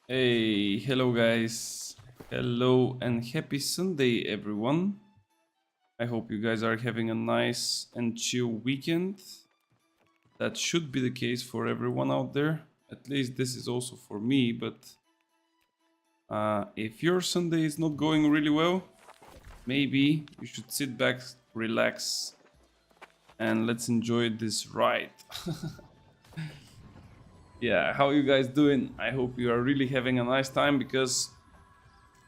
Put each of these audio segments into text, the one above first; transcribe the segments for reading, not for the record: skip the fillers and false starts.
Hey, hello guys. Hello and happy Sunday everyone. I hope you guys are having a nice and chill weekend. That should be the case for everyone out there. At least this is also for me, but if your Sunday is not going really well, maybe you should sit back, relax, and let's enjoy this ride. Yeah, how you guys doing? I hope you are really having a nice time because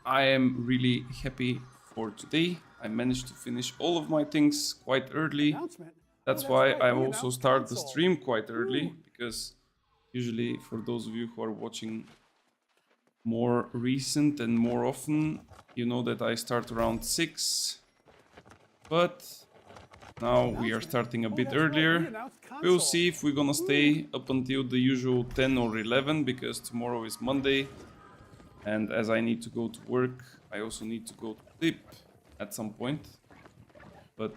I am really happy for today. I managed to finish all of my things quite early. Announcement. That's Oh, why right. I We also announced start the console. stream quite early Ooh. because usually for those of you who are watching more recent and more often, you know that I start around 6. But now we are starting a Oh, bit that's right. We earlier. announced console. We'll see if we're gonna stay up until the usual 10 or 11 because tomorrow is Monday. And as I need to go to work, I also need to go to sleep at some point. But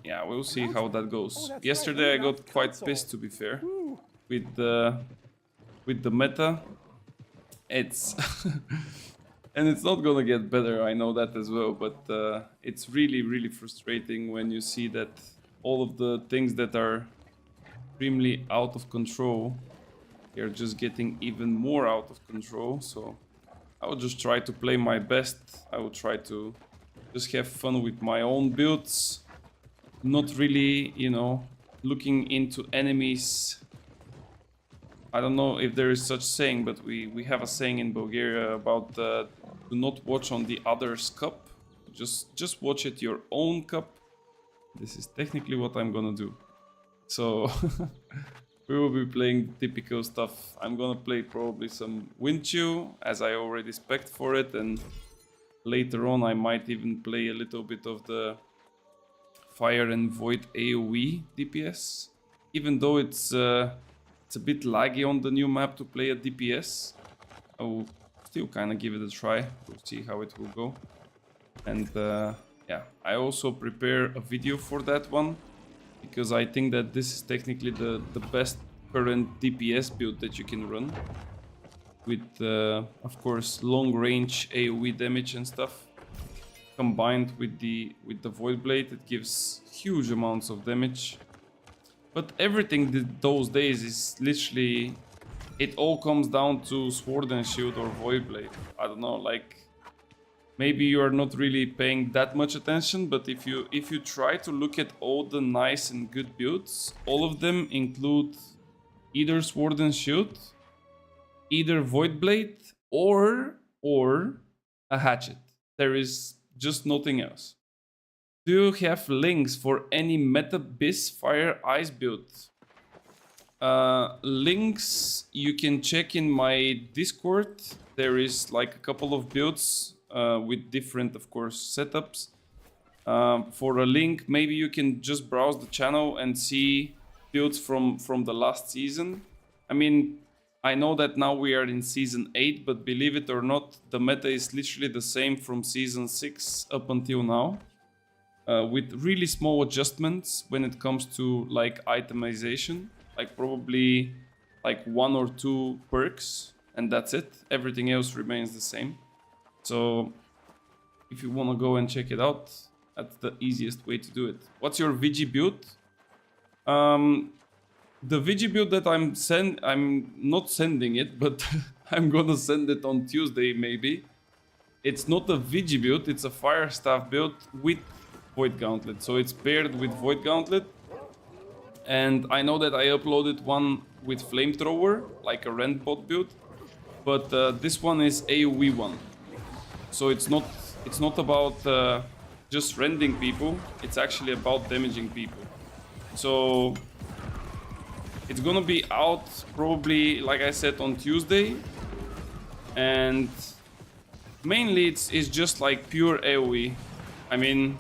yeah, we'll see how that goes. That's Yesterday right. I We got announced quite console. pissed, to be fair, Ooh. with the meta. It's and it's not gonna get better. I know that as well. But it's really frustrating when you see that all of the things that are extremely out of control, they're just getting even more out of control. So I will just try to play my best. I will try to just have fun with my own builds. Not really, looking into enemies. I don't know if there is such saying, but we have a saying in Bulgaria about do not watch on the other's cup. Just watch at your own cup. This is technically what I'm gonna do. So we will be playing typical stuff. I'm gonna play probably some Wind Chill, as I already spec'd for it, and later on I might even play a little bit of the Fire and Void AoE DPS. Even though it's a bit laggy on the new map to play a DPS, I will still kind of give it a try. We'll see how it will go. And yeah, I also prepare a video for that one, because I think that this is technically the best current DPS build that you can run. With, of course, long range AoE damage and stuff. Combined with the Void Blade, it gives huge amounts of damage. But everything those days is literally, it all comes down to Sword and Shield or Void Blade. I don't know, like maybe you are not really paying that much attention, but if you try to look at all the nice and good builds, all of them include either Sword and Shield, either Void Blade, or a hatchet. There is just nothing else. Do you have links for any meta Biz Fire Ice build? Links you can check in my Discord. There is like a couple of builds with different, of course, setups. For a link, maybe you can just browse the channel and see builds from the last season. I mean, I know that now we are in season 8, but believe it or not, the meta is literally the same from season 6 up until now. With really small adjustments when it comes to like itemization, like probably like 1 or 2 perks, and that's it. Everything else remains the same. So if you want to go and check it out, that's the easiest way to do it. What's your VG build? The VG build that I'm not sending it, but I'm gonna send it on Tuesday maybe. It's not a VG build, it's a Fire Staff build with Void Gauntlet. So it's paired with Void Gauntlet. And I know that I uploaded one with Flamethrower, like a Rentbot build. But this one is AoE one. So it's not about just rending people, it's actually about damaging people. So it's gonna be out probably, like I said, on Tuesday. And mainly it's just like pure AoE. I mean,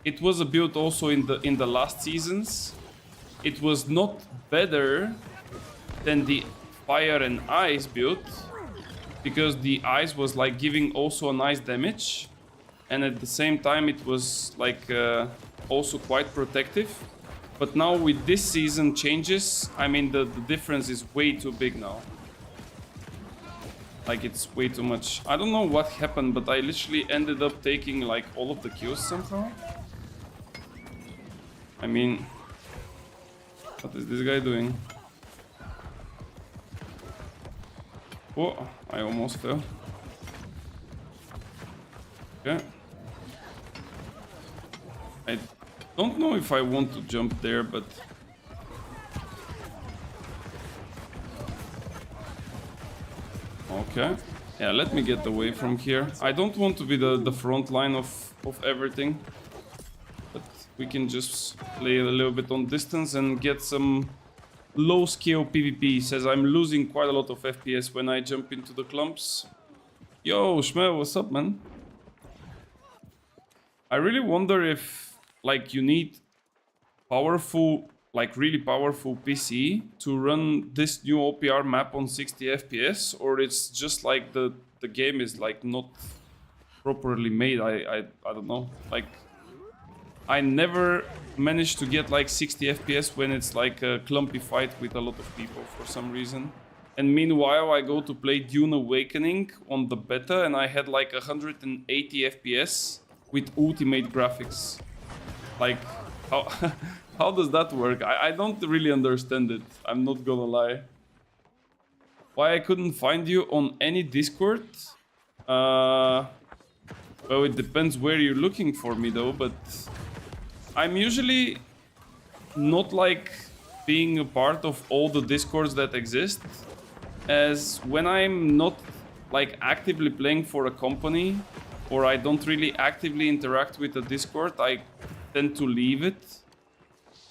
it was a build also in the last seasons. It was not better than the Fire and Ice build, because the Ice was like giving also a nice damage, and at the same time it was like also quite protective. But now with this season changes, I mean the difference is way too big now. Like, it's way too much. I don't know what happened, but I literally ended up taking like all of the kills somehow. I mean, what is this guy doing? Oh, I almost fell. Okay. I don't know if I want to jump there, but... Okay. Yeah, let me get away from here. I don't want to be the front line of everything. But we can just play a little bit on distance and get some low-scale PvP. Says I'm losing quite a lot of FPS when I jump into the clumps. Yo, Shmel, what's up, man? I really wonder if, like, you need powerful, like really powerful PC to run this new OPR map on 60 FPS, or it's just like the game is like not properly made. I don't know. Like, I never managed to get like 60 FPS when it's like a clumpy fight with a lot of people for some reason. And meanwhile, I go to play Dune Awakening on the beta and I had like 180 FPS with ultimate graphics. Like, how does that work? I don't really understand it. I'm not gonna lie. Why I couldn't find you on any Discord? Well, it depends where you're looking for me though, but I'm usually not like being a part of all the Discords that exist, as when I'm not like actively playing for a company or I don't really actively interact with the Discord, I tend to leave it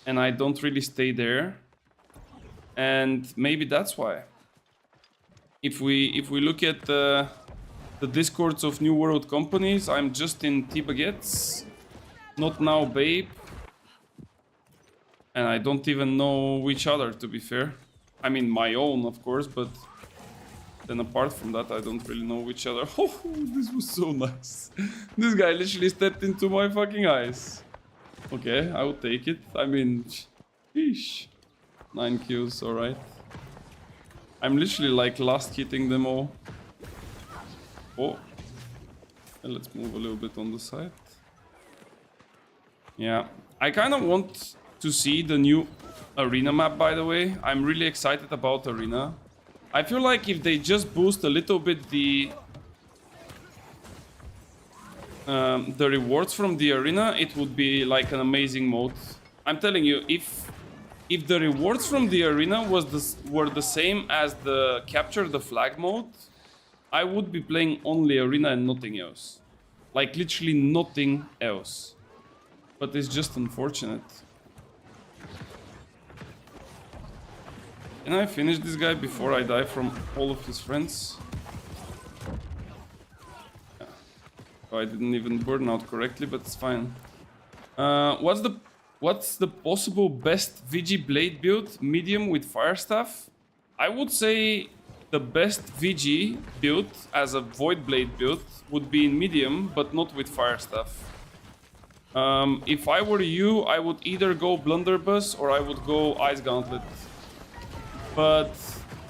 and I don't really stay there. And maybe that's why. If we look at the Discords of New World companies, I'm just in T-Baguettes, Not Now Babe, and I don't even know which other, to be fair. I mean my own, of course, but then apart from that, I don't really know which other. Oh, this was so nice. This guy literally stepped into my fucking eyes. Okay, I will take it. I mean, sheesh. 9 kills, alright. I'm literally like last hitting them all. Oh. And let's move a little bit on the side. Yeah, I kind of want to see the new Arena map, by the way. I'm really excited about Arena. I feel like if they just boost a little bit the rewards from the arena, it would be like an amazing mode. I'm telling you, if the rewards from the arena were the same as the capture the flag mode, I would be playing only arena and nothing else. Like literally nothing else. But it's just unfortunate. Can I finish this guy before I die from all of his friends? Yeah. Oh, I didn't even burn out correctly, but it's fine. What's the possible best VG blade build? Medium with fire staff? I would say the best VG build as a void blade build would be in medium, but not with fire staff. If I were you, I would either go blunderbuss or I would go ice gauntlet. But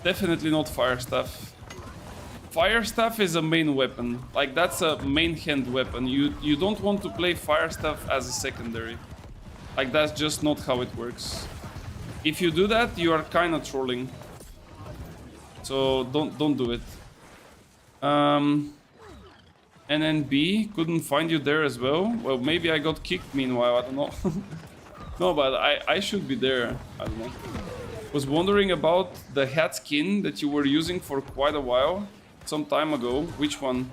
definitely not fire staff. Fire staff is a main weapon. Like, that's a main hand weapon. You don't want to play fire staff as a secondary. Like, that's just not how it works. If you do that, you are kind of trolling. So don't do it. NNB, couldn't find you there as well. Well, maybe I got kicked meanwhile, I don't know. No, but I should be there. I don't know. Was wondering about the hat skin that you were using for quite a while, some time ago. Which one?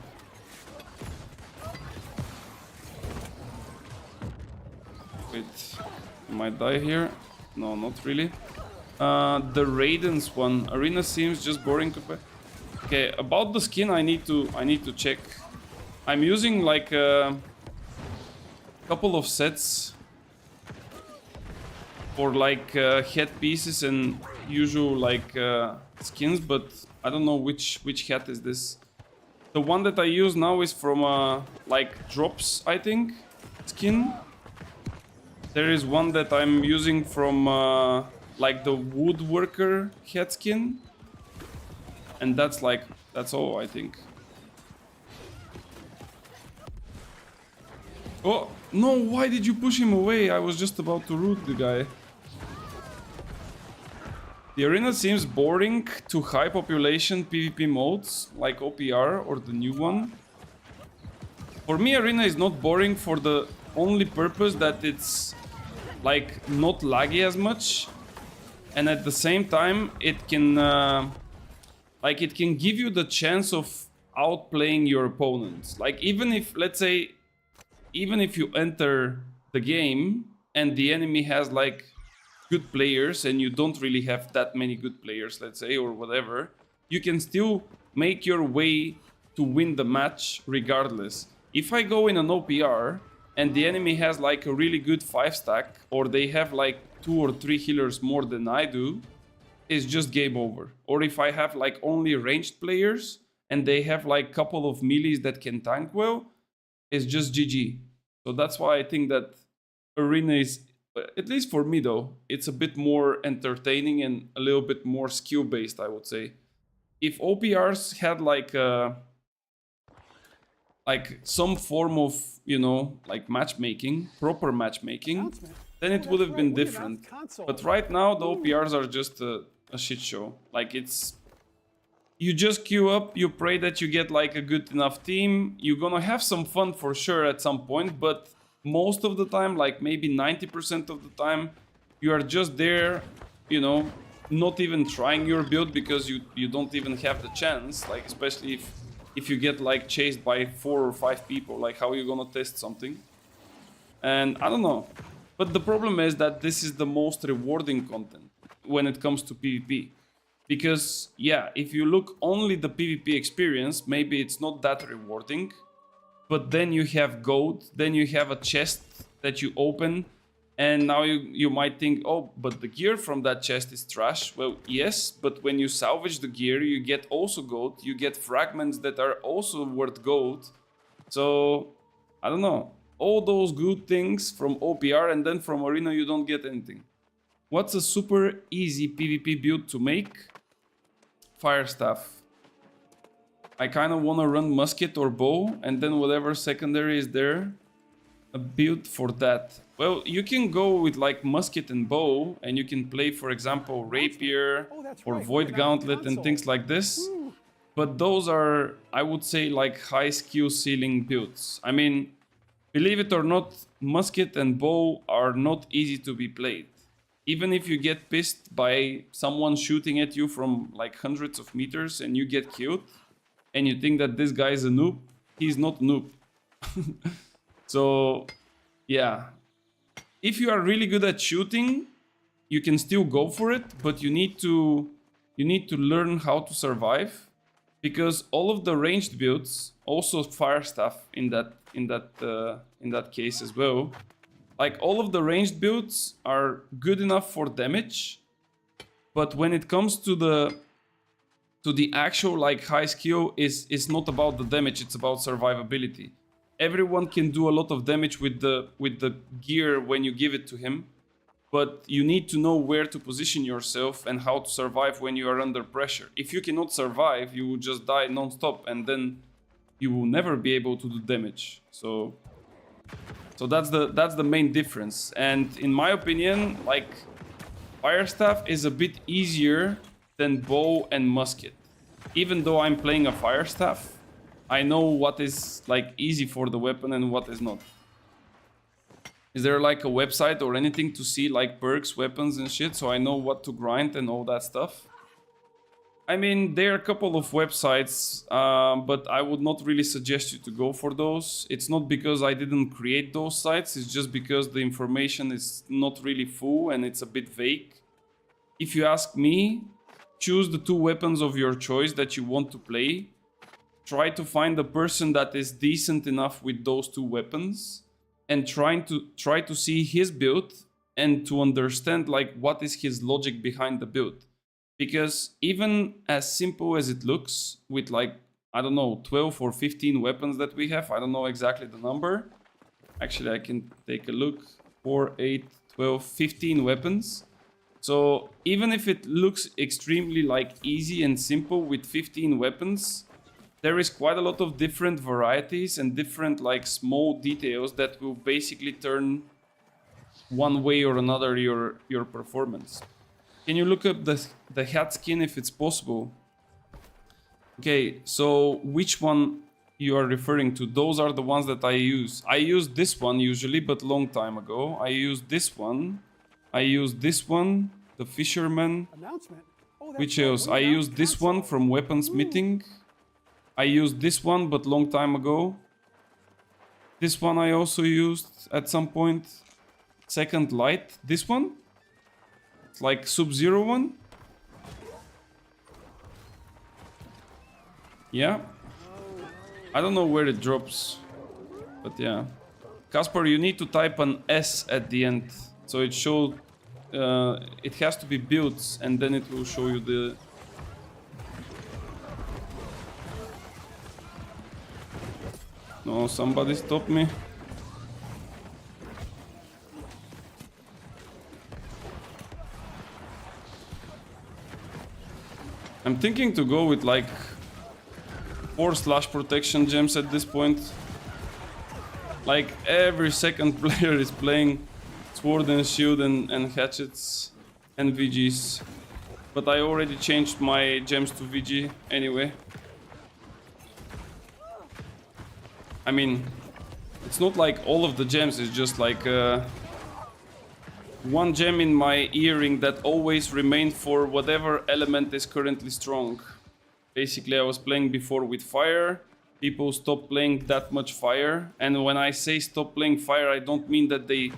Wait, I might die here. No, not really. The Raiden's one. Arena seems just boring to play. Okay, about the skin, I need to check. I'm using like a couple of sets for like headpieces and usual like skins, but I don't know which hat is this. The one that I use now is from like Drops, I think, skin. There is one that I'm using from like the Woodworker head skin, and that's That's all, I think. Oh, no, why did you push him away? I was just about to root the guy. The arena seems boring to high population PvP modes like OPR or the new one. For me, arena is not boring for the only purpose that it's like not laggy as much, and at the same time it can it can give you the chance of outplaying your opponents. Like even if, let's say, even if you enter the game and the enemy has like good players and you don't really have that many good players, let's say, or whatever, you can still make your way to win the match regardless. If I go in an OPR and the enemy has like a really good 5-stack, or they have like 2 or 3 healers more than I do, it's just game over. Or if I have like only ranged players and they have like couple of melees that can tank well, it's just GG. So that's why I think that arena is, at least for me though, it's a bit more entertaining and a little bit more skill based, I would say. If OPRs had like some form of, you know, like matchmaking, proper matchmaking, then it would have been different. But right now the OPRs are just a shit show. Like it's, you just queue up, you pray that you get like a good enough team. You're gonna have some fun for sure at some point, but most of the time, like maybe 90% of the time, you are just there, you know, not even trying your build because you don't even have the chance. Like especially if you get like chased by 4 or 5 people, like how are you gonna test something? And I don't know. But the problem is that this is the most rewarding content when it comes to PvP. Because, yeah, if you look only the PvP experience, maybe it's not that rewarding. But then you have gold, then you have a chest that you open, and now you might think, oh, but the gear from that chest is trash. Well, yes, but when you salvage the gear, you get also gold. You get fragments that are also worth gold. So, I don't know. All those good things from OPR, and then from arena you don't get anything. What's a super easy PvP build to make? Fire staff. I kind of want to run musket or bow, and then whatever secondary is there, a build for that. Well, you can go with like musket and bow, and you can play, for example, rapier or void gauntlet and things like this. But those are, I would say, like high skill ceiling builds. I mean, believe it or not, musket and bow are not easy to be played. Even if you get pissed by someone shooting at you from like hundreds of meters and you get killed, and you think that this guy is a noob, he's not a noob. So, yeah. If you are really good at shooting, you can still go for it, but you need to learn how to survive, because all of the ranged builds, also fire staff in that case as well. Like all of the ranged builds are good enough for damage, but when it comes to the actual like high skill, is not about the damage, it's about survivability. Everyone can do a lot of damage with the gear when you give it to him, but you need to know where to position yourself and how to survive when you are under pressure. If you cannot survive, you will just die non-stop, and then you will never be able to do damage. So that's the main difference. And in my opinion, like, fire staff is a bit easier than bow and musket. Even though I'm playing a fire staff, I know what is like easy for the weapon and what is not. Is there like a website or anything to see like perks, weapons and shit, so I know what to grind and all that stuff? I mean, there are a couple of websites, but I would not really suggest you to go for those. It's not because I didn't create those sites, it's just because the information is not really full and it's a bit vague. If you ask me, choose the 2 weapons of your choice that you want to play. Try to find a person that is decent enough with those 2 weapons, and try to see his build and to understand like what is his logic behind the build. Because even as simple as it looks, with like, I don't know, 12 or 15 weapons that we have, I don't know exactly the number. Actually, I can take a look. 4, 8, 12, 15 weapons. So even if it looks extremely like easy and simple with 15 weapons, there is quite a lot of different varieties and different like small details that will basically turn one way or another your performance. Can you look up the hat skin if it's possible? Okay, so which one you are referring to? Those are the ones that I use. I use this one usually, but long time ago. I use this one. I use this one, the fisherman. Which else? I use this one from weaponsmithing. I used this one, but long time ago. This one I also used at some point. Second light. This one? It's like Sub-Zero one. Yeah. I don't know where it drops. But yeah. Casper, you need to type an S at the end. So it showed... it has to be builds and then it will show you the... No, somebody stop me. I'm thinking to go with like 4 slash protection gems at this point. Like every second player is playing sword and shield and hatchets and VGs. But I already changed my gems to VG anyway. I mean, it's not like all of the gems, it's just like one gem in my earring that always remained for whatever element is currently strong. Basically, I was playing before with fire. People stopped playing that much fire. And when I say stop playing fire, I don't mean that they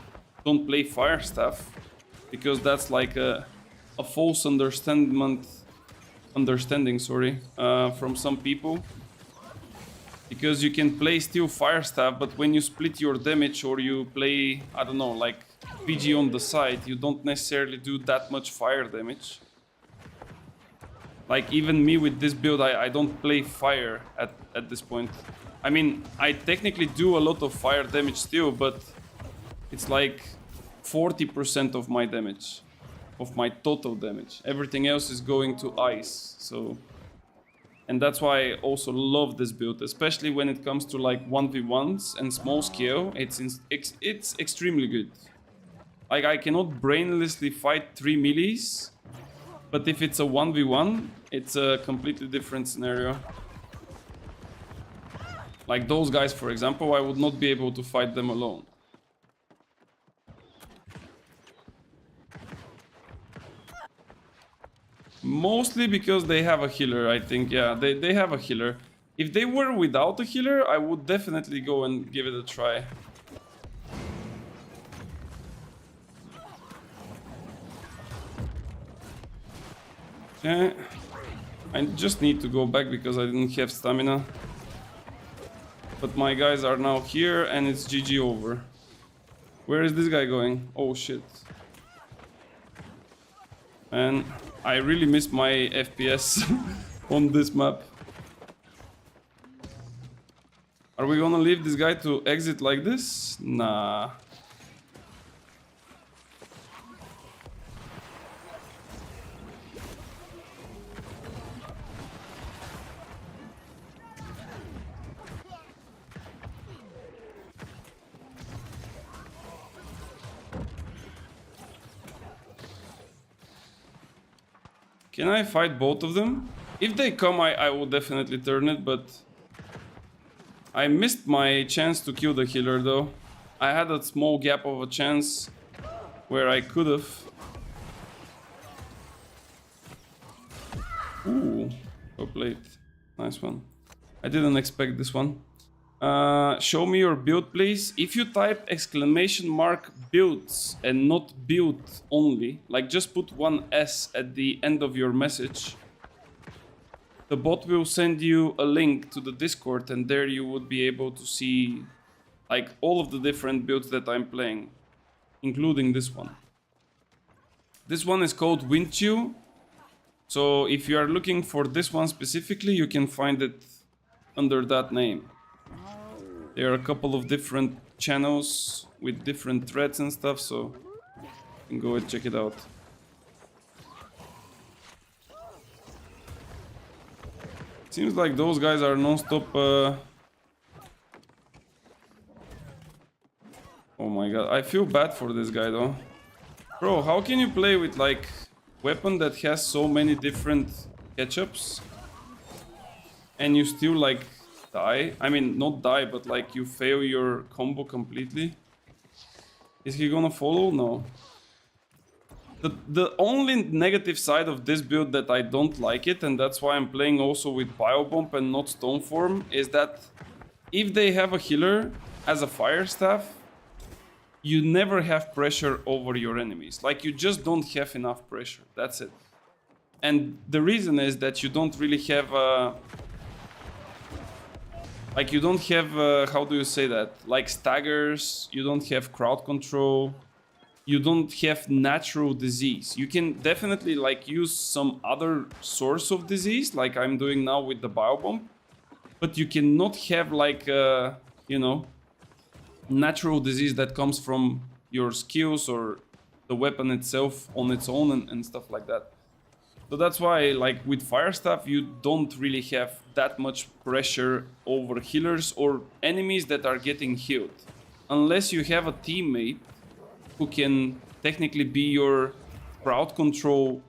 don't play fire stuff. Because that's like a false understanding, from some people. Because you can play still fire staff, but when you split your damage or you play, I don't know, like PG on the side, you don't necessarily do that much fire damage. Like even me with this build, I don't play fire at this point. I mean, I technically do a lot of fire damage still, but it's like 40% of my damage, of my total damage. Everything else is going to ice, so... And that's why I also love this build, especially when it comes to like 1v1s and small scale. It's extremely good. Like I cannot brainlessly fight 3 melees, but if it's a 1v1, it's a completely different scenario. Like those guys, for example, I would not be able to fight them alone. Mostly because they have a healer, I think. Yeah, they have a healer. If they were without a healer, I would definitely go and give it a try. Okay. I just need to go back because I didn't have stamina. But my guys are now here and it's GG over. Where is this guy going? Oh shit. And I really miss my FPS on this map. Are we gonna leave this guy to exit like this? Nah. Can I fight both of them? If they come, I will definitely turn it, but... I missed my chance to kill the healer, though. I had a small gap of a chance where I could have. Ooh, well played. Nice one. I didn't expect this one. Show me your build, please. If you type !builds and not build only, like just put one S at the end of your message, the bot will send you a link to the Discord and there you would be able to see like all of the different builds that I'm playing, including this one. This one is called Windchill. So if you are looking for this one specifically, you can find it under that name. There are a couple of different channels with different threads and stuff, so you can go and check it out. Seems like those guys are non-stop. Oh my god, I feel bad for this guy though. Bro, how can you play with like weapon that has so many different catch-ups and you still like die? I mean, not die, but like you fail your combo completely. Is he gonna follow? No. The only negative side of this build that I don't like it, and that's why I'm playing also with Biobomb and not Stoneform, is that if they have a healer as a Fire Staff, you never have pressure over your enemies. Like, you just don't have enough pressure. That's it. And the reason is that you don't really have like, you don't have how do you say that? Like staggers, you don't have crowd control, you don't have natural disease. You can definitely like use some other source of disease, like I'm doing now with the Biobomb, but you cannot have like you know, natural disease that comes from your skills or the weapon itself on its own and stuff like that. So that's why, like with Fire Staff, you don't really have that much pressure over healers or enemies that are getting healed, unless you have a teammate who can technically be your crowd control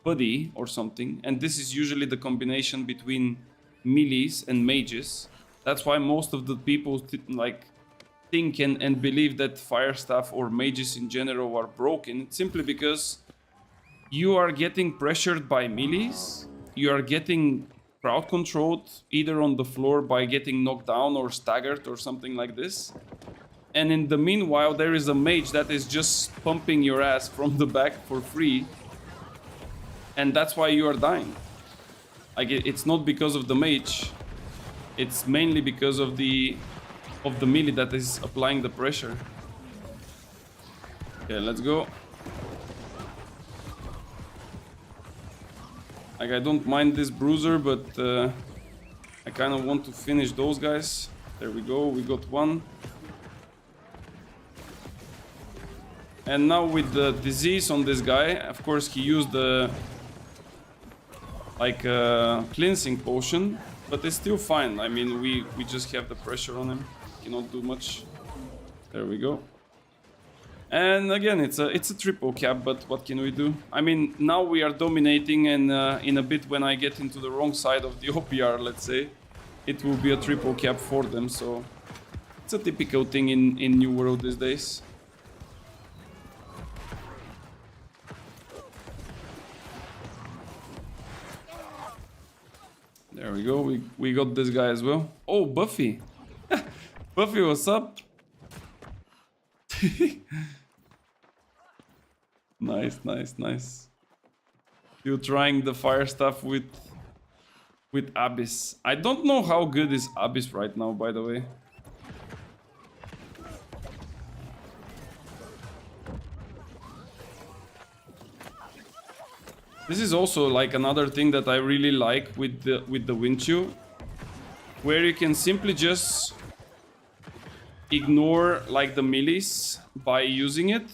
buddy or something. And this is usually the combination between melees and mages. That's why most of the people think and believe that Fire Staff or mages in general are broken. It's simply because you are getting pressured by melees, you are getting crowd controlled either on the floor by getting knocked down or staggered or something like this. And in the meanwhile, there is a mage that is just pumping your ass from the back for free. And that's why you are dying. Like, it's not because of the mage. It's mainly because of the melee that is applying the pressure. Okay, let's go. Like, I don't mind this bruiser, but I kind of want to finish those guys. There we go, we got one. And now with the disease on this guy, of course he used the like cleansing potion, but it's still fine. I mean, we just have the pressure on him. Cannot do much. There we go. And again, it's a triple cap, but what can we do? I mean, now we are dominating, and in a bit when I get into the wrong side of the OPR, let's say, it will be a triple cap for them. So it's a typical thing in New World these days. There we go, we got this guy as well. Oh, Buffy! Buffy, what's up? Nice, nice, nice. You trying the Fire Staff with Abyss. I don't know how good is Abyss right now, by the way. This is also like another thing that I really like with the Windchill, where you can simply just ignore like the melees by using it,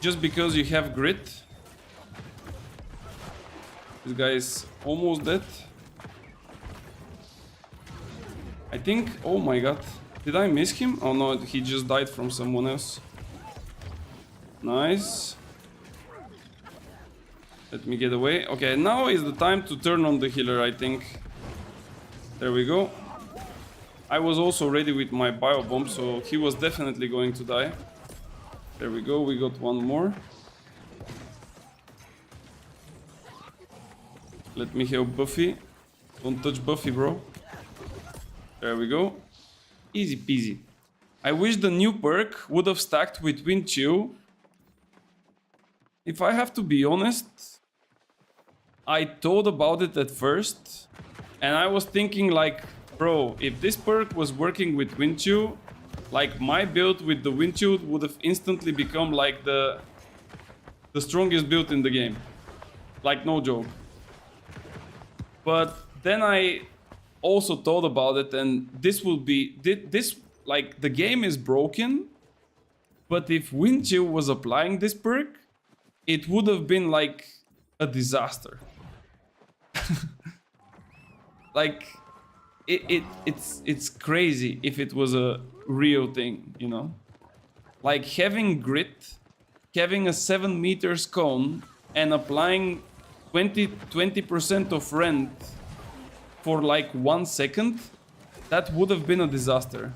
just because you have grit. This guy is almost dead, I think. Oh my god, did I miss him? Oh no, he just died from someone else. Nice. Let me get away. Okay, now is the time to turn on the healer, I think. There we go. I was also ready with my Biobomb, so he was definitely going to die. There we go, we got one more. Let me help Buffy. Don't touch Buffy, bro. There we go. Easy peasy. I wish the new perk would have stacked with Windchill. If I have to be honest, I thought about it at first, and I was thinking like, bro, if this perk was working with Windchill, like my build with the Windchill would have instantly become like the strongest build in the game. Like, no joke. But then I also thought about it, and this will be this, like, the game is broken, but if Windchill was applying this perk, it would have been like a disaster. Like, it's crazy if it was a real thing, you know? Like having grit, having a 7 meters cone and applying 20% of rent for like 1 second, that would have been a disaster.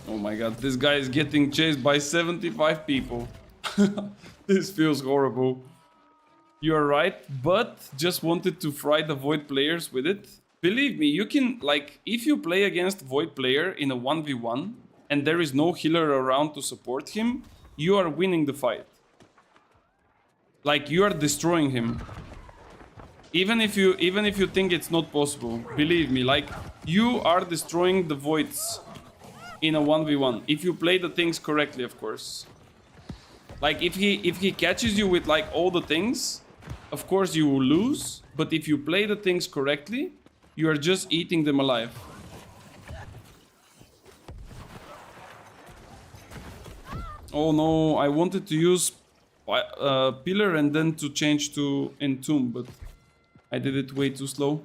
Oh my god, this guy is getting chased by 75 people. This feels horrible. You're right, but just wanted to fry the Void players with it. Believe me, you can, like, if you play against Void player in a 1v1 and there is no healer around to support him, you are winning the fight. Like, you are destroying him. Even if you think it's not possible, believe me, like, you are destroying the Voids in a 1v1 if you play the things correctly, of course. Like, if he catches you with like all the things, of course you will lose, but if you play the things correctly, you are just eating them alive. Oh no, I wanted to use Pillar and then to change to Entomb, but I did it way too slow.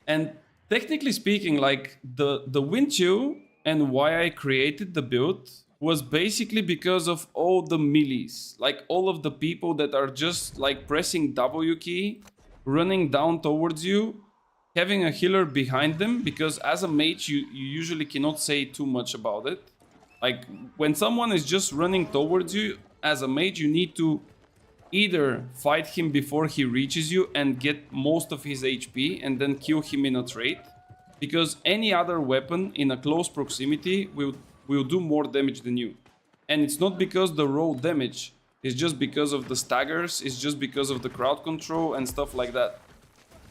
And technically speaking, like, the Wind Chill and why I created the build was basically because of all the melees. Like, all of the people that are just like pressing W key, running down towards you, having a healer behind them, because as a mage you usually cannot say too much about it. Like, when someone is just running towards you, as a mage you need to either fight him before he reaches you and get most of his HP and then kill him in a trade, because any other weapon in a close proximity will do more damage than you. And it's not because the raw damage, it's just because of the staggers, it's just because of the crowd control and stuff like that.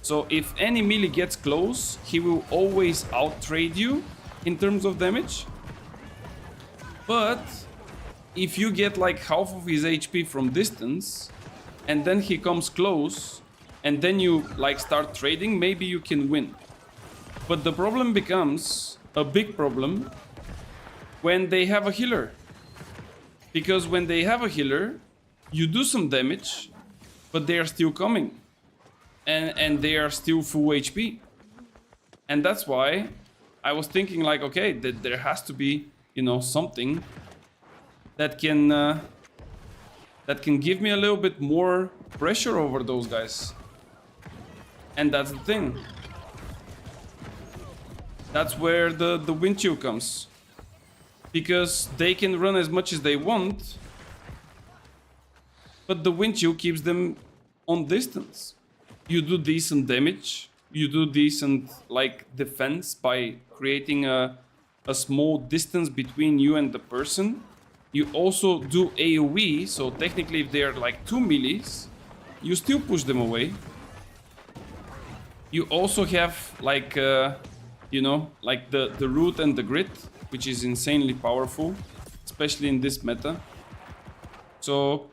So if any melee gets close, he will always out-trade you in terms of damage. But if you get like half of his HP from distance, and then he comes close, and then you like start trading, maybe you can win. But the problem becomes a big problem when they have a healer. Because when they have a healer, you do some damage, but they are still coming. And they are still full HP. And that's why I was thinking like, okay, that there has to be, you know, something that can give me a little bit more pressure over those guys. And that's the thing. That's where the Wind Chill comes. Because they can run as much as they want, but the Wind Chill keeps them on distance. You do decent damage, you do decent like defense by creating a small distance between you and the person. You also do AoE, so technically if they are like 2 melees, you still push them away. You also have like, you know, like the root and the grit, which is insanely powerful, especially in this meta. So,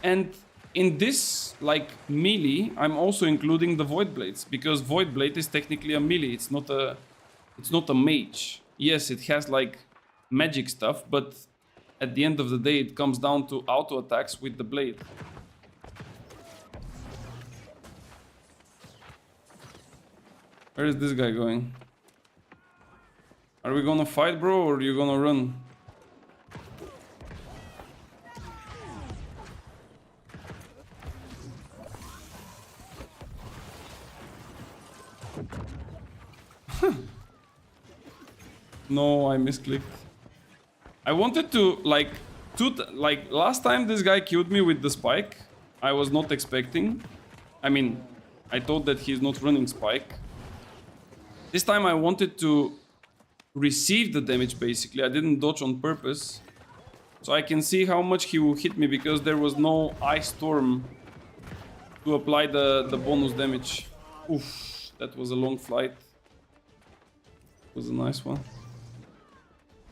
and in this like melee, I'm also including the Void Blades, because Void Blade is technically a melee. It's not a mage. Yes, it has like magic stuff, but at the end of the day, it comes down to auto attacks with the blade. Where is this guy going? Are we gonna fight, bro, or are you gonna run? No, I misclicked. I wanted to, like, last time this guy killed me with the spike. I was not expecting. I mean, I thought that he's not running spike. This time I wanted to receive the damage, basically. I didn't dodge on purpose. So I can see how much he will hit me, because there was no Ice Storm to apply the bonus damage. Oof, that was a long flight. It was a nice one.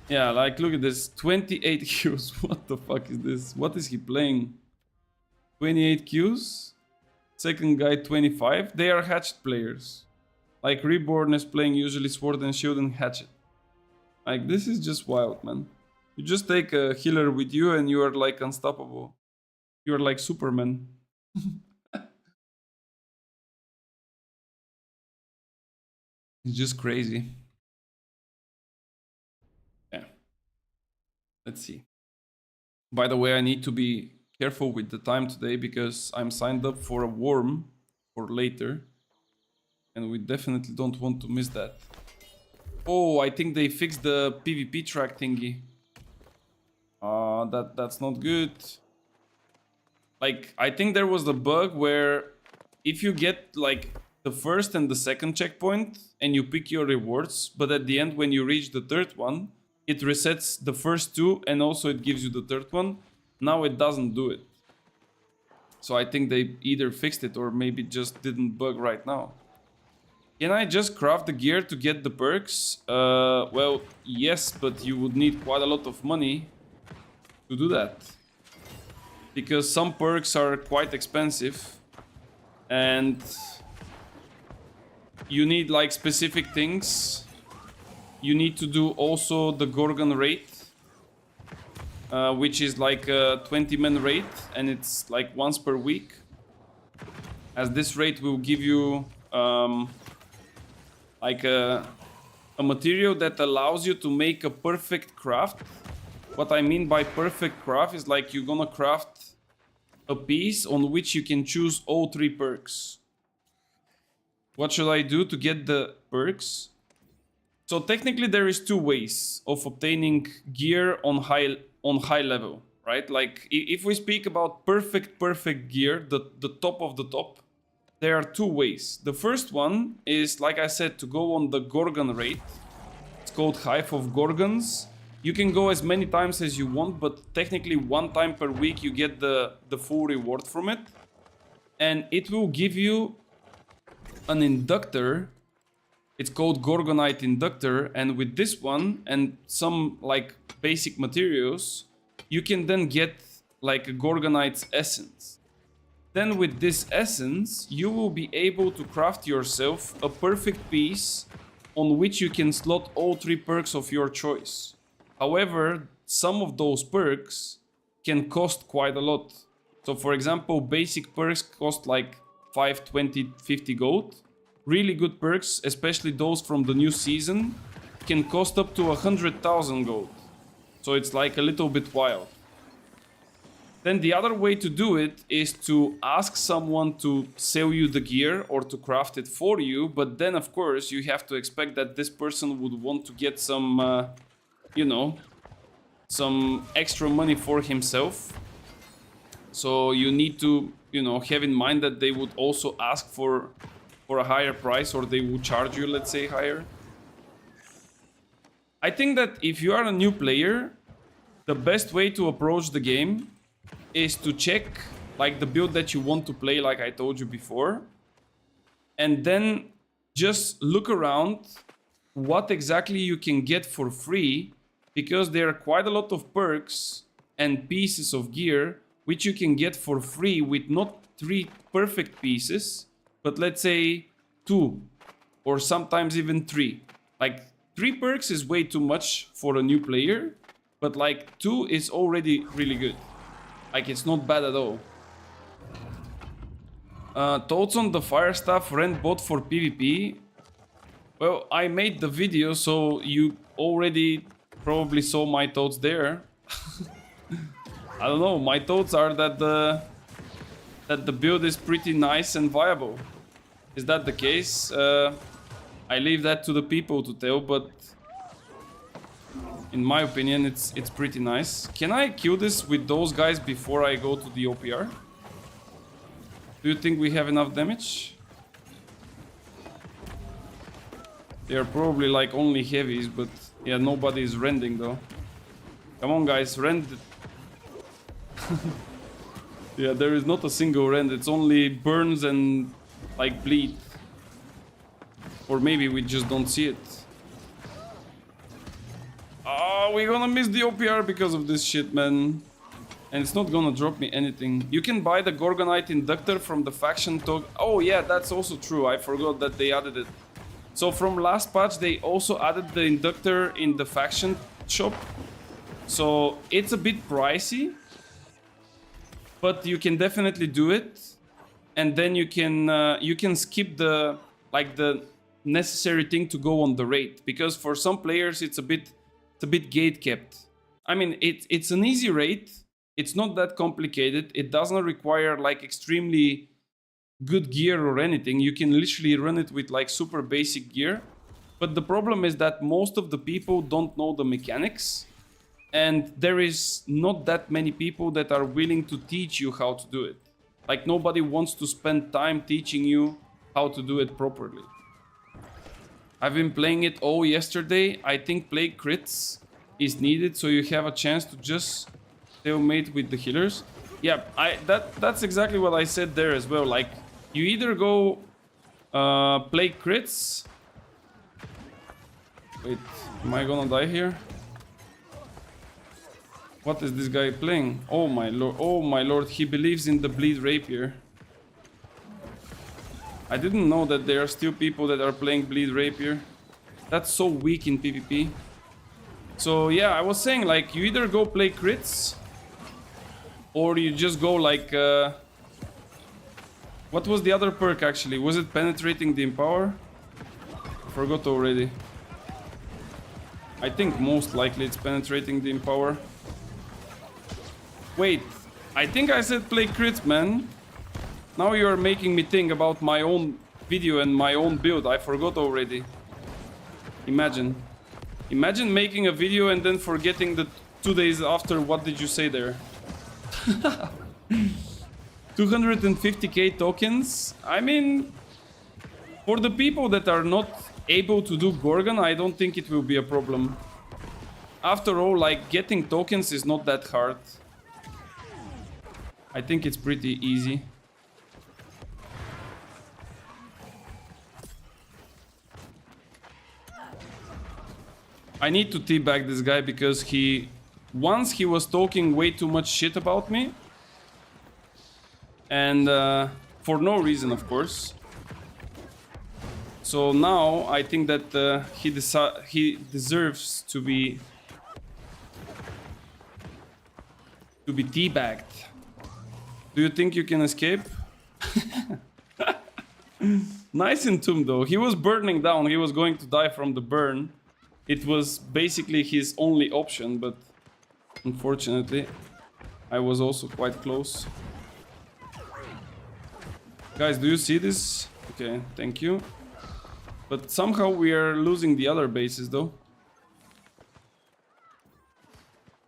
Yeah, like, look at this. 28 Qs. What the fuck is this? What is he playing? 28 Qs? Second guy 25? They are hatchet players. Like, Reborn is playing usually Sword and Shield and Hatchet. Like, this is just wild, man. You just take a healer with you and you are like unstoppable. You're like Superman. It's just crazy. Yeah. Let's see. By the way, I need to be careful with the time today because I'm signed up for a worm for later. And we definitely don't want to miss that. Oh, I think they fixed the PvP track thingy. That's not good. Like, I think there was the bug where if you get like the first and the second checkpoint and you pick your rewards, but at the end when you reach the third one, it resets the first two and also it gives you the third one. Now it doesn't do it. So I think they either fixed it or maybe just didn't bug right now. Can I just craft the gear to get the perks? Well, yes, but you would need quite a lot of money to do that. Because some perks are quite expensive. And you need like specific things. You need to do also the Gorgon raid. Which is like a 20-man raid. And it's like once per week. As this raid will give you... like a material that allows you to make a perfect craft. What I mean by perfect craft is like you're gonna craft a piece on which you can choose all 3 perks. What should I do to get the perks? So technically there is 2 ways of obtaining gear on high level, right? Like if we speak about perfect gear, the top of the top, there are 2 ways. The first one is, like I said, to go on the Gorgon raid. It's called Hive of Gorgons. You can go as many times as you want, but technically 1 time per week you get the full reward from it. And it will give you an inductor. It's called Gorgonite Inductor. And with this one and some like basic materials, you can then get like a Gorgonite's essence. Then with this essence, you will be able to craft yourself a perfect piece on which you can slot all 3 perks of your choice. However, some of those perks can cost quite a lot. So for example, basic perks cost like 5, 20, 50 gold. Really good perks, especially those from the new season, can cost up to 100,000 gold. So it's like a little bit wild. Then the other way to do it is to ask someone to sell you the gear or to craft it for you. But then, of course, you have to expect that this person would want to get some, you know, some extra money for himself. So you need to, you know, have in mind that they would also ask for a higher price, or they would charge you, let's say, higher. I think that if you are a new player, the best way to approach the game is to check like the build that you want to play, like I told you before, and then just look around what exactly you can get for free, because there are quite a lot of perks and pieces of gear which you can get for free with not 3 perfect pieces, but let's say 2 or sometimes even 3. Like 3 perks is way too much for a new player, but like 2 is already really good. Like, it's not bad at all. Thoughts on the fire staff rent bot for PvP? Well, I made the video, so you already probably saw my thoughts there. I don't know, my thoughts are that the build is pretty nice and viable. Is that the case? I leave that to the people to tell, but in my opinion, it's pretty nice. Can I kill this with those guys before I go to the OPR? Do you think we have enough damage? They are probably like only heavies, but yeah, nobody is rending though. Come on guys, rend. Yeah, there is not a single rend, it's only burns and like bleed. Or maybe we just don't see it. Oh, we're gonna miss the OPR because of this shit, man. And it's not gonna drop me anything. You can buy the Gorgonite Inductor from the faction tog. Oh yeah, that's also true. I forgot that they added it. So from last patch, they also added the Inductor in the faction shop. So it's a bit pricey, but you can definitely do it, and then you can skip the necessary thing to go on the raid, because for some players it's a bit gate kept. I mean, it's an easy raid. It's not that complicated. It doesn't require like extremely good gear or anything. You can literally run it with like super basic gear. But the problem is that most of the people don't know the mechanics, and there is not that many people that are willing to teach you how to do it. Like, nobody wants to spend time teaching you how to do it properly. I've been playing it all yesterday. I think play crits is needed, so you have a chance to just stalemate with the healers. Yeah, that's exactly what I said there as well. Like, you either go play crits. Wait, am I gonna die here? What is this guy playing? Oh my lord, he believes in the bleed rapier. I didn't know that there are still people that are playing bleed rapier. That's so weak in PvP. So yeah, I was saying, like, you either go play crits, or you just go like what was the other perk actually? Was it penetrating the empower? I forgot already. I think most likely it's penetrating the empower. Wait, I think I said play crits, man. Now you are making me think about my own video and my own build. I forgot already. Imagine making a video and then forgetting that 2 days after, what did you say there? 250k tokens. I mean, for the people that are not able to do Gorgon, I don't think it will be a problem. After all, like, getting tokens is not that hard. I think it's pretty easy. I need to teabag this guy because once he was talking way too much shit about me. And for no reason, of course. So now I think that he deserves to be teabagged. Do you think you can escape? Nice entomb though. He was burning down. He was going to die from the burn. It was basically his only option, but unfortunately I was also quite close. Guys, do you see this? Okay, thank you. But somehow we are losing the other bases though.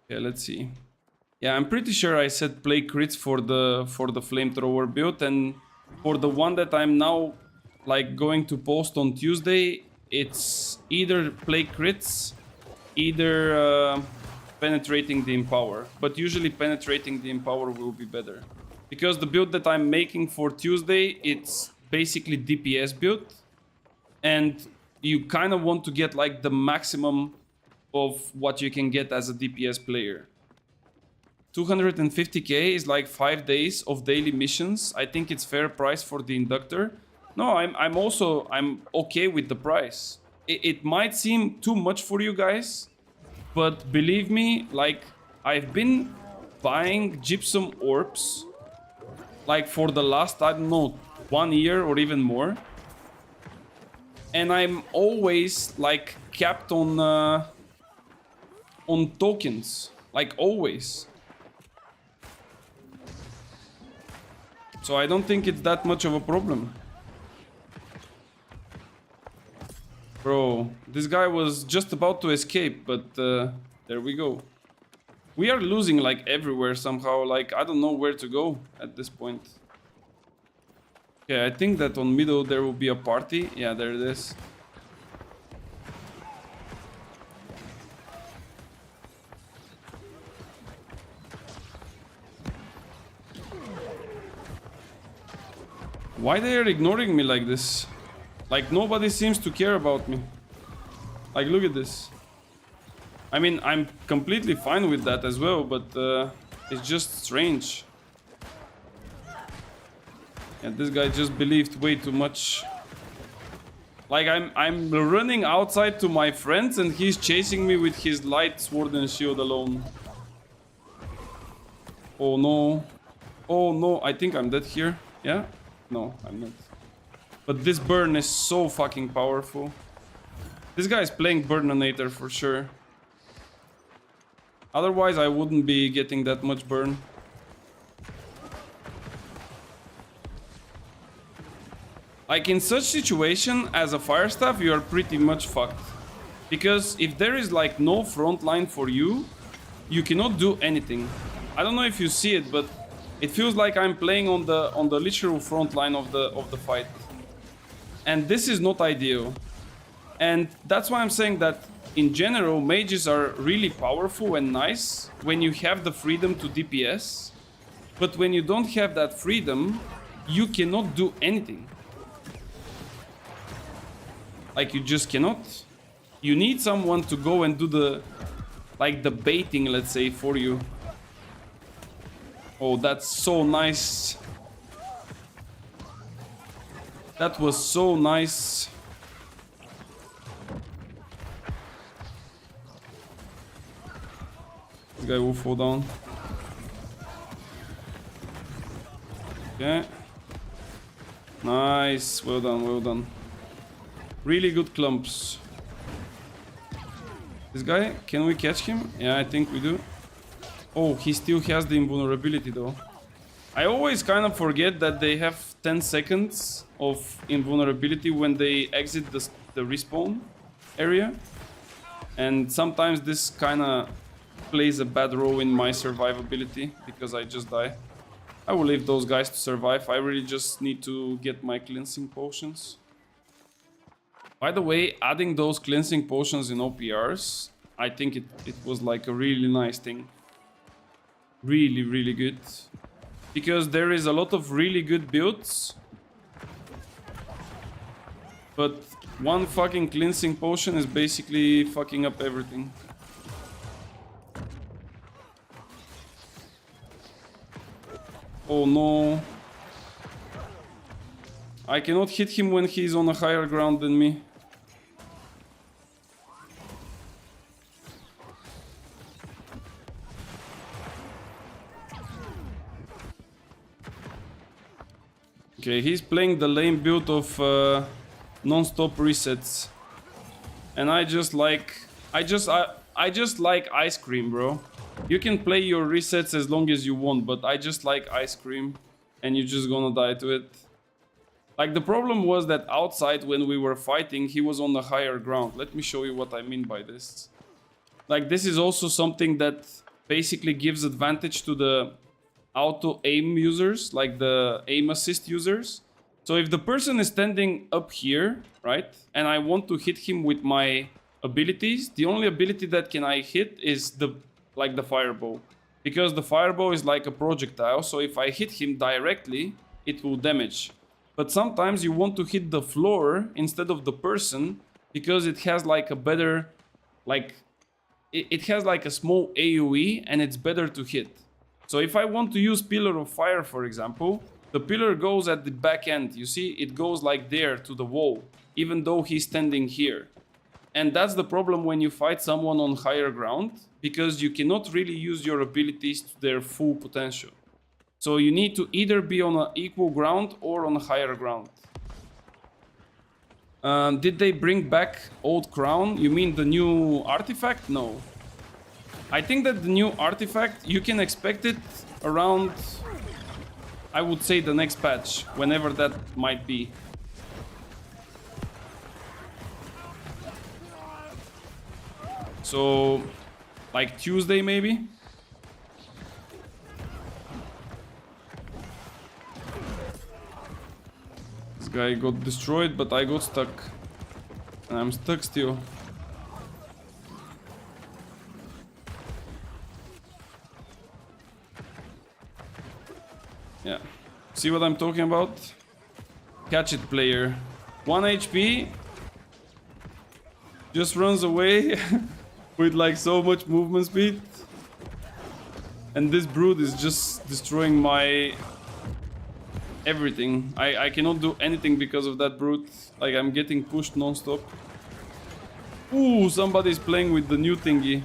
Okay, let's see. Yeah, I'm pretty sure I said play crits for the flamethrower build, and for the one that I'm now like going to post on Tuesday, it's either play crits, either penetrating the empower. But usually penetrating the empower will be better, because the build that I'm making for Tuesday, it's basically DPS build, and you kind of want to get like the maximum of what you can get as a DPS player. 250k is like 5 days of daily missions. I think it's fair price for the inductor. No, I'm okay with the price. It might seem too much for you guys, but believe me, like, I've been buying gypsum orbs like for the last, I don't know, 1 year or even more. And I'm always like capped on tokens, like always. So I don't think it's that much of a problem. Bro, this guy was just about to escape, but there we go. We are losing like everywhere somehow. Like, I don't know where to go at this point. Okay, I think that on middle there will be a party. Yeah, there it is. Why they are ignoring me like this? Like, nobody seems to care about me. Like, look at this. I mean, I'm completely fine with that as well, but it's just strange. And this guy just believed way too much. Like I'm running outside to my friends and he's chasing me with his light sword and shield alone. Oh no. Oh no, I think I'm dead here. Yeah? No, I'm not. But this burn is so fucking powerful. This guy is playing Burninator for sure. Otherwise I wouldn't be getting that much burn. Like in such situation, as a fire staff, you are pretty much fucked. Because if there is like no front line for you, you cannot do anything. I don't know if you see it, but it feels like I'm playing on the literal front line of the fight. And this is not ideal. And that's why I'm saying that in general, mages are really powerful and nice when you have the freedom to DPS. But when you don't have that freedom, you cannot do anything. Like, you just cannot. You need someone to go and do the, like, the baiting, let's say, for you. Oh, that's so nice. That was so nice. This guy will fall down. Okay. Nice. Well done, well done. Really good clumps. This guy, can we catch him? Yeah, I think we do. Oh, he still has the invulnerability though. I always kind of forget that they have 10 seconds of invulnerability when they exit the respawn area. And sometimes this kind of plays a bad role in my survivability because I just die. I will leave those guys to survive. I really just need to get my cleansing potions. By the way, adding those cleansing potions in OPRs, I think it was like a really nice thing. Really, really good. Because there is a lot of really good builds. But one fucking cleansing potion is basically fucking up everything. Oh no. I cannot hit him when he's on a higher ground than me. Okay, he's playing the lame build of non-stop resets. And I just like ice cream, bro. You can play your resets as long as you want, but I just like ice cream and you're just gonna die to it. Like, the problem was that outside when we were fighting, he was on the higher ground. Let me show you what I mean by this. Like, this is also something that basically gives advantage to the auto aim users, like the aim assist users. So if the person is standing up here, right, and I want to hit him with my abilities, the only ability that can I hit is the fireball, because the fireball is like a projectile. So if I hit him directly, it will damage. But sometimes you want to hit the floor instead of the person, because it has like a better, like, it has like a small AoE and it's better to hit. So if I want to use Pillar of Fire, for example, the pillar goes at the back end. You see, it goes like there to the wall, even though he's standing here. And that's the problem when you fight someone on higher ground, because you cannot really use your abilities to their full potential. So you need to either be on an equal ground or on a higher ground. Did they bring back Old Crown? You mean the new artifact? No. I think that the new artifact, you can expect it around, I would say, the next patch, whenever that might be. So, like Tuesday maybe? This guy got destroyed, but I got stuck. And I'm stuck still. Yeah. See what I'm talking about? Catch it, player. 1 HP. Just runs away with like so much movement speed. And this brood is just destroying my everything. I cannot do anything because of that brute. Like, I'm getting pushed non-stop. Ooh, somebody's playing with the new thingy.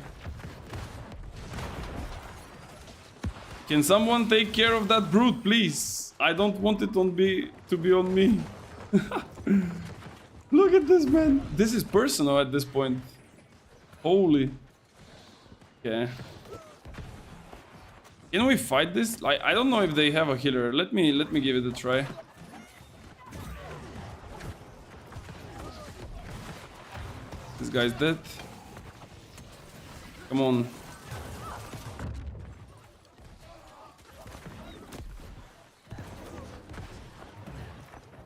Can someone take care of that brute, please? I don't want it to be on me. Look at this, man. This is personal at this point. Holy. Okay. Can we fight this? Like, I don't know if they have a healer. Let me give it a try. This guy's dead. Come on.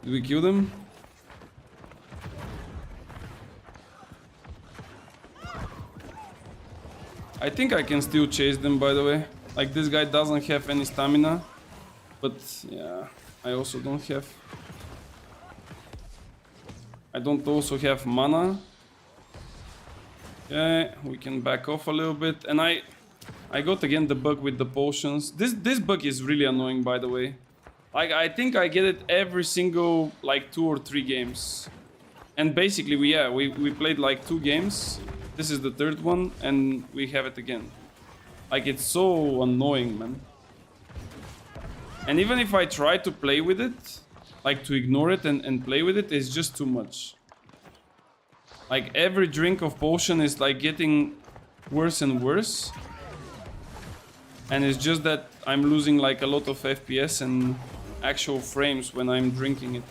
Did we kill them? I think I can still chase them, by the way. Like, this guy doesn't have any stamina. But, yeah, I also don't have. I don't also have mana. Okay, we can back off a little bit. And I got again the bug with the potions. This bug is really annoying, by the way. Like, I think I get it every single, like, 2 or 3 games. And basically, we played like 2 games. This is the 3rd one, and we have it again. Like, it's so annoying, man. And even if I try to play with it, like to ignore it and play with it, it's just too much. Like, every drink of potion is like getting worse and worse. And it's just that I'm losing like a lot of FPS and actual frames when I'm drinking it.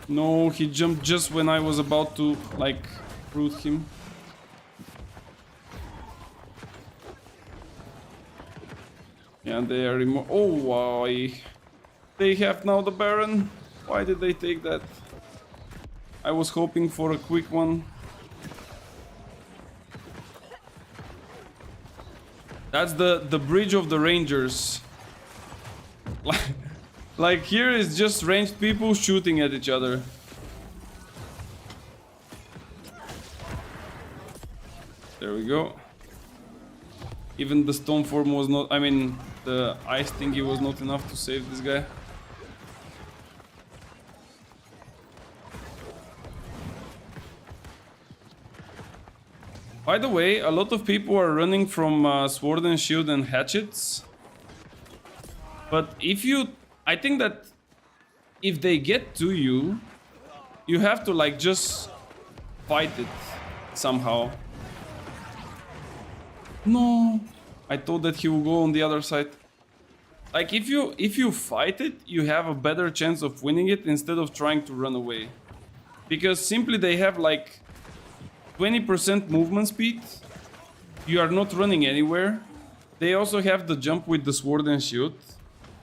No, he jumped just when I was about to, like, root him. Yeah, they are oh, why? They have now the Baron. Why did they take that? I was hoping for a quick one. That's the bridge of the Rangers. Like, here is just ranged people shooting at each other. There we go. Even the Stoneform was not, I mean, the ice thingy was not enough to save this guy. By the way, a lot of people are running from Sword and Shield and Hatchets. But if you... I think that if they get to you, you have to, like, just fight it somehow. No, I thought that he will go on the other side. Like, if you fight it, you have a better chance of winning it instead of trying to run away. Because simply they have like 20% movement speed. You are not running anywhere. They also have the jump with the Sword and Shield.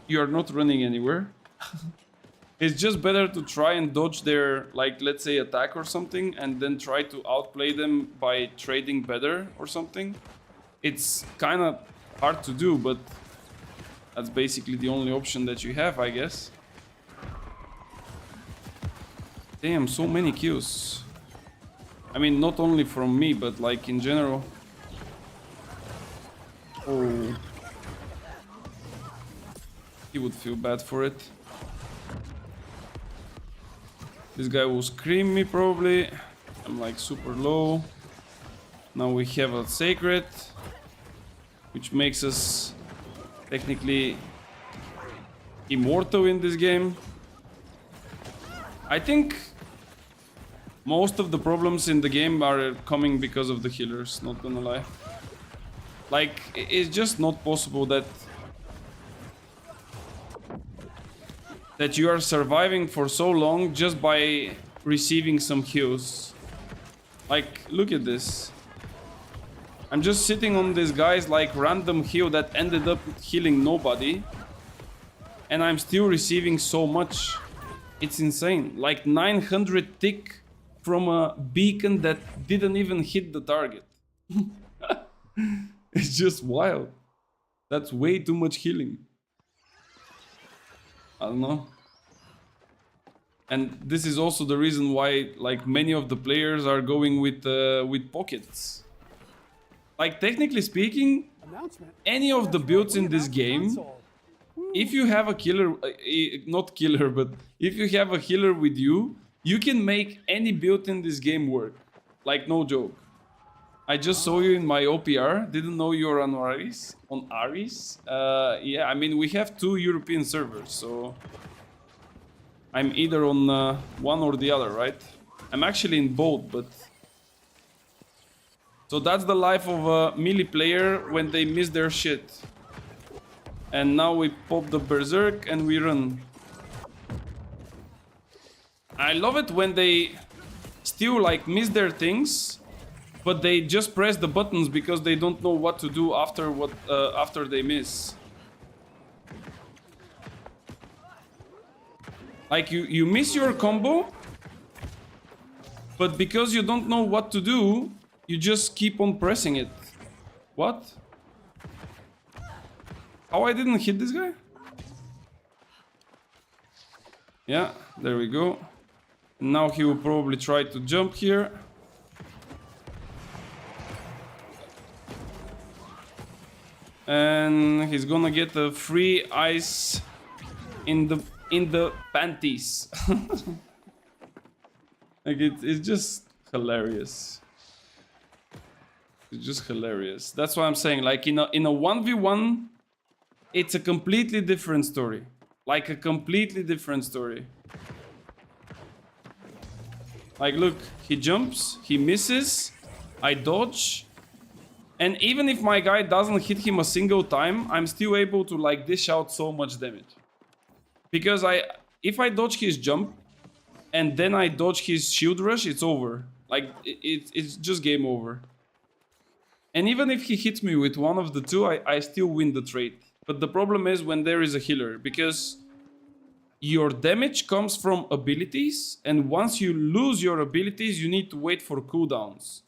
You are not running anywhere. It's just better to try and dodge their, like, let's say, attack or something, and then try to outplay them by trading better or something. It's kind of hard to do, but that's basically the only option that you have, I guess. Damn, so many kills. I mean, not only from me, but like in general. Oh. He would feel bad for it. This guy will scream me probably. I'm like super low. Now we have a Sacred, which makes us technically immortal in this game. I think most of the problems in the game are coming because of the healers, not gonna lie. Like, it's just not possible that you are surviving for so long just by receiving some heals. Like, look at this. I'm just sitting on this guy's like random heal that ended up healing nobody, and I'm still receiving so much. It's insane. Like 900 tick from a beacon that didn't even hit the target. It's just wild. That's way too much healing. I don't know. And this is also the reason why like many of the players are going with pockets. Like technically speaking, any of the builds in this game, if you have a killer, not killer, but if you have a healer with you, you can make any build in this game work. Like no joke. I just saw you in my OPR. Didn't know you were on Aris. On Aris? Yeah, I mean we have 2 European servers, so I'm either on one or the other, right? I'm actually in both, but so that's the life of a melee player when they miss their shit. And now we pop the berserk and we run. I love it when they still like miss their things, but they just press the buttons because they don't know what to do after they miss. Like you miss your combo, but because you don't know what to do, you just keep on pressing it. What? How I didn't hit this guy? Yeah, there we go. Now he will probably try to jump here. And he's gonna get a free ice in the panties. Like it's just hilarious. It's just hilarious. That's why I'm saying, like in a 1v1, it's a completely different story. Like a completely different story. Like look, he jumps, he misses, I dodge. And even if my guy doesn't hit him a single time, I'm still able to like dish out so much damage. Because if I dodge his jump and then I dodge his shield rush, it's over. Like it's just game over. And even if he hits me with one of the two, I still win the trade. But the problem is when there is a healer, because your damage comes from abilities, and once you lose your abilities, you need to wait for cooldowns.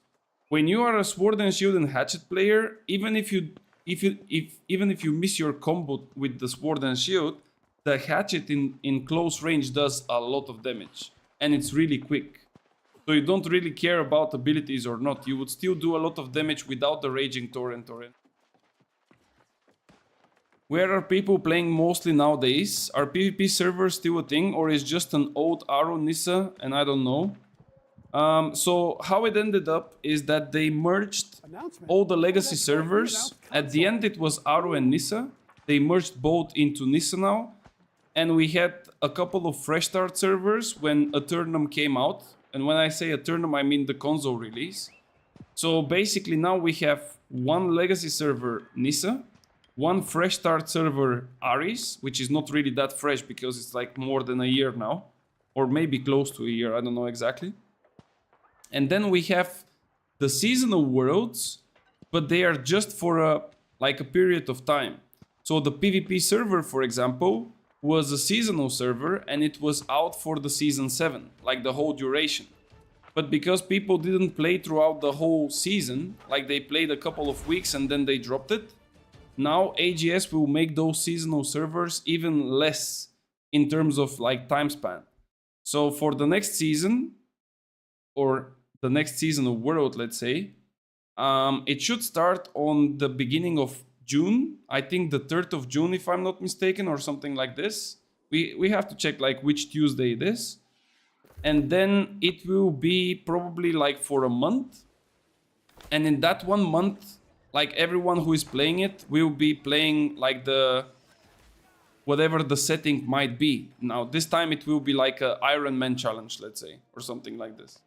When you are a sword and shield and hatchet player, even if you miss your combo with the sword and shield, the hatchet in close range does a lot of damage, and it's really quick. So you don't really care about abilities or not. You would still do a lot of damage without the Raging Torrent. Where are people playing mostly nowadays? Are PvP servers still a thing, or is just an old Arrow Nissa and I don't know? So how it ended up is that they merged all the legacy servers. At the end it was Arrow and Nissa. They merged both into Nissa now. And we had a couple of fresh start servers when Aeternum came out. And when I say Aeternum, I mean the console release. So basically now we have one legacy server, Nissa, one fresh start server, Aris, which is not really that fresh because it's like more than a year now. Or maybe close to a year, I don't know exactly. And then we have the seasonal worlds, but they are just for a period of time. So the PvP server, for example, was a seasonal server and it was out for the season 7, like the whole duration. But because people didn't play throughout the whole season, like they played a couple of weeks and then they dropped it, now AGS will make those seasonal servers even less in terms of like time span. So for the next season, or the next seasonal world, let's say, it should start on the beginning of June. I think the 3rd of June, if I'm not mistaken, or something like this. We have to check like which Tuesday it is. And then it will be probably like for a month. And in that 1 month, like everyone who is playing it will be playing like the whatever the setting might be. Now this time it will be like a Iron Man challenge, let's say, or something like this.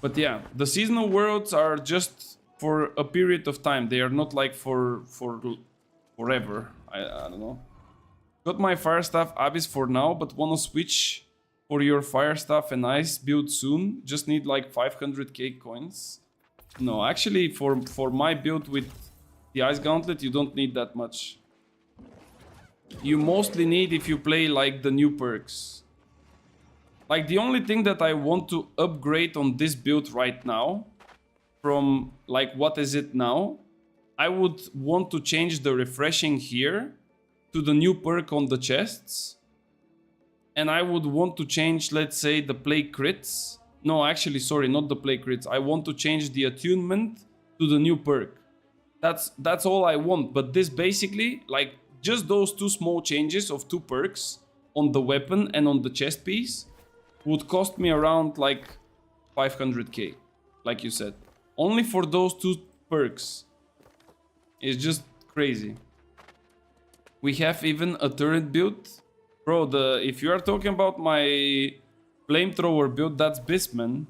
But yeah, the seasonal worlds are just for a period of time. They are not like for forever. I don't know. Got my fire staff Abyss for now, but wanna switch for your fire staff and ice build soon. Just need like 500k coins. No, actually for my build with the ice gauntlet, you don't need that much. You mostly need if you play like the new perks. Like the only thing that I want to upgrade on this build right now, from like what is it now, I would want to change the refreshing here to the new perk on the chests. and I would want to change, let's say, the play crits. No, actually, sorry, not the play crits. I want to change the attunement to the new perk. That's all I want. But this basically, like, just those two small changes of 2 perks on the weapon and on the chest piece would cost me around like 500k, like you said. Only for those 2 perks. It's just crazy. We have even a turret build. Bro, if you are talking about my flamethrower build, that's Bisman.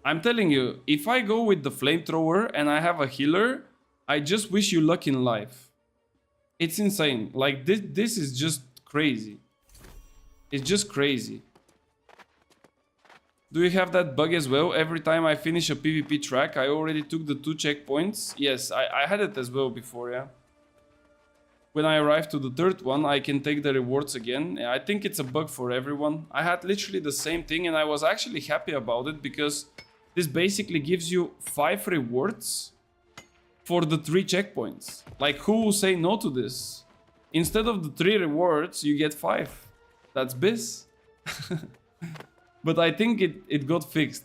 I'm telling you, if I go with the flamethrower and I have a healer, I just wish you luck in life. It's insane. Like, this is just crazy. It's just crazy. Do you have that bug as well? Every time I finish a PvP track, I already took the 2 checkpoints. Yes, I had it as well before, yeah. When I arrive to the 3rd one, I can take the rewards again. I think it's a bug for everyone. I had literally the same thing and I was actually happy about it because this basically gives you 5 rewards for the 3 checkpoints. Like, who will say no to this? Instead of the 3 rewards, you get 5. That's biz. But I think it got fixed.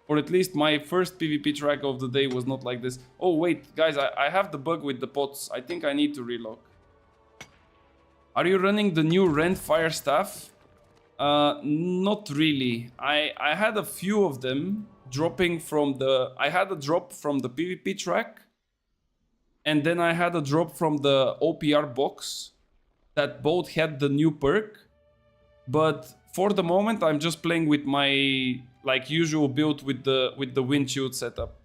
Or at least my first PvP track of the day was not like this. Oh wait, guys, I have the bug with the pots. I think I need to relog. Are you running the new Rend Fire Staff? Not really. I had a few of them dropping from the... I had a drop from the PvP track. And then I had a drop from the OPR box. That both had the new perk. But for the moment, I'm just playing with my like usual build with the wind shield setup.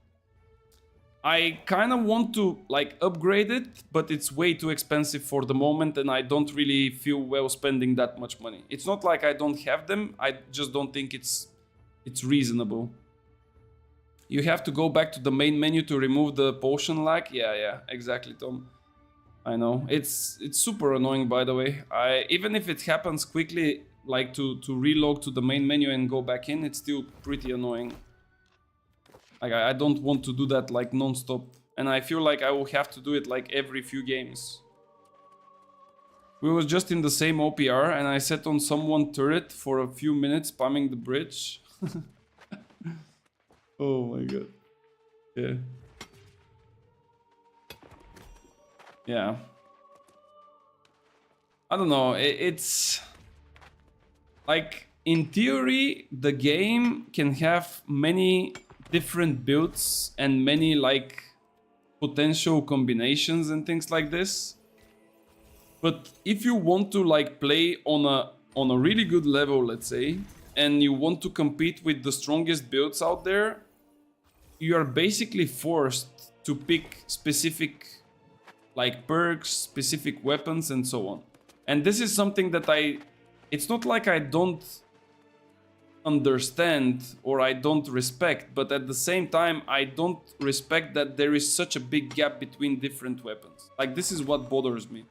I kind of want to like upgrade it, but it's way too expensive for the moment and I don't really feel well spending that much money. It's not like I don't have them, I just don't think it's reasonable. You have to go back to the main menu to remove the potion lag. Yeah, exactly, Tom. I know. It's super annoying, by the way. Even if it happens quickly, like to relog to the main menu and go back in, it's still pretty annoying. Like, I don't want to do that like non-stop. And I feel like I will have to do it like every few games. We was just in the same OPR and I sat on someone turret for a few minutes spamming the bridge. Oh my god. Yeah. Yeah. I don't know, it's... Like, in theory, the game can have many different builds and many, like, potential combinations and things like this. But if you want to, like, play on a really good level, let's say, and you want to compete with the strongest builds out there, you are basically forced to pick specific, like, perks, specific weapons, and so on. And this is something that it's not like I don't understand or I don't respect, but at the same time, I don't respect that there is such a big gap between different weapons. Like, this is what bothers me.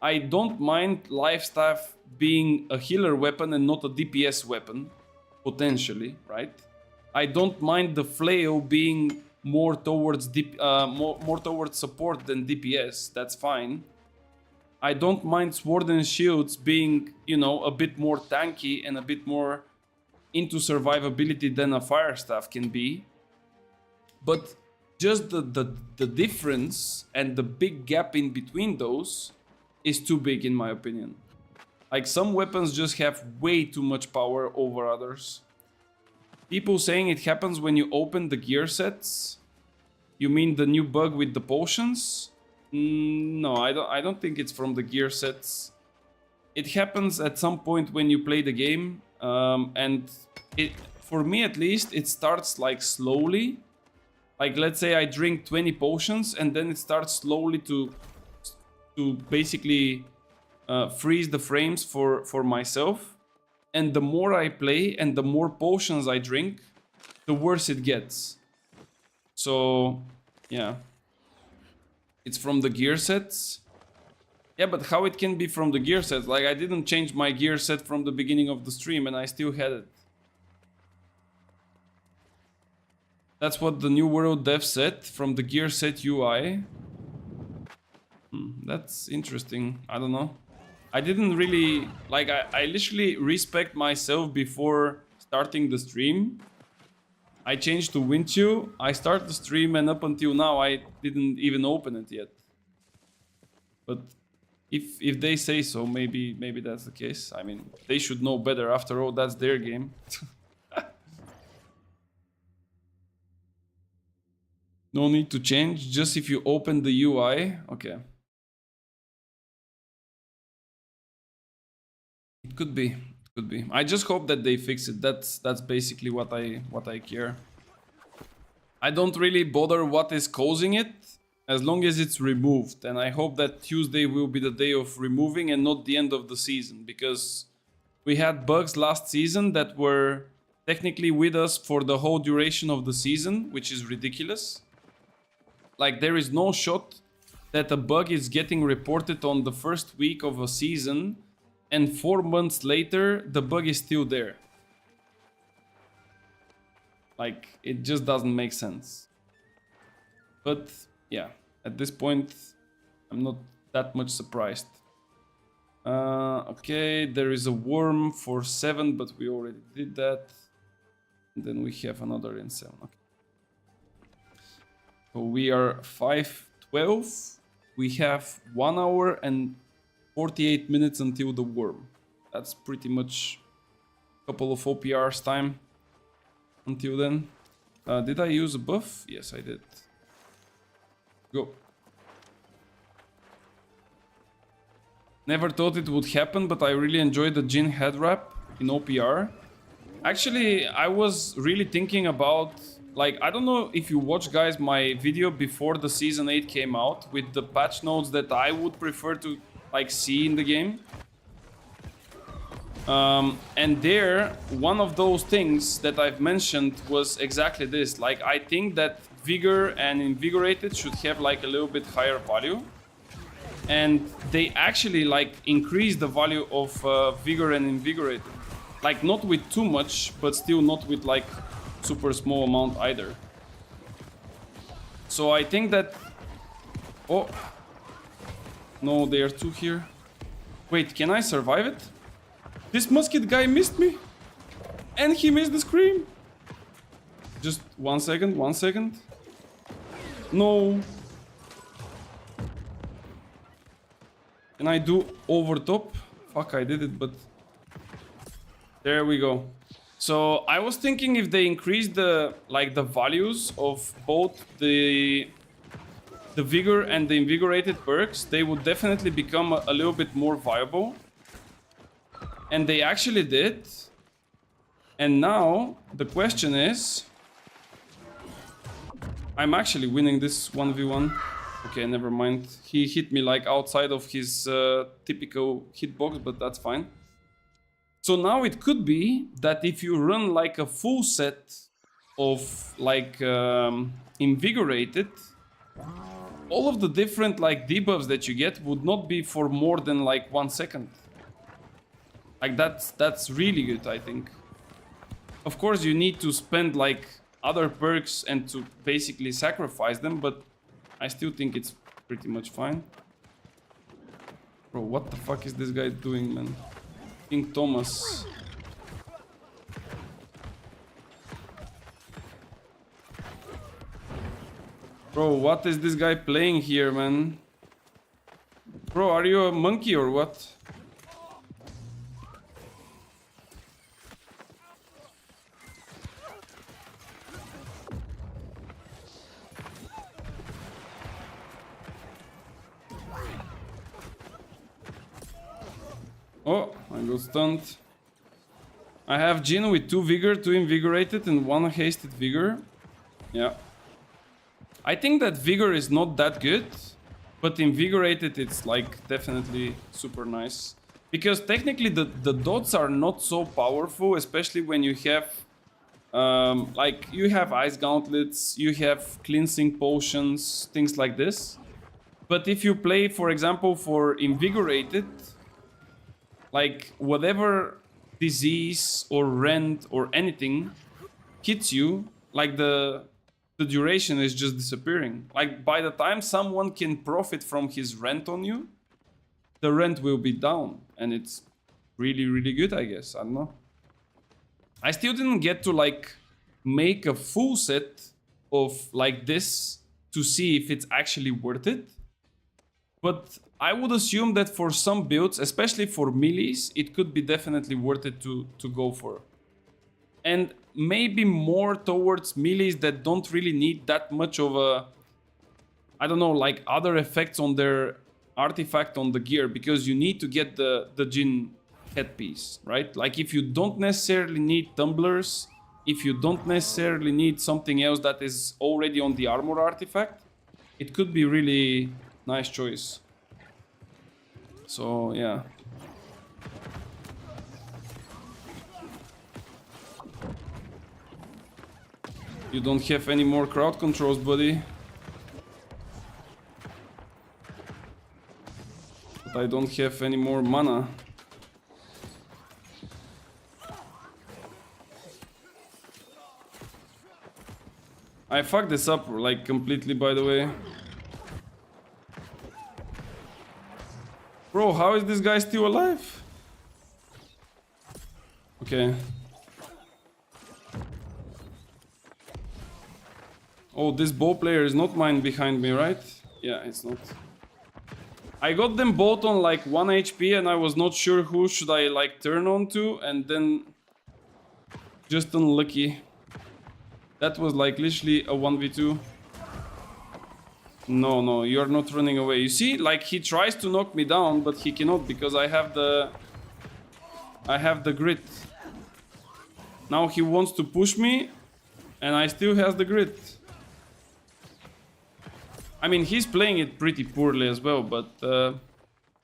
I don't mind Life Staff being a healer weapon and not a DPS weapon, potentially, right? I don't mind the flail being more towards more towards support than DPS. That's fine. I don't mind Sword and Shields being, you know, a bit more tanky and a bit more into survivability than a Fire Staff can be. But just the difference and the big gap in between those is too big in my opinion. Like, some weapons just have way too much power over others. People saying it happens when you open the gear sets. You mean the new bug with the potions? No, I don't think it's from the gear sets. It happens at some point when you play the game, and for me at least, it starts like slowly. Like, let's say I drink 20 potions and then it starts slowly to basically freeze the frames for myself. And the more I play and the more potions I drink, the worse it gets. So, yeah. It's from the gear sets. Yeah, but how it can be from the gear sets? Like, I didn't change my gear set from the beginning of the stream and I still had it. That's what the New World dev said from the gear set UI. That's interesting. I don't know. I didn't really like. I literally respect myself before starting the stream. I changed to WinChu. I start the stream, and up until now, I didn't even open it yet. But if they say so, maybe that's the case. I mean, they should know better. After all, that's their game. No need to change. Just if you open the UI, okay. It could be. It could be. I just hope that they fix it. That's basically what I care. I don't really bother what is causing it, as long as it's removed. And I hope that Tuesday will be the day of removing and not the end of the season, because we had bugs last season that were technically with us for the whole duration of the season, which is ridiculous. Like, there is no shot that a bug is getting reported on the first week of a season and 4 months later the bug is still there. Like, it just doesn't make sense. But yeah, at this point I'm not that much surprised. Okay, there is a worm for 7, but we already did that. And then we have another in 7. Okay. So we are 5:12. We have 1 hour and 48 minutes until the worm. That's pretty much a couple of OPRs time until then. Did I use a buff? Yes, I did. Go. Never thought it would happen, but I really enjoyed the Jhin head wrap in OPR. Actually, I was really thinking about, like, I don't know if you watched, guys, my video before the Season 8 came out with the patch notes that I would prefer to, like, see in the game. And there, one of those things that I've mentioned was exactly this. Like, I think that Vigor and Invigorated should have, like, a little bit higher value. And they actually, like, increase the value of Vigor and Invigorated. Like, not with too much, but still not with, like, super small amount either. So I think that... Oh. No, there are 2 here. Wait, can I survive it? This musket guy missed me. And he missed the scream. Just 1 second, 1 second. No. Can I do over top? Fuck, I did it, but... There we go. So I was thinking if they increase the, like, the values of both the Vigor and the Invigorated perks, they would definitely become a little bit more viable. And they actually did. And now the question is, I'm actually winning this 1v1. Okay, never mind. He hit me, like, outside of his typical hitbox, but that's fine. So now it could be that if you run, like, a full set of, like, Invigorated, all of the different, like, debuffs that you get would not be for more than, like, 1 second. Like, that's really good, I think. Of course, you need to spend, like, other perks and to basically sacrifice them, but I still think it's pretty much fine. Bro, what the fuck is this guy doing, man? King Thomas. Bro, what is this guy playing here, man? Bro, are you a monkey or what? Oh, I got stunned. I have Jhin with 2 Vigor, 2 Invigorated, and 1 Hasted Vigor. Yeah. I think that Vigor is not that good, but Invigorated, it's, like, definitely super nice. Because technically the dots are not so powerful, especially when you have... like, you have Ice Gauntlets, you have Cleansing Potions, things like this. But if you play, for example, for Invigorated... like, whatever disease or rend or anything hits you, like, the duration is just disappearing. Like, by the time someone can profit from his rent on you, the rent will be down. And it's really, really good, I guess. I don't know. I still didn't get to like make a full set of like this to see if it's actually worth it. But I would assume that for some builds, especially for melees, it could be definitely worth it to go for. And maybe more towards melees that don't really need that much of a, I don't know, like other effects on their artifact on the gear, because you need to get the Jin headpiece, right? Like if you don't necessarily need tumblers, if you don't necessarily need something else that is already on the armor artifact, it could be really nice choice. So yeah. You don't have any more crowd controls, buddy. But I don't have any more mana. I fucked this up like completely, by the way. Bro, how is this guy still alive? Okay. Oh, this bow player is not mine behind me, right? Yeah, it's not. I got them both on like 1 HP and I was not sure who should I like turn on to, and then just unlucky. That was like literally a 1v2. No, you're not running away. You see, like he tries to knock me down, but he cannot because I have the grit. Now he wants to push me and I still has the grit. I mean, he's playing it pretty poorly as well, but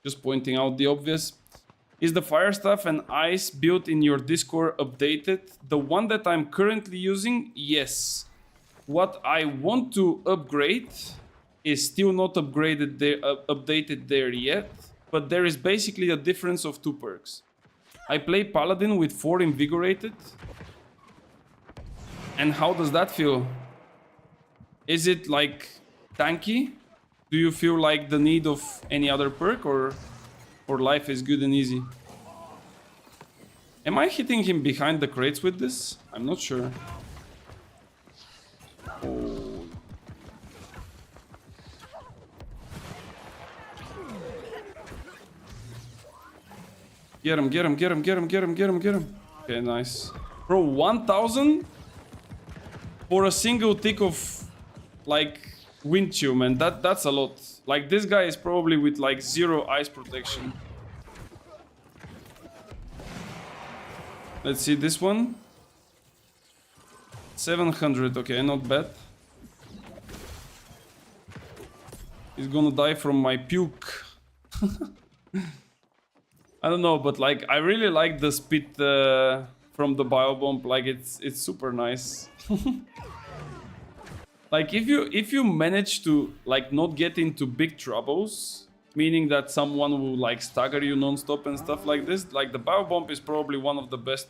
just pointing out the obvious. Is the fire staff and ice build in your Discord updated? The one that I'm currently using, yes. What I want to upgrade is still not upgraded there, updated there yet, but there is basically a difference of 2 perks. I play Paladin with 4 Invigorated. And how does that feel? Is it like tanky? Do you feel like the need of any other perk, or life is good and easy? Am I hitting him behind the crates with this? I'm not sure. Oh. Get him, get him, get him, get him, get him, get him, get him. Okay, nice. Bro, 1000 for a single tick of like wind chill, man. That's a lot. Like this guy is probably with like 0 ice protection. Let's see this one. 700, okay, not bad. He's gonna die from my puke. I don't know, but like I really like the spit from the biobomb. Like it's super nice. Like if you manage to like not get into big troubles, meaning that someone will like stagger you non-stop and stuff like this, like the biobomb is probably one of the best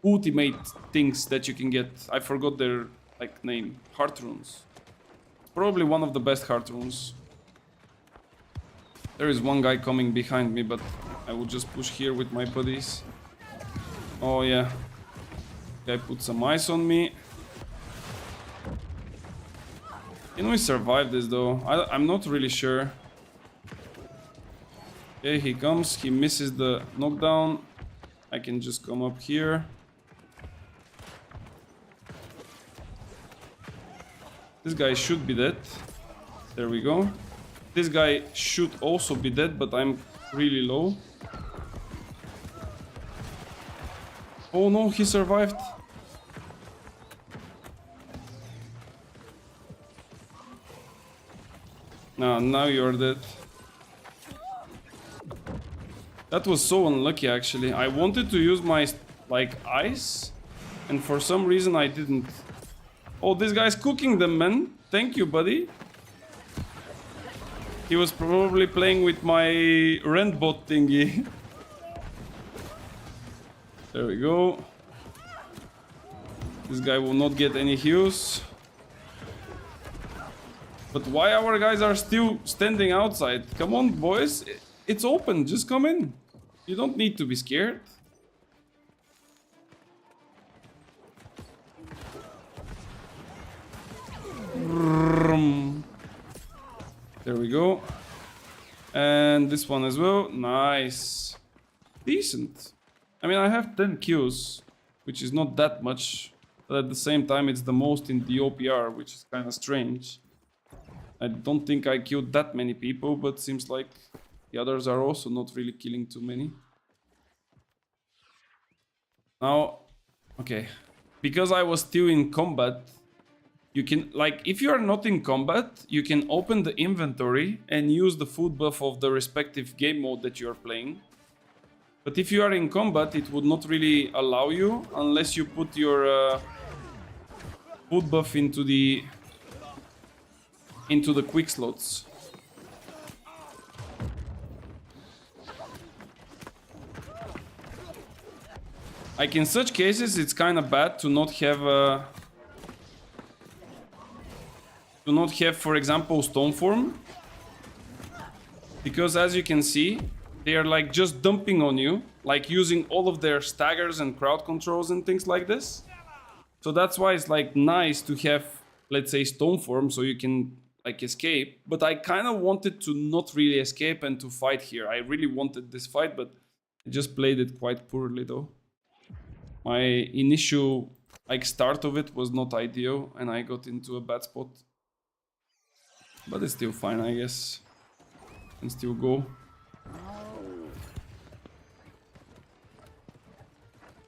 ultimate things that you can get. I forgot their like name. Heart runes. Probably one of the best heart runes. There is one guy coming behind me, but I will just push here with my buddies. Oh yeah. Guy put some ice on me. Can we survive this though? I'm not really sure. Okay, he comes. He misses the knockdown. I can just come up here. This guy should be dead. There we go. This guy should also be dead, but I'm really low. Oh no, he survived. No, now you're dead. That was so unlucky actually. I wanted to use my like ice, and for some reason I didn't. Oh, this guy's cooking them, man. Thank you, buddy. He was probably playing with my rent bot thingy. There we go. This guy will not get any heals. But why our guys are still standing outside? Come on, boys. It's open. Just come in. You don't need to be scared. There we go. And this one as well. Nice. Decent. I mean, I have 10 kills, which is not that much. But at the same time, it's the most in the OPR, which is kind of strange. I don't think I killed that many people, but seems like the others are also not really killing too many. Now, okay. Because I was still in combat, you can, like, if you are not in combat, you can open the inventory and use the food buff of the respective game mode that you are playing. But if you are in combat, it would not really allow you unless you put your food buff into the quick slots. Like in such cases, it's kind of bad to not have for example, stone form, because as you can see, they are like just dumping on you, like using all of their staggers and crowd controls and things like this. So that's why it's like nice to have, let's say, stone form, so you can like escape. But I kind of wanted to not really escape and to fight here. I really wanted this fight, but I just played it quite poorly though. My initial like start of it was not ideal, and I got into a bad spot. But it's still fine, I guess. Can still go.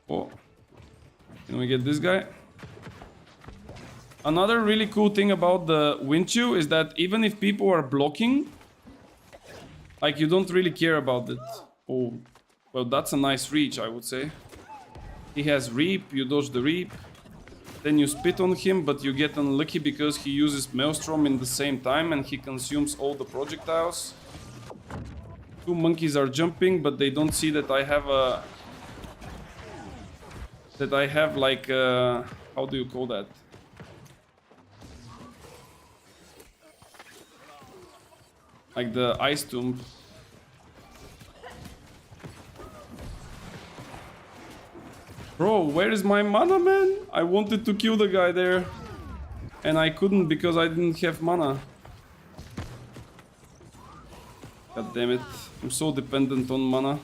Oh, can we get this guy? Another really cool thing about the Winchu is that even if people are blocking, like, you don't really care about it. Oh, well, that's a nice reach, I would say. He has Reap, you dodge the Reap. Then you spit on him, but you get unlucky because he uses Maelstrom in the same time and he consumes all the projectiles. Two monkeys are jumping, but they don't see that I have a... that I have like a... how do you call that? Like the ice tomb. Bro, where is my mana, man? I wanted to kill the guy there. And I couldn't because I didn't have mana. God damn it. I'm so dependent on mana.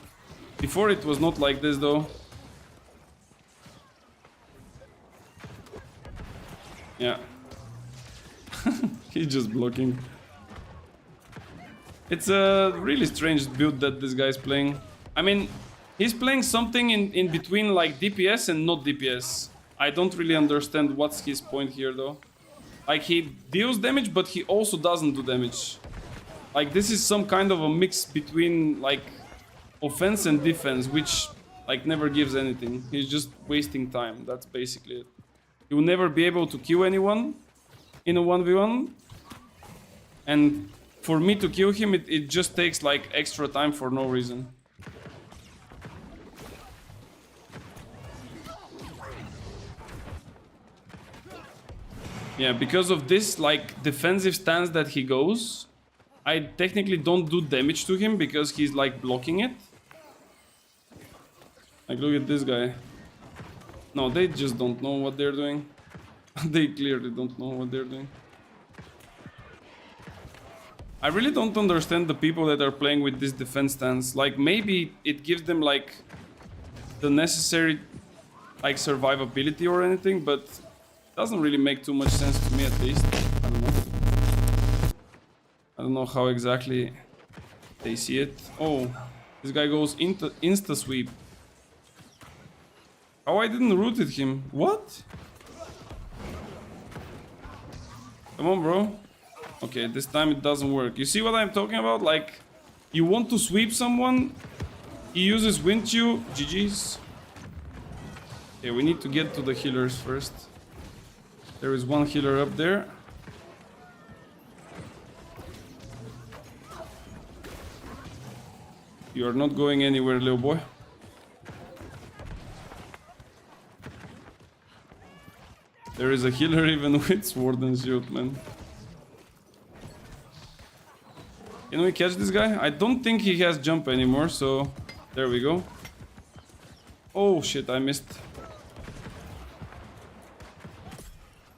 Before it was not like this though. Yeah. He's just blocking. It's a really strange build that this guy's playing. I mean, he's playing something in between like DPS and not DPS. I don't really understand what's his point here though. Like, he deals damage, but he also doesn't do damage. Like, this is some kind of a mix between like offense and defense, which like never gives anything. He's just wasting time. That's basically it. He will never be able to kill anyone in a 1v1. And for me to kill him, it just takes like extra time for no reason. Yeah, because of this like defensive stance that he goes, I technically don't do damage to him because he's like blocking it. Like, look at this guy. No, they just don't know what they're doing. They clearly don't know what they're doing. I really don't understand the people that are playing with this defense stance. Like, maybe it gives them like the necessary like survivability or anything, but doesn't really make too much sense to me, at least. I don't know. I don't know how exactly they see it. Oh, this guy goes into insta sweep. How I didn't root at him? What? Come on, bro. Okay, this time it doesn't work. You see what I'm talking about? Like, you want to sweep someone, he uses Winchu. GG's. Okay, we need to get to the healers first. There is one healer up there. You are not going anywhere, little boy. There is a healer even with sword and shield, man. Can we catch this guy? I don't think he has jump anymore, so there we go. Oh shit, I missed.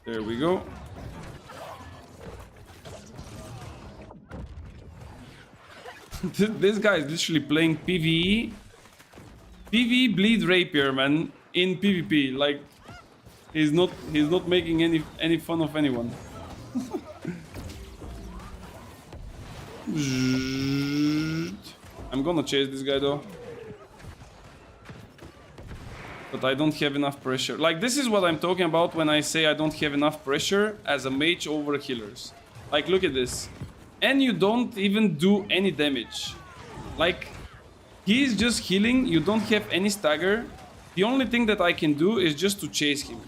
There we go. This guy is literally playing PvE. PvE bleed rapier, man, in PvP. Like, he's not making any fun of anyone. I'm gonna chase this guy though. But I don't have enough pressure. Like, this is what I'm talking about when I say I don't have enough pressure as a mage over healers. Like, look at this. And you don't even do any damage. Like, he's just healing, you don't have any stagger. The only thing that I can do is just to chase him.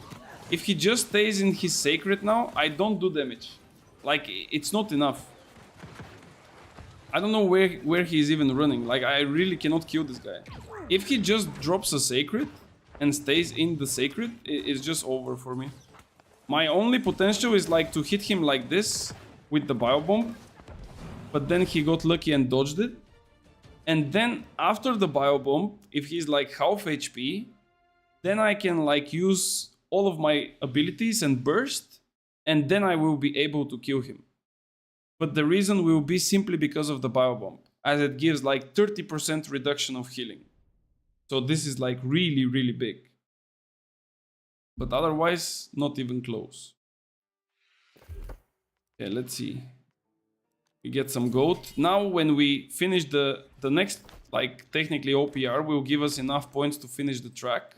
If he just stays in his sacred now, I don't do damage. Like, it's not enough. I don't know where he's even running. Like, I really cannot kill this guy. If he just drops a sacred and stays in the sacred, it's just over for me. My only potential is like to hit him like this with the biobomb. But then he got lucky and dodged it. And then after the biobomb, if he's like half HP, then I can like use all of my abilities and burst, and then I will be able to kill him. But the reason will be simply because of the biobomb, as it gives like 30% reduction of healing. So this is like really, really big. But otherwise, not even close. Okay, let's see. We get some gold. Now when we finish the next, like technically OPR, will give us enough points to finish the track.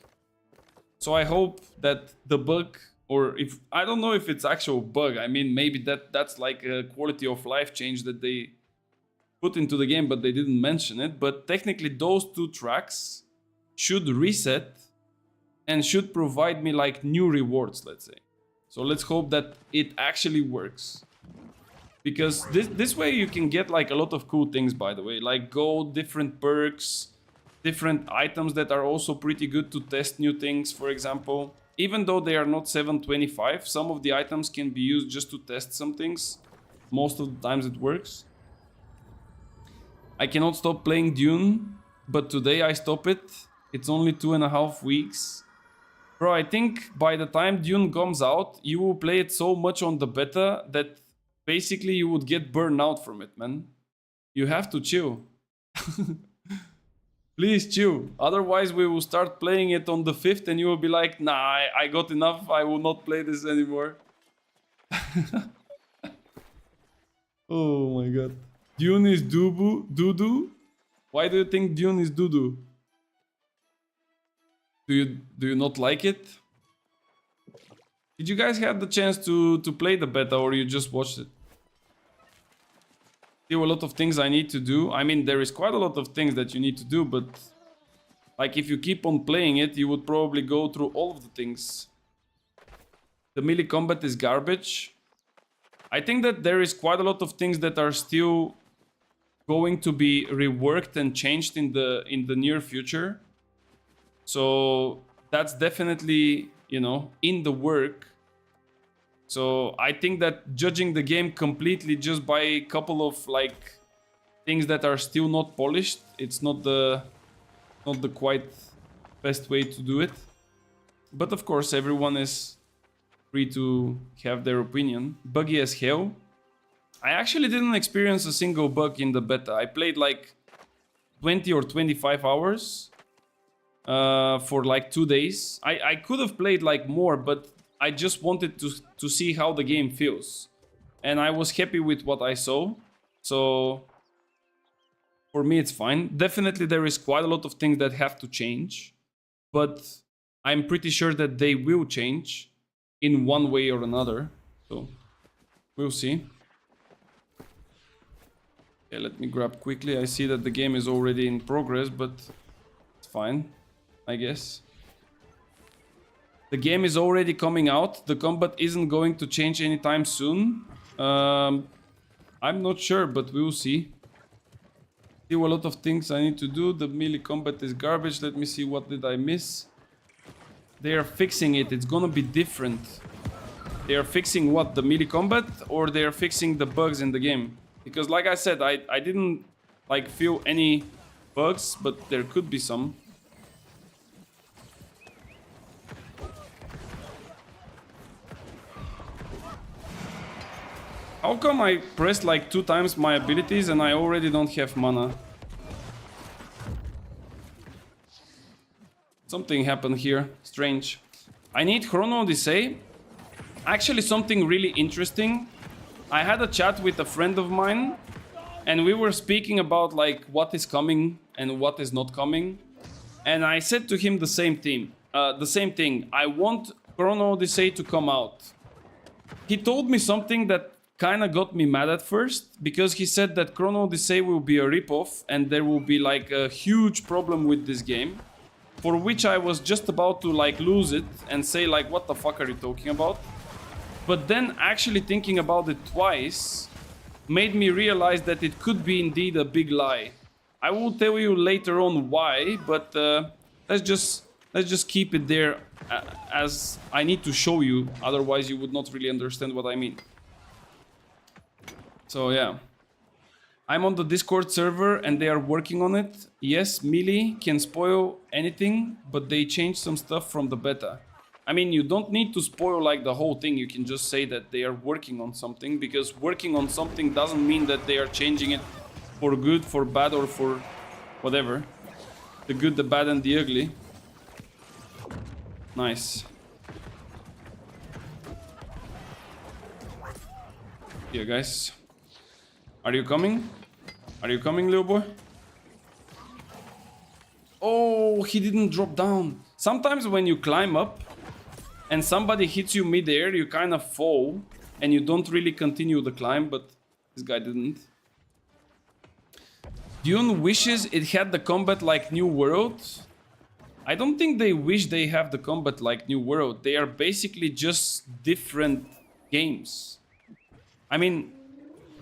So I hope that the bug, or if, I don't know if it's actual bug. I mean, maybe that's like a quality of life change that they put into the game, but they didn't mention it. But technically those two tracks should reset and should provide me like new rewards, let's say. So let's hope that it actually works. Because this way you can get like a lot of cool things, by the way, like gold, different perks, different items that are also pretty good to test new things, for example. Even though they are not 725, some of the items can be used just to test some things. Most of the times it works. I cannot stop playing Dune, but today I stop it. It's only 2.5 weeks. Bro, I think by the time Dune comes out, you will play it so much on the beta that basically you would get burned out from it, man. You have to chill. Please chill. Otherwise we will start playing it on the 5th and you will be like, nah, I got enough. I will not play this anymore. Oh my god. Dune is doo-doo? Why do you think Dune is doo-doo? Do you not like it? Did you guys have the chance to play the beta, or you just watched it? Still a lot of things I need to do. I mean, there is quite a lot of things that you need to do, but like if you keep on playing it, you would probably go through all of the things. The melee combat is garbage. I think that there is quite a lot of things that are still going to be reworked and changed in the near future. So that's definitely, you know, in the work. So I think that judging the game completely just by a couple of like things that are still not polished, it's not the quite best way to do it. But of course, everyone is free to have their opinion. Buggy as hell. I actually didn't experience a single bug in the beta. I played like 20 or 25 hours for like 2 days. I could have played like more, but I just wanted to see how the game feels. And I was happy with what I saw. So for me, it's fine. Definitely there is quite a lot of things that have to change. But I'm pretty sure that they will change in one way or another. So we'll see. Okay, let me grab quickly. I see that the game is already in progress, but it's fine, I guess. The game is already coming out. The combat isn't going to change anytime soon. I'm not sure, but we'll see. Still a lot of things I need to do. The melee combat is garbage. Let me see, what did I miss? They are fixing it. It's gonna be different. They are fixing what? The melee combat? Or they are fixing the bugs in the game? Because like I said, I didn't like feel any bugs, but there could be some. How come I pressed like 2 times my abilities and I already don't have mana? Something happened here. Strange. I need Chrono Odyssey. Actually, something really interesting. I had a chat with a friend of mine and we were speaking about like what is coming and what is not coming. And I said to him the same thing. I want Chrono Odyssey to come out. He told me something that kind of got me mad at first, because he said that Chrono Odyssey will be a ripoff and there will be like a huge problem with this game, for which I was just about to like lose it and say like, what the fuck are you talking about? But then actually thinking about it twice made me realize that it could be indeed a big lie. I will tell you later on why, but let's just keep it there as I need to show you, otherwise you would not really understand what I mean. So yeah, I'm on the Discord server and they are working on it. Yes, Melee can spoil anything, but they changed some stuff from the beta. I mean, you don't need to spoil like the whole thing. You can just say that they are working on something, because working on something doesn't mean that they are changing it for good, for bad, or for whatever. The good, the bad, and the ugly. Nice. Yeah, guys. Are you coming? Are you coming, little boy? Oh, he didn't drop down. Sometimes when you climb up and somebody hits you mid-air, you kind of fall and you don't really continue the climb, but this guy didn't. Dune wishes it had the combat like New World. I don't think they wish they have the combat like New World. They are basically just different games. I mean,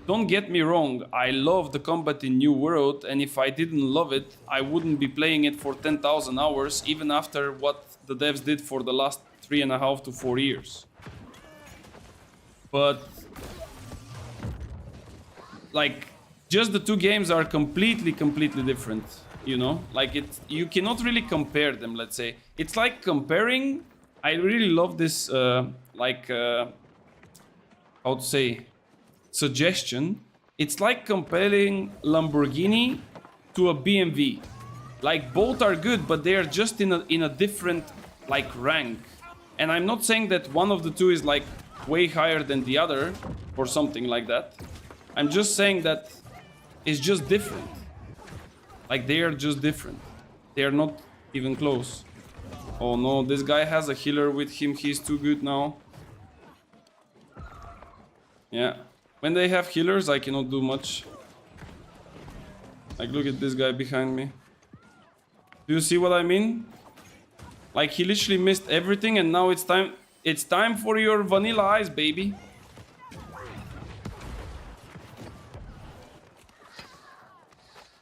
don't get me wrong, I love the combat in New World, and if I didn't love it, I wouldn't be playing it for 10,000 hours, even after what the devs did for the last 3.5 to 4 years. But like, just the two games are completely different, you know? Like, you cannot really compare them, let's say. It's like comparing, I really love this, how to say, suggestion. It's like comparing Lamborghini to a BMW. Like, both are good, but they are just in a different like rank. And I'm not saying that one of the two is like way higher than the other or something like that. I'm just saying that it's just different. Like, they are just different. They are not even close. Oh no, this guy has a healer with him. He's too good now. Yeah. When they have healers, I cannot do much. Like, look at this guy behind me. Do you see what I mean? Like, he literally missed everything, and now it's time. It's time for your vanilla ice, baby.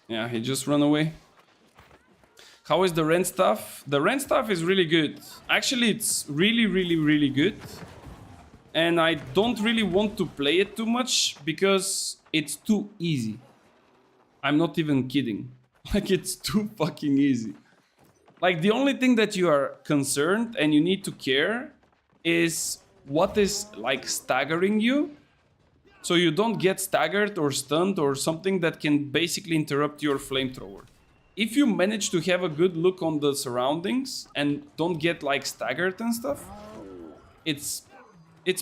Yeah, he just ran away. How is the rent stuff? The rent stuff is really good. Actually, it's really good. And I don't really want to play it too much because it's too easy. I'm not even kidding. Like, it's too fucking easy. Like, the only thing that you are concerned and you need to care is what is like staggering you. So you don't get staggered or stunned or something that can basically interrupt your flamethrower. If you manage to have a good look on the surroundings and don't get like staggered and stuff, it's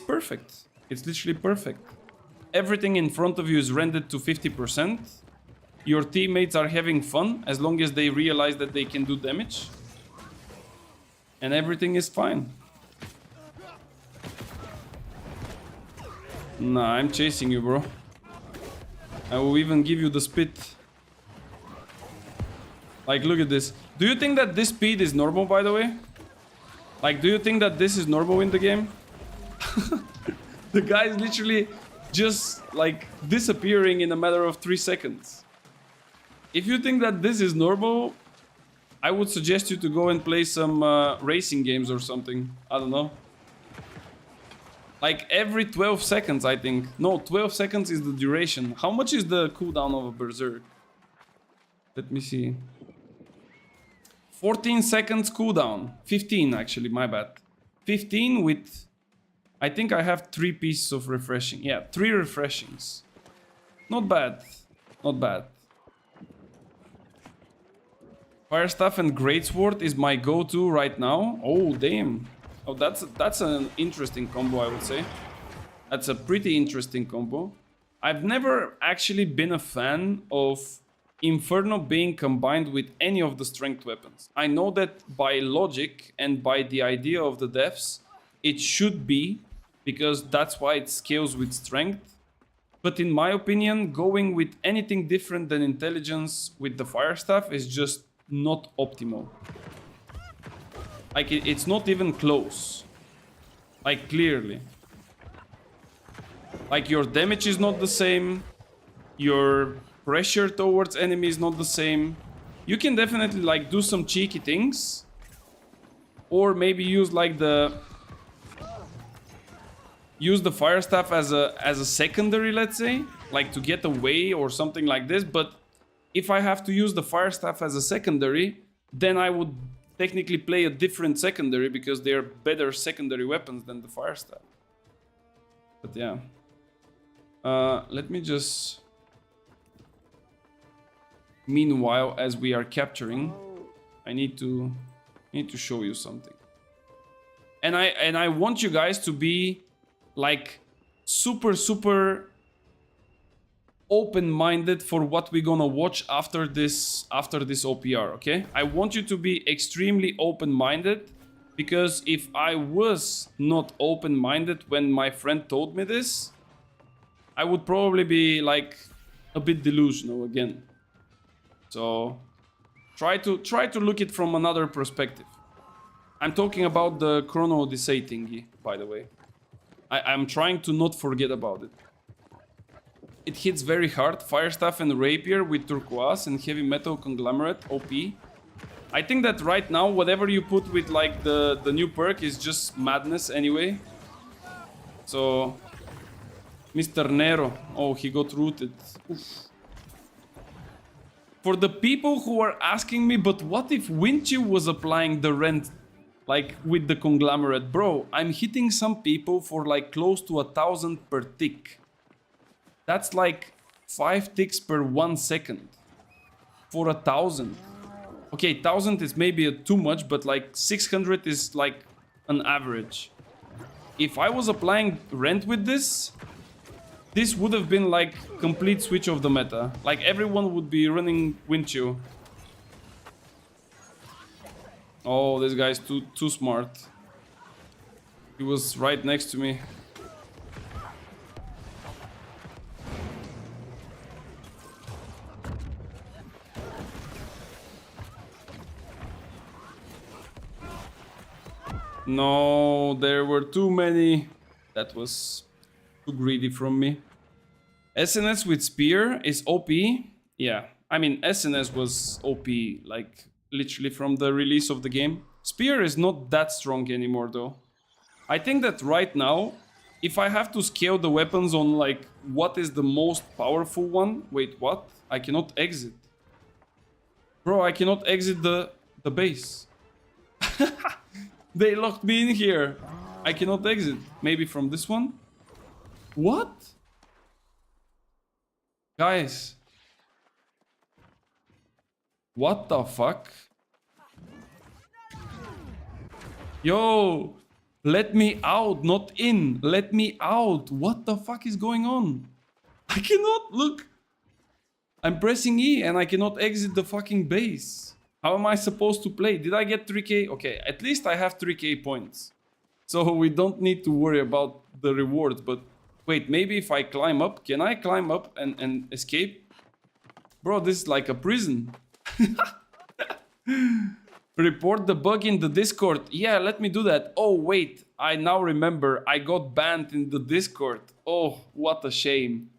perfect. It's literally perfect. Everything in front of you is rendered to 50%. Your teammates are having fun as long as they realize that they can do damage. And everything is fine. Nah, I'm chasing you, bro. I will even give you the spit. Like, look at this. Do you think that this speed is normal, by the way? Like, do you think that this is normal in the game? The guy is literally just like disappearing in a matter of 3 seconds. If you think that this is normal, I would suggest you to go and play some racing games or something. I don't know. Like every 12 seconds, I think. No, 12 seconds is the duration. How much is the cooldown of a Berserk? Let me see. 14 seconds cooldown. 15 actually, my bad. 15 with... I think I have 3 pieces of refreshing. Yeah, 3 refreshings. Not bad. Not bad. Fire Staff and Greatsword is my go-to right now. Oh, damn. Oh, that's an interesting combo, I would say. That's a pretty interesting combo. I've never actually been a fan of Inferno being combined with any of the strength weapons. I know that by logic and by the idea of the devs, it should be, because that's why it scales with strength. But in my opinion, going with anything different than intelligence with the Fire Staff is just not optimal. Like, it's not even close. Like, clearly. Like, your damage is not the same. Your pressure towards enemy is not the same. You can definitely, like, do some cheeky things. Or maybe use, like, use the Fire Staff as a secondary, let's say. Like, to get away or something like this. But if I have to use the Fire Staff as a secondary, then I would technically play a different secondary, because they're better secondary weapons than the Fire Staff. But yeah. Let me just... Meanwhile, as we are capturing, I need to show you something. And I want you guys to be like super open-minded for what we're gonna watch after this OPR, okay? I want you to be extremely open-minded, because if I was not open-minded when my friend told me this, I would probably be like a bit delusional again. So try to look it from another perspective. I'm talking about the Chrono Odyssey thingy, by the way. I'm trying to not forget about it. It hits very hard. Fire Staff and Rapier with Turquoise and Heavy Metal Conglomerate, OP. I think that right now, whatever you put with like the new perk is just madness anyway. So, Mr. Nero. Oh, he got rooted. Oof. For the people who are asking me, but what if Winchu was applying the rent like with the Conglomerate? Bro, I'm hitting some people for like close to 1,000 per tick. That's like 5 ticks per 1 second. For 1,000. Okay, 1,000 is maybe too much, but like 600 is like an average. If I was applying rent with this, this would have been like complete switch of the meta. Like everyone would be running Winchu. Oh, this guy's too smart. He was right next to me. No, there were too many. That was too greedy from me. SNS with Spear is OP. Yeah, I mean, SNS was OP, like, literally from the release of the game. Spear is not that strong anymore, though. I think that right now, if I have to scale the weapons on, like, what is the most powerful one... Wait, what? I cannot exit. Bro, I cannot exit the base. They locked me in here. I cannot exit. Maybe from this one? What? Guys. What the fuck? Yo! Let me out, not in. Let me out. What the fuck is going on? I cannot, look. I'm pressing E and I cannot exit the fucking base. How am I supposed to play? Did I get 3k? Okay, at least I have 3k points. So we don't need to worry about the rewards. But wait, maybe if I climb up, can I climb up and escape? Bro, this is like a prison. Report the bug in the Discord. Yeah, let me do that. Oh, wait, I now remember. I got banned in the Discord. Oh, what a shame.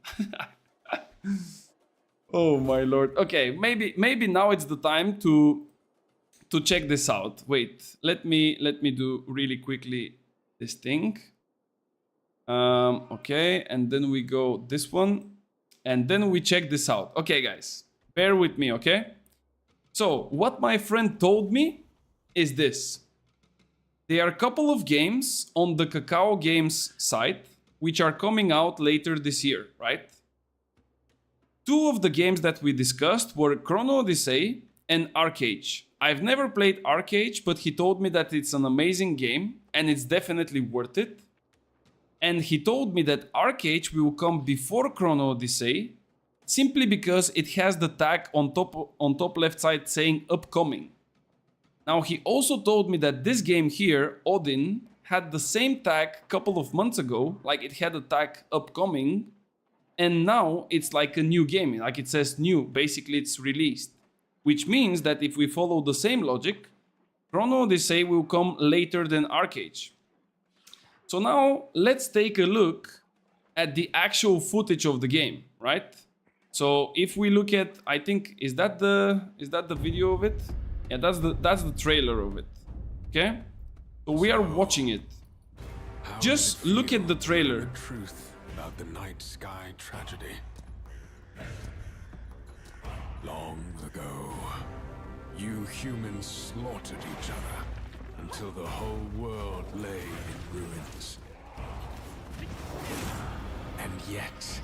Oh my lord. Okay, maybe now it's the time to check this out. Wait, let me do really quickly this thing. Okay, and then we go this one, and then we check this out. Okay, guys, bear with me, okay? So, what my friend told me is this. There are a couple of games on the Kakao Games site which are coming out later this year, right? Two of the games that we discussed were Chrono Odyssey and Arcade. I've never played Arcade, but he told me that it's an amazing game and it's definitely worth it. And he told me that Arcade will come before Chrono Odyssey simply because it has the tag on top left side saying upcoming. Now he also told me that this game here, Odin, had the same tag a couple of months ago, like it had a tag upcoming, and now it's like a new game, like it says new, basically it's released. Which means that if we follow the same logic, Chrono Odyssey will come later than Arcade. So now let's take a look at the actual footage of the game, right? So if we look at, I think, is that the video of it? Yeah, that's the trailer of it. Okay? So we are watching it. Just look at the trailer. The truth about the night sky tragedy. Long ago, you humans slaughtered each other until the whole world lay in ruins. And yet,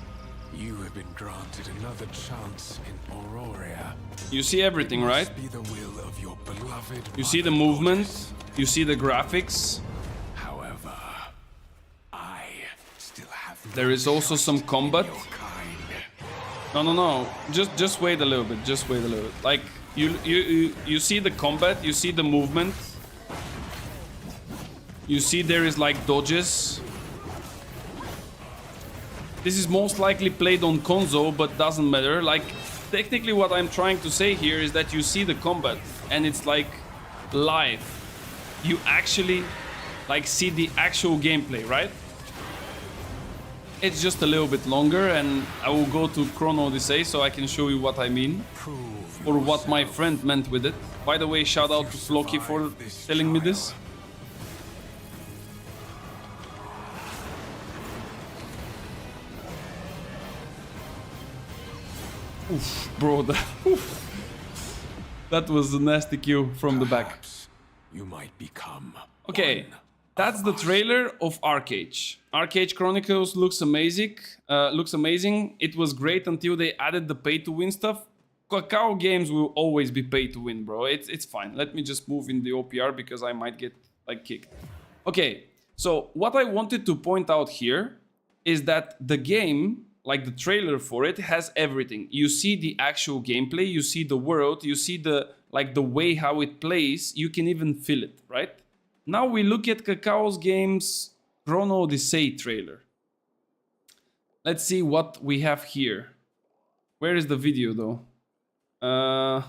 you have been granted another chance in Auroria. You see everything, right? Be the will of your beloved You see the mother movement, goddess. you see the graphics. However, I still have There is also some combat. your kind. No. Just wait a little bit. Just wait a little bit. Like you see the combat, you see the movement. You see there is like dodges. This is most likely played on console, but doesn't matter. Like technically what I'm trying to say here is that you see the combat and it's like live. You actually like see the actual gameplay, right? It's just a little bit longer and I will go to Chrono Odyssey so I can show you what I mean Prove or what my yourself. friend meant with it. By the way, shout out to Floki for telling me this. Oof, bro, that was a nasty kill from the back. Perhaps you might become Okay, one that's the trailer of Arcade. Arcade Chronicles looks amazing. It was great until they added the pay-to-win stuff. Kakao games will always be pay-to-win, bro. It's fine. Let me just move in the OPR because I might get like kicked. Okay, so what I wanted to point out here is that the game, like the trailer for it, has everything. You see the actual gameplay, you see the world, you see the way how it plays, you can even feel it, right? Now we look at Kakao's game's Chrono Odyssey trailer. Let's see what we have here. Where is the video though? Oh,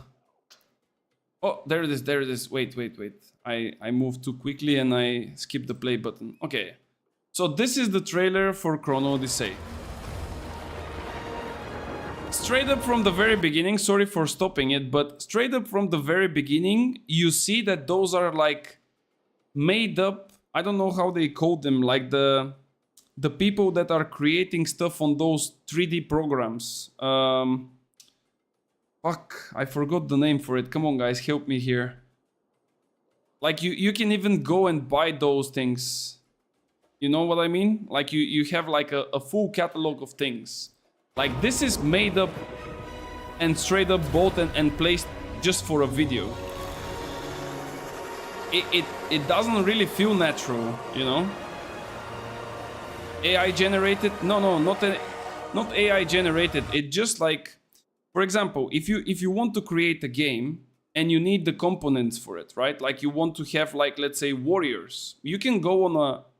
there it is. Wait. I moved too quickly and I skipped the play button. Okay. So this is the trailer for Chrono Odyssey. Straight up from the very beginning, sorry for stopping it, but straight up from the very beginning, you see that those are like made up, I don't know how they call them, like the people that are creating stuff on those 3D programs. Fuck, I forgot the name for it. Come on guys, help me here. Like you can even go and buy those things. You know what I mean? Like you have like a full catalog of things. Like this is made up and straight up bought and placed just for a video. It doesn't really feel natural, you know? AI generated? No, not AI generated. It just like, for example, if you want to create a game and you need the components for it, right? Like you want to have like, let's say, warriors. You can go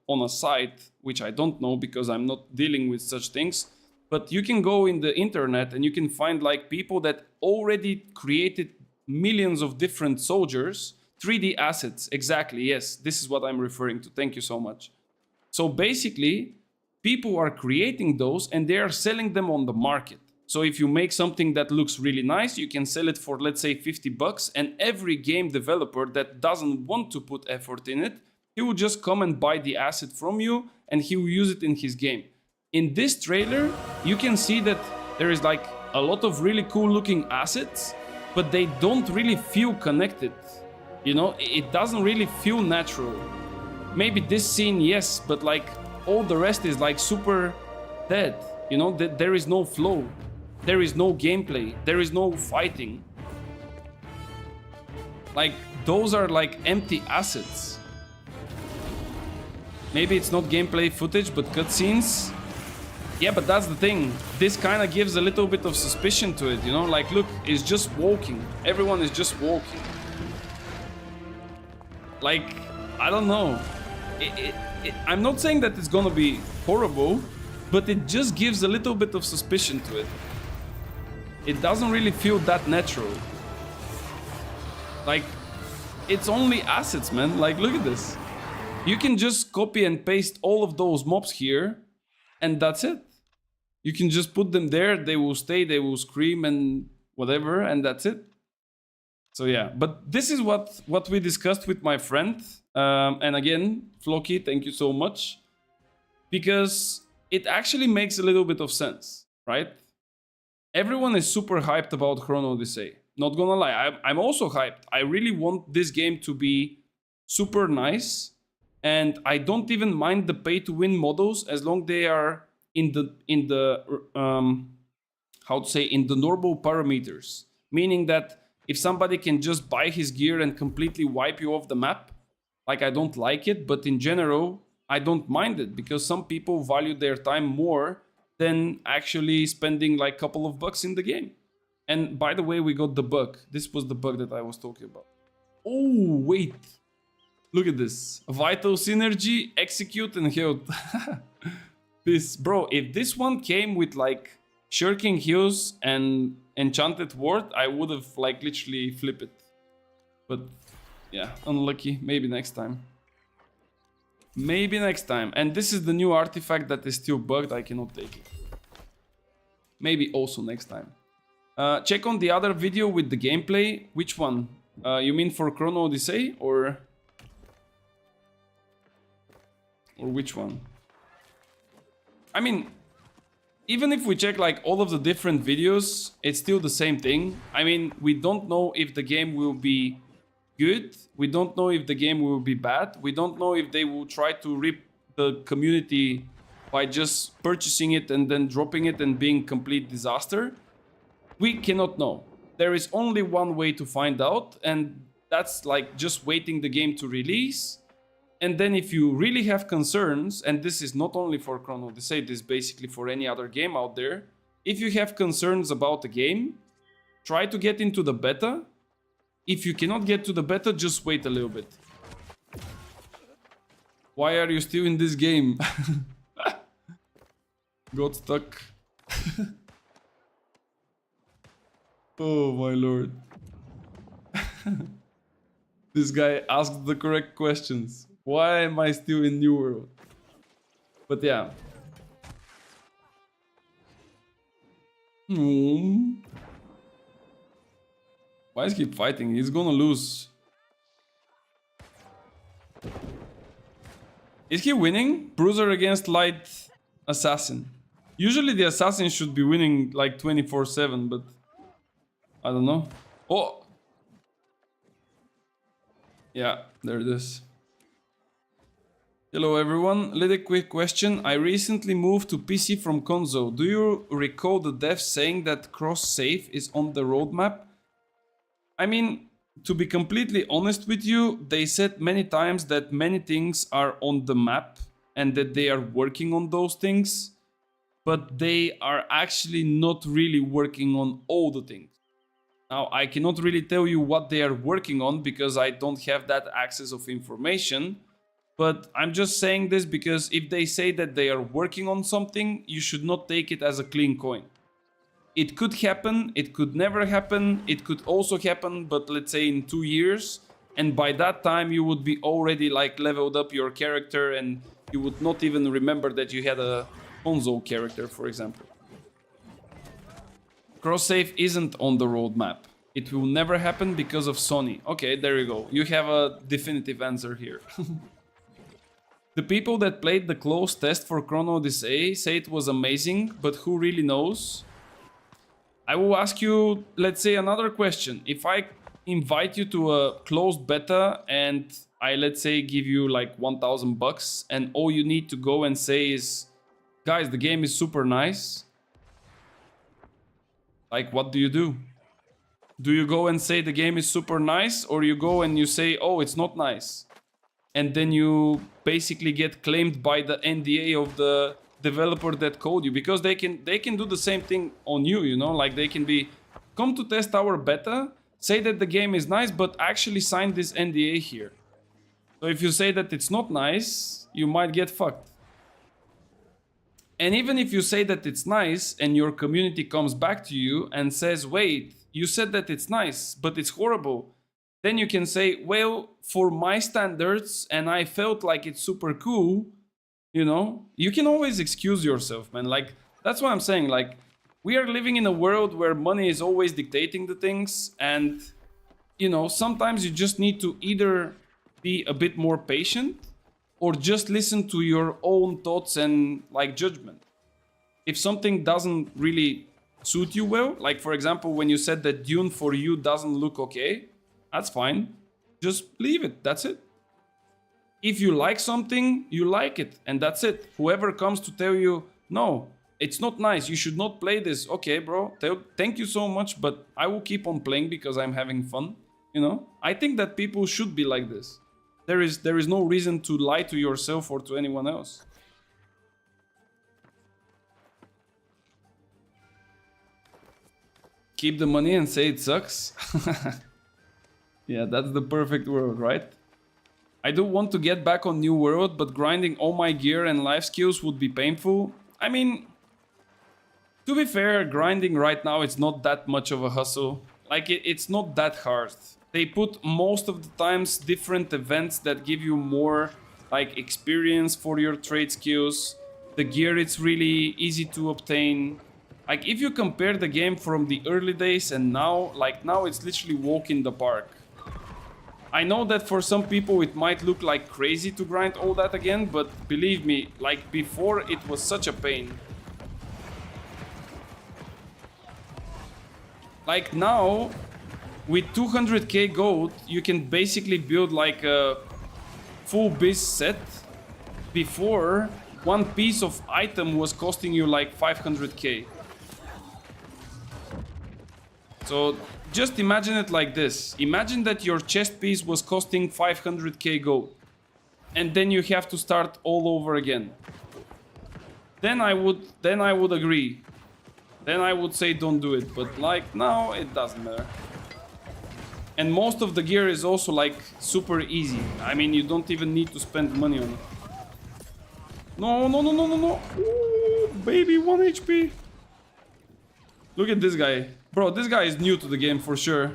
on a site, which I don't know because I'm not dealing with such things, but you can go in the internet and you can find like people that already created millions of different soldiers, 3D assets. Exactly, yes, this is what I'm referring to. Thank you so much. So basically, people are creating those and they are selling them on the market. So if you make something that looks really nice, you can sell it for, let's say, $50, and every game developer that doesn't want to put effort in it, he will just come and buy the asset from you and he will use it in his game. In this trailer, you can see that there is like a lot of really cool looking assets, but they don't really feel connected. You know, it doesn't really feel natural. Maybe this scene, yes, but like all the rest is like super dead. You know, there is no flow. There is no gameplay. There is no fighting. Like, those are like empty assets. Maybe it's not gameplay footage, but cutscenes. Yeah, but that's the thing. This kind of gives a little bit of suspicion to it, you know? Like, look, it's just walking. Everyone is just walking. Like, I don't know. I'm not saying that it's gonna be horrible, but it just gives a little bit of suspicion to it. It doesn't really feel that natural. Like, it's only assets, man. Like, look at this. You can just copy and paste all of those mobs here, and that's it. You can just put them there, they will stay, they will scream and whatever, and that's it. So yeah, but this is what we discussed with my friend. And again, Floki, thank you so much. Because it actually makes a little bit of sense, right? Everyone is super hyped about Chrono Odyssey. Not gonna lie, I'm also hyped. I really want this game to be super nice. And I don't even mind the pay-to-win models as long they are in the how to say, in the normal parameters. Meaning that if somebody can just buy his gear and completely wipe you off the map, like, I don't like it, but in general, I don't mind it because some people value their time more than actually spending like a couple of bucks in the game. And by the way, we got the bug. This was the bug that I was talking about. Oh, wait. Look at this. Vital Synergy, Execute, and Health. This, bro, if this one came with like Shirking Heals and Enchanted Ward, I would have like literally flipped it. But yeah, unlucky. Maybe next time. Maybe next time. And this is the new artifact that is still bugged. I cannot take it. Maybe also next time. Check on the other video with the gameplay. Which one? You mean for Chrono Odyssey or which one? I mean, even if we check like all of the different videos, it's still the same thing. I mean, we don't know if the game will be good. We don't know if the game will be bad. We don't know if they will try to rip the community by just purchasing it and then dropping it and being complete disaster. We cannot know. There is only one way to find out, and that's like just waiting the game to release. And then if you really have concerns, and this is not only for Chrono Odyssey, this is basically for any other game out there. If you have concerns about the game, try to get into the beta. If you cannot get to the beta, just wait a little bit. Why are you still in this game? Got stuck. Oh my lord. This guy asked the correct questions. Why am I still in New World? But yeah. Why is he fighting? He's gonna lose. Is he winning? Bruiser against Light Assassin. Usually the Assassin should be winning like 24/7, but I don't know. Oh! Yeah, there it is. Hello everyone, little quick question. I recently moved to PC from console. Do you recall the devs saying that cross-save is on the roadmap? I mean, to be completely honest with you, they said many times that many things are on the map and that they are working on those things, but they are actually not really working on all the things. Now, I cannot really tell you what they are working on because I don't have that access of information. But I'm just saying this because if they say that they are working on something, you should not take it as a clean coin. It could happen, it could never happen, it could also happen, but let's say in 2 years. And by that time you would be already like leveled up your character and you would not even remember that you had a console character, for example. Cross-save isn't on the roadmap. It will never happen because of Sony. Okay, there you go. You have a definitive answer here. The people that played the closed test for Chrono Odyssey say it was amazing, but who really knows? I will ask you, let's say, another question. If I invite you to a closed beta and I, let's say, give you like $1,000 and all you need to go and say is, guys, the game is super nice. Like, what do you do? Do you go and say the game is super nice, or you go and you say, oh, it's not nice? And then you basically get claimed by the NDA of the developer that code you, because they can do the same thing on you, you know, like they can be, come to test our beta, say that the game is nice, but actually sign this NDA here. So if you say that it's not nice, you might get fucked. And even if you say that it's nice and your community comes back to you and says, wait, you said that it's nice, but it's horrible. Then you can say, well, for my standards, and I felt like it's super cool, you know, you can always excuse yourself, man. Like, that's what I'm saying. Like, we are living in a world where money is always dictating the things. And, you know, sometimes you just need to either be a bit more patient or just listen to your own thoughts and, like, judgment. If something doesn't really suit you well, like, for example, when you said that Dune for you doesn't look okay, that's fine. Just leave it. That's it. If you like something, you like it, and that's it. Whoever comes to tell you, no, it's not nice, you should not play this. Okay, bro, thank you so much, but I will keep on playing because I'm having fun. You know, I think that people should be like this. There is no reason to lie to yourself or to anyone else. Keep the money and say it sucks. Yeah, that's the perfect world, right? I do want to get back on New World, but grinding all my gear and life skills would be painful. I mean, to be fair, grinding right now, it's not that much of a hustle. Like, it's not that hard. They put most of the times different events that give you more, like, experience for your trade skills. The gear, it's really easy to obtain. Like, if you compare the game from the early days and now, like, now it's literally walk in the park. I know that for some people it might look like crazy to grind all that again, but believe me, like before it was such a pain. Like now, with 200k gold, you can basically build like a full biz set. Before, one piece of item was costing you like 500k. So just imagine it like this. Imagine that your chest piece was costing 500k gold. And then you have to start all over again. Then I would agree. Then I would say don't do it. But like now it doesn't matter. And most of the gear is also like super easy. I mean, you don't even need to spend money on it. No, no, no, no, no, no. Ooh, baby, 1 HP. Look at this guy. Bro, this guy is new to the game for sure.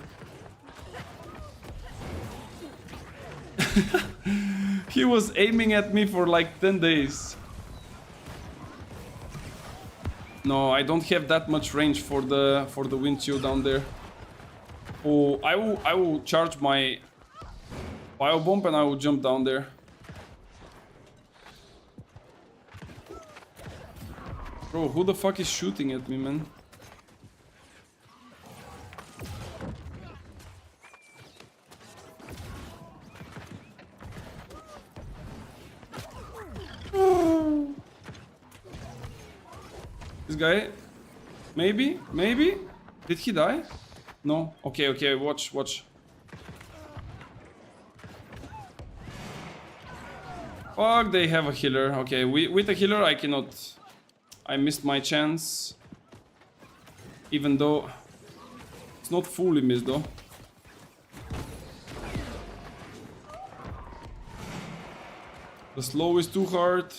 He was aiming at me for like 10 days. No, I don't have that much range for the wind shield down there. Oh, I will charge my bio bomb and I will jump down there. Bro, who the fuck is shooting at me, man? This guy, maybe? Did he die? No? Okay, watch. Fuck, they have a healer. Okay, with a healer I cannot. I missed my chance. Even though it's not fully missed though. The slow is too hard.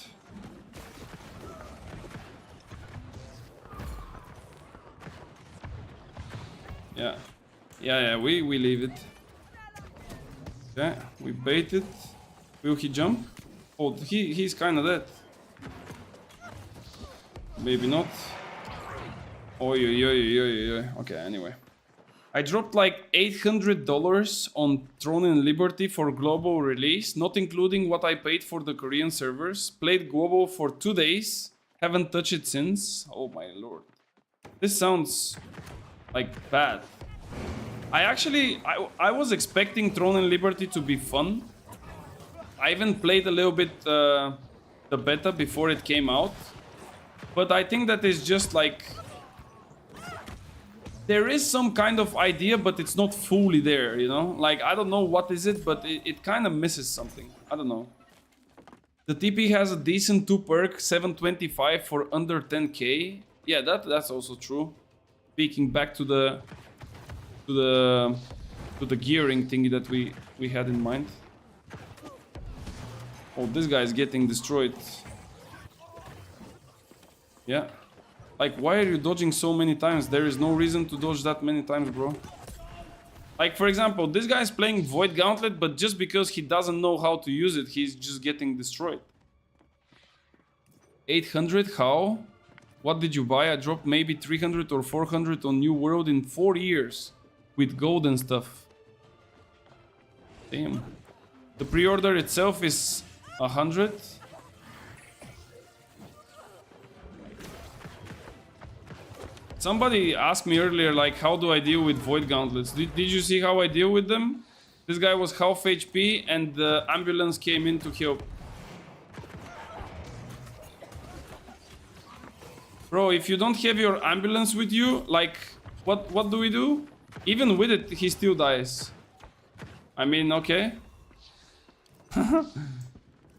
Yeah, we leave it. Okay, we bait it. Will he jump? Oh, he's kind of dead. Maybe not. Oi. Okay, anyway. I dropped like $800 on Throne and Liberty for global release, not including what I paid for the Korean servers. Played global for 2 days, haven't touched it since. Oh my lord. This sounds like bad. I was expecting Throne and Liberty to be fun. I even played a little bit the beta before it came out. But I think that is just like... There is some kind of idea, but it's not fully there, you know? Like, I don't know what is it, but it kind of misses something. I don't know. The TP has a decent 2 perk, 725 for under 10k. Yeah, that's also true. Speaking back to the gearing thingy that we had in mind. Oh, this guy is getting destroyed. Yeah. Like, why are you dodging so many times? There is no reason to dodge that many times, bro. Like, for example, this guy is playing Void Gauntlet, but just because he doesn't know how to use it, he's just getting destroyed. 800? How? What did you buy? I dropped maybe 300 or 400 on New World in 4 years. With gold and stuff. Damn. The pre-order itself is 100. Somebody asked me earlier, like, how do I deal with Void Gauntlets? Did you see how I deal with them? This guy was half HP and the ambulance came in to help. Bro, if you don't have your ambulance with you, like, what do we do? Even with it, he still dies. I mean, okay.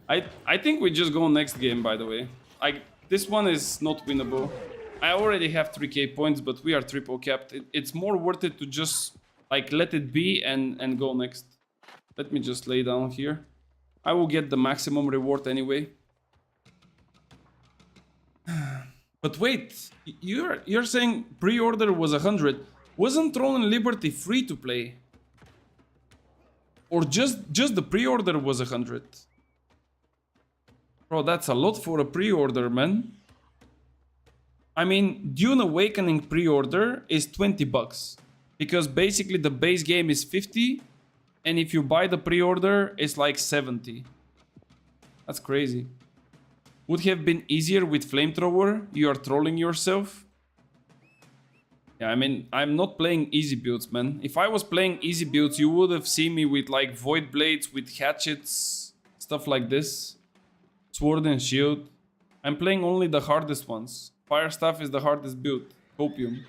I think we just go next game, by the way. This one is not winnable. I already have 3k points, but we are triple capped. It's more worth it to just like let it be and go next. Let me just lay down here. I will get the maximum reward anyway. But wait, you're saying pre-order was 100. Wasn't Throne and Liberty free to play? Or just the pre-order was 100? Bro, that's a lot for a pre-order, man. I mean, Dune Awakening pre-order is 20 bucks. Because basically the base game is 50. And if you buy the pre-order, it's like 70. That's crazy. Would have been easier with Flamethrower. You are trolling yourself. Yeah, I mean, I'm not playing easy builds, man. If I was playing easy builds, you would have seen me with like Void Blades, with hatchets, stuff like this. Sword and Shield. I'm playing only the hardest ones. Fire Staff is the hardest build. Copium.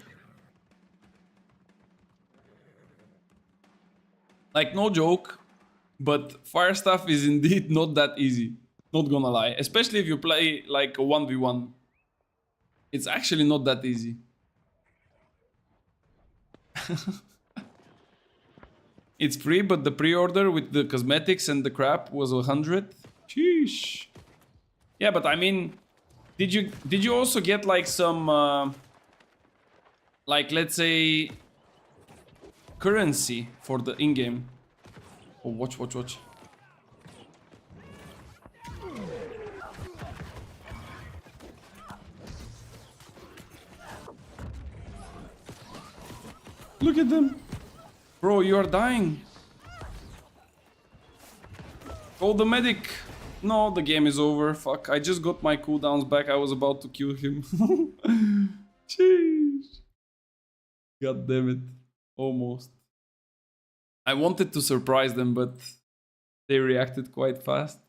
Like, no joke, but Fire Staff is indeed not that easy. Not gonna lie. Especially if you play like a 1v1. It's actually not that easy. It's free, but the pre-order with the cosmetics and the crap was 100. Sheesh. Yeah, but I mean, did you also get like some like, let's say, currency for the in-game? Oh, watch. Look at them. Bro, you are dying. Call the medic. No, the game is over. Fuck, I just got my cooldowns back. I was about to kill him. Jeez. God damn it. Almost. I wanted to surprise them, but they reacted quite fast.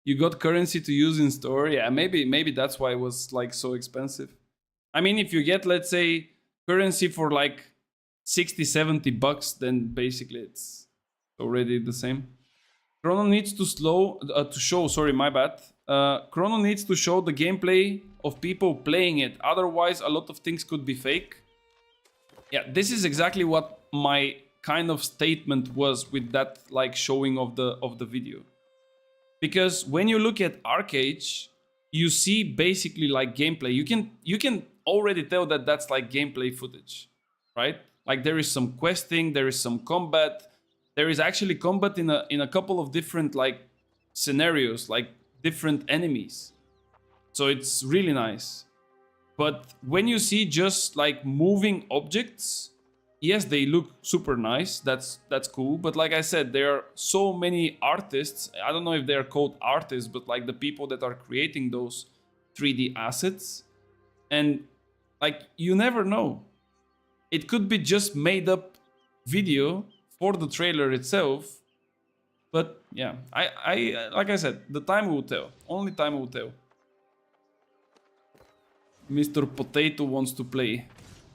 You got currency to use in store? Yeah, maybe that's why it was like so expensive. I mean, if you get, let's say, currency for like 60-70 bucks, then basically it's already the same. Chrono needs to show, sorry, my bad. Chrono needs to show the gameplay of people playing it. Otherwise, a lot of things could be fake. Yeah, this is exactly what my kind of statement was with that like showing of the video. Because when you look at Arcade, you see basically like gameplay. You can already tell that that's like gameplay footage, right? Like there is some questing, there is some combat. There is actually combat in a couple of different like scenarios, like different enemies. So it's really nice. But when you see just like moving objects, yes, they look super nice. That's cool. But like I said, there are so many artists. I don't know if they're called artists, but like the people that are creating those 3D assets. And like you never know. It could be just made up video for the trailer itself. But yeah, I like I said, the time will tell. Only time will tell. Mr. Potato wants to play.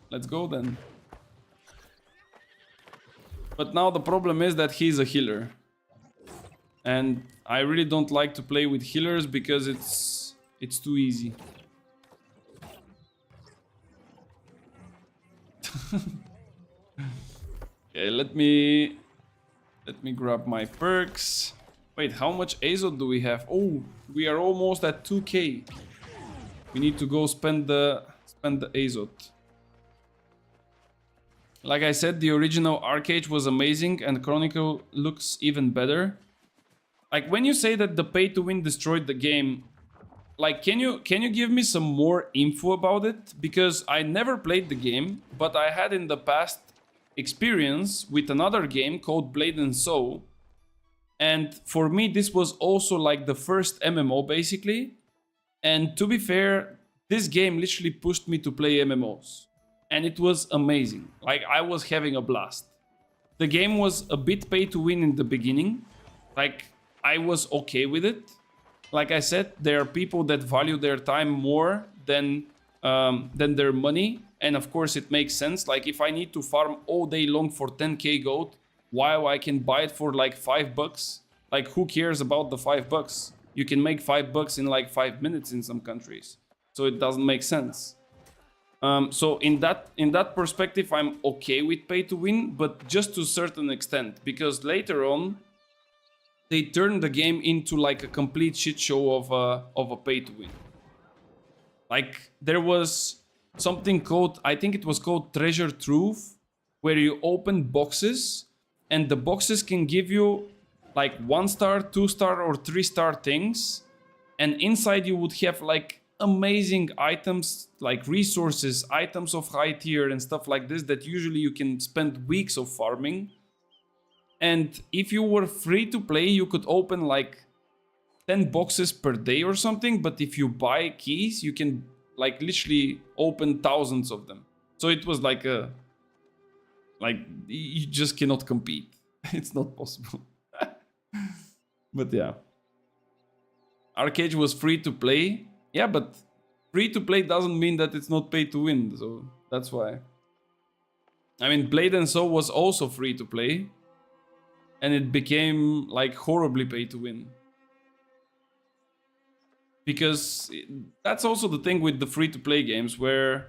Let's go then. But now the problem is that he's a healer. And I really don't like to play with healers because it's too easy. Okay, let me grab my perks. Wait, how much Azot do we have? Oh, we are almost at 2k. We need to go spend the Azot. Like I said, the original Arcade was amazing and Chronicle looks even better. Like when you say that the pay to win destroyed the game, like can you give me some more info about it? Because I never played the game, but I had in the past experience with another game called Blade and Soul. And for me this was also like the first MMO basically. And to be fair, this game literally pushed me to play MMOs. And it was amazing. Like I was having a blast. The game was a bit pay to win in the beginning. Like I was okay with it. Like I said, there are people that value their time more than their money. And of course it makes sense. Like if I need to farm all day long for 10k gold, while I can buy it for like $5, like who cares about the $5? You can make $5 in like 5 minutes in some countries. So it doesn't make sense. So in that perspective, I'm okay with pay to win, but just to a certain extent, because later on they turned the game into like a complete shit show of a pay to win. Like there was something called, I think it was called Treasure Trove, where you open boxes and the boxes can give you like 1-star, 2-star or 3-star things, and inside you would have like amazing items, like resources, items of high tier and stuff like this that usually you can spend weeks of farming. And if you were free to play, you could open like 10 boxes per day or something, but if you buy keys, you can like literally open thousands of them. So it was like you just cannot compete. It's not possible. But yeah, Arcade was free to play. Yeah, but free to play doesn't mean that it's not pay to win, so that's why. I mean, Blade and Soul was also free to play, and it became like horribly pay to win. Because that's also the thing with the free to play games, where,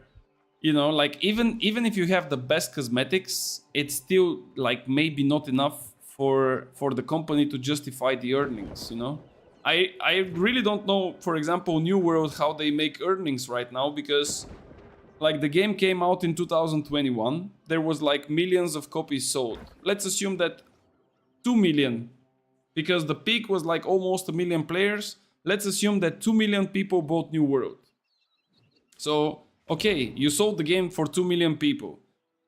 you know, like even if you have the best cosmetics, it's still like maybe not enough for the company to justify the earnings, you know? I really don't know, for example, New World, how they make earnings right now, because like the game came out in 2021, there was like millions of copies sold. Let's assume that 2 million, because the peak was like almost 1 million players. Let's assume that 2 million people bought New World. So, okay, you sold the game for 2 million people.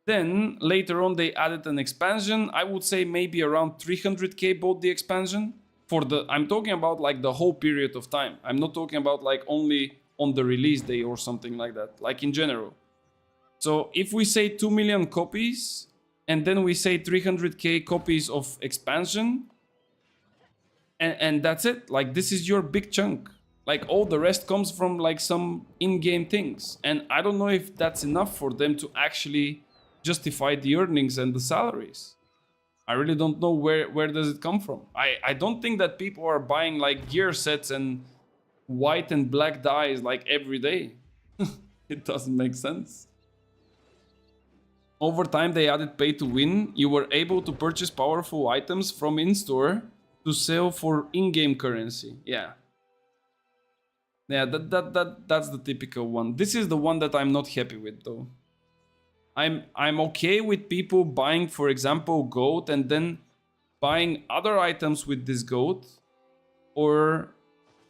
Then later on they added an expansion. I would say maybe around 300k bought the expansion. I'm talking about like the whole period of time. I'm not talking about like only on the release day or something like that, like in general. So if we say 2 million copies and then we say 300k copies of expansion, and that's it, like this is your big chunk. Like all the rest comes from like some in-game things. And I don't know if that's enough for them to actually justify the earnings and the salaries. I really don't know where does it come from. I don't think that people are buying like gear sets and white and black dyes like every day. It doesn't make sense. Over time they added pay to win. You were able to purchase powerful items from in-store to sell for in-game currency. Yeah. Yeah, that's the typical one. This is the one that I'm not happy with though. I'm okay with people buying, for example, gold and then buying other items with this gold. Or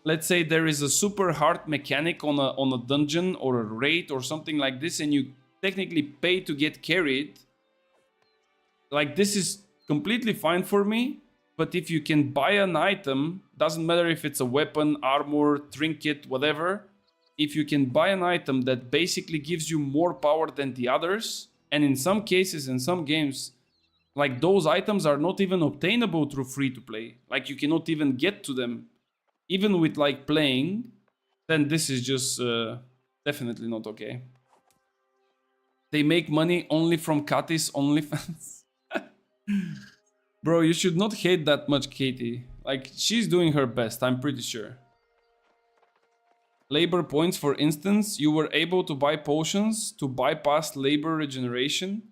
let's say there is a super hard mechanic on a dungeon or a raid or something like this, and you technically pay to get carried, like this is completely fine for me. But if you can buy an item, doesn't matter if it's a weapon, armor, trinket, whatever. If you can buy an item that basically gives you more power than the others, and in some cases, in some games, like those items are not even obtainable through free to play. Like you cannot even get to them, even with like playing. Then this is just definitely not okay. They make money only from Kati's OnlyFans. Bro, you should not hate that much Katie. Like, she's doing her best, I'm pretty sure. Labor points, for instance, you were able to buy potions to bypass labor regeneration.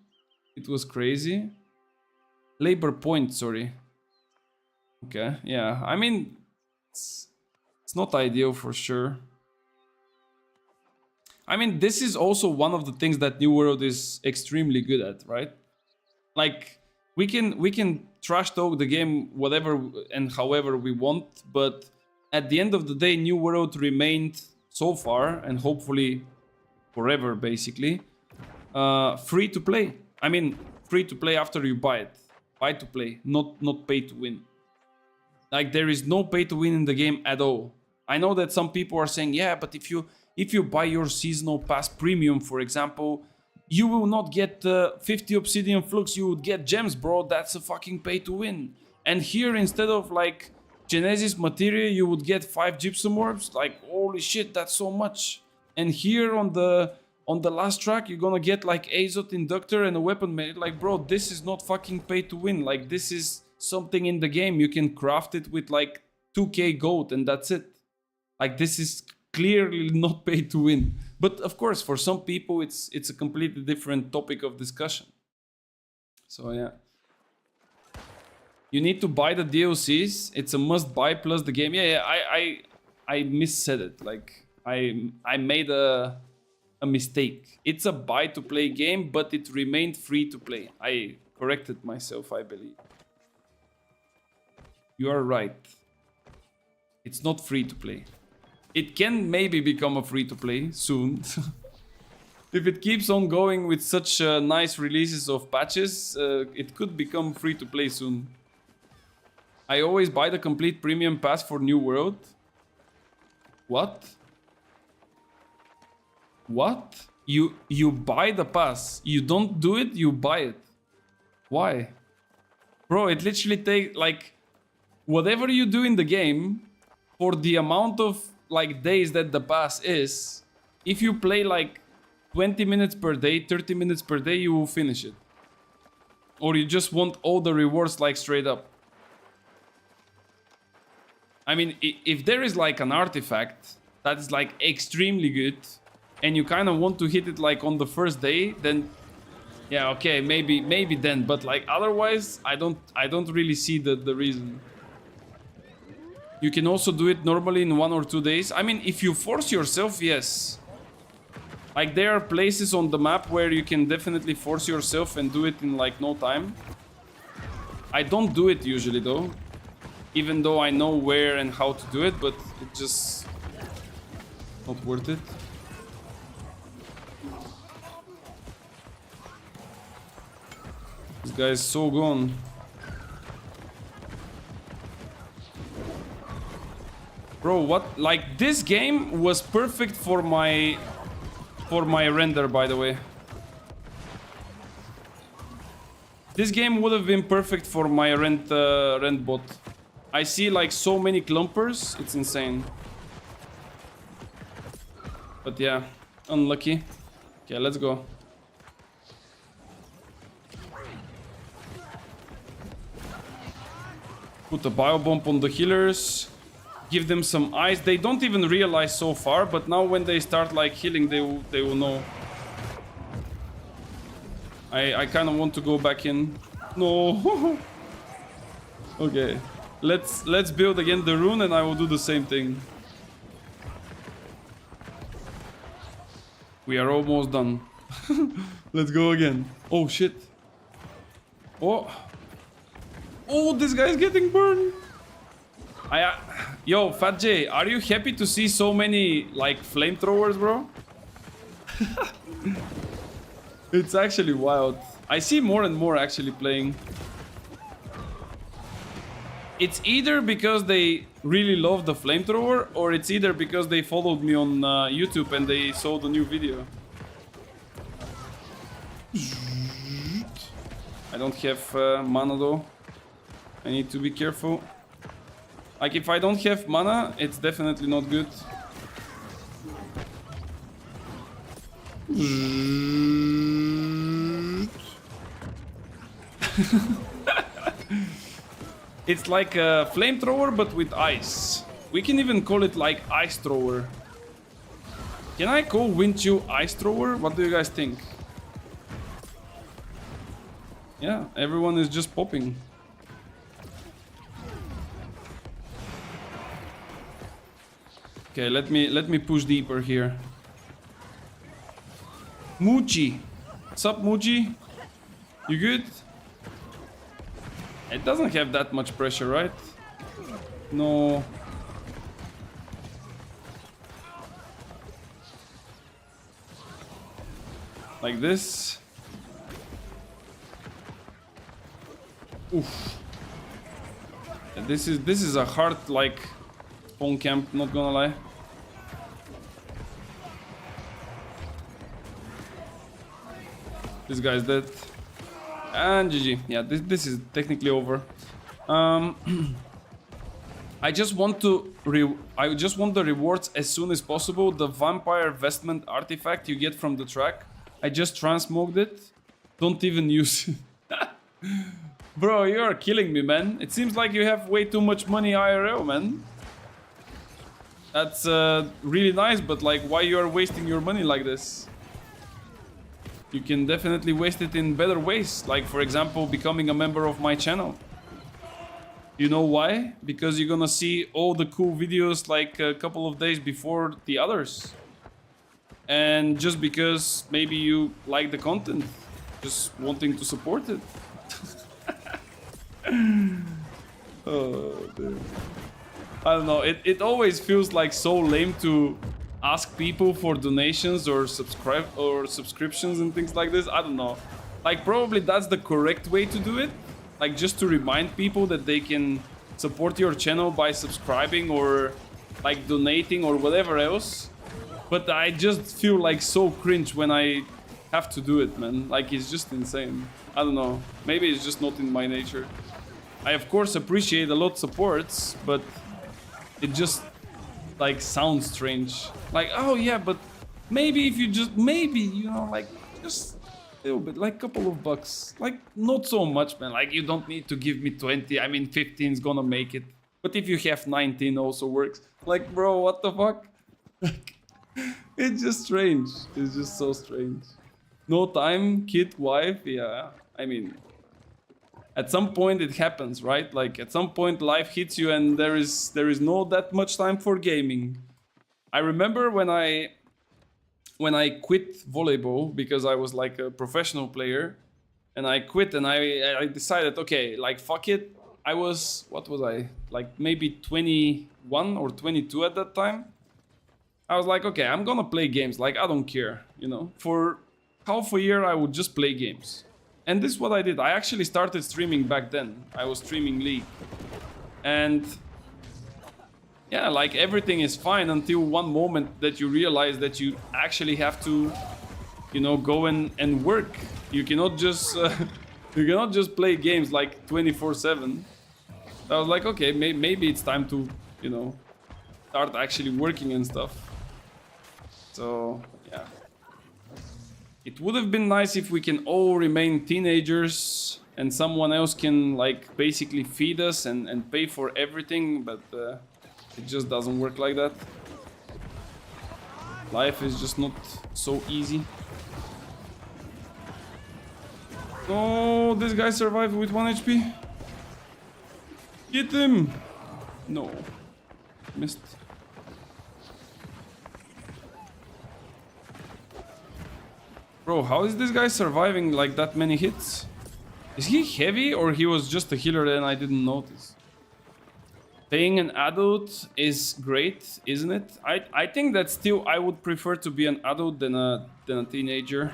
It was crazy. Labor points, sorry. Okay, yeah, I mean, it's not ideal for sure. I mean, this is also one of the things that New World is extremely good at, right? Like, we can trash talk the game whatever and however we want, but at the end of the day, New World remained so far, and hopefully forever basically, free to play. I mean, free to play after you buy it. Buy to play, not pay to win. Like, there is no pay to win in the game at all. I know that some people are saying, yeah, but if you buy your seasonal pass premium, for example, you will not get 50 obsidian flux, you would get gems, bro. That's a fucking pay to win. And here, instead of like Genesis materia, you would get 5 gypsum orbs. Like, holy shit, that's so much. And here on the last track, you're gonna get like Azot Inductor and a weapon mate. Like, bro, this is not fucking pay to win. Like, this is something in the game. You can craft it with like 2k gold and that's it. Like, this is clearly not pay to win. But of course, for some people, it's a completely different topic of discussion. So yeah. You need to buy the DLCs. It's a must buy plus the game. Yeah, I missaid it. Like, I made a mistake. It's a buy to play game, but it remained free to play. I corrected myself, I believe. You are right. It's not free to play. It can maybe become a free-to-play soon. If it keeps on going with such nice releases of patches, it could become free-to-play soon. I always buy the complete premium pass for New World. What? What? You buy the pass. You don't do it, you buy it. Why? Bro, it literally takes, like, whatever you do in the game, for the amount of like days that the pass is, if you play like 20 minutes per day, 30 minutes per day, you will finish it. Or you just want all the rewards like straight up. I mean, if there is like an artifact that is like extremely good and you kind of want to hit it like on the first day, then yeah, okay, maybe then, but like otherwise I don't really see the reason. You can also do it normally in 1 or 2 days. I mean, if you force yourself, yes. Like, there are places on the map where you can definitely force yourself and do it in, like, no time. I don't do it usually, though. Even though I know where and how to do it, but it just... not worth it. This guy is so gone. Bro, what? Like, this game was perfect for my render, by the way. This game would have been perfect for my rent bot. I see like so many clumpers, it's insane. But yeah, unlucky. Okay, let's go. Put a biobomb on the healers. Give them some ice. They don't even realize so far, but now when they start like healing, they will know. I kind of want to go back in. No. Okay. Let's build again the rune and I will do the same thing. We are almost done. Let's go again. Oh shit. Oh. Oh, this guy's getting burned. Yo, Fat J, are you happy to see so many, like, flamethrowers, bro? It's actually wild. I see more and more actually playing. It's either because they really love the flamethrower, or it's either because they followed me on YouTube and they saw the new video. I don't have mana though. I need to be careful. Like if I don't have mana, it's definitely not good. It's like a flamethrower but with ice. We can even call it like ice thrower. Can I call Windchill ice thrower? What do you guys think? Yeah, everyone is just popping. Okay, let me push deeper here. Moochie. What's up, Moochie? You good? It doesn't have that much pressure, right? No. Like this. Oof. This is a hard like spawn camp, not gonna lie. This guy's dead. And GG. Yeah, this is technically over. I just want the rewards as soon as possible. The vampire vestment artifact you get from the track. I just transmoged it. Don't even use it. Bro, you are killing me, man. It seems like you have way too much money IRL, man. That's really nice, but like, why you are wasting your money like this? You can definitely waste it in better ways, like for example becoming a member of my channel. You know why? Because you're gonna see all the cool videos like a couple of days before the others. And just because maybe you like the content, just wanting to support it. Oh, dude. I don't know, it always feels like so lame to ask people for donations or subscriptions and things like this. I don't know. Like probably that's the correct way to do it. Like just to remind people that they can support your channel by subscribing or like donating or whatever else. But I just feel like so cringe when I have to do it, man. Like it's just insane. I don't know. Maybe it's just not in my nature. I of course appreciate a lot supports, but it just like sounds strange. Like, oh yeah, but maybe if you just, maybe, you know, like just a little bit, like a couple of bucks. Like not so much, man. Like you don't need to give me 20. I mean, 15 is gonna make it. But if you have 19 also works. Like, bro, what the fuck? It's just strange. It's just so strange. No time, kid, wife, yeah. I mean, at some point it happens, right? Like at some point life hits you and there is no that much time for gaming. I remember when I quit volleyball because I was like a professional player, and I quit and I decided, okay, like fuck it. I was, what was I? Like maybe 21 or 22 at that time. I was like, okay, I'm gonna play games. Like I don't care, you know. For half a year I would just play games. And this is what I did. I actually started streaming back then. I was streaming League. And yeah, like everything is fine until one moment that you realize that you actually have to, you know, go and work. You cannot just play games like 24/7. I was like, okay, maybe it's time to, you know, start actually working and stuff. So yeah. It would have been nice if we can all remain teenagers and someone else can like basically feed us and pay for everything, but it just doesn't work like that. Life is just not so easy. Oh, this guy survived with 1 HP. Get him! No. Missed. Bro, how is this guy surviving like that many hits? Is he heavy or he was just a healer and I didn't notice? Being an adult is great, isn't it? I think that still I would prefer to be an adult than a teenager.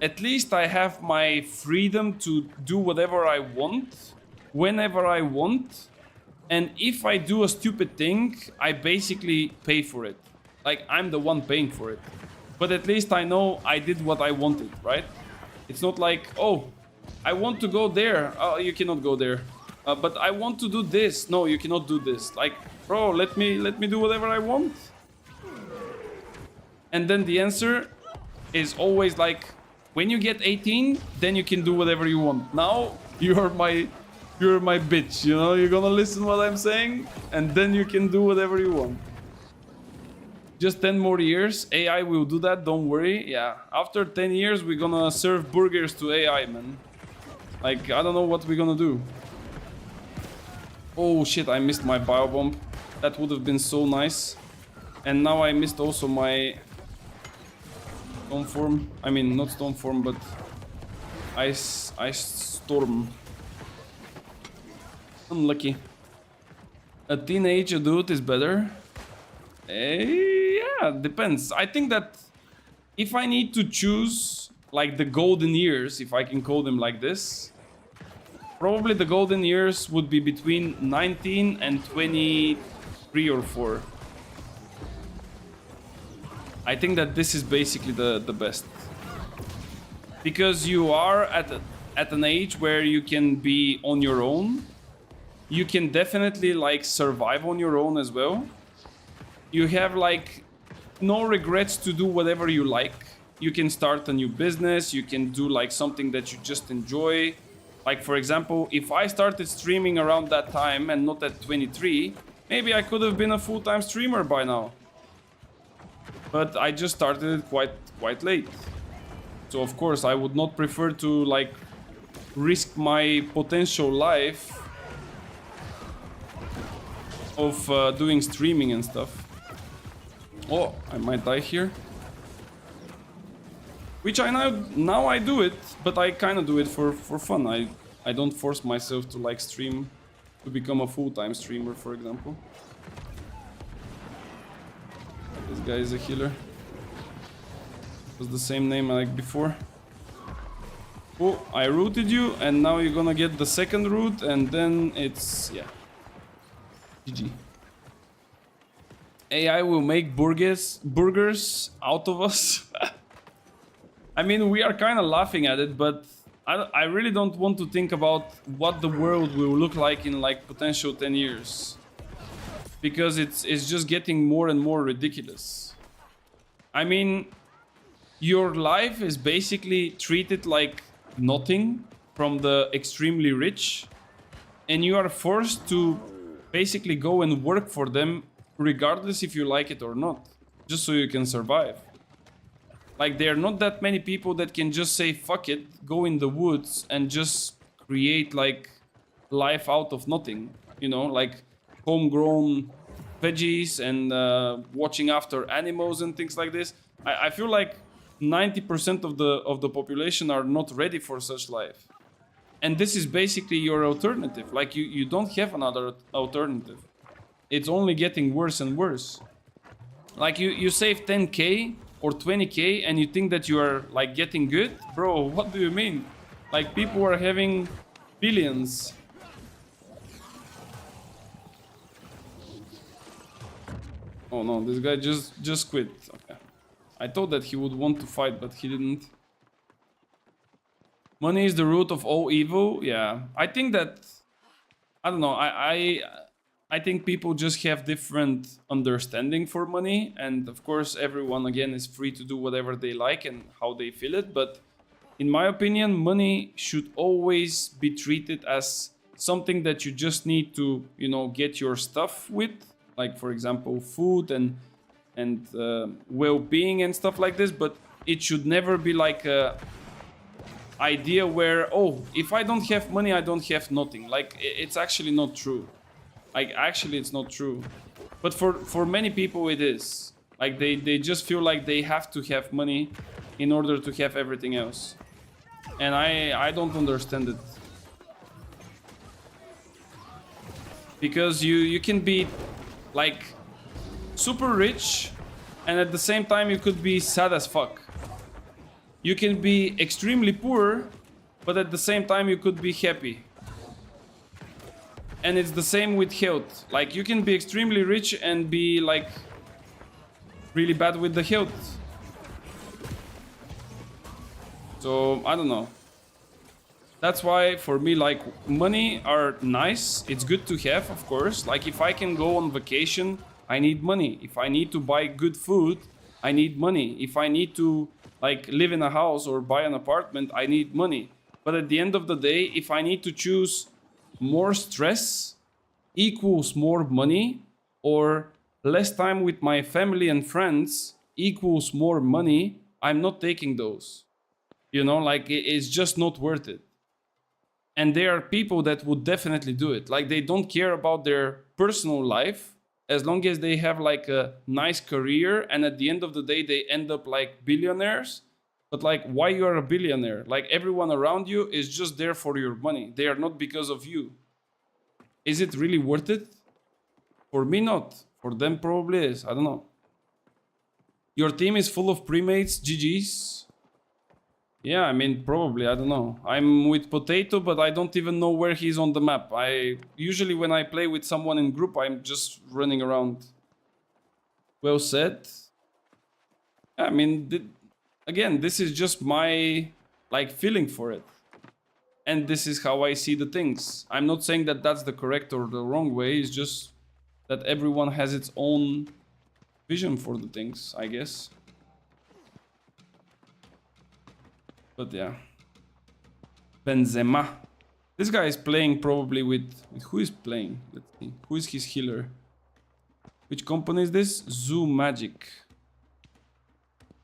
At least I have my freedom to do whatever I want, whenever I want, and if I do a stupid thing, I basically pay for it. Like, I'm the one paying for it. But at least I know I did what I wanted, right? It's not like, oh, I want to go there. Oh, you cannot go there. But I want to do this. No, you cannot do this. Like, bro, let me do whatever I want. And then the answer is always like, when you get 18, then you can do whatever you want. Now you're my bitch, you know? You're gonna listen what I'm saying, and then you can do whatever you want. Just 10 more years, AI will do that, don't worry. Yeah, after 10 years, we're gonna serve burgers to AI, man. Like, I don't know what we're gonna do. Oh shit, I missed my biobomb. That would have been so nice. And now I missed also my Stormform. I mean, not Stormform, but Ice Storm. Unlucky. A teenage adult is better. Yeah, depends. I think that if I need to choose like the golden years, if I can call them like this, probably the golden years would be between 19 and 23 or 4. I think that this is basically the best. Because you are at an age where you can be on your own. You can definitely like survive on your own as well. You have like no regrets to do whatever you like. You can start a new business. You can do like something that you just enjoy. Like, for example, if I started streaming around that time and not at 23, maybe I could have been a full-time streamer by now. But I just started it quite late. So of course I would not prefer to like risk my potential life of doing streaming and stuff. Oh, I might die here. Which I now I do it, but I kind of do it for fun. I don't force myself to like stream, to become a full-time streamer, for example. This guy is a healer. It was the same name like before. Oh, I rooted you, and now you're gonna get the second root, and then it's, yeah. GG. AI will make burgers out of us. I mean, we are kind of laughing at it, but I really don't want to think about what the world will look like in like potential 10 years. Because it's just getting more and more ridiculous. I mean, your life is basically treated like nothing from the extremely rich. And you are forced to basically go and work for them regardless if you like it or not. Just so you can survive. Like, there are not that many people that can just say, fuck it, go in the woods and just create, like, life out of nothing. You know, like, homegrown veggies and watching after animals and things like this. I feel like 90% of the population are not ready for such life. And this is basically your alternative. Like, you don't have another alternative. It's only getting worse and worse. Like, you save 10k... or 20k and you think that you are like getting good? Bro, what do you mean? Like, people are having billions. Oh no, this guy just quit. Okay. I thought that he would want to fight, but he didn't. Money is the root of all evil. Yeah, I think that, I don't know, I think people just have different understanding for money, and of course everyone again is free to do whatever they like and how they feel it, but in my opinion money should always be treated as something that you just need to, you know, get your stuff with, like for example food and well-being and stuff like this, but it should never be like a idea where, oh, if I don't have money I don't have nothing. Like, it's actually not true. Like, actually, it's not true. But for many people, it is. Like, they just feel like they have to have money in order to have everything else. And I don't understand it. Because you can be like super rich and at the same time you could be sad as fuck. You can be extremely poor, but at the same time you could be happy. And it's the same with health. Like you can be extremely rich and be like really bad with the health. So I don't know. That's why for me, like, money are nice. It's good to have, of course. Like if I can go on vacation, I need money. If I need to buy good food, I need money. If I need to like live in a house or buy an apartment, I need money. But at the end of the day, if I need to choose more stress equals more money, or less time with my family and friends equals more money, I'm not taking those. You know, like it's just not worth it. And there are people that would definitely do it. Like they don't care about their personal life as long as they have like a nice career, and at the end of the day they end up like billionaires. But like, why you are a billionaire? Like everyone around you is just there for your money. They are not because of you. Is it really worth it? For me, not. For them, probably is. I don't know. Your team is full of premates. GG's. Yeah, I mean, probably. I don't know. I'm with Potato, but I don't even know where he's on the map. I usually, when I play with someone in group, I'm just running around. Well said. I mean, again, this is just my like feeling for it. And this is how I see the things. I'm not saying that that's the correct or the wrong way. It's just that everyone has its own vision for the things, I guess. But yeah. Benzema. This guy is playing probably with who is playing? Let's see. Who is his healer? Which company is this? Zoo Magic.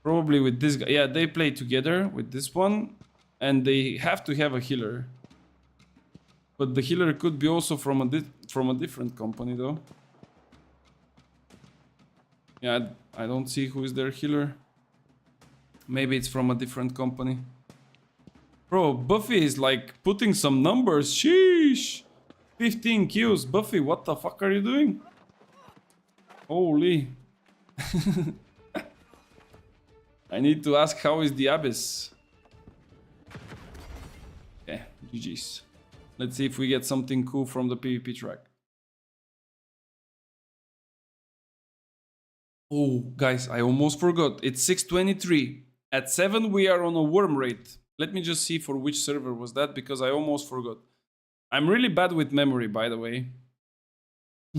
Probably with this guy. Yeah, they play together with this one. And they have to have a healer. But the healer could be also from a different company though. Yeah, I don't see who is their healer. Maybe it's from a different company. Bro, Buffy is like putting some numbers. Sheesh. 15 kills. Buffy, what the fuck are you doing? Holy. I need to ask how is the Abyss. Okay, GG's. Let's see if we get something cool from the PvP track. Oh, guys, I almost forgot. It's 6:23. At 7 we are on a worm rate. Let me just see for which server was that, because I almost forgot. I'm really bad with memory, by the way.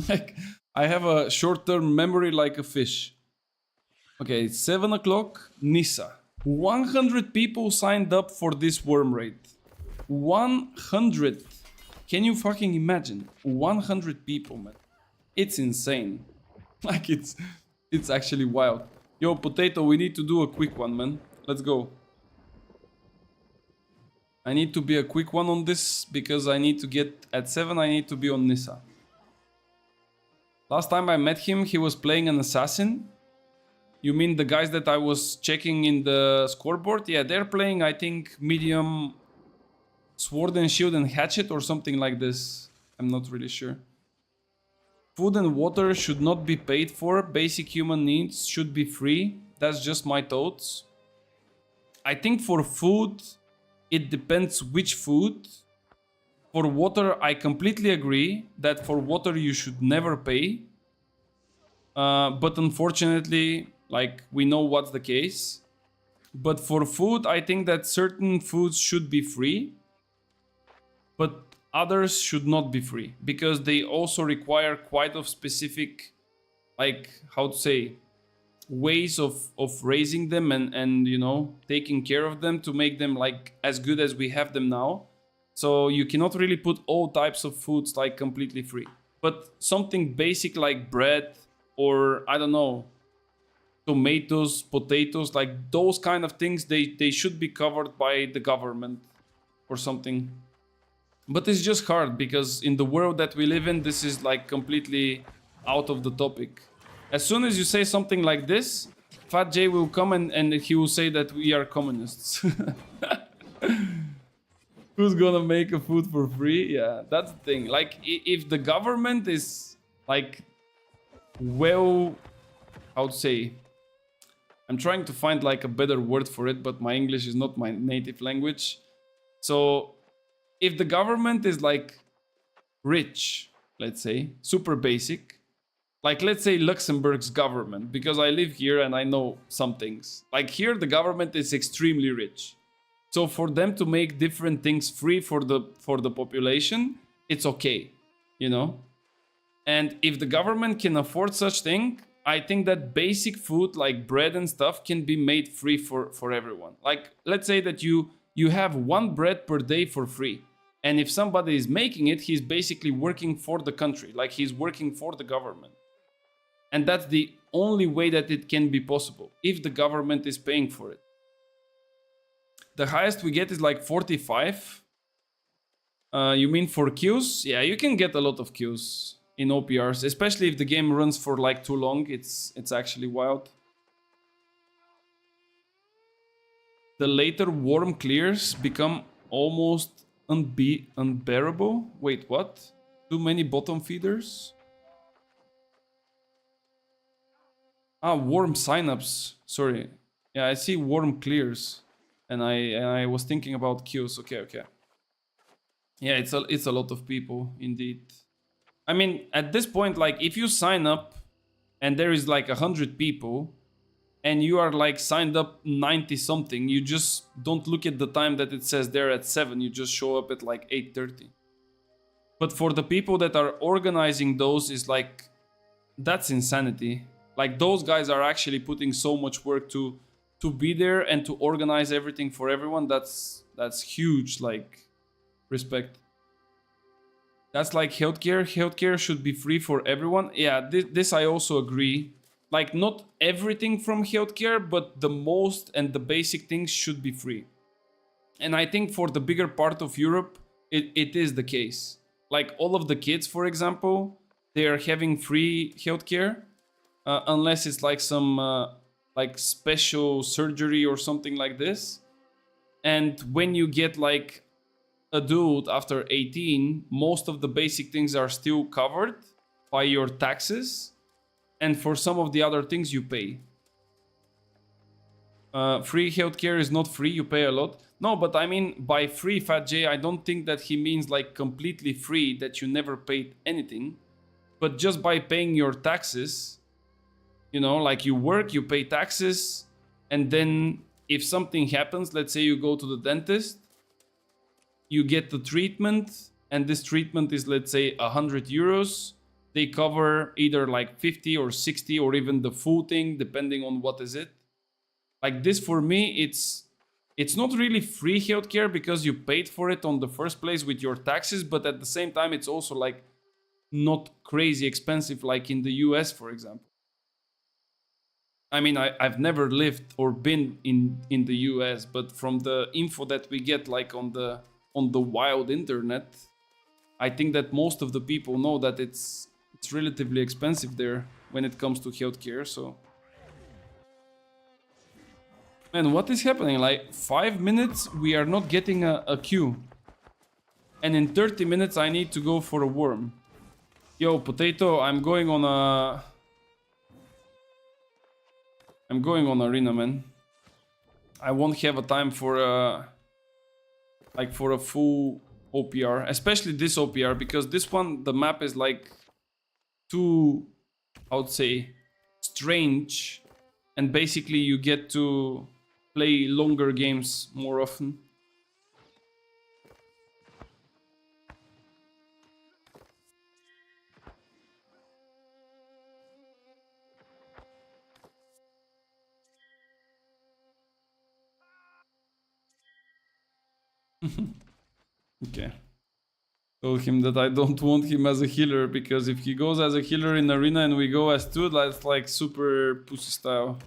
Like, I have a short-term memory like a fish. Okay, it's 7 o'clock. Nissa. 100 people signed up for this worm raid. 100. Can you fucking imagine? 100 people, man. It's insane. Like, it's actually wild. Yo, Potato, we need to do a quick one, man. Let's go. I need to be a quick one on this because I need to get at 7. I need to be on Nissa. Last time I met him, he was playing an assassin. You mean the guys that I was checking in the scoreboard? Yeah, they're playing, I think, medium sword and shield and hatchet or something like this. I'm not really sure. Food and water should not be paid for. Basic human needs should be free. That's just my thoughts. I think for food, it depends which food. For water, I completely agree that for water you should never pay. But unfortunately, like, we know what's the case. But for food, I think that certain foods should be free. But others should not be free. Because they also require quite of specific, like, how to say, ways of raising them and you know, taking care of them to make them like as good as we have them now. So you cannot really put all types of foods like completely free. But something basic like bread or I don't know, tomatoes, potatoes, like those kind of things, they should be covered by the government or something. But it's just hard because in the world that we live in, this is like completely out of the topic. As soon as you say something like this, Fat J will come and he will say that we are communists. Who's gonna make a food for free? Yeah, that's the thing. Like, if the government is like, well, how to say? I'm trying to find like a better word for it, but my English is not my native language. So, if the government is like rich, let's say, super basic, like let's say Luxembourg's government, because I live here and I know some things. Like here, the government is extremely rich. So for them to make different things free for the population, it's okay, you know? And if the government can afford such thing, I think that basic food like bread and stuff can be made free for everyone. Like let's say that you have one bread per day for free. And if somebody is making it, he's basically working for the country, like he's working for the government. And that's the only way that it can be possible, if the government is paying for it. The highest we get is like 45. You mean for queues? Yeah, you can get a lot of queues in OPRs, especially if the game runs for like too long. It's actually wild. The later worm clears become almost unbearable. Wait, what? Too many bottom feeders? Ah, worm signups. Sorry. Yeah, I see worm clears. And I was thinking about queues. Okay. Yeah, it's a lot of people indeed. I mean, at this point, like if you sign up and there is like 100 people and you are like signed up 90 something, you just don't look at the time that it says there at 7, you just show up at like 8:30. But for the people that are organizing those, is like, that's insanity. Like those guys are actually putting so much work to be there and to organize everything for everyone. That's huge, like, respect. That's like healthcare. Healthcare should be free for everyone. Yeah, this I also agree. Like, not everything from healthcare, but the most and the basic things should be free. And I think for the bigger part of Europe, it is the case. Like all of the kids, for example, they are having free healthcare, unless it's like some like special surgery or something like this. And when you get like adult after 18, most of the basic things are still covered by your taxes, and for some of the other things you pay. Free healthcare is not free, you pay a lot. No, but I mean by free, Fat J, I don't think that he means like completely free, that you never paid anything, but just by paying your taxes. You know, like you work, you pay taxes, and then if something happens, let's say you go to the dentist, you get the treatment, and this treatment is, let's say, 100 euros. They cover either like 50 or 60 or even the full thing, depending on what is it. Like this, for me, it's not really free healthcare because you paid for it on the first place with your taxes, but at the same time, it's also like not crazy expensive like in the US, for example. I mean, I've never lived or been in the US, but from the info that we get like on the wild internet, I think that most of the people know that it's relatively expensive there when it comes to healthcare. So, man, what is happening? Like 5 minutes, we are not getting a queue, and in 30 minutes, I need to go for a worm. Yo, Potato, I'm going on arena, man. I won't have a time for a full OPR, especially this OPR, because this one, the map is like too, I would say, strange, and basically you get to play longer games more often. Okay. Told him that I don't want him as a healer, because if he goes as a healer in arena and we go as two, that's like super pussy style.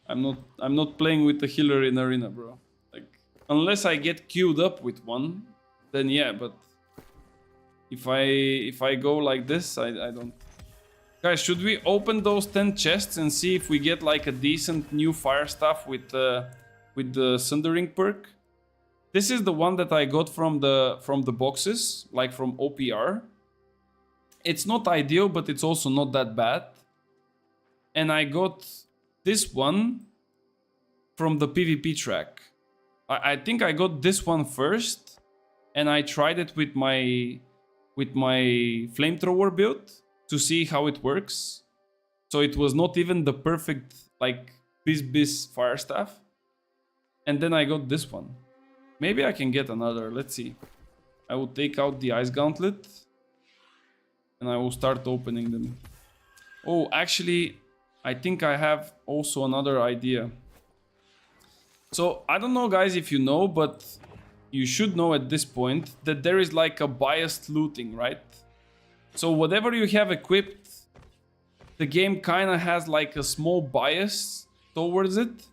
I'm not playing with the healer in arena, bro. Like, unless I get queued up with one, then yeah, but if I go like this, I don't. Guys, should we open those 10 chests and see if we get like a decent new fire staff with the Sundering perk? This is the one that I got from the boxes, like from OPR. It's not ideal, but it's also not that bad. And I got this one from the PvP track. I think I got this one first, and I tried it with my flamethrower build to see how it works. So it was not even the perfect like Biz fire staff. And then I got this one. Maybe I can get another. Let's see. I will take out the ice gauntlet and I will start opening them. Oh, actually, I think I have also another idea. So I don't know, guys, if you know, but you should know at this point that there is like a biased looting, right? So whatever you have equipped, the game kind of has like a small bias towards it,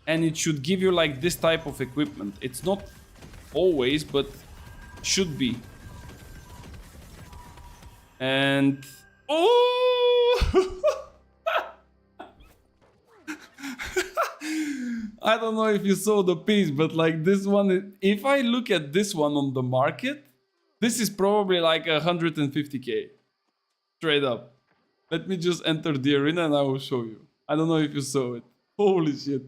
and it should give you like this type of equipment. It's not always, but should be. And oh, I don't know if you saw the piece, but like this one, if I look at this one on the market, this is probably like 150k straight up. Let me just enter the arena and I will show you. I don't know if you saw it. Holy shit.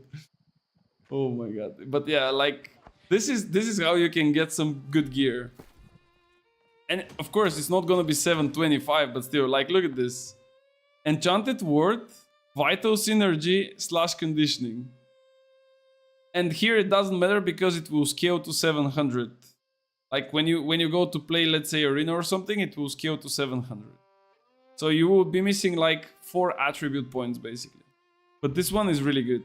Oh my god. But yeah, like this is how you can get some good gear. And of course it's not gonna be 725, but still, like, look at this. Enchanted Ward, Vital Synergy / Conditioning. And here it doesn't matter because it will scale to 700. Like when you go to play, let's say arena or something, it will scale to 700. So you will be missing like 4 attribute points basically. But this one is really good.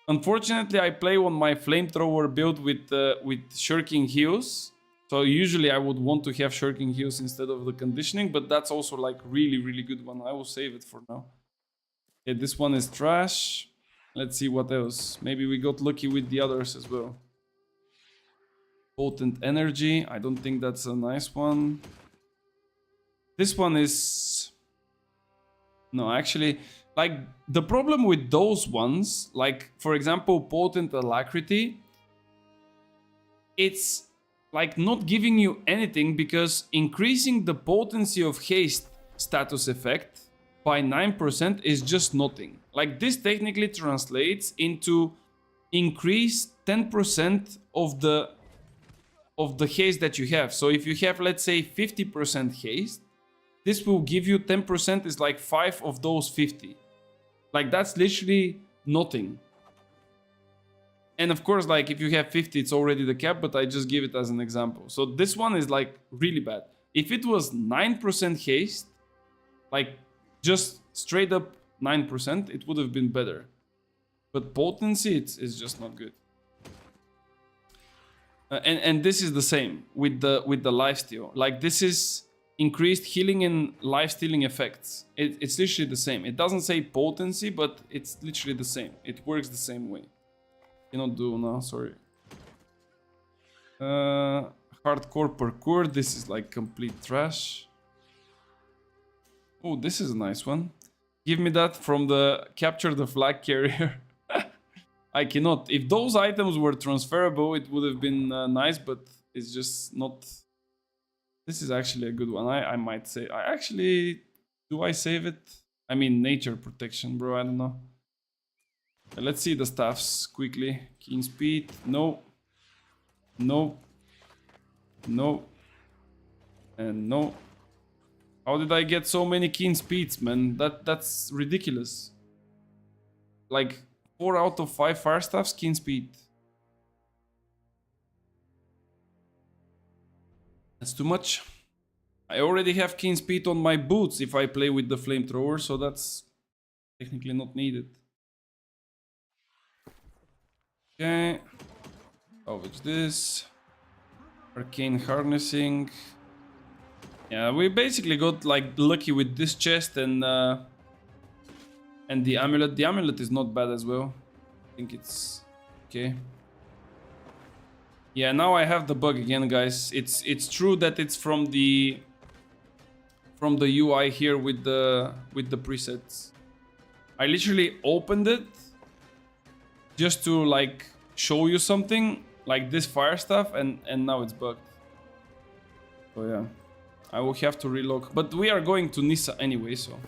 Unfortunately, I play on my flamethrower build with shirking heals. So usually I would want to have shirking heals instead of the conditioning, but that's also like really good one. I will save it for now. Okay, this one is trash. Let's see what else. Maybe we got lucky with the others as well. Potent Energy. I don't think that's a nice one. This one is... No, actually, like the problem with those ones, like for example, Potent Alacrity, it's like not giving you anything because increasing the potency of haste status effect by 9% is just nothing. Like this technically translates into increase 10% of the haste that you have. So if you have, let's say, 50% haste, this will give you 10% is like 5 of those 50. Like that's literally nothing. And of course, like if you have 50, it's already the cap, but I just give it as an example. So this one is like really bad. If it was 9% haste, like just straight up 9%, it would have been better. But potency, it's just not good. And this is the same with the lifesteal. Like this is increased healing and lifestealing effects. It's literally the same. It doesn't say potency, but it's literally the same. It works the same way. Cannot do now, sorry. Hardcore parkour. This is like complete trash. Oh, this is a nice one. Give me that from the capture the flag carrier. I cannot. If those items were transferable, it would have been nice, but it's just not. This is actually a good one. I might say. Do I save it? I mean, nature protection, bro. I don't know. Let's see the staffs quickly. Keen speed. No. No. No. And no. How did I get so many keen speeds, man? That's ridiculous. Like 4 out of 5 fire staffs, keen speed. That's too much. I already have keen speed on my boots if I play with the flamethrower, so that's technically not needed. Okay. Salvage this. Arcane harnessing. Yeah, we basically got like lucky with this chest and the amulet. The amulet is not bad as well. I think it's okay. Yeah, now I have the bug again, guys. It's true that it's from the UI here with the presets. I literally opened it just to like show you something, like this fire stuff, and now it's bugged. So yeah, I will have to relog. But we are going to Nissa anyway, so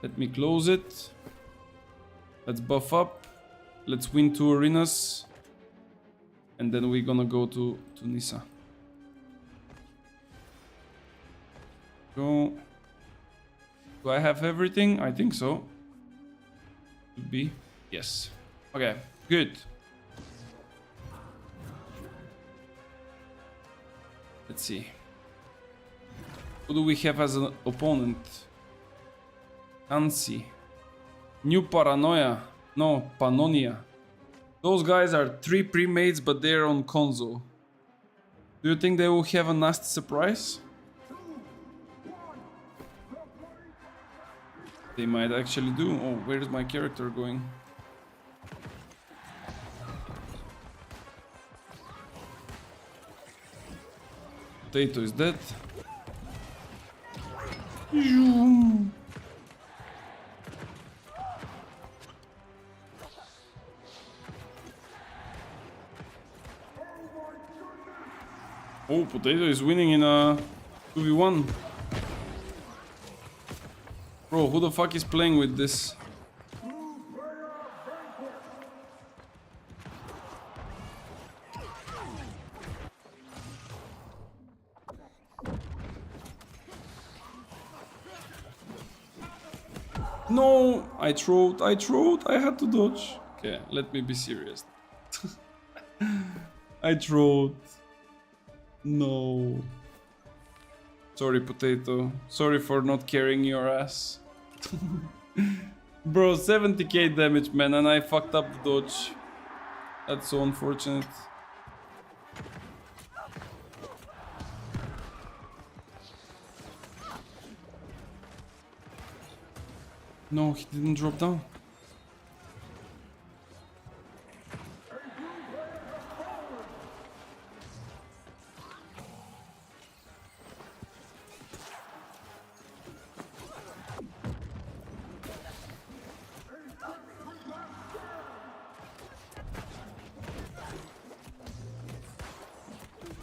let me close it. Let's buff up. Let's win 2 arenas, and then we're gonna go to Nissa. Go. Do I have everything? I think so. Should be. Yes. Okay, good. Let's see. Who do we have as an opponent? Ansi. New Paranoia. No, Pannonia. Those guys are 3 pre-mates, but they're on console. Do you think they will have a nasty surprise? They might actually do. Oh, where is my character going? Potato is dead. Oh, Potato is winning in a 2v1. Bro, who the fuck is playing with this? No, I throwed, I had to dodge. Okay, let me be serious. I throwed. No. Sorry, Potato. Sorry for not carrying your ass. Bro, 70k damage, man, and I fucked up the dodge. That's so unfortunate. No, he didn't drop down.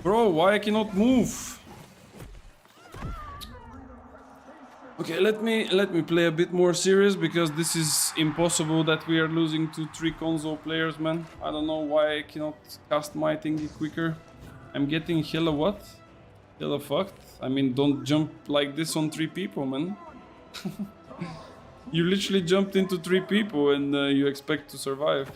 Bro, why I cannot move? Okay, let me play a bit more serious, because this is impossible that we are losing to 3 console players, man. I don't know why I cannot cast my thingy quicker. I'm getting hella what? Hella fucked. I mean, don't jump like this on 3 people, man. You literally jumped into 3 people and you expect to survive.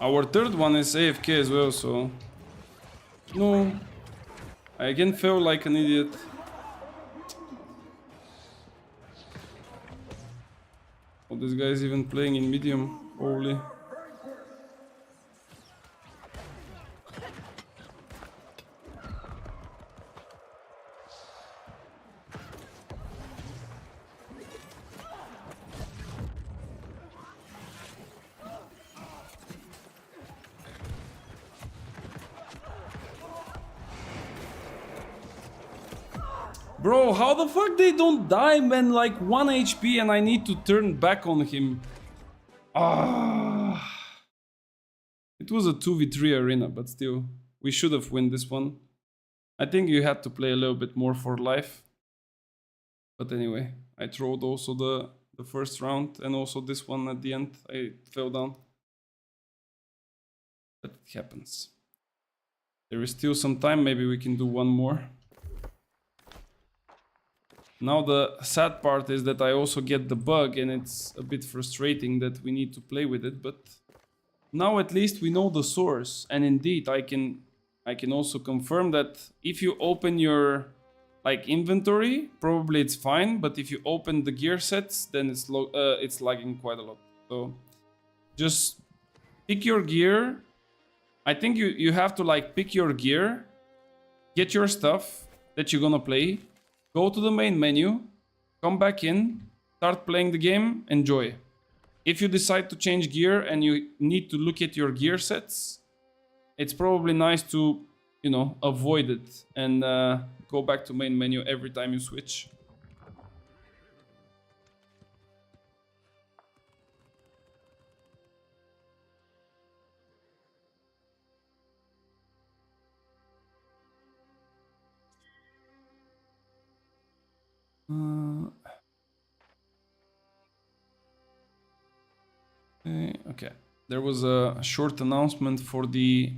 Our third one is AFK as well, so... No. I again felt like an idiot. Oh, this guy is even playing in medium. Holy. Bro, how the fuck they don't die, man? Like 1 HP and I need to turn back on him. Ah. It was a 2v3 arena, but still. We should have won this one. I think you had to play a little bit more for life. But anyway, I throwed also the first round and also this one at the end. I fell down. But it happens. There is still some time, maybe we can do one more. Now the sad part is that I also get the bug, and it's a bit frustrating that we need to play with it, but now at least we know the source. And indeed, I can also confirm that if you open your inventory, probably it's fine, but if you open the gear sets, then it's lagging quite a lot. So just pick your gear. I think you have to pick your gear, get your stuff that you're gonna play. Go to the main menu, come back in, start playing the game, enjoy. If you decide to change gear and you need to look at your gear sets, it's probably nice to, you know, avoid it and go back to main menu every time you switch. Okay. There was a short announcement for the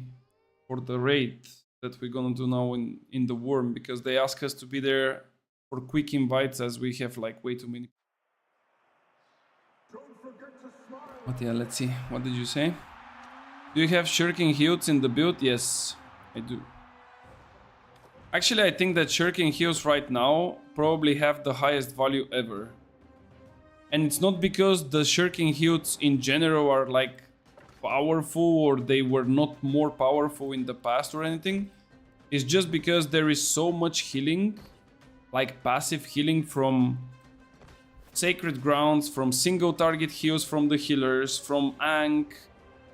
raid that we're gonna do now in the worm, because they ask us to be there for quick invites as we have like way too many. But yeah, let's see. What did you say? Do you have shirking heals in the build? Yes, I do. Actually, I think that shirking heals right now probably have the highest value ever. And it's not because the shirking heals in general are like powerful or they were not more powerful in the past or anything. It's just because there is so much healing, like passive healing from Sacred Grounds, from single target heals from the healers, from Ankh,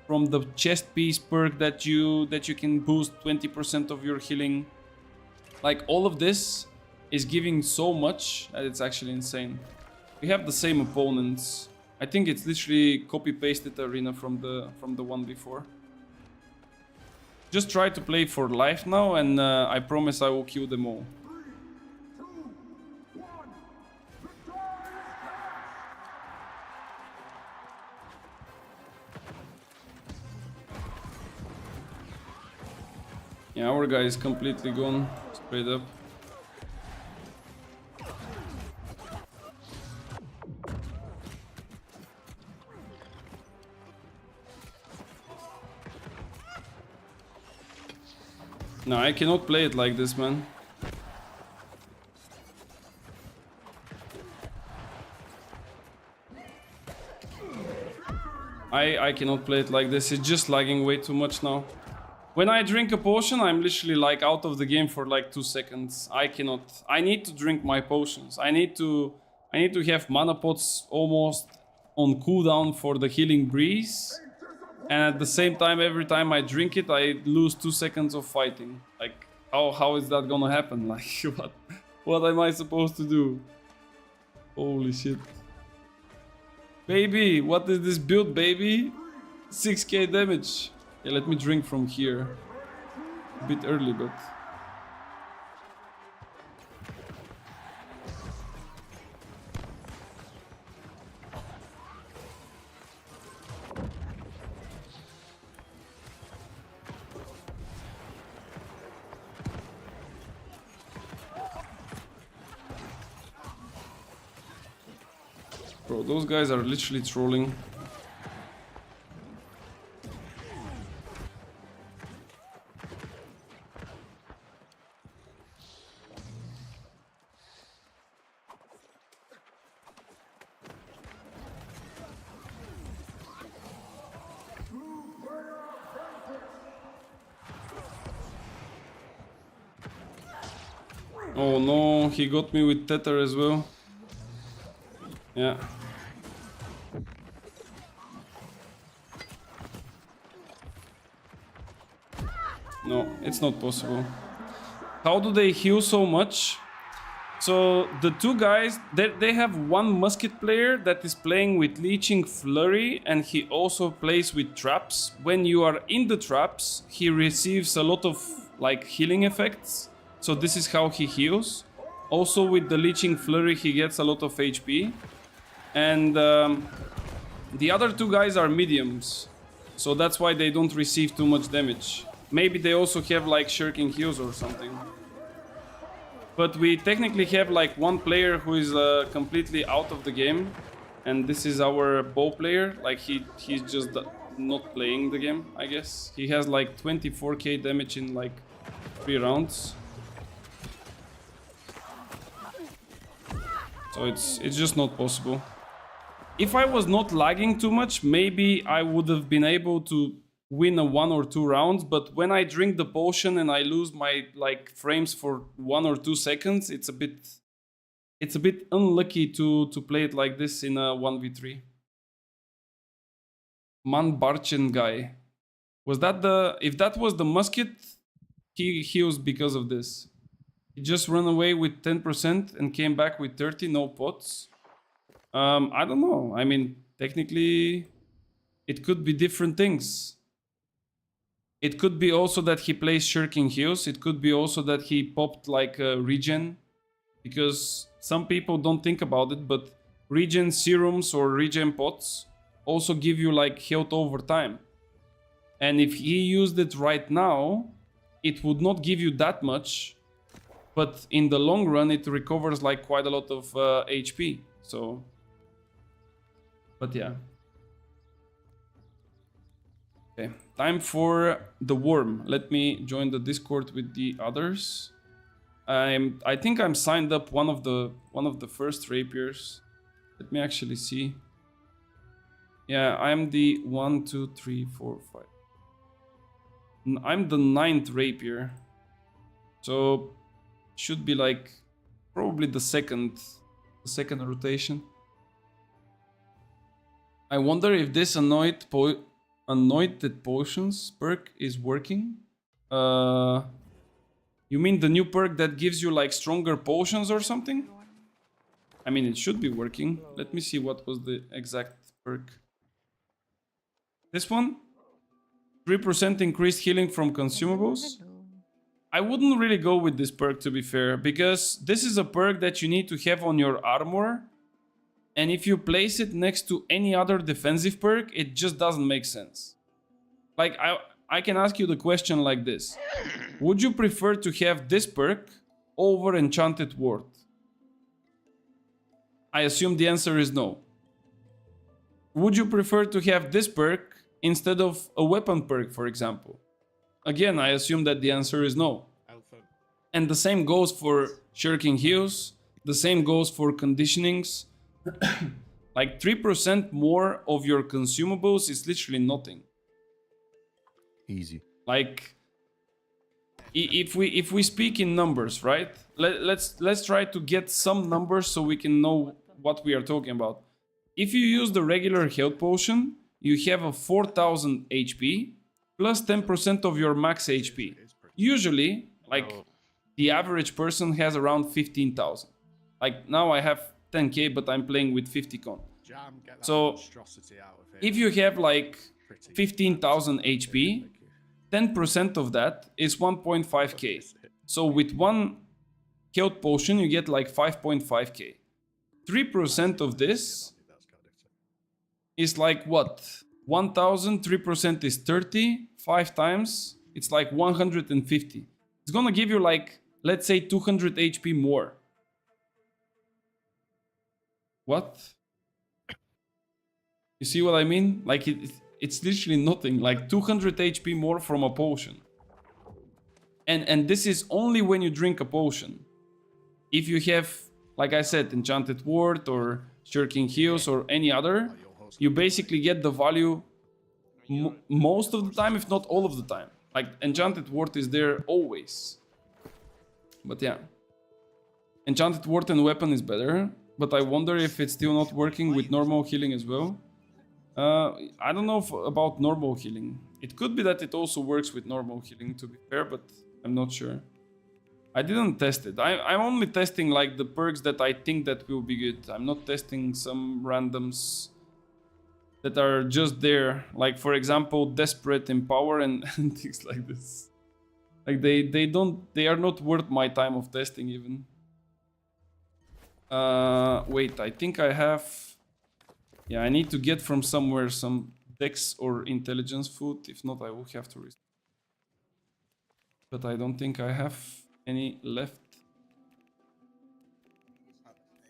from the chest piece perk that you can boost 20% of your healing. Like all of this is giving so much that it's actually insane. We have the same opponents. I think it's literally copy-pasted arena from the one before. Just try to play for life now, and I promise I will kill them all. Yeah, our guy is completely gone, straight up. No, I cannot play it like this, man. I cannot play it like this. It's just lagging way too much now. When I drink a potion, I'm literally like out of the game for like 2 seconds. I cannot. I need to drink my potions. I need to have mana pots almost on cooldown for the healing breeze. And at the same time, every time I drink it, I lose 2 seconds of fighting. Like, how is that gonna happen? Like, what am I supposed to do? Holy shit. Baby, what is this build, baby? 6k damage. Yeah, let me drink from here. A bit early, but... Bro, those guys are literally trolling. Oh no, he got me with Tether as well. Yeah. No, it's not possible. How do they heal so much? So the two guys, they have one musket player that is playing with Leeching Flurry, and he also plays with traps. When you are in the traps, he receives a lot of like healing effects. So this is how he heals. Also with the Leeching Flurry, he gets a lot of HP. And the other two guys are mediums. So that's why they don't receive too much damage. Maybe they also have like shirking heals or something. But we technically have like one player who is completely out of the game. And this is our bow player. Like he's just not playing the game, I guess. He has like 24k damage in like 3 rounds. So it's just not possible. If I was not lagging too much, maybe I would have been able to win a 1 or 2 rounds, but when I drink the potion and I lose my like frames for 1 or 2 seconds, it's a bit unlucky to play it like this in a 1v3. Man Barchen guy. Was that the... If that was the musket, he heals because of this. He just ran away with 10% and came back with 30, no pots. I don't know. I mean, technically, it could be different things. It could be also that he plays shirking heals. It could be also that he popped like a regen. Because some people don't think about it, but regen serums or regen pots also give you like health over time. And if he used it right now, it would not give you that much. But in the long run, it recovers like quite a lot of HP. So, but yeah. Okay, time for the worm. Let me join the Discord with the others. I think I'm signed up one of the first rapiers. Let me actually see. Yeah, I'm the 1, 2, 3, 4, 5. I'm the 9th rapier. So should be like probably the second rotation. I wonder if this anointed potions perk is working. You mean the new perk that gives you like stronger potions or something? I mean, it should be working. Let me see what was the exact perk. This one? 3% increased healing from consumables. I wouldn't really go with this perk, to be fair, because this is a perk that you need to have on your armor. And if you place it next to any other defensive perk, it just doesn't make sense. Like, I can ask you the question like this. Would you prefer to have this perk over Enchanted Ward? I assume the answer is no. Would you prefer to have this perk instead of a weapon perk, for example? Again, I assume that the answer is no. And the same goes for shirking heals. The same goes for conditionings. Like 3% more of your consumables is literally nothing. Easy. Like, if we speak in numbers, right? Let's try to get some numbers so we can know what we are talking about. If you use the regular health potion, you have a 4000 HP plus 10% of your max HP. Usually, like, the average person has around 15,000. Like, now I have 10k, but I'm playing with 50 con. So, if you have like 15,000 HP, 10% of that is 1.5k. So with one health potion, you get like 5.5k. 3% of this is like what? 1,000, 3% is 30, 5 times, it's like 150. It's gonna give you like, let's say 200 HP more. What? You see what I mean? Like it's literally nothing, like 200 HP more from a potion. And this is only when you drink a potion. If you have, like I said, Enchanted Ward or Shirking Heals or any other, you basically get the value most of the time, if not all of the time. Like, Enchanted Ward is there always. But yeah. Enchanted Ward and Weapon is better, but I wonder if it's still not working with normal healing as well. I don't know about normal healing. It could be that it also works with normal healing, to be fair, but I'm not sure. I didn't test it. I'm only testing like the perks that I think that will be good. I'm not testing some randoms that are just there. Like, for example, Desperate Empower and things like this. Like, they are not worth my time of testing even. Wait, I think I have... Yeah, I need to get from somewhere some Dex or Intelligence food. If not, I will have to risk. But I don't think I have any left.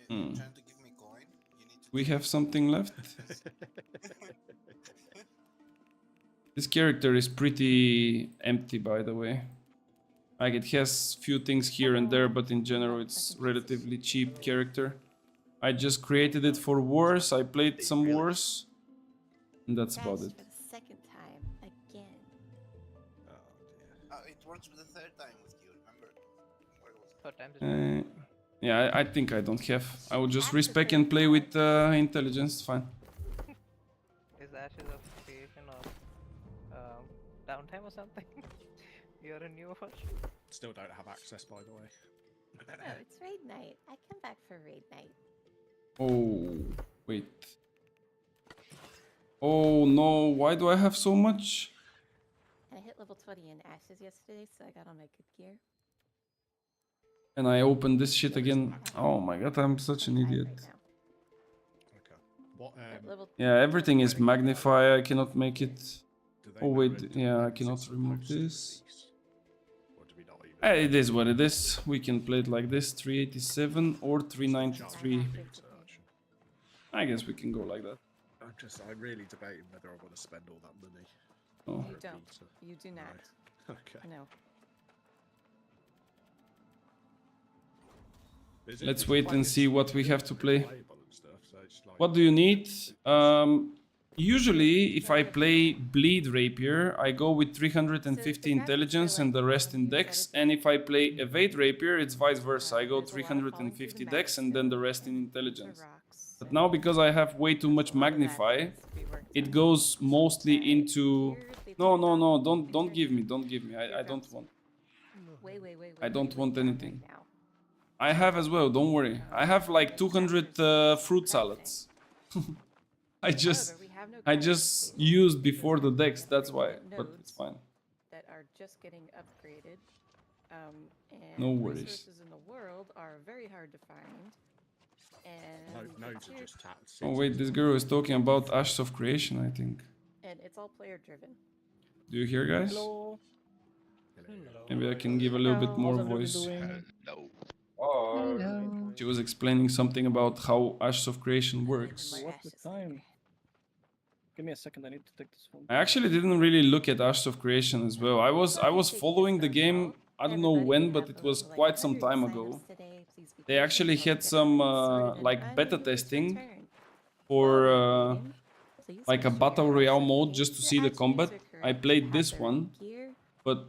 Trying to give me coin? You need to We have something left? This character is pretty empty, by the way. Like, it has few things here and there, but in general it's relatively cheap character. I just created it for wars, I played some wars, and that's about it. For the second time again. It works with the third time with you, remember? Where was it? Third time. Yeah, I think I don't have. I will just respec and play with intelligence, fine. Is Ashes of Creation or downtime or something? You're in new Overwatch? Still don't have access, by the way. No, it's raid night. I come back for raid night. Oh, wait. Oh no, why do I have so much? I hit level 20 in Ashes yesterday, so I got all my good gear. And I opened this shit again. Oh my god, I'm such an I'm high idiot. right now. Okay. What, But level Yeah, everything is magnify. I cannot make it. do they Oh know wait, in yeah, I defense cannot it's remove supposed to this. release? Or do we not even It is what it is. We can play it like this: 387 or 393. research? I guess we can go like that. I'm really debating whether I want to spend all that money. Oh. You for a don't. pizza. You do not. Right. Okay. No. Is it- Let's is it wait like and it's see what we have to play. playable and stuff, so it's like- What do you need? Usually, if I play Bleed Rapier, I go with 350 intelligence and the rest in dex. And if I play Evade Rapier, it's vice versa. I go 350 dex and then the rest in intelligence. But now, because I have way too much magnify, it goes mostly into... No, no, no, don't give me, don't give me. I don't want. I don't want anything. I have as well, don't worry. I have like 200 fruit salads. I just used before the dex, that's why, but it's fine. That are just getting upgraded. And No worries. resources in the world are very hard to find. And Nodes are just tapped. Oh wait, this girl is talking about Ashes of Creation, I think. and it's all player driven. Do you hear, guys? Hello. Maybe I can give a little bit more How's everybody voice. doing? She was explaining something about how Ashes of Creation works. What's the time? Give me a second. I need to take this phone. I actually didn't really look at Ashes of Creation as well. I was following the game, I don't know when, but it was quite some time ago. They actually had some like beta testing for like a battle royale mode just to see the combat. I played this one, but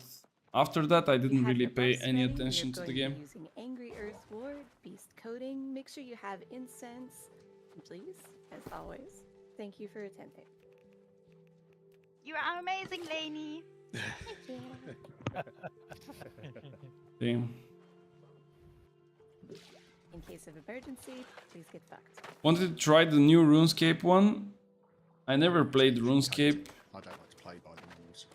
after that I didn't really pay any attention to the game. Using Angry Earth Ward, Beast Coding. Make sure you have incense, please, as always. Thank you for attending. You are amazing, Lainey. Damn. In case of emergency, please get fucked. Wanted to try the new RuneScape one. I never played RuneScape. I don't like to play by the rules.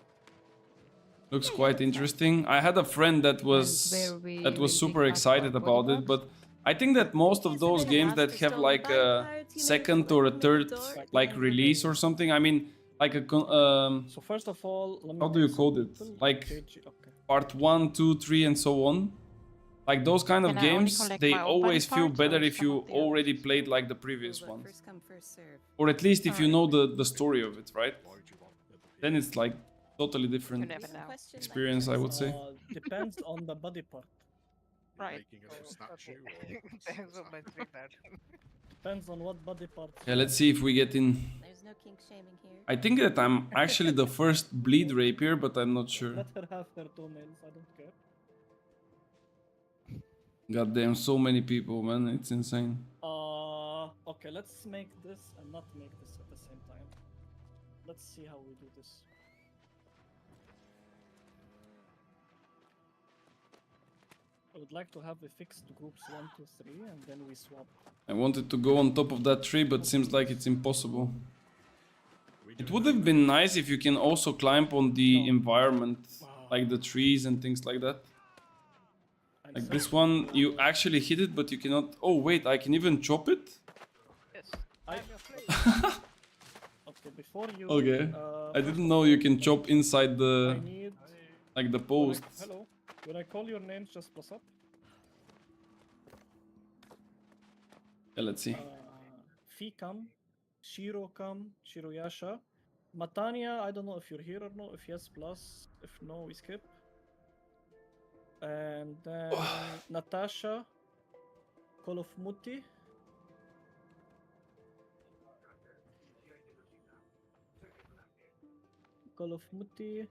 Looks quite interesting. I had a friend that was super excited about it, but I think that most of those games that have like a second or a third like release or something, I mean like a So first of all, let me how do you take call some it? people. Like Okay. part 1, 2, 3 and so on. Like those kind of Can I only games, collect they my own always body feel parts, better or if some you of the others? already played like the previous Rule of ones. First come, first serve. Or at least if you know the story of it, right? Why would you want other people? Then it's like totally different You never know. experience, I would say. Depends on the body part. Right. Making of a statue or Thanks so much for that. Depends on what body part. Yeah, let's see if we get in. There's no kink shaming here. I think that I'm actually the first Bleed Rapier, but I'm not sure. Let her have her toenails. I don't care. Goddamn, so many people, man. It's insane. Okay, let's make this and not make this at the same time. Let's see how we do this. I would like to have the fixed groups 1, 2, 3, and then we swap. I wanted to go on top of that tree, but seems like it's impossible. It would have been nice if you can also climb on the environment, like the trees and things like that. I'm Like sorry. this one, you actually hit it, but you cannot... Oh wait, I can even chop it? Yes. I... Okay, before you... Okay. I didn't know you can chop inside I the... need... like the when I- posts. Hello. When I call your names, just plus up. Yeah, let's see. Fikam, Shirokam, Shiroyasha. Matania, I don't know if you're here or not. If yes, plus. If no, we skip. And then Natasha, Call of Muti. Call of Muti.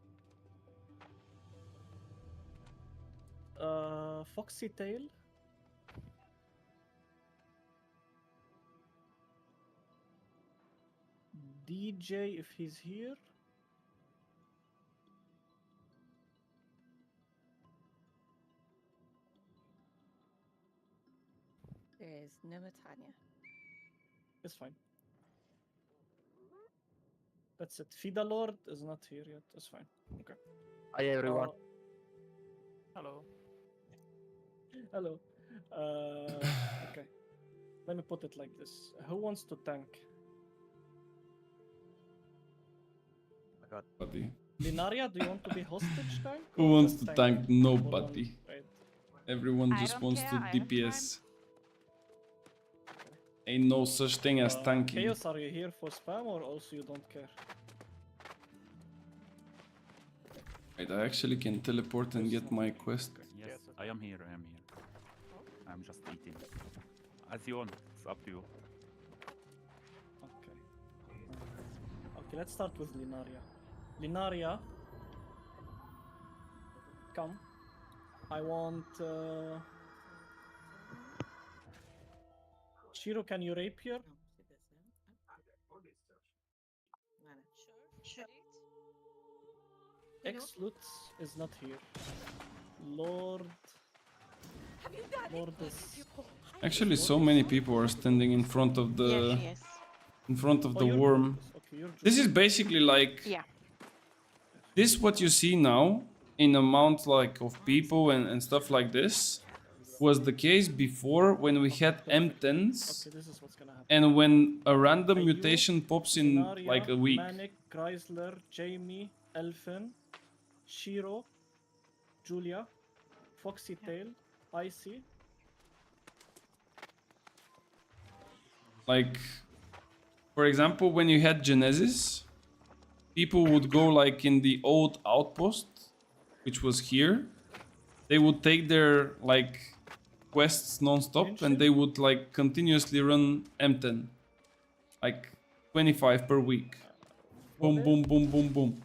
Foxy Tail. DJ if he's here. There is no Matanya. It's fine. That's it. Fida Lord is not here yet. It's fine. Okay. Hi everyone. Hello. Hello. Okay. Let me put it like this. Who wants to tank? Buddy. Linaria, do you want to be hostage tank? Who or wants just to tank? Hold Nobody. on, wait. Everyone I just don't wants care, to I am DPS. Ain't no such thing as tanking. Chaos, are you here for spam or also you don't care? Wait, I actually can teleport and get my quest. Yes, I am here. I am here. I'm just eating. As you want. It's up to you. Okay. Okay, let's start with Linaria. Linaria, come. I want. Shiro, can you rapier? Ex Lutz is not here. Lord. Lord is. Actually, so many people are standing in front of the Yeah, she is. in front of Oh, the you're worm. Lord is. Okay, you're This is Julius. basically like Yeah. this. What you see now in amount like of people and stuff like this was the case before when we had M10s Okay, this is what's gonna happen. and when a random Ayub, mutation pops in Linaria, like a week. Manic, Chrysler, Jamie, Elfin, Shiro, Julia, Foxy Tail, Icy. Like, for example, when you had Genesis, people would go like in the old outpost, which was here. They would take their like quests non-stop and they would like continuously run M10. Like 25 per week. Boom, Volley, boom, boom, boom, boom.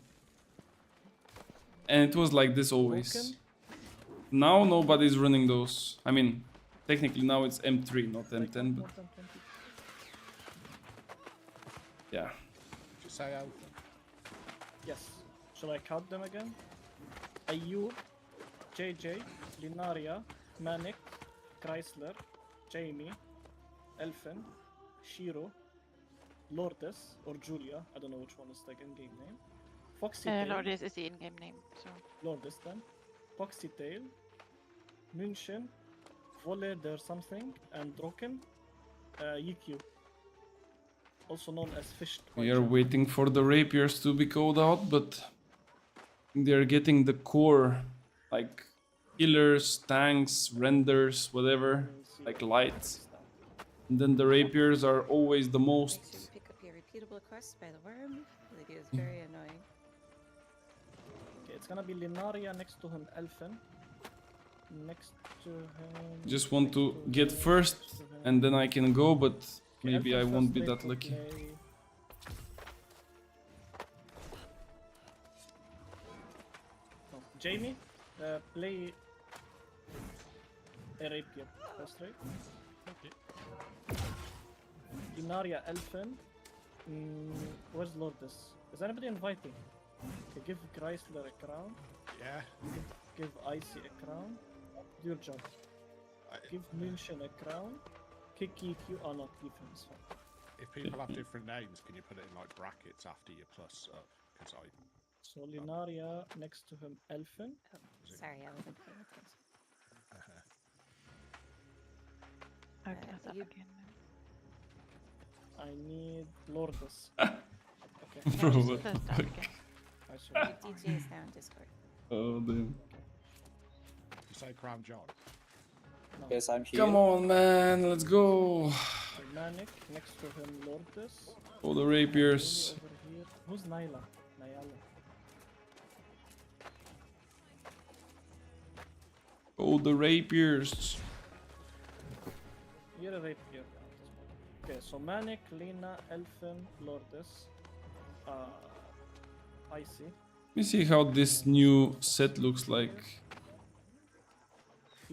And it was like this always. Broken. Now nobody's running those. I mean, technically now it's M3, not like M10, but more than 20. yeah. Just say Alpha. Yes. Shall I count them again? Ayub, JJ, Linaria, Manic, Chrysler, Jamie, Elfin, Shiro, Lourdes, or Julia. I don't know which one is the in-game name. Foxy Tail. Lourdes is the in-game name, so. Lourdes then. Foxy Tail, München, Volley, there's something, and Droken, Yikyu. Also known as Fish. We are waiting for the rapiers to be called out, but they're getting the core, like killers, tanks, renders, whatever, like lights. And then the rapiers are always the Make most. sure you pick up your repeatable quest by the worm. Lady is very annoying. Okay, it's gonna be Linaria next to him, Elfin. Next to him. Just want next to him, get first, next to him. and then I can go, but Okay, maybe I Elfin won't first be made that to lucky. play- No, Jamie, play a rapier. That's right. Linaria, Elfin. Where's Lourdes? Is anybody inviting? Okay, give Chrysler a crown. Yeah. Give Icy a crown. Do your job. Give München a crown. Kick EQ. Oh, not give him. It's fine. If people have different names, can you put it in like brackets after your plus up? Because I. So Linaria next to him, Elfin. Oh, sorry, I wasn't paying attention. Open us up you- again. I need Lourdes. Bro, just what close the down fuck? again. I saw Your DJ is now in Discord. Oh, damn. You say Crown John. no. Yes, I'm here. Come on, man, let's go. Manic next to him, Lourdes. Oh, the Really rapiers. over here. Who's Nyla? Nyala. Oh, the rapiers. You're a rapier. Okay, so Manic, Lena, Elfin, Lourdes. Icy. Let me see how this new set looks like.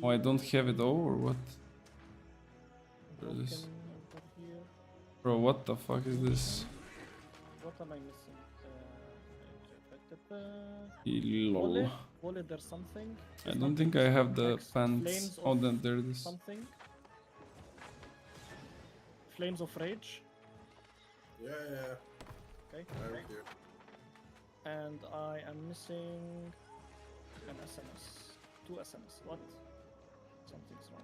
Oh, I don't have it all, or what? What is this? Broken over here. Bro, what the fuck is this? What am I missing? Lol. Volley? Volley, there's something. I It's don't not think in I have the text. pants. Flames Oh, of then there it is. Something. Flames of Rage. Yeah, yeah. Okay. Right here. And I am missing an SMS. 2 SMS. What? Something's wrong.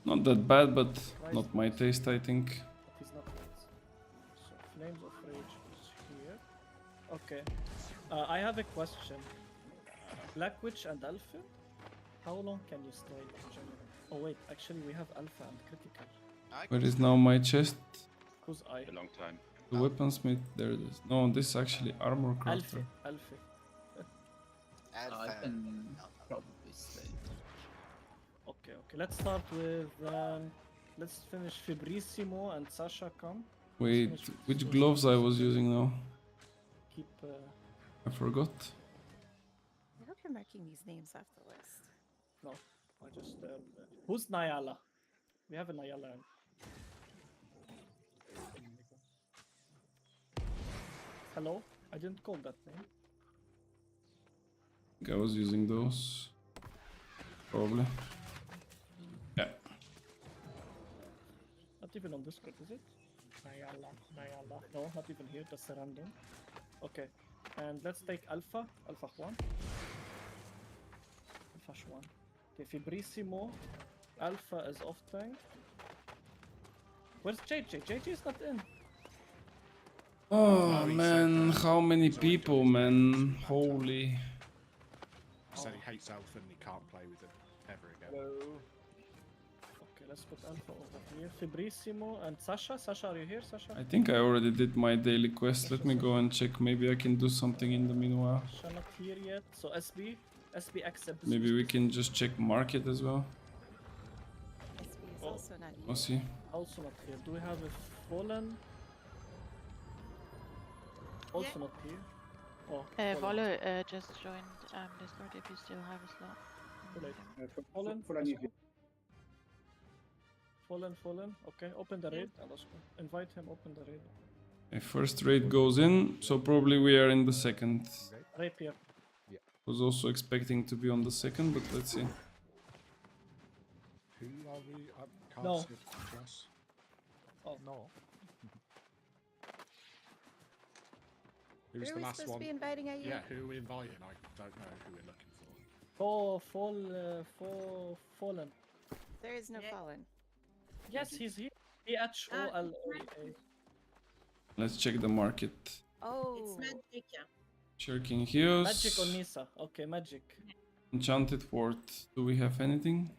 Not that bad, but not my taste, I think. But he's not right. So Flames of Rage is here. Okay. I have a question. Black Witch and Alpha? How long can you stay in general? Oh wait, actually we have Alpha and Critical. Where is now my chest? Who's I? A long time. The weaponsmith, there it is. No, this is actually armor crafter. Alpha. Alpha. probably stay. Okay, let's start with let's finish Fibrissimo and Sasha come. Wait, which gloves I was using now? Keep I forgot. I hope you're marking these names off the list. no, I just who's Nyala? We have a Nyala. Hello? I didn't call that name. I think I was using those. Probably. Yeah. Not even on Discord, is it? Nyala. No, not even here, that's a random. Okay, and let's take Alpha. Alpha Juan. Alpha Juan. Okay, Fibrissimo. Alpha is off tank. Where's JJ? JJ is not in. Oh man, how many people, man? Holy. He said he hates Alpha and he can't play with him ever again. Okay, let's put Alpha over here. Fibrissimo and Sasha. Sasha, are you here, Sasha? I think I already did my daily quest. Let me go and check. Maybe I can do something in the meanwhile. Sasha not here yet. So SB accept. Maybe we can just check market as well. SB is Oh. also not We'll here. see. Also not here. Do we have a Fallen? Also not here. Oh, Fallen. Volle just joined Discord if you still have a slot. Too late. Fallen. Fallen. Okay, open the raid. Invite him, open the raid. Okay, first raid goes in, so probably we are in the second. Rapier. Was also expecting to be on the second, but let's see. Who are we? I can't No. see the address. Oh, No. Who Who's are the we last supposed one? to be inviting at you? Yeah, who are we inviting? I don't know who we're looking for. Fallen. There is no fallen. Yes, he's here. H-O-L-A-A. Let's check the market. Oh, It's Magic, yeah. Chirking Hills. Magic on Nisa. Okay, magic. Enchanted Ward. Do we have anything?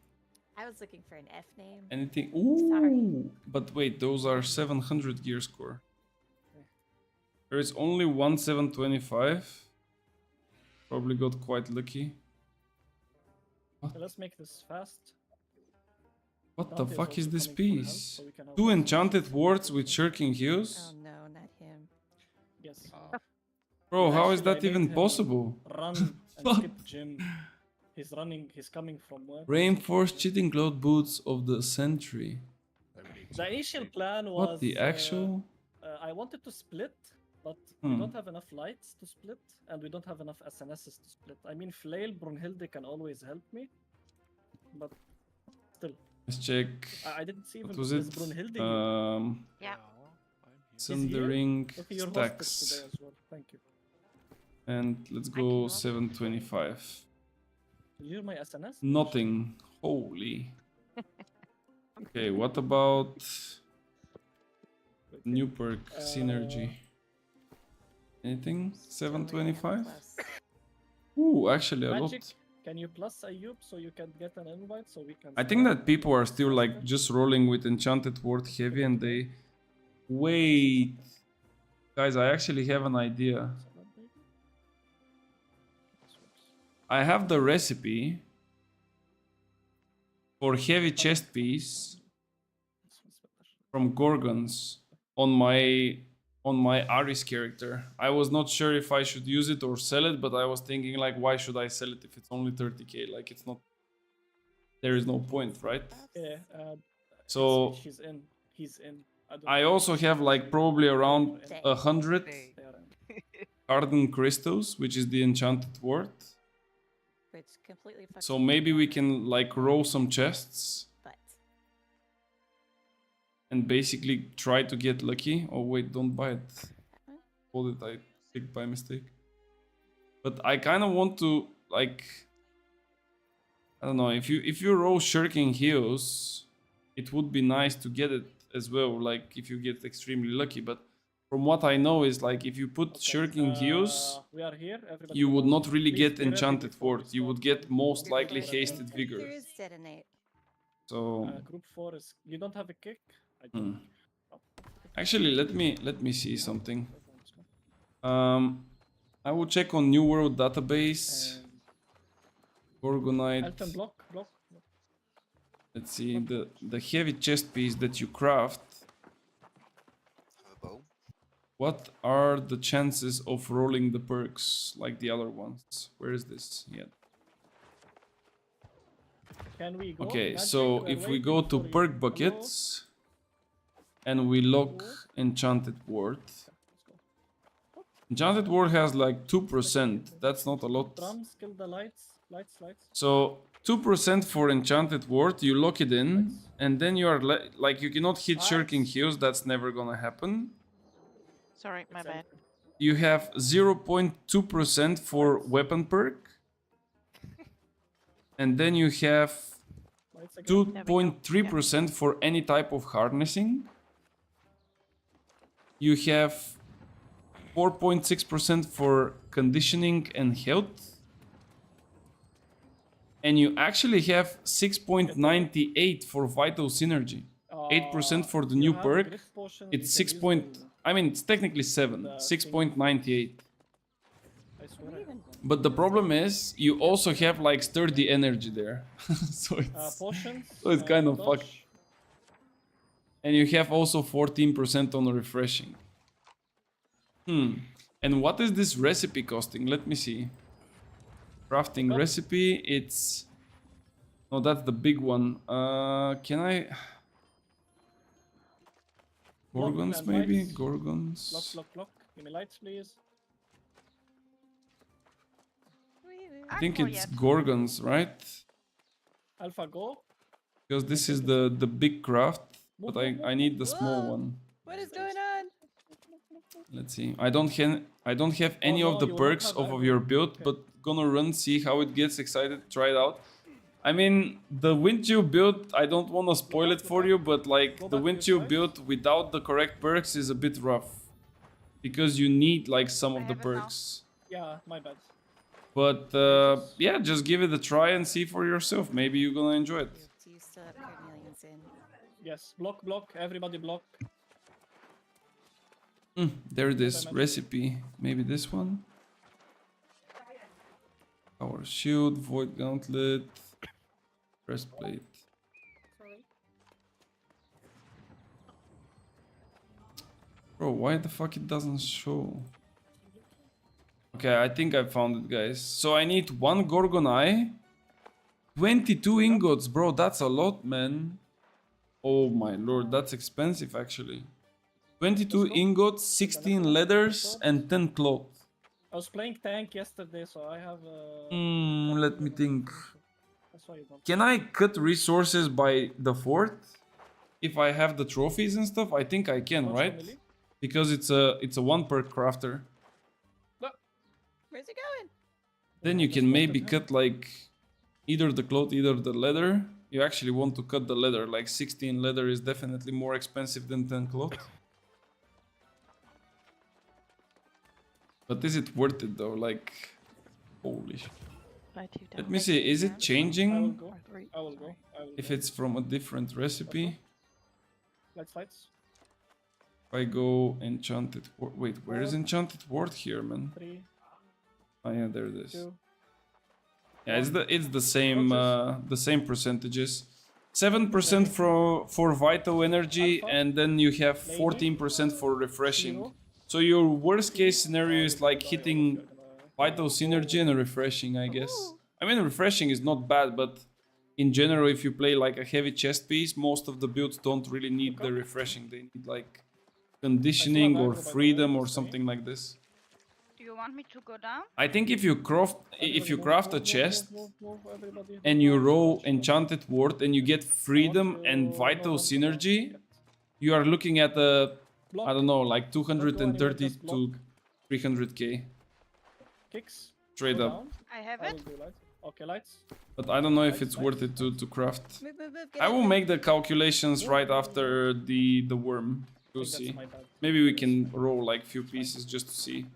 I was looking for an F name. Anything? Ooh! Sorry. But wait, those are 700 gear score. There is only one 725. Probably got quite lucky. Okay, let's make this fast. What the Dante fuck is also this coming for help, piece? so we can have Two one. enchanted wards with Chirking Hills? Oh no, not him. Yes. Bro, how is Actually, I that made even him possible? Run and What? skip gym. He's running. He's coming from where? Reinforced cheating cloud boots of the sentry. The initial plan was. What the actual? I wanted to split, but Hmm. we don't have enough lights to split, and we don't have enough SNSs to split. I mean, Flail, Brunhilde can always help me, but still, Let's check. I didn't see even What was is it? Brunhilde here. Yeah. Sundering Okay, you're hosted today stacks. as well. Thank you. And let's can go also- 725. You hear my SNS? Nothing. Holy. Okay, what about Wait, new perk synergy? Anything? Still waiting on 725? plus. Ooh, actually a Magic, lot. can you plus Ayub so you can get an invite so we can? I think start? that people are still like just rolling with enchanted ward heavy and they wait. Guys, I actually have an idea. I have the recipe for heavy chest piece This one's better. from Gorgons on my Aris character. I was not sure if I should use it or sell it, but I was thinking like, why should I sell it if it's only 30k? Like it's not. There is no point, right? Yeah. So she's in. He's in. don't I know. also have like probably around Dang. 100 They are in. hardened crystals, which is the enchanted ward. Which completely fucking. So maybe we can like roll some chests. But and basically try to get lucky. Oh wait, don't buy it. Hold it, I clicked by mistake. But I kind of want to, like, I don't know, if you roll Shirking Heels, it would be nice to get it as well, like if you get extremely lucky. But from what I know is like if you put Shirking Heels, We are here. Everybody you would follow. not really Please get be ready Enchanted before we Ward. You start. would get most likely Everybody Hasted ready? Vigor. Here is detonate. So Group 4 is. You don't have a kick. I hmm. don't. Actually, let me see something. I will check on New World database. And Gorgonite. Elton block. Let's see the heavy chest piece that you craft. Have a bow. What are the chances of rolling the perks like the other ones? Where is this? Yeah. Can we go? Okay, Magic? so We're if we waiting go to for you. perk Hello? buckets and we lock Enchanted Ward. Enchanted Ward has like 2%. That's not a lot. Drums, kill the lights. Lights. So 2% for Enchanted Ward, you lock it in, and then you are like you cannot hit Shirking Heels. That's never gonna happen. Sorry, my bad. You have 0.2% for weapon perk, and then you have Lights again. 2.3% for any type of harnessing. You have 4.6% for conditioning and health. And you actually have 6.98 for vital synergy. 8% for the new You have perk. grip potion, It's you 6 can point. use them. I mean, it's technically 7. The 6.98. I swear. But the problem is, you also have like sturdy energy there. so Potions. it's kind of dodge. fucked. And you have also 14% on refreshing. And what is this recipe costing? Let me see. Crafting recipe, it's... No, that's the big one. Can I... Gorgons, and maybe? lights. Gorgons. Lock. Give me lights, please. I think it's Gorgons, right? Alpha, go. Because this is the big craft, but I need the small Whoa. one. What is going on? Let's see. I don't have any no, of the you won't perks have of either. your build, Okay. but gonna run, see how it gets. Excited, try it out. I mean, the wind chill build, I don't want to spoil it for you, but like Go the back wind to chill your build without the correct perks is a bit rough. Because you need like some of the have it now. perks. Yeah, my bad. But yeah, just give it a try and see for yourself. Maybe you're gonna enjoy it. Do you still have carnelians in? Yes, block. Everybody block. There it is. Recipe. Maybe this one. Power shield, void gauntlet, breastplate. Sorry. Bro, why the fuck it doesn't show? Okay, I think I found it, guys. So I need 1 Gorgon Eye, 22 ingots, bro. That's a lot, man. Oh my lord, that's expensive actually. 22 ingots, 16 leathers, and 10 cloth. I was playing tank yesterday, so I have. Let me think. That's why you don't. Can I cut resources by the fort? If I have the trophies and stuff, I think I can, right? Family? Because it's a 1 per crafter. Where's it going? Then you can maybe cut like either the cloth, either the leather. You actually want to cut the leather. Like 16 leather is definitely more expensive than 10 cloth. But is it worth it though? Like, holy shit. Let me see, is it I will changing go. I will go. if it's from a different recipe? Lights. If I go Enchanted Ward. Wait, where is Enchanted Ward here, man? 3, Oh yeah, there it is. 2. Yeah, it's the same percentages. 7% for vital energy, Alpha. and then you have 14% for refreshing. So your worst case scenario is like hitting vital synergy and refreshing, I guess. I mean, refreshing is not bad, but in general, if you play like a heavy chest piece, most of the builds don't really need the refreshing. They need like conditioning or freedom or something like this. Do you want me to go down? I think if you craft a chest Everybody. and you roll Enchanted Ward and you get freedom and vital synergy, You are looking at a, Block. I don't know, like Don't go anywhere, 230 just to block. 300k Kicks. straight Go up. down. I have I will it. do lights. Okay, lights. But I don't know if Nice, it's nice, worth it to craft. Move, move, move. Get I in will there. make the calculations Yeah. right after the worm. I We'll think see. that's my bad. Maybe we Yes. can roll like few pieces just to see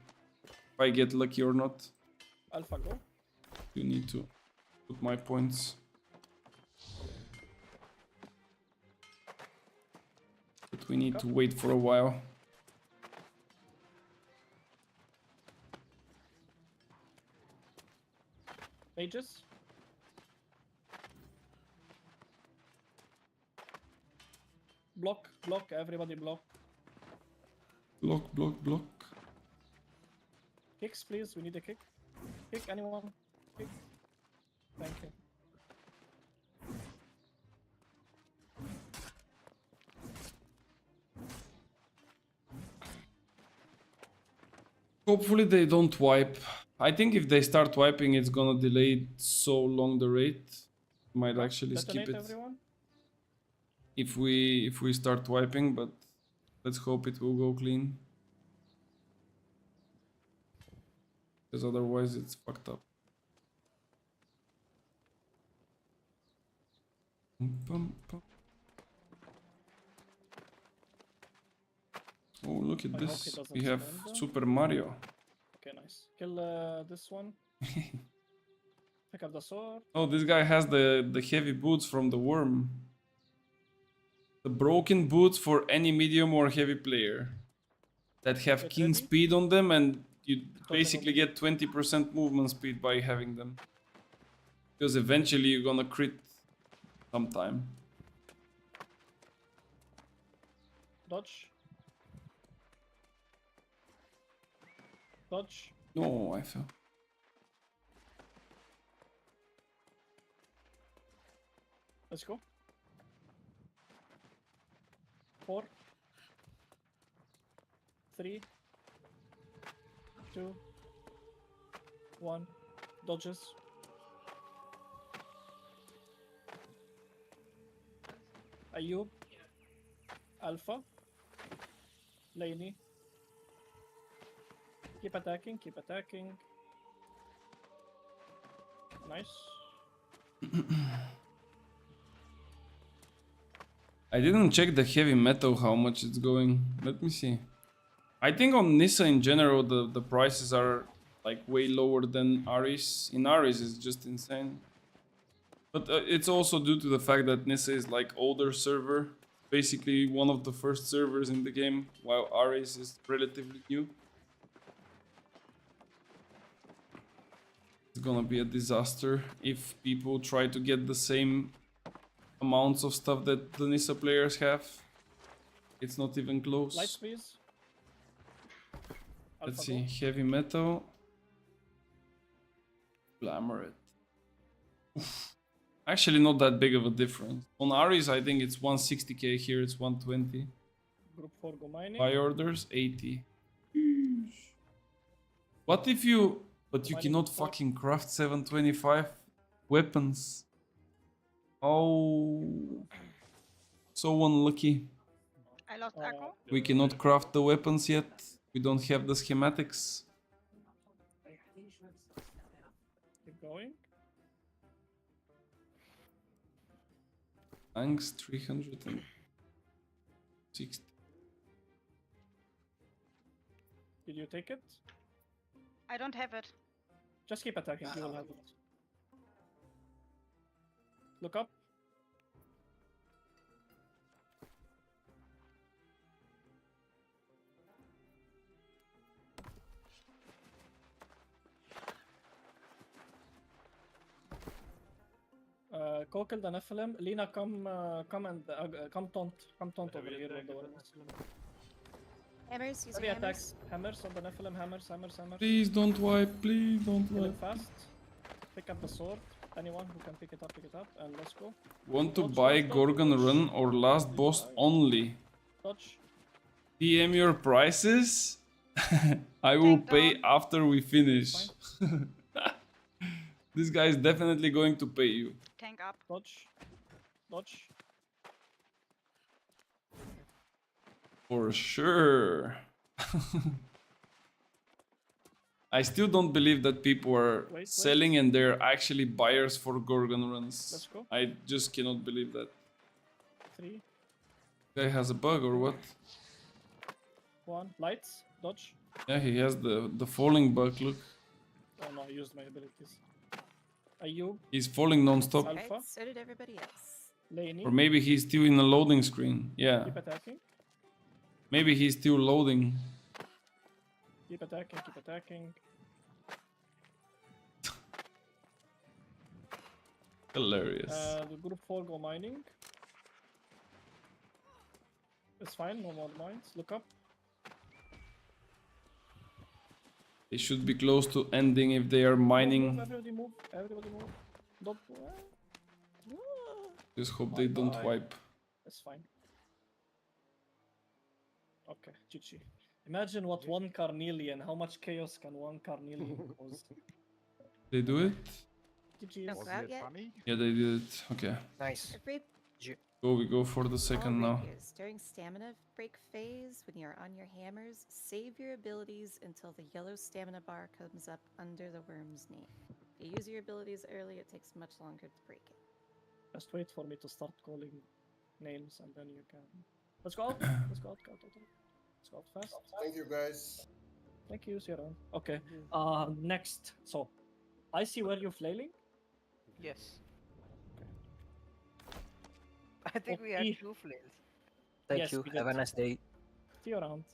if I get lucky or not. Alpha go. You need to put my points. But we need to wait for a while. Mages. Block, block, everybody block. Block, block, block. Kicks, please. We need a kick. Kick, anyone? Kick. Thank you. Hopefully they don't wipe. I think if they start wiping, it's gonna delay so long the rate. Might actually skip Detonate it everyone. if we start wiping, but let's hope it will go clean. Because otherwise it's fucked up. Pum, pum. Oh, look at I hope he this. doesn't We have spam them. Super Mario. Okay, nice. Kill this one. Pick up the sword. Oh, this guy has the heavy boots from the worm. The broken boots for any medium or heavy player that have Get keen ready. speed on them, and you Total basically get 20% movement speed by having them. Because eventually you're gonna crit sometime. Dodge. Dodge. No, I fell. Let's go. 4, 3, 2, 1. Dodges. Ayub. Alpha. Laney. Keep attacking, keep attacking. Nice. I didn't check the heavy metal how much it's going. Let me see. I think on Nissa in general the prices are like way lower than Aris. In Aris it's just insane. But it's also due to the fact that Nissa is like older server. Basically one of the first servers in the game, while Aris is relatively new. It's gonna be a disaster if people try to get the same amounts of stuff that the Nissa players have. It's not even close. Lights, please. Let's Alpha see, go. heavy metal. Glamour it. Oof. Actually not that big of a difference. On Aris I think it's 160k, here it's 120. Group 4 go mining. Buy orders 80. What if you... But you Mining cannot four. fucking craft 725 weapons. Oh... So unlucky. I lost Akko. We cannot craft the weapons yet. We don't have the schematics. Keep going. Thanks, 360. Did you take it? I don't have it. Just keep attacking, you will have it. Look up. Go kill the Nephilim. Lina, come and come taunt over here with the weapons. Hammers, use Heavy your attacks. hammers. Hammers on the Nephilim. Hammers. Please don't wipe, please don't Kill wipe. it fast. Pick up the sword. Anyone who can pick it up, and let's go. Want to Dodge, buy dodge, dodge, Gorgon dodge. Run or Last Boss only? Dodge. DM your prices? I will Tank pay down. after we finish. This guy is definitely going to pay you. Tank up. Dodge. Dodge. For sure. I still don't believe that people are Wait. selling and they're actually buyers for Gorgon runs. Let's go. I just cannot believe that. 3, Guy has a bug or what? 1. Lights. Dodge. Yeah, he has the falling bug, look. Oh no, I used my abilities. Ayub. He's falling non-stop. Alpha. Alright, so did everybody else. Laney. Or maybe he's still in a loading screen. Yeah. Keep attacking. Maybe he's still loading. Keep attacking. Keep attacking. Hilarious. The group 4 go mining. It's fine, no more mines. Look up. They should be close to ending if they are mining. Everybody move. Everybody move. Don't. Just hope they don't Bye-bye. wipe. That's fine. Okay, GG. Imagine what one Carnelian, how much chaos can one Carnelian cause? They do it? GG. No, go out yet. Yeah, they did it. Okay. Nice. Every We go for the second all now. rapiers during stamina break phase, when you're on your hammers, save your abilities until the yellow stamina bar comes up under the worm's name. If you use your abilities early, it takes much longer to break it. Just wait for me to start calling names and then you can. Let's go out. Let's go out. Let's go out fast. Thank you, guys. Thank you, Siran. Okay. Next. So, I see where you're flailing. Yes. I think we had Okay. 2 flails. Thank Yes, you. we Have a did. nice day. See you around.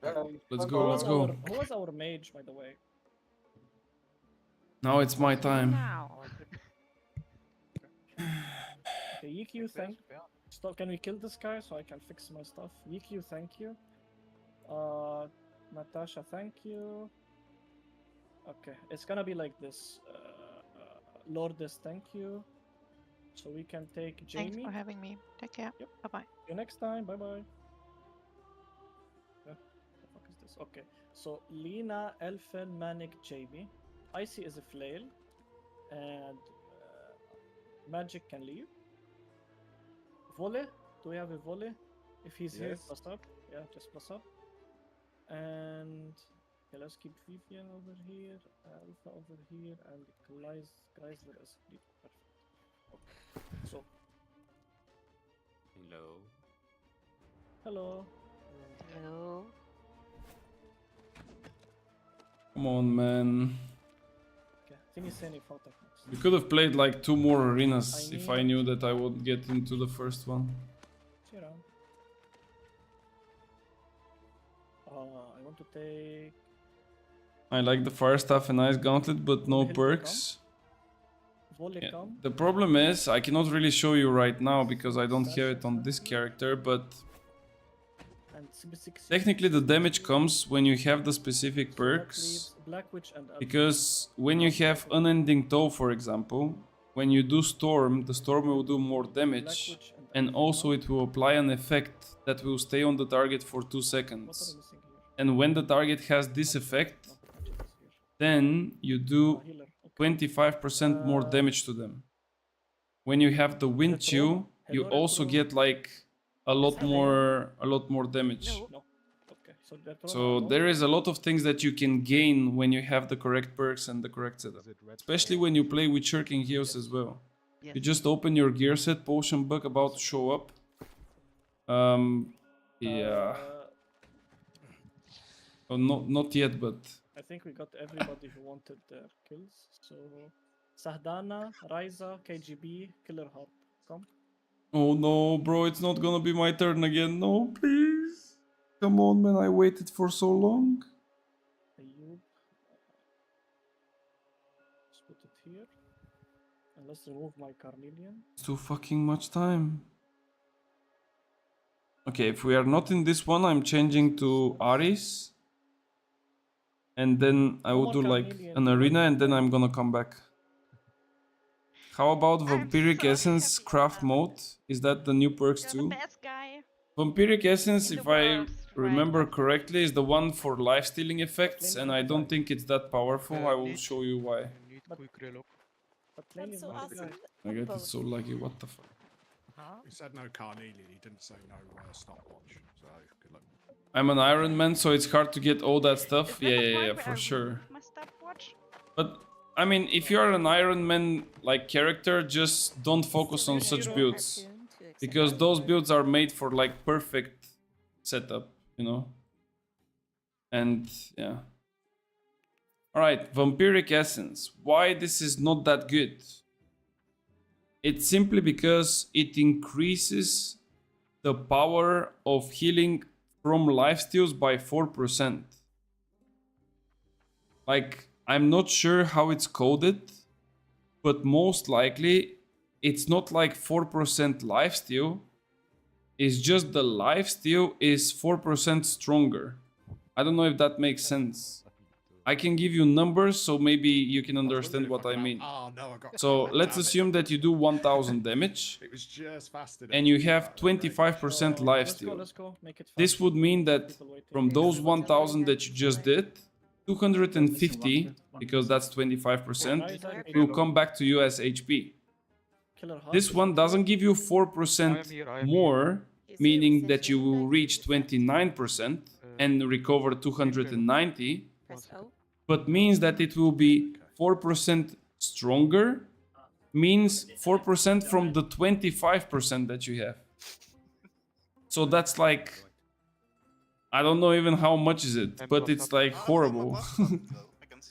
Let's Who go, was let's go. Who was our mage, by the way? Now it's my time. Now. Okay, EQ, thank. Stop. Can we kill this guy so I can fix my stuff? EQ, thank you. Natasha, thank you. Okay, it's gonna be like this. Lourdes, thank you. So we can take Thanks Jamie. for having me. Take care. Yep. Bye bye. See you next time. Bye bye. Yeah. What the fuck is this? Okay. So Lena, Elfen, Manic, Jamie. Icy is a flail, and Magic can leave. Volley. Do we have a volley? If he's here, Yes. plus up. Yeah, just plus up. And okay, let's keep Vivian over here, Alpha over here, and Chrysler is lead. Perfect. Okay. So Hello. hello. Hello. Come on, man. Okay. Finiseni Fautek next. We could have played like 2 more arenas I if I need- knew that I would get into the first one. See you around. I want to take. I like the fire staff and ice gauntlet, but no Help me perks. Volley Yeah. come. The problem is I cannot really show you right now because I don't have it on this character, but And CB6. technically the damage comes when you have the specific perks. Black Witch and Alpha. Because when you have Unending Toe, for example, when you do Storm, the Storm will do more Black damage, Witch and Alpha. also it will apply an effect that will stay on the target for 2 What are seconds. we missing here? And when the target has this effect, No, Magic is here. then you do Healer. Okay. 25% more damage to them. When you have the Wind Retro? Chill, you Hello, also Retro? get like a lot Hello. more damage. No. Okay. So, that's So all. there is a lot of things that you can gain when you have the correct perks and the correct setup. Especially when you play with Shirking Heals as well. Yes. You just open your gear set, potion book about to show up. Yeah. Oh, not yet, but I think we got everybody who wanted their kills. So, Sahdana, Ryza, KGB, Killer Harp. Come. oh no, bro, it's not gonna be my turn again. No, please. Come on, man, I waited for so long. Ayub. Let's put it here. And let's remove my Carnelian. It's too fucking much time. Okay, if we are not in this one, I'm changing to Aris. And then I will do like an arena and then I'm gonna come back. How about Vampiric so Essence happy craft about mode? Is that the new perks You're too? the best guy. Vampiric Essence, in the if I world right remember now. correctly, is the one for life stealing effects, and I don't think it's that powerful. I will need- show you why. But Lane That's is so not the awesome. guy. I get it Both. so lucky, what the fuck. He said no carnelian. He didn't say no stopwatch. So good luck. I'm an Iron Man, so it's hard to get all that stuff. Is that the Yeah, point yeah, where for I sure. remove my stopwatch? But I mean, if you're an Iron Man like character, just don't focus on such builds, because those builds are made for like perfect setup, you know. And yeah. All right, vampiric essence. Why this is not that good? It's simply because it increases the power of healing from lifesteals by 4%. Like, I'm not sure how it's coded, but most likely it's not like 4% lifesteal. It's just the lifesteal is 4% stronger. I don't know if that makes sense. I can give you numbers so maybe you can understand what I mean. Oh no, I got. So let's assume that you do 1000 damage It was just faster. and you have 25% Let's lifesteal. go. Make it This fast. would mean that People waiting. from those 1000 that you just did, 250, because that's 25%, will come back to you as HP. Killer Heart This is one okay. doesn't give you 4% more, meaning that you will reach 29% and recover 290, Press O. but means that it will be 4% stronger, means 4% from the 25% that you have. So that's like, I don't know even how much is it, but it's like horrible.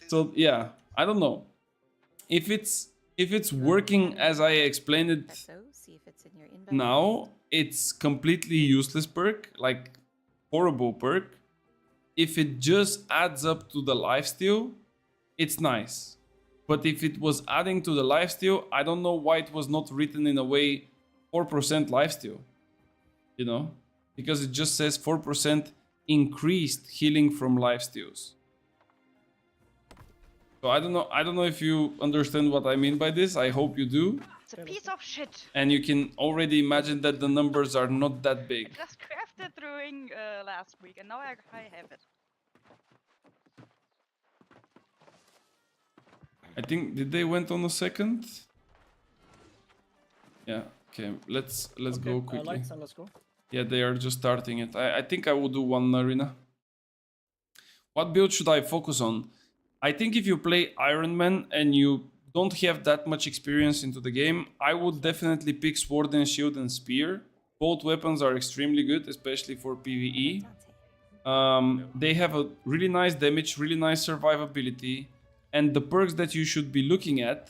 So yeah, I don't know. If it's working as I explained it Press O. See if it's in your inbox. now, it's completely useless perk, like horrible perk. If it just adds up to the lifesteal, it's nice. But if it was adding to the lifesteal, I don't know why it was not written in a way 4% lifesteal. You know? Because it just says 4% increased healing from lifesteals. So I don't know if you understand what I mean by this. I hope you do. It's a piece of shit. And you can already imagine that the numbers are not that big. I just crafted during last week and now I have it. I think, did they went on a second? Yeah, okay, let's go quickly. Lights and let's go. Yeah, they are just starting it. I think I will do one arena. What build should I focus on? I think if you play Iron Man and you don't have that much experience into the game, I would definitely pick Sword and Shield and Spear. Both weapons are extremely good, especially for PvE. They have a really nice damage, really nice survivability. And the perks that you should be looking at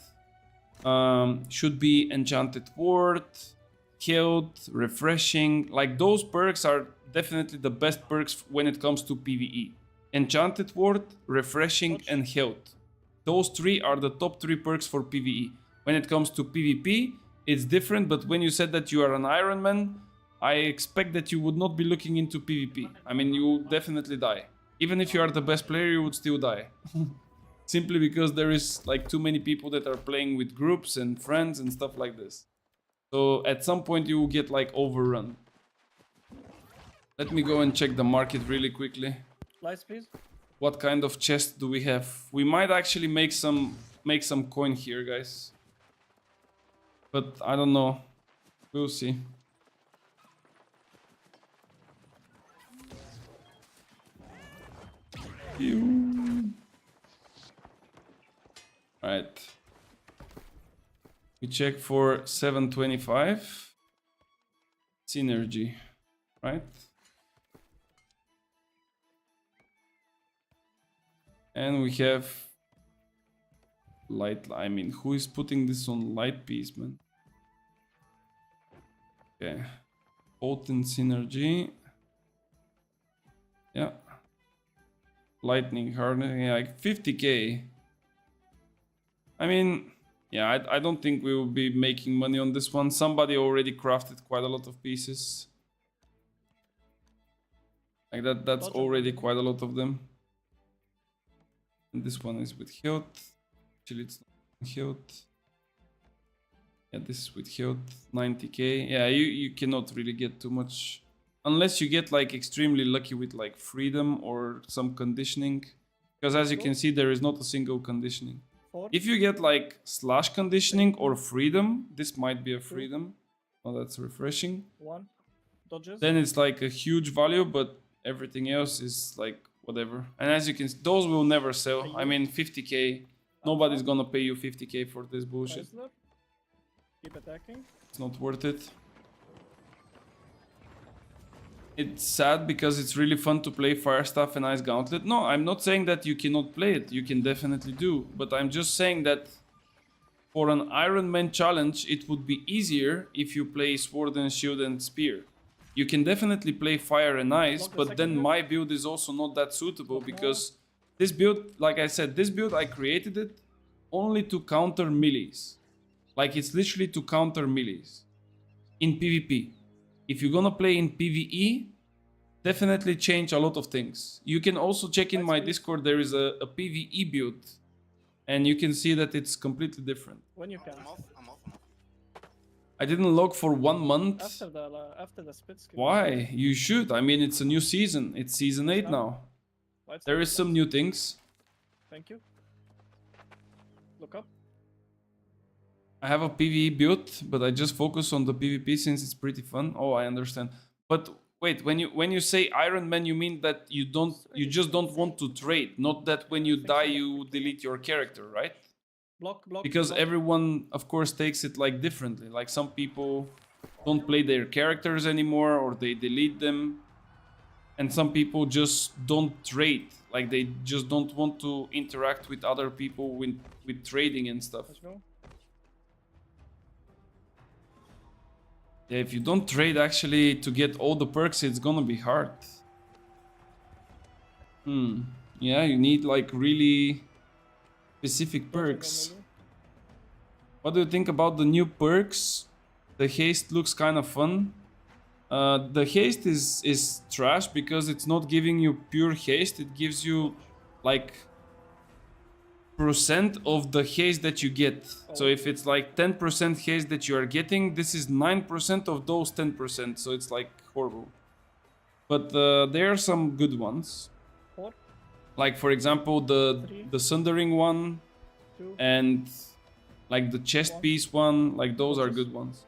should be Enchanted Ward, Health, Refreshing. Like, those perks are definitely the best perks when it comes to PvE. Enchanted Ward, Refreshing, and Health. Those three are the top 3 perks for PvE. When it comes to PvP, it's different, but when you said that you are an Iron Man, I expect that you would not be looking into PvP. I mean, you will definitely die. Even if you are the best player, you would still die. Simply because there is like too many people that are playing with groups and friends and stuff like this. So at some point you will get like overrun. Let me go and check the market really quickly. Lights, please. What kind of chest do we have? We might actually make some coin here, guys. But I don't know. We'll see. Alright. We check for 725. Synergy, right? And we have light. I mean, who is putting this on light piece, man? Okay. Potent synergy. Yeah. Lightning hardening, yeah, like 50k. I mean, yeah, I don't think we will be making money on this one. Somebody already crafted quite a lot of pieces. Like that's already quite a lot of them. And this one is with health. Actually, it's not health. Yeah, this is with health, 90k. Yeah, you cannot really get too much. Unless you get like extremely lucky with like freedom or some conditioning. Because as you can see, there is not a single conditioning. If you get like slash conditioning or freedom, this might be a freedom. Oh, that's refreshing. 1. Dodges. Then it's like a huge value, but everything else is like whatever. And as you can see, those will never sell. I mean, 50k. Nobody's gonna pay you 50k for this bullshit. Chrysler. Keep attacking. It's not worth it. It's sad because it's really fun to play Firestaff and Ice Gauntlet. No, I'm not saying that you cannot play it. You can definitely do. But I'm just saying that for an Iron Man challenge, it would be easier if you play Sword and Shield and Spear. You can definitely play Fire and Ice, but then my build is also not that suitable because this build, like I said, this build I created it only to counter melees. Like it's literally to counter melees in PvP. If you're gonna play in PvE, definitely change a lot of things. You can also check in my Discord, there is a PvE build. And you can see that it's completely different. When you can. I'm off. I didn't log for 1 month. After the split screen. Why? You should. I mean, it's a new season. It's season 8 now. There is some new things. Thank you. Look up. I have a PvE build, but I just focus on the PvP since it's pretty fun. Oh, I understand. But wait, when you say Iron Man, you mean that you just don't want to trade, not that when you die you delete your character, right? Block. Because everyone, of course, takes it like differently. Like some people don't play their characters anymore, or they delete them, and some people just don't trade. Like they just don't want to interact with other people with trading and stuff. Let's go. Yeah, if you don't trade actually to get all the perks, it's gonna be hard. Yeah, you need like really specific perks. What do you think about the new perks? The haste looks kind of fun. The haste is trash because it's not giving you pure haste. It gives you like % of the haste that you get. So if it's like 10% haste that you are getting, this is 9% of those 10%. So it's like horrible. But there are some good ones. 4. Like for example the Sundering one, 2. and like the chest piece one. Like those are good ones.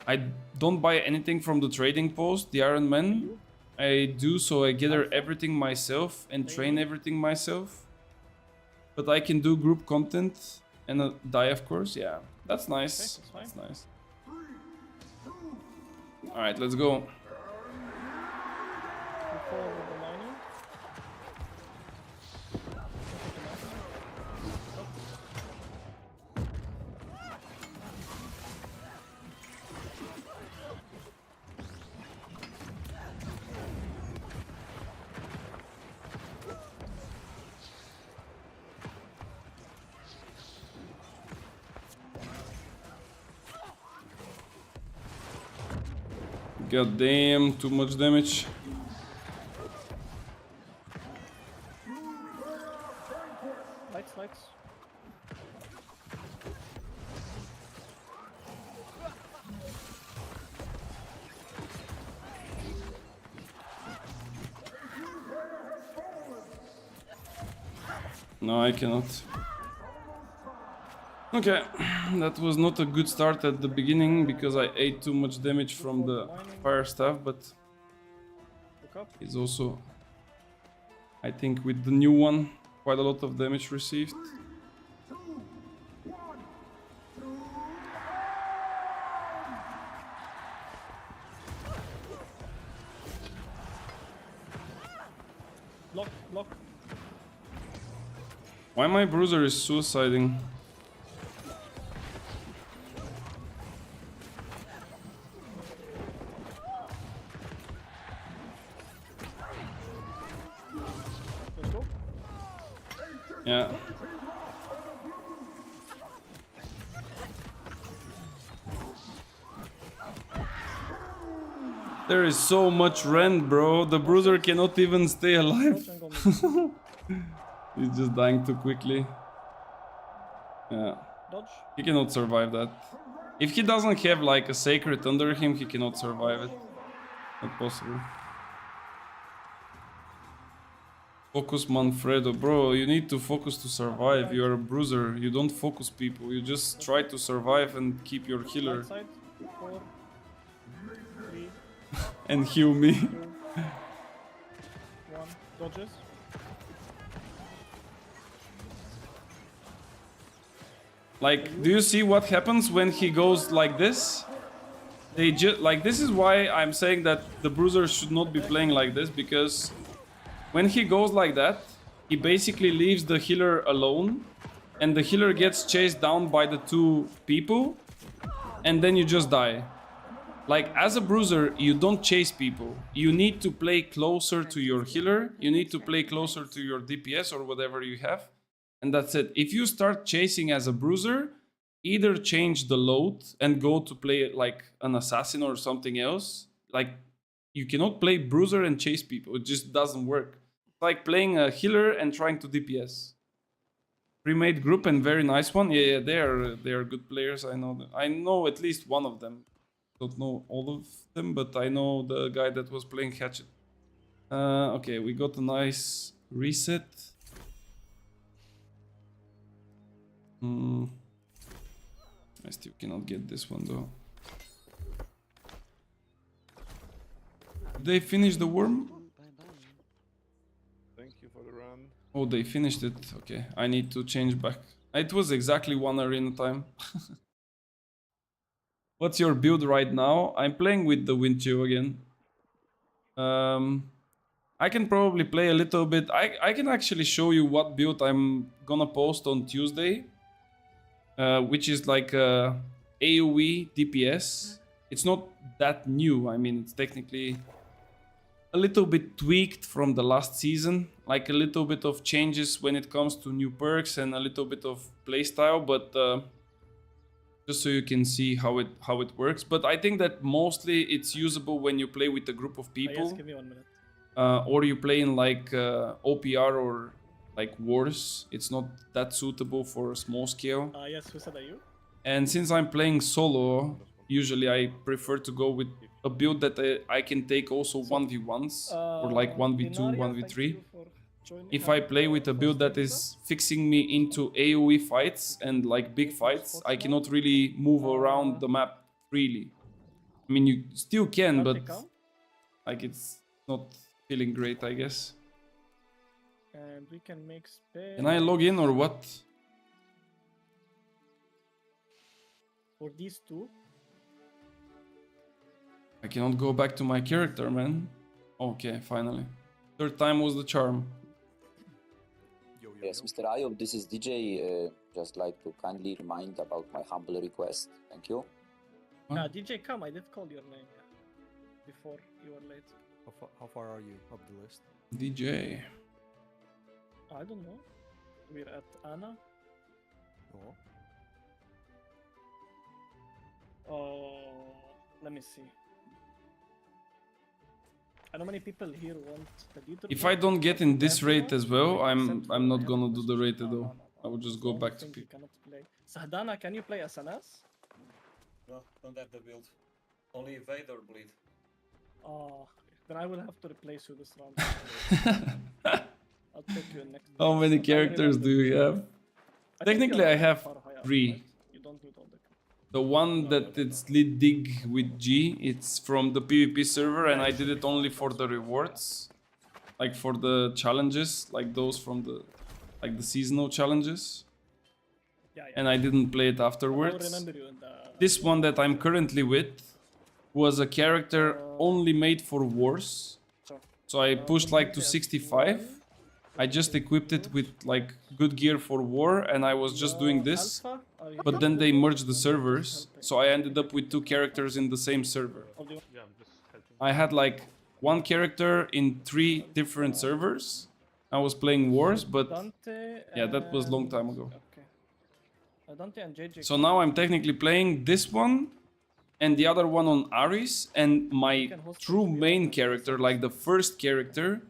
I don't buy anything from the trading post, the Iron Man. I do, so I gather everything myself and train everything myself. But I can do group content and die, of course. Yeah, that's nice. Okay, that's nice. All right, let's go. Before with the mining. God damn, too much damage. Lights. No, I cannot. Okay, that was not a good start at the beginning because I ate too much damage from the fire staff, but it's also, I think with the new one, quite a lot of damage received. Block. Why my bruiser is suiciding? Let's go. Yeah. There is so much rend, bro. The bruiser cannot even stay alive. He's just dying too quickly. Yeah. Dodge. He cannot survive that. If he doesn't have like a sacred under him, he cannot survive it. Not possible. Focus Manfredo. Bro, you need to focus to survive. You're a bruiser. You don't focus people. You just try to survive and keep your healer. Right side. 4, 3, And heal me. 2, 1. Dodges. Like, do you see what happens when he goes like this? They just like, this is why I'm saying that the bruiser should not be playing like this, because when he goes like that, he basically leaves the healer alone, and the healer gets chased down by the two people, and then you just die. Like, as a bruiser, you don't chase people. You need to play closer to your healer, you need to play closer to your DPS or whatever you have, and that's it. If you start chasing as a bruiser, either change the load and go to play like an assassin or something else. Like, you cannot play bruiser and chase people. It just doesn't work. It's like playing a healer and trying to DPS. Pre-made group and very nice one. Yeah, they are good players. I know them. I know at least one of them. Don't know all of them, but I know the guy that was playing Hatchet. Okay, we got a nice reset. I still cannot get this one though. Did they finish the worm? Thank you for the run. Oh, they finished it. Okay, I need to change back. It was exactly 1 arena time. What's your build right now? I'm playing with the Windchill again. I can probably play a little bit. I can actually show you what build I'm gonna post on Tuesday. Which is like AoE DPS. It's not that new. I mean, it's technically a little bit tweaked from the last season. Like a little bit of changes when it comes to new perks and a little bit of playstyle, but just so you can see how it works. But I think that mostly it's usable when you play with a group of people. Yes, give me 1 minute. Or you play in like OPR or like wars. It's not that suitable for a small scale. Yes, who said that you? And since I'm playing solo, usually I prefer to go with a build that I can take also 1v1s or like 1v2, 1v3. If I play with a build that is fixing me into AoE fights and like big fights, I cannot really move around the map freely. I mean, you still can, but like it's not feeling great, I guess. And we can make space. Can I log in or what? For these two. I cannot go back to my character, man. Okay, finally. Third time was the charm. Yes, Mr. Ayub, this is DJ. Just like to kindly remind about my humble request. Thank you. DJ, come. I did call your name before you were late. How far are you up the list? DJ. I don't know. We're at Anna. Let me see. I know many people here want the leader. If I don't get in this raid as well, I'm not gonna do the raid at all. I will just go back to people. Sahdana, can you play SNS? No, don't have the build. Only evade or bleed. Then I will have to replace you this round. I'll take you next. How many characters do you have? Technically, I have 3. You don't need all the. The one that it's lead dig with G, it's from the PvP server, and I did it only for the rewards, like for the challenges, like those from the seasonal challenges. And I didn't play it afterwards. This one that I'm currently with was a character only made for wars. So I pushed like to 65. I just equipped it with like good gear for war, and I was just doing this. But then they merged the servers, so I ended up with 2 characters in the same server. I had like 1 character in 3 different servers. I was playing wars, but yeah, that was a long time ago. So now I'm technically playing this one and the other one on Aris, and my true main character, like the first character,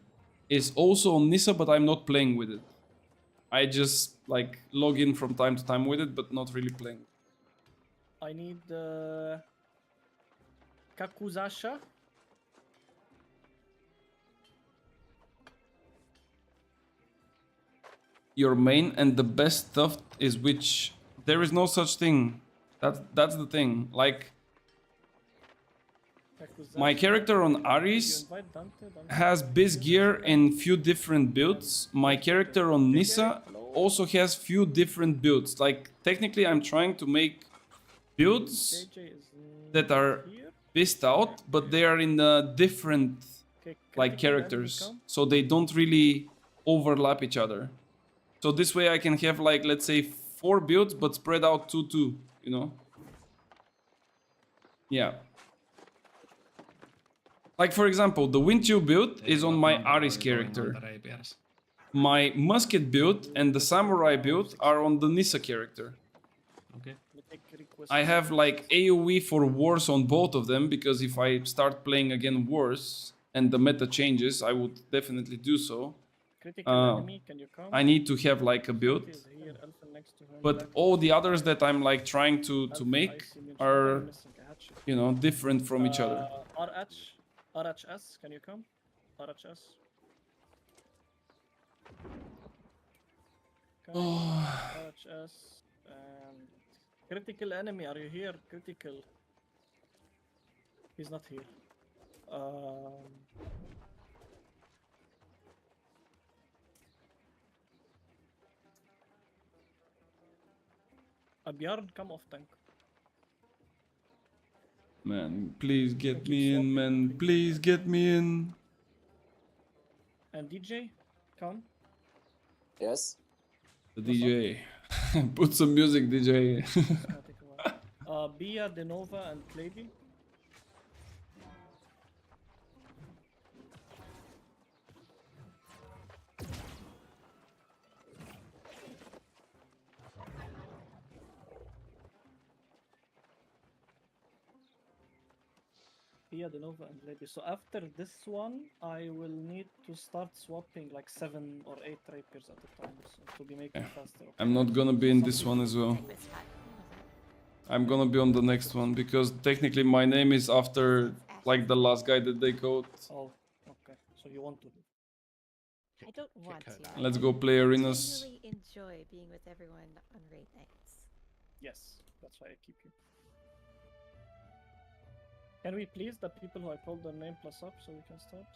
is also on Nissa, but I'm not playing with it. I just like log in from time to time with it, but not really playing. I need Kakuzasha. Your main and the best stuff is which? There is no such thing. That's the thing. Like, My character on Aris Invite Dante, Dante. has base gear in few different builds. My character on Nissa also has few different builds. Like technically I'm trying to make builds JJ is that are here. pissed out, but they are in different Okay, like critical enemy characters, come. so they don't really overlap each other. So this way I can have like, let's say 4 builds but spread out 2-2, you know. Yeah. Like for example, the Wind Chill build is on my Aris character. My Musket build and the Samurai build are on the Nissa character. Let me take request. I have like AoE for Wars on both of them, because if I start playing again Wars and the meta changes, I would definitely do so. Critical enemy, can you come? I need to have like a build. Is here, Elfen next to him, But back all the others that I'm like trying to Elfen, make icy mage, are, I'm missing a hatchet. you know, different from each other. RHS, can you come? RHS. Come, RHS and critical enemy, are you here? Critical. He's not here. Bjorn, come off tank. Man, please get me in, man. Please get me in. And DJ, come. Yes. The DJ. Put some music, DJ. It's gonna take a while. Bia, Denova, and Claby. Bia, Denova, and Claby. So after this one, I will need to start swapping like 7 or 8 rapiers at a time, so to be making faster. Okay? I'm not gonna be in this one as well. It was hot. I'm gonna be on the next one, because technically my name is after like the last guy that they code. Oh, okay. So you want to do. I don't want her to. down. Let's go play I arenas. genuinely enjoy being with everyone on raid nights. Yes, that's why I keep you. Can we please the people who I called their name plus up so we can start?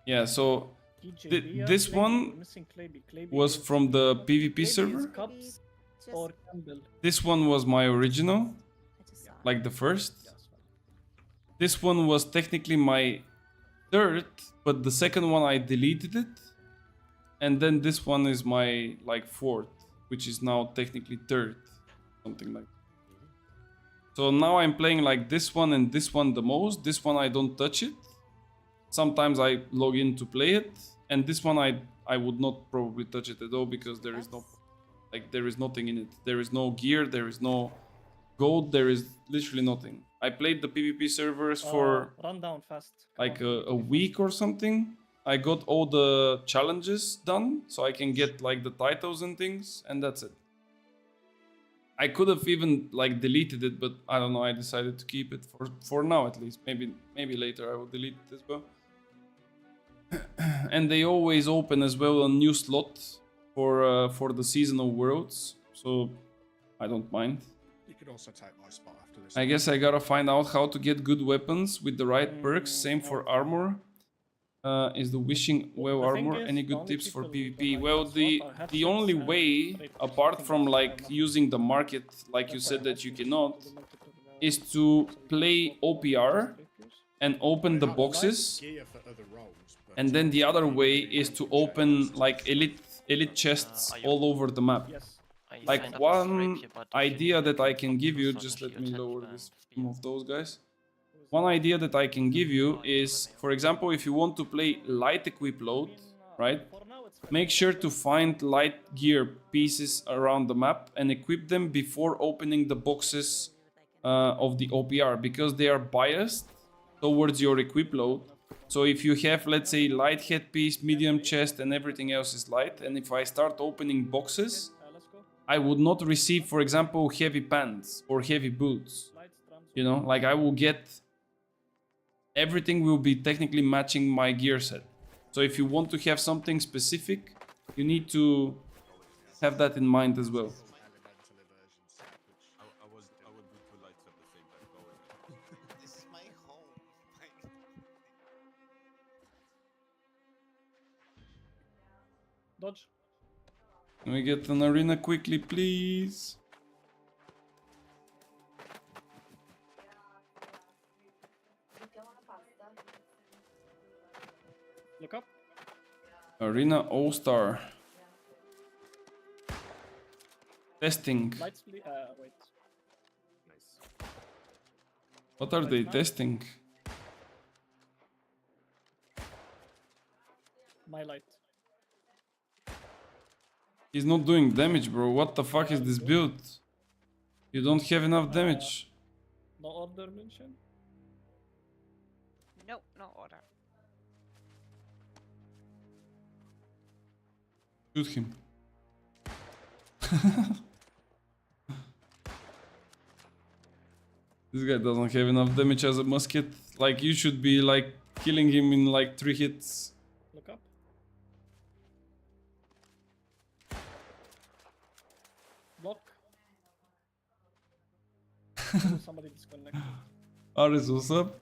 Yeah, so DJ Thi- Bia, this Claby, one we're missing Claby. Claby was is- from the Claby PvP is server. Cups Just, or Campbell. This one was my original, I just saw it. like the first. Yes. This one was technically my third, but the second one I deleted it. And then this one is my like fourth, which is now technically third, something like that. So now I'm playing like this one and this one the most. This one I don't touch it. Sometimes I log in to play it, and this one I would not probably touch it at all, because there is no, like, there is nothing in it. There is no gear, there is no gold, there is literally nothing. I played the PvP servers for Run down fast. Come like on. a week or something. I got all the challenges done, so I can get like the titles and things, and that's it. I could have even like deleted it, but I don't know. I decided to keep it for now at least. Maybe later I will delete it as well. And they always open as well a new slot for the seasonal worlds, so I don't mind. You could also take my spot after this. I guess I gotta find out how to get good weapons with the right perks. Same for armor. Is the wishing well The thing armor? is, Any the good only tips for people PvP? that Well, like the swap are the hatchets only and way, rapiers. apart I think from that's like enough. using the market, like you That's said why that you hatchets cannot, for the multiple levels. is to So you play can swap all OPR rapiers. and open the I like boxes, gear for other roles, but and then the other way is to open like elite chests all over the map. Yes. Like one idea that I can give you, just let me lower this some of those guys. One idea that I can give you is, for example, if you want to play light equip load, right? For now it's fine. Make sure to find light gear pieces around the map and equip them before opening the boxes of the OPR, because they are biased towards your equip load. So if you have, let's say, light headpiece, medium chest, and everything else is light, and if I start opening boxes, Let's go. I would not receive, for example, heavy pants or heavy boots. Lights, drums, You know, like I will get... Everything will be technically matching my gear set. So if you want to have something specific, you need to have that in mind as well. elemental version. Dodge. Can we get an arena quickly, please? Look up. Arena All-Star. Testing. Lights, wait. What are they Lights now? testing? My light. He's not doing damage, bro. What the fuck is this build? You don't have enough damage. No order mention? No, no order. Shoot him. This guy doesn't have enough damage as a musket. Like, you should be like killing him in like 3 hits. Look up. Block. Oh, somebody disconnected. Ares, what's up?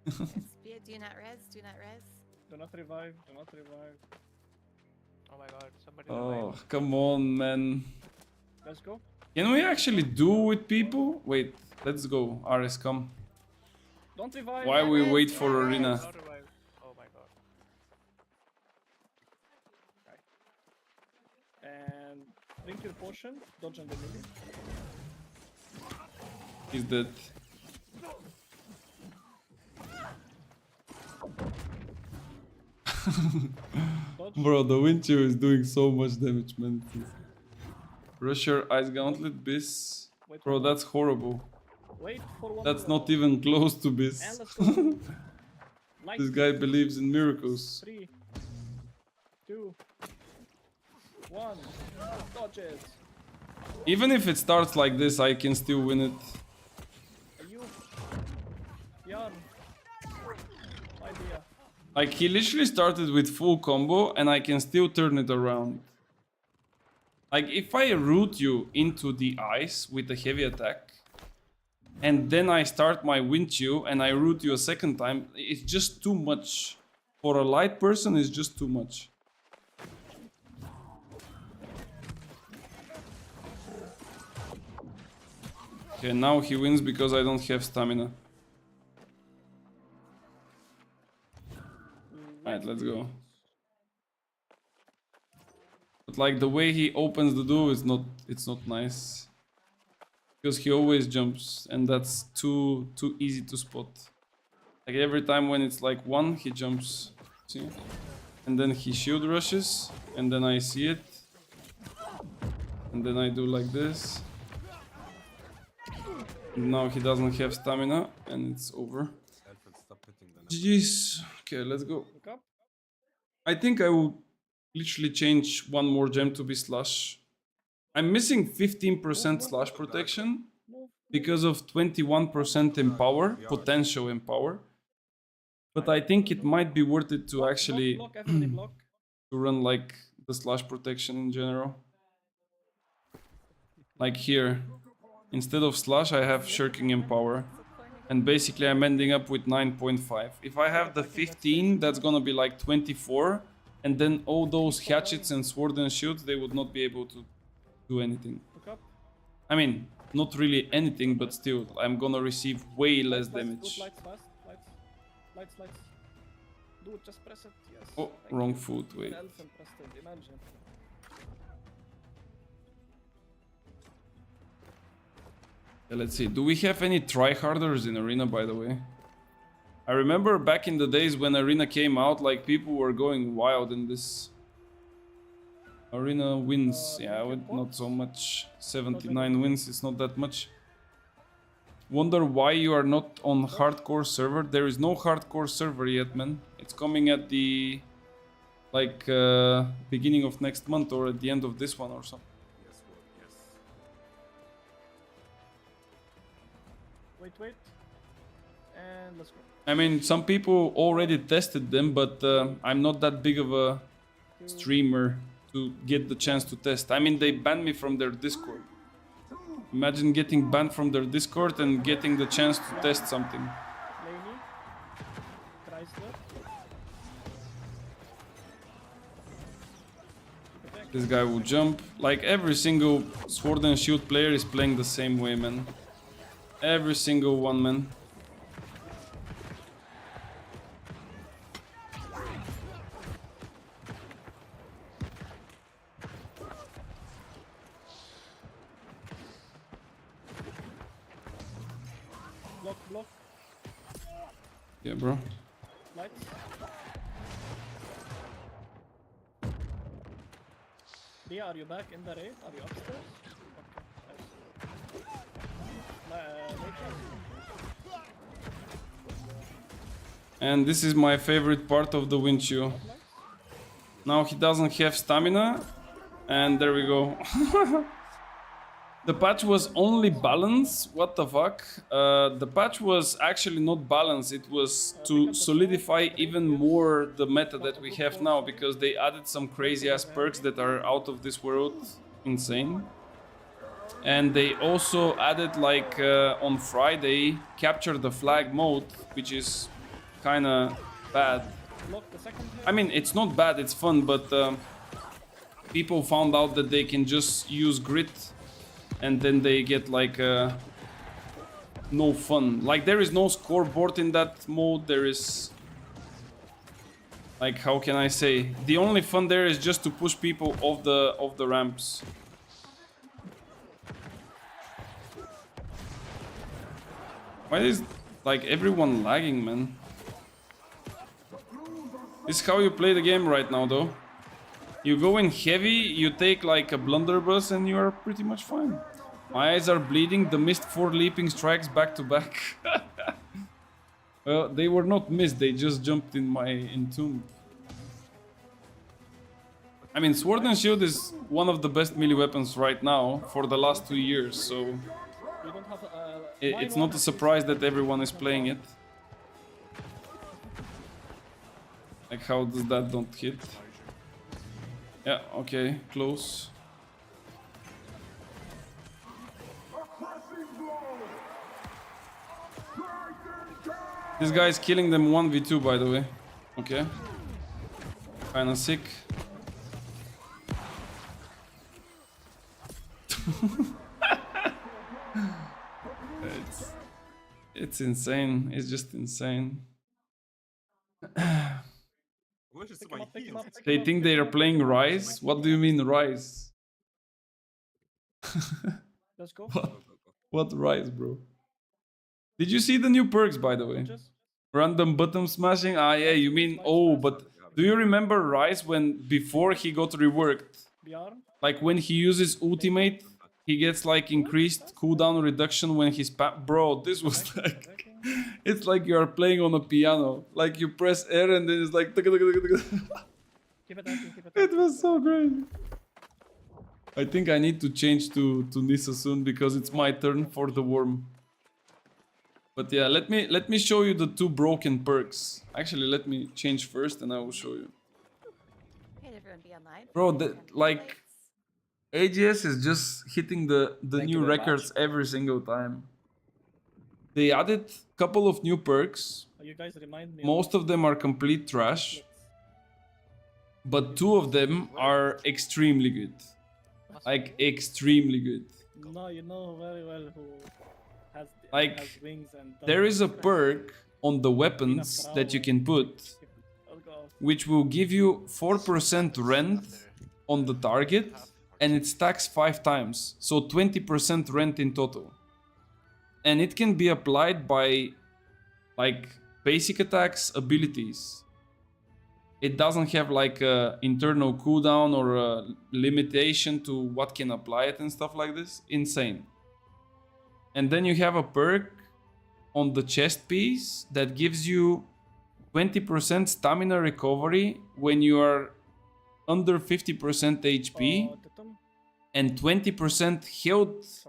Spear, do not res, do not res. Do not revive, do not revive. Oh my god, somebody Oh, come on, man. Let's go. Can we actually do with people? Wait, let's go. Ares, come. Don't revive. Why we wait for No arena? revive. Oh my god. And drink your potion. Dodge on the melee. He's dead. Dodge. Bro, the wind chill is doing so much damage, man. Rusher, Ice Gauntlet, Biss. Wait, Bro, one that's horrible. more. Wait for one That's more. not even close to And Biss. let's go. Light. This guy believes in miracles. 3, 2, 1. Dodge it. Even if it starts like this, I can still win it. Are you? Yarn. Idea. Like, he literally started with full combo and I can still turn it around. Like, if I root you into the ice with a heavy attack, and then I start my wind chill and I root you a second time, it's just too much. For a light person, it's just too much. Okay, now he wins because I don't have stamina. Alright, let's go. But like the way he opens the door is not, it's not nice. Because he always jumps and that's too easy to spot. Like every time when it's like 1, he jumps. See? And then he shield rushes and then I see it. And then I do like this. And now he doesn't have stamina and it's over. GG's. Okay, let's go. Look up. I think I will literally change one more gem to be slash. I'm missing 15% slash protection because of 21% empower, potential empower. But I think it might be worth it to actually Block, FD block. to run like the slash protection in general. Like here, instead of slash I have shirking empower. And basically I'm ending up with 9.5. If I have the 15, that's gonna be like 24. And then all those hatchets and sword and shields, they would not be able to do anything. Look up. I mean, not really anything, but still, I'm gonna receive way less damage. Lights fast. Lights. Do it, just press it. Yes. Oh, Thank wrong you. foot, wait. An elephant pressed it, imagine. Yeah, let's see. Do we have any tryharders in Arena, by the way? I remember back in the days when Arena came out, like people were going wild in this. Arena wins, yeah, with not so much. 79 wins, it's not that much. Wonder why you are not on hardcore server. There is no hardcore server yet, man. It's coming at the like beginning of next month or at the end of this one or something. Wait. And let's go. I mean, some people already tested them, but I'm not that big of a streamer to get the chance to test. I mean, they banned me from their Discord. Imagine getting banned from their Discord and getting the chance to test something. Laney. Chrysler. This guy will jump. Like every single Sword and Shield player is playing the same way, man. Every single one, man. Block. Yeah, bro. Lights. Dia, are you back in the raid? Are you upstairs? Okay, nice. And this is my favorite part of the Winchu. Now he doesn't have stamina. And there we go. The patch was only balance. What the fuck? The patch was actually not balance. It was to solidify even more the meta that we have now, because they added some crazy ass perks that are out of this world. Insane. And they also added, like, on Friday, capture the flag mode, which is kind of bad. I mean, it's not bad, it's fun, but people found out that they can just use grit and then they get like no fun. Like, there is no scoreboard in that mode. There is, like, how can I say, the only fun there is just to push people off the ramps. Why is, like, everyone lagging, man? This is how you play the game right now, though. You go in heavy, you take like a blunderbuss, and you are pretty much fine. My eyes are bleeding. The missed 4 leaping strikes back to back. Well, they were not missed. They just jumped in my entomb. I mean, Sword and Shield is one of the best melee weapons right now for the last 2 years, so it's not a surprise that everyone is playing it. Like, how does that don't hit? Yeah, okay, close. This guy is killing them 1v2, by the way. Okay. Kinda sick. It's insane. It's just insane. They think they are playing Rise? What do you mean Rise? Let's go. What Rise, bro? Did you see the new perks, by the way? Random button smashing? Ah, yeah, you mean... Oh, but do you remember Rise when before he got reworked? Like, when he uses ultimate, he gets like increased cooldown reduction when he's... Bro, this was like... It's like you are playing on a piano. Like, you press R and then it's like... It was so great. I think I need to change to Nissa soon because it's my turn for the worm. But yeah, let me show you the 2 broken perks. Actually, let me change first and I will show you. Bro, like... AGS is just hitting the new records every single time. They added a couple of new perks. You guys remind me. Most of them are complete trash. But 2 of them are extremely good. Like, extremely good. No, you know very well who has wings and... There is a perk on the weapons that you can put, which will give you 4% rent on the target, and it stacks 5 times. So 20% rent in total. And it can be applied by, like, basic attacks, abilities. It doesn't have like a internal cooldown or a limitation to what can apply it and stuff like this. Insane. And then you have a perk on the chest piece that gives you 20% stamina recovery when you are under 50% HP and 20% health,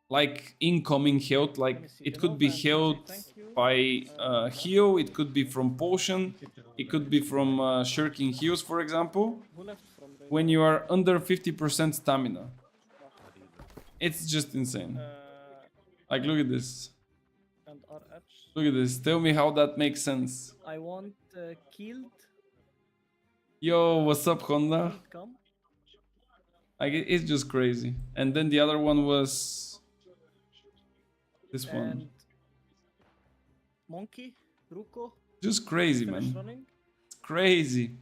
like incoming health. Like, it could be health by heal, it could be from potion, it could be from shirking heals, for example, when you are under 50% stamina. It's just insane. Like, look at this. Look at this. Tell me how that makes sense. I want killed. Yo, what's up, Honda? Come. Like it's just crazy. And then the other one was this one. And Monkey, Ruko, Just crazy, finish man. running. It's crazy.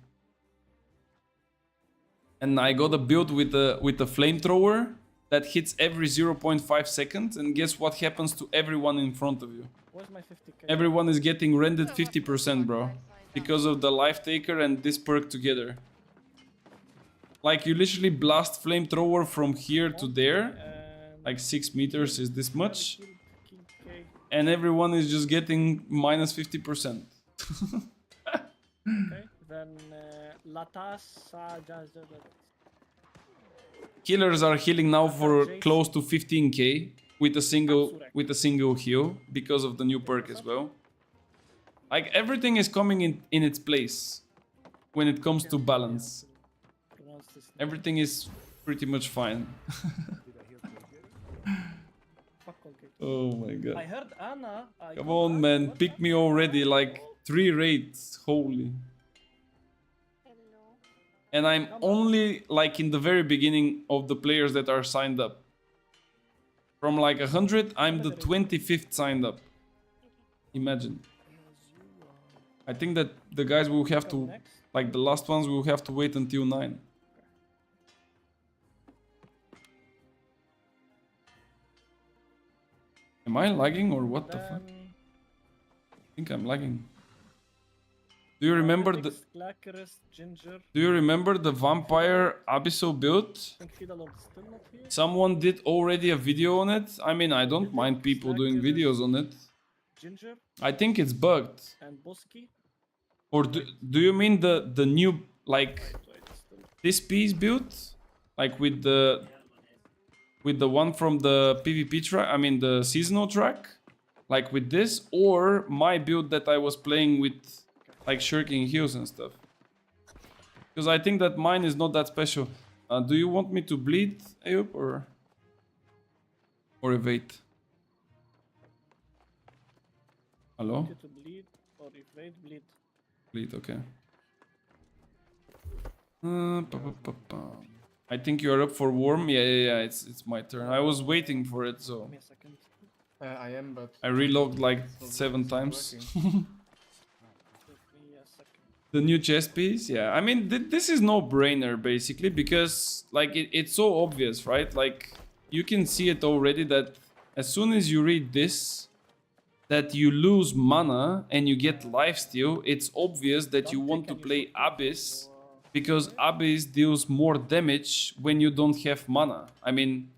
And I got a build with a flamethrower that hits every 0.5 seconds, and guess what happens to everyone in front of you? Where's my 50k? Everyone is getting rendered 50%, bro. Because of the life taker and this perk together. Like you literally blast flamethrower from here to there. And Like 6 meters is this much. King K. And everyone is just getting minus 50%. Okay. Then Latas. Killers are healing now for close to 15k with a single heal because of the new perk as well. Like everything is coming in its place when it comes to balance. Pronounce this name. Everything is pretty much fine. Fuck, okay. Oh my I god. heard Anna. Come on, man, pick me already. Like 3 raids, holy. And I'm only like in the very beginning of the players that are signed up. From like 100, I'm the 25th signed up. Imagine. I think that the guys will have to, like the last ones will have to wait until 9. Am I lagging or what the fuck? I think I'm lagging. Do you remember the vampire abyssal build? Someone did already a video on it. I mean, I don't mind people doing videos on it. Ginger I think it's bugged. and Bosky. Or do you mean the new, like this piece build? Like with the one from the PvP track, I mean the seasonal track? Like with this? Or my build that I was playing with like shirking heals and stuff? Because I think that mine is not that special. Do you want me to bleed, Ayub, or evade? Hello? To bleed or evade bleed. Bleed, okay. I think you are up for Worm. Yeah. It's my turn. I was waiting for it, so Give me a second. I am, but I relogged like 7 times. Give me a second. The new chess piece, yeah. I mean, this is no brainer basically because like it's so obvious, right? Like you can see it already that as soon as you read this, that you lose mana and you get lifesteal. It's obvious that you want to play Abyss because Abyss deals more damage when you don't have mana. I mean,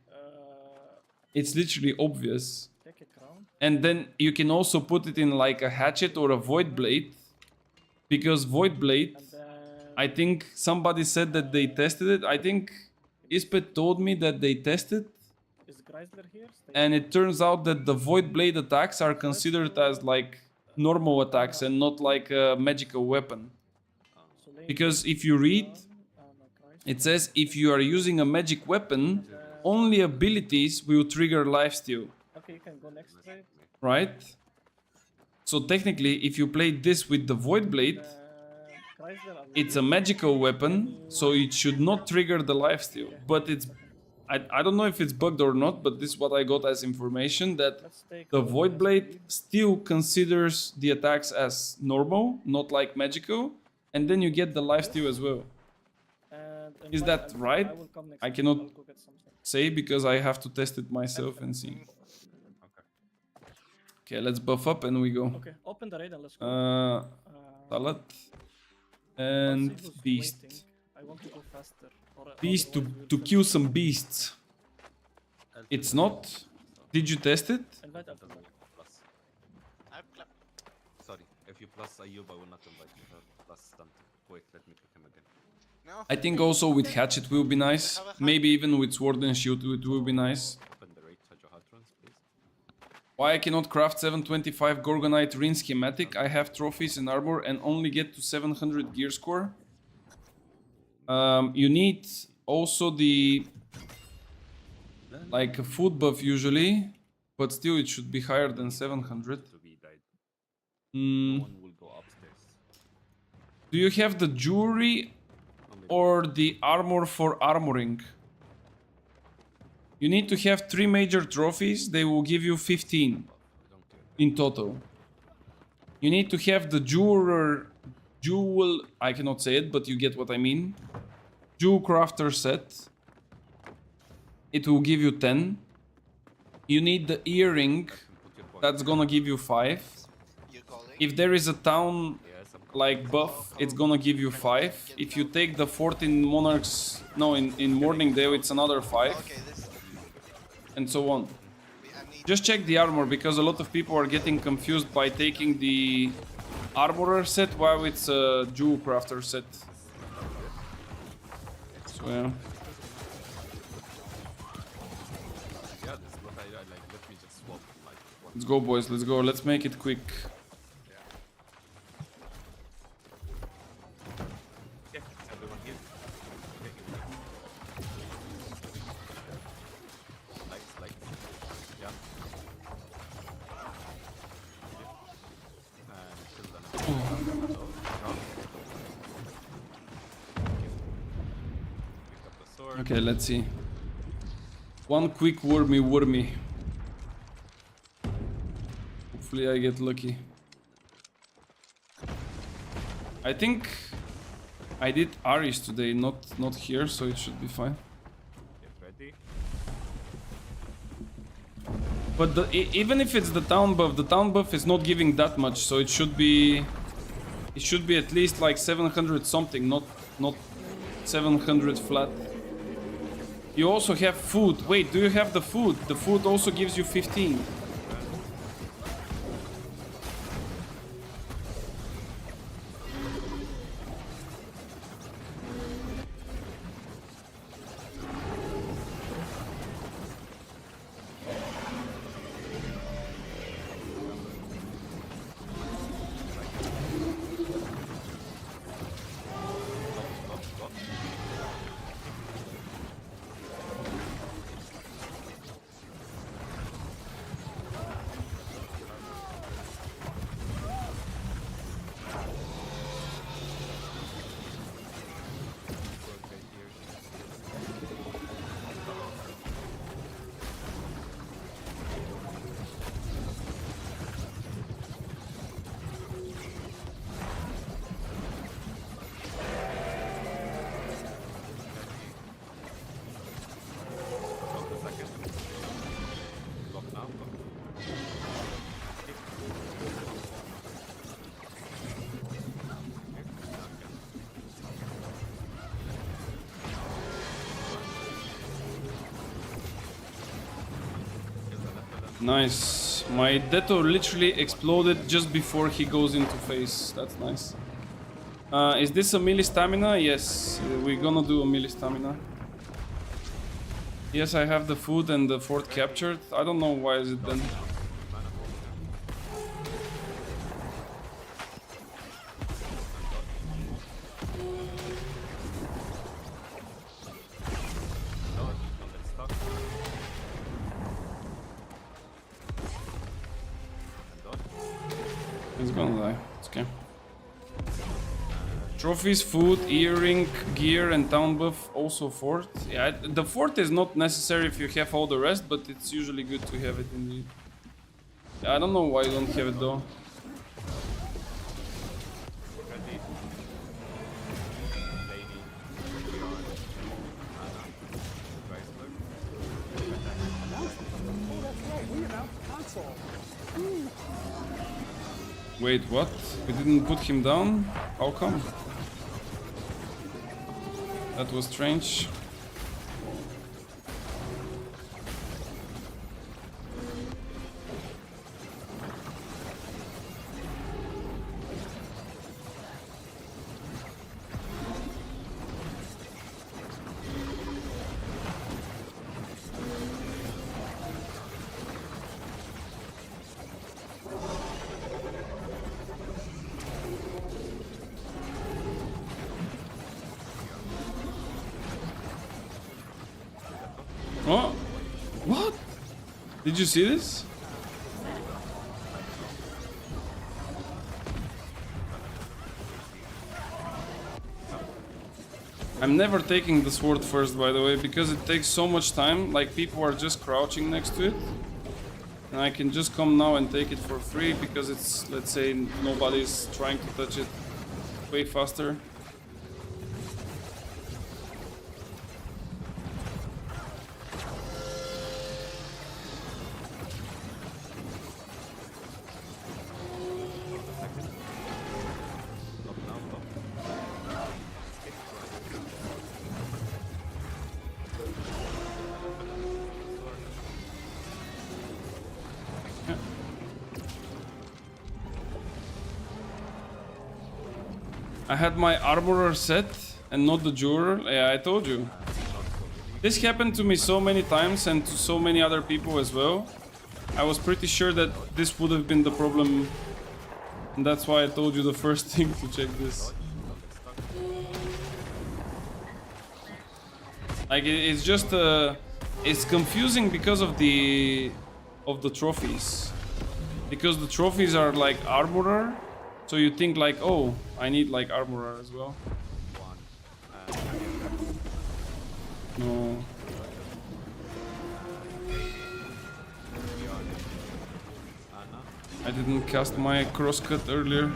it's literally obvious. Take a crown. And then you can also put it in like a hatchet or a void blade. Because Void Blade, And then I think somebody said that they tested it. I think Ispet told me that they tested. is Chrysler here? Stay. And it turns out that the Void Blade attacks are considered as like normal attacks and not like a magical weapon. So lane Because if you read, Chrysler. it says if you are using a magic weapon, only abilities will trigger lifesteal, Okay, you can go next trade. right? So technically, if you play this with the Void Blade, Chrysler. it's a magical weapon, so it should not trigger the lifesteal. But it's, I don't know if it's bugged or not, but this is what I got as information, that Let's take the one Void last Blade trade. still considers the attacks as normal, not like magical, and then you get the lifesteal as well. And Is invite that Alfred. right? I will come next I time. cannot I'll go get something. say because I have to test it myself and see. Okay, let's buff up and we go. Okay, open the raid and let's go. Salad Let's and see who's beast. waiting. I want to go faster. Beast otherwise we'll to finish. kill some beasts. It's not. Did you test it? Invite Alfred. I've clapped. Sorry, if you plus Ayub, I will not invite you. Plus something. Wait, let me pick him again. No? I think also with hatchet will be nice. Maybe even with sword and shield it will be nice. Open the raid Hatrons, please. Why I cannot craft 725 Gorgonite Ring schematic? I have trophies and armor and only get to 700 gear score. You need also the like a food buff usually, but still it should be higher than 700. To be died. Mm, No one will go upstairs. do you have the jewelry Only or the armor for armoring? You need to have 3 major trophies. They will give you 15 in total. You need to have the jewel, I cannot say it, but you get what I mean. Jewel crafter set. It will give you 10. You need the earring. That's gonna give you 5. If there is a town like buff, it's gonna give you 5. If you take the 14 monarchs, no, in Morningdale, it's another 5. And so on. Just check the armor, because a lot of people are getting confused by taking the armorer set while it's a jewel crafter set. So yeah. Yeah, this is what I like. Let me just swap like one. Let's go, boys, let's go. Let's make it quick. Yeah, everyone here. Like, yeah. And kill them. Pick up the sword. Okay, let's see. One quick wormy. Hopefully I get lucky. I think I did Aris today, not here, so it should be fine. Get ready. But even if it's the town buff is not giving that much, so it should be at least like 700 something, not 700 flat. You also have food. Wait, do you have the food? The food also gives you 15. Nice. My Detto literally exploded just before he goes into phase. That's nice. Is this a melee stamina? Yes, we're gonna do a melee stamina. Yes, I have the food and the fort captured. I don't know why is it then. He's gonna die. It's okay. Trophies, food, earring, gear, and town buff. Also fort. Yeah, the fort is not necessary if you have all the rest, but it's usually good to have it indeed. Yeah, I don't know why you don't have it though. Wait, what? We didn't put him down? How come? That was strange. Oh, what? Did you see this? I'm never taking the sword first, by the way, because it takes so much time. Like, people are just crouching next to it. And I can just come now and take it for free because it's, let's say, nobody's trying to touch it way faster. I had my armorer set and not the jeweler. Yeah, I told you. This happened to me so many times and to so many other people as well. I was pretty sure that this would have been the problem. And that's why I told you the first thing to check this. Like, it's just it's confusing because of the trophies. Because the trophies are like armorer. So you think like, oh, I need like armorer as well. No. I didn't cast my crosscut earlier.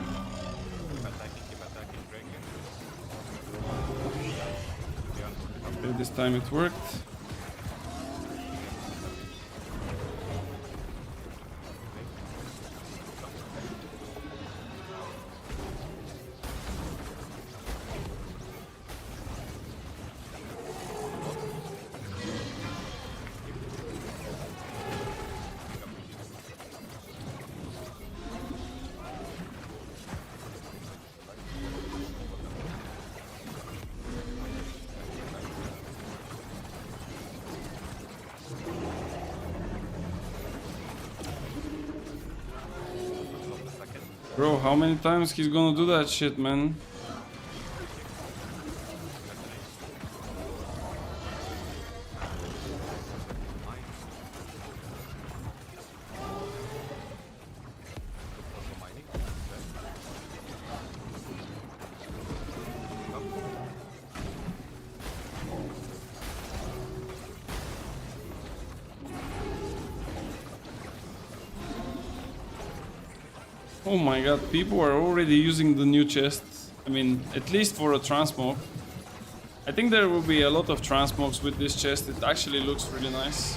Okay, this time it worked. Bro, how many times he's gonna do that shit, man? Oh my god, people are already using the new chest. I mean, at least for a transmog. I think there will be a lot of transmogs with this chest. It actually looks really nice.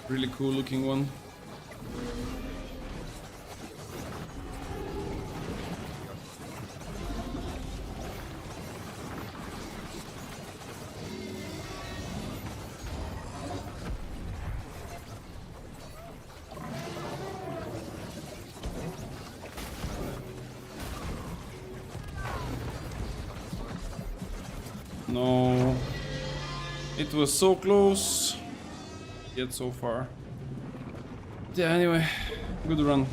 Really cool looking one. No, it was so close, yet so far. Yeah, anyway, good run.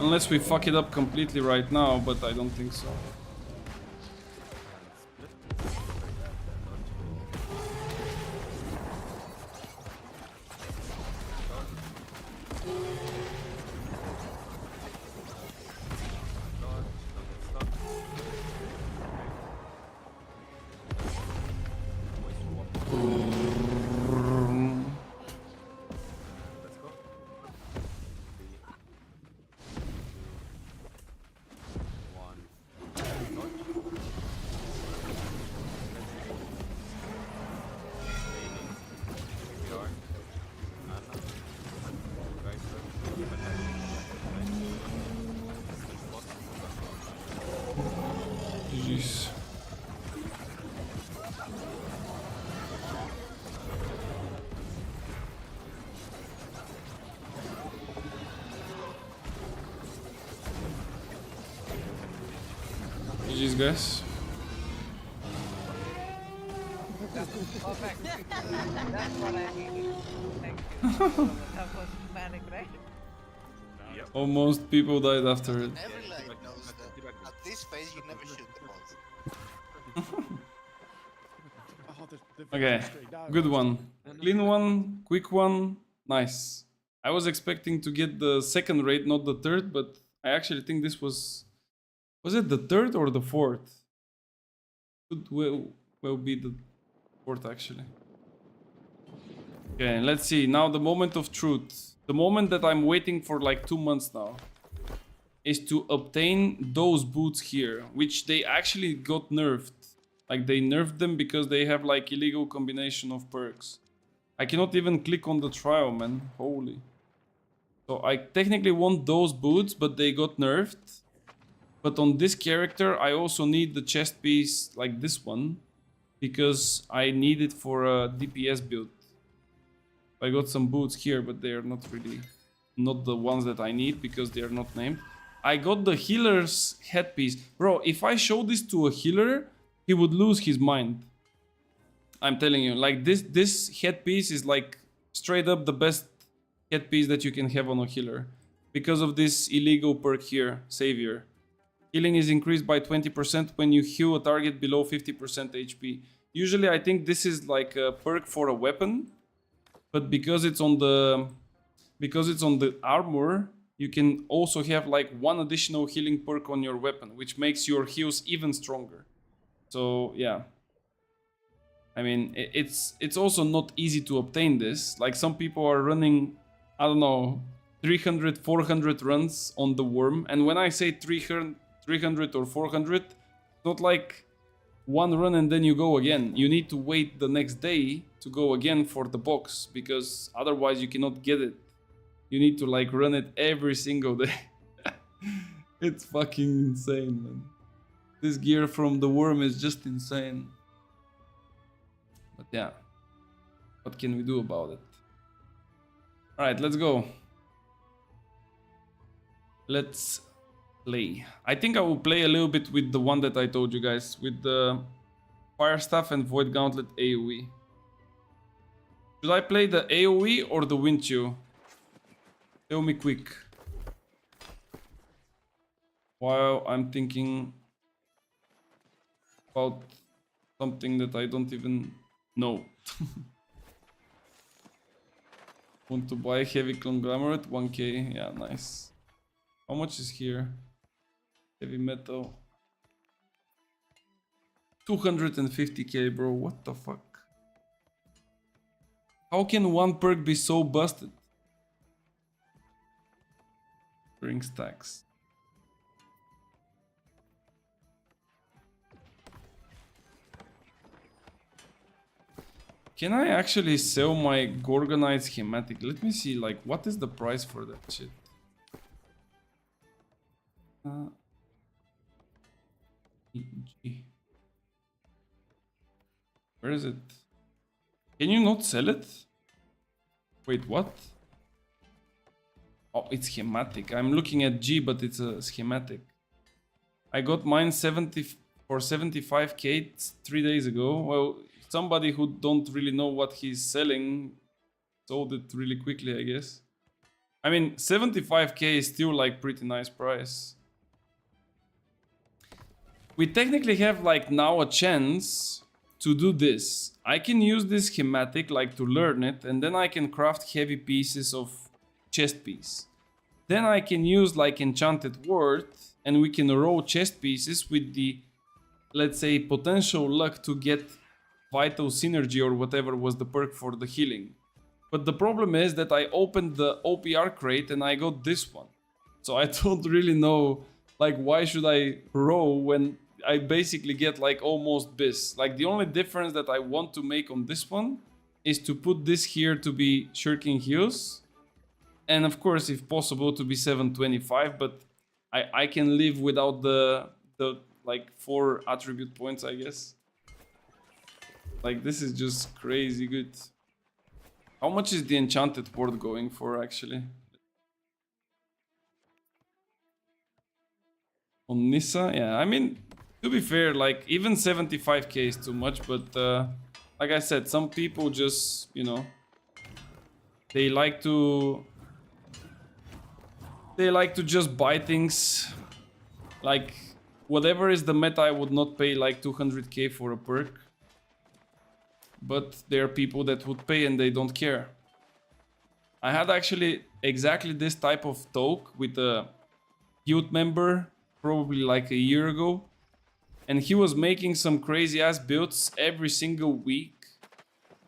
Unless we fuck it up completely right now, but I don't think so. GG's. GG's, guys. Perfect. That's what I needed. Thank you. That was manic, right? Almost people died after it. Every light knows that at this phase you never shoot the boss. Okay, good one. Clean one, quick one, nice. I was expecting to get the second raid, not the third, but I actually think this was... Was it the third or the fourth? Could well be the port actually. Okay, let's see. Now the moment of truth. The moment that I'm waiting for like 2 months now is to obtain those boots here, which they actually got nerfed. Like they nerfed them because they have like illegal combination of perks. I cannot even click on the trial, man. Holy. So I technically want those boots, but they got nerfed. But on this character, I also need the chest piece like this one, because I need it for a DPS build. I got some boots here, but they are not the ones that I need because they are not named. I got the healer's headpiece. Bro, if I show this to a healer, he would lose his mind. I'm telling you, like this headpiece is like straight up the best headpiece that you can have on a healer. Because of this illegal perk here, Savior. Healing is increased by 20% when you heal a target below 50% HP. Usually I think this is like a perk for a weapon. But because it's on the armor, you can also have like one additional healing perk on your weapon, which makes your heals even stronger. So yeah, I mean it's also not easy to obtain this. Like some people are running, I don't know, 300, 400 runs on the worm, and when I say 300 or 400, it's not like one run and then you go again. You need to wait the next day to go again for the box, because otherwise you cannot get it. You need to like run it every single day. It's fucking insane, man. This gear from the worm is just insane. But yeah, what can we do about it? Alright, let's go. Let's play. I think I will play a little bit with the one that I told you guys, with the Fire Staff and Void Gauntlet AoE. Should I play the AoE or the Wind Chill? Tell me quick. While I'm thinking about something that I don't even know. Want to buy Heavy Conglomerate? 1k. Yeah, nice. How much is here? Heavy metal. 250k, bro. What the fuck? How can one perk be so busted? Bring stacks. Can I actually sell my Gorgonite schematic? Let me see, like, what is the price for that shit? Where is it? Can you not sell it? Wait, what? Oh, it's schematic. I'm looking at G, but it's a schematic. I got mine for 75k 3 days ago. Well, somebody who don't really know what he's selling sold it really quickly, I guess. I mean, 75k is still like pretty nice price. We technically have like now a chance to do this. I can use this schematic like to learn it, and then I can craft heavy pieces of chest piece. Then I can use like enchanted word, and we can roll chest pieces with the, let's say, potential luck to get vital synergy or whatever was the perk for the healing. But the problem is that I opened the OPR crate and I got this one. So I don't really know, like, why should I roll when I basically get like almost bis. Like the only difference that I want to make on this one is to put this here to be shirking heals. And of course, if possible, to be 725, but I can live without the like 4 attribute points, I guess. Like this is just crazy good. How much is the enchanted word going for actually? On Nissa, yeah, I mean, to be fair, like even 75k is too much, but like I said, some people just, you know, they like to just buy things. Like whatever is the meta, I would not pay like 200k for a perk. But there are people that would pay and they don't care. I had actually exactly this type of talk with a youth member probably like a year ago. and he was making some crazy ass builds every single week.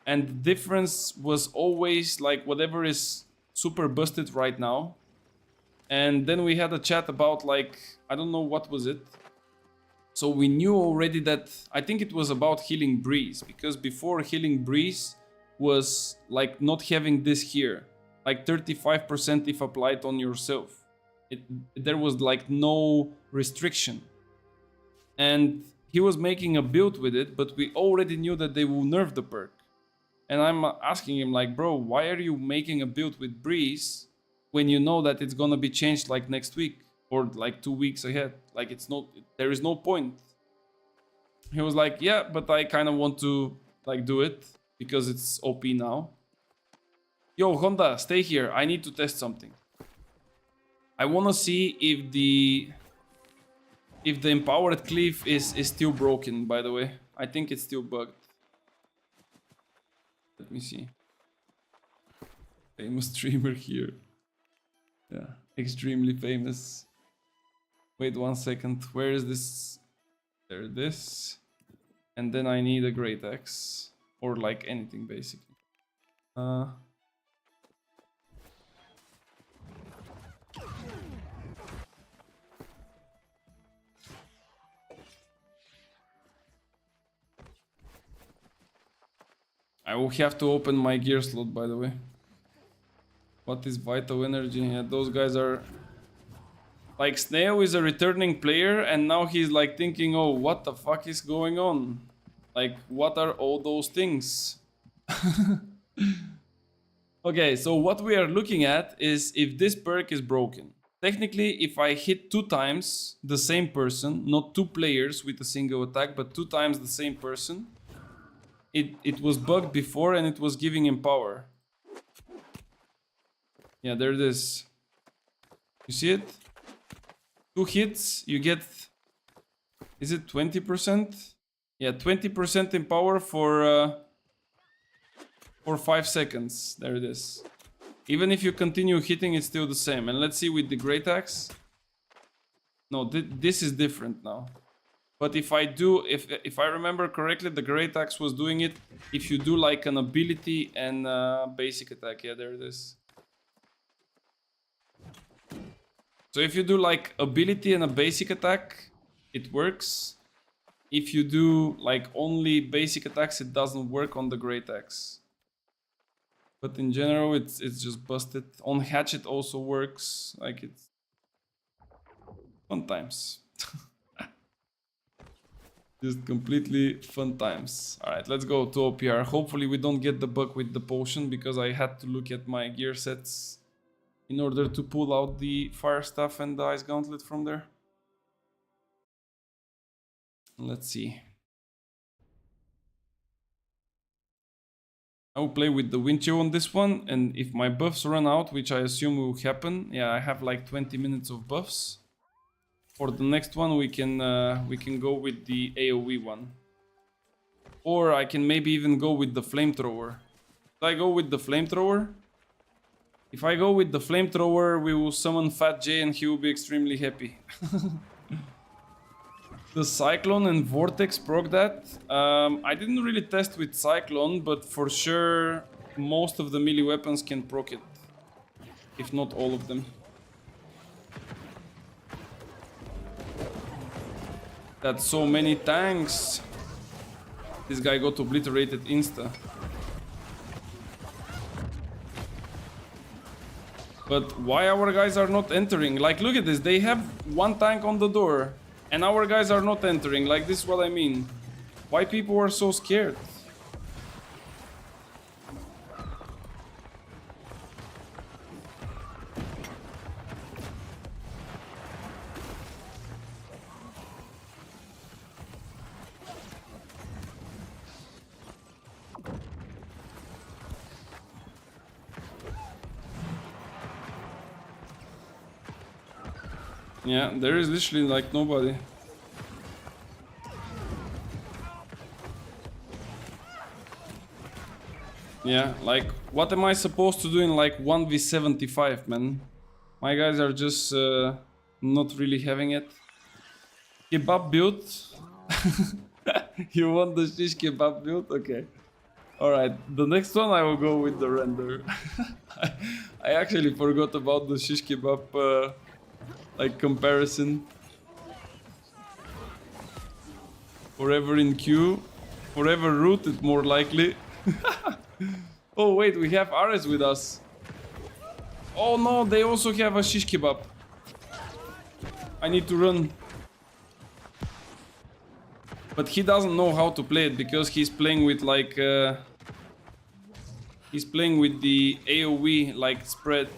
And the difference was always like whatever is super busted right now. And then we had a chat about like, I don't know what was it. So we knew already that, I think it was about Healing Breeze. Because before Healing Breeze was like not having this here. Like 35% if applied on yourself. There was like no restriction. And he was making a build with it, but we already knew that they will nerf the perk. And I'm asking him like, bro, why are you making a build with Breeze when you know that it's gonna be changed like next week or like 2 weeks ahead? Like it's not, there is no point. He was like, yeah, but I kind of want to like do it because it's OP now. Yo, Honda, stay here. I need to test something. I want to see if the empowered cleave is still broken, by the way. I think it's still bugged. Let me see. Famous streamer here. Yeah, extremely famous. Wait 1 second. Where is this? There it is. And then I need a great axe. Or like anything basically. I will have to open my gear slot, by the way. What is Vital Energy? Yeah, those guys are... Like, Snail is a returning player, and now he's like thinking, oh, what the fuck is going on? Like, what are all those things? Okay, so what we are looking at is if this perk is broken. Technically, if I hit 2 times the same person, not 2 players with a single attack, but 2 times the same person, it was bugged before and it was giving him power. Yeah, there it is. You see it? 2 hits, you get... Is it 20%? Yeah, 20% in power for 5 seconds. There it is. Even if you continue hitting, it's still the same. And let's see with the Great Axe. No, this is different now. But if I do, if I remember correctly, the Great Axe was doing it if you do like an ability and basic attack. Yeah, there it is. So if you do like ability and a basic attack, it works. If you do like only basic attacks, it doesn't work on the Great Axe. But in general, it's just busted. On Hatchet also works. Like it's fun times. Just completely fun times. Alright, let's go to OPR. Hopefully we don't get the bug with the potion, because I had to look at my gear sets in order to pull out the fire staff and the ice gauntlet from there. Let's see. I will play with the wind chill on this one, and if my buffs run out, which I assume will happen, yeah, I have like 20 minutes of buffs. For the next one, we can go with the AoE one, or I can maybe even go with the flamethrower. Should I go with the flamethrower? If I go with the flamethrower, we will summon Fat J, and he will be extremely happy. The Cyclone and Vortex proc that. I didn't really test with Cyclone, but for sure most of the melee weapons can proc it, if not all of them. That's so many tanks. This guy got obliterated insta. But why our guys are not entering? Like, look at this. They have 1 tank on the door, and our guys are not entering. Like, this is what I mean. Why people are so scared? Yeah, there is literally like nobody. Yeah, like what am I supposed to do in like 1v75, man? My guys are just not really having it. Kebab build. You want the shish kebab build? Okay. Alright, the next one I will go with the render. I actually forgot about the shish kebab like comparison. Forever in queue, forever rooted more likely. Oh wait, we have Ares with us. Oh no, they also have a shish kebab. I need to run. But he doesn't know how to play it because he's playing with like he's playing with the AoE like spread.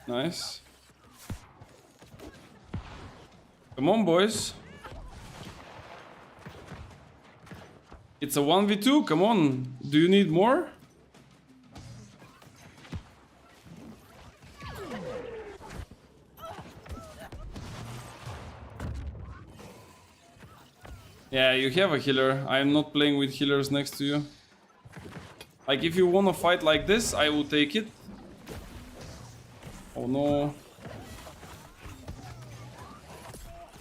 Nice. Come on, boys. It's a 1v2, come on. Do you need more? Yeah, you have a healer. I am not playing with healers next to you. Like, if you wanna fight like this, I will take it. Oh no.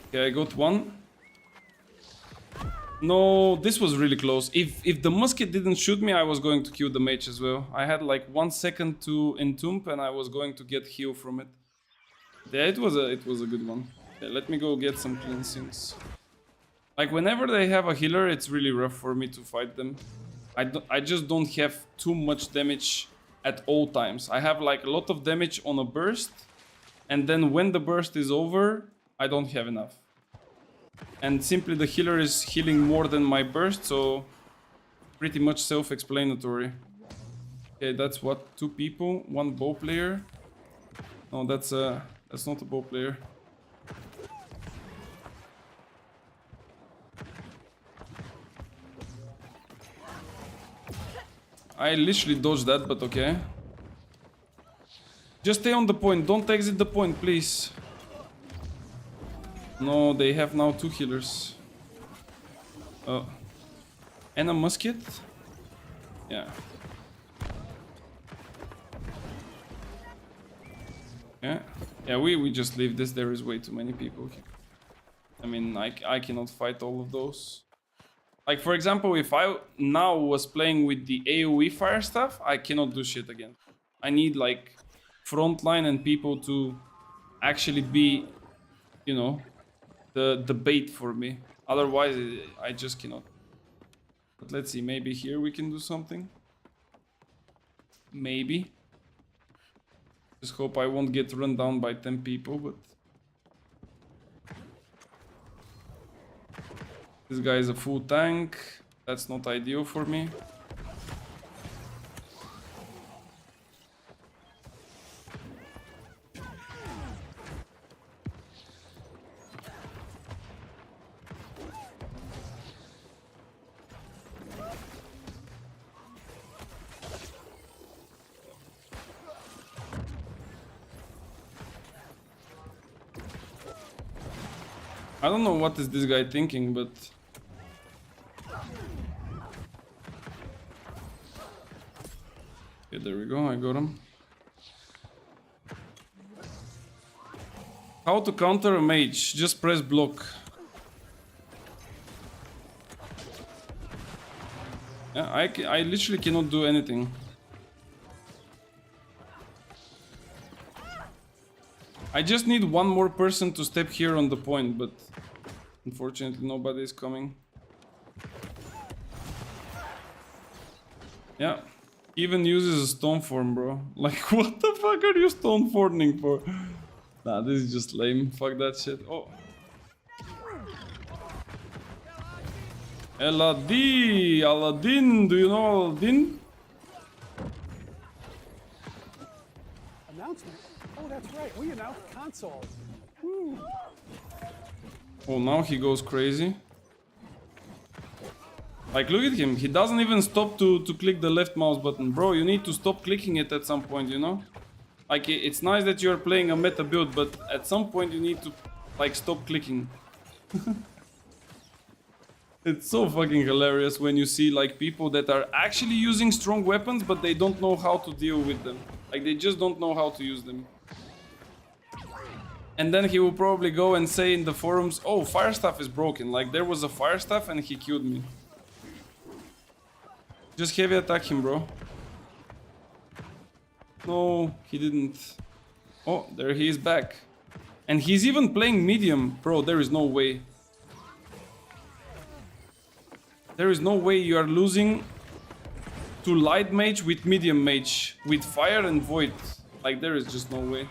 Okay, I got one. No, this was really close. If the musket didn't shoot me, I was going to kill the mage as well. I had like 1 second to entomb and I was going to get heal from it. Yeah, it was a good one. Okay, let me go get some cleansings. Like whenever they have a healer, it's really rough for me to fight them. I just don't have too much damage at all times. I have like a lot of damage on a burst, and then when the burst is over, I don't have enough. And simply the healer is healing more than my burst, so pretty much self-explanatory. Okay, that's what, 2 people, 1 bow player. No, that's not a bow player. I literally dodged that, but okay. Just stay on the point, don't exit the point, please. No, they have now 2 healers. Oh. And a musket? Yeah. Yeah. Yeah, we just leave this. There is way too many people here. I mean, I cannot fight all of those. Like, for example, if I now was playing with the AoE fire stuff, I cannot do shit again. I need, like, frontline and people to actually be, you know, the bait for me. Otherwise, I just cannot. But let's see, maybe here we can do something. Maybe. Just hope I won't get run down by 10 people, but... This guy is a full tank. That's not ideal for me. I don't know what is this guy thinking, but... Okay, there we go, I got him. How to counter a mage? Just press block. Yeah, I literally cannot do anything. I just need 1 more person to step here on the point, but unfortunately nobody is coming. Yeah, even uses a stone form, bro. Like, what the fuck are you stone forming for? Nah, this is just lame. Fuck that shit. Oh. Aladdin, do you know Aladdin? Announcement? Oh, that's right. We announced consoles. Woo. Oh, now he goes crazy. Like, look at him. He doesn't even stop to click the left mouse button. Bro, you need to stop clicking it at some point, you know? Like, it's nice that you're playing a meta build, but at some point you need to, like, stop clicking. It's so fucking hilarious when you see like people that are actually using strong weapons, but they don't know how to deal with them. Like they just don't know how to use them. And then he will probably go and say in the forums, oh, fire staff is broken. Like there was a fire staff and he killed me. Just heavy attack him, bro. No, he didn't. Oh, there he is back. And he's even playing medium. Bro, there is no way. There is no way you are losing to light mage with medium mage with fire and void. Like there is just no way.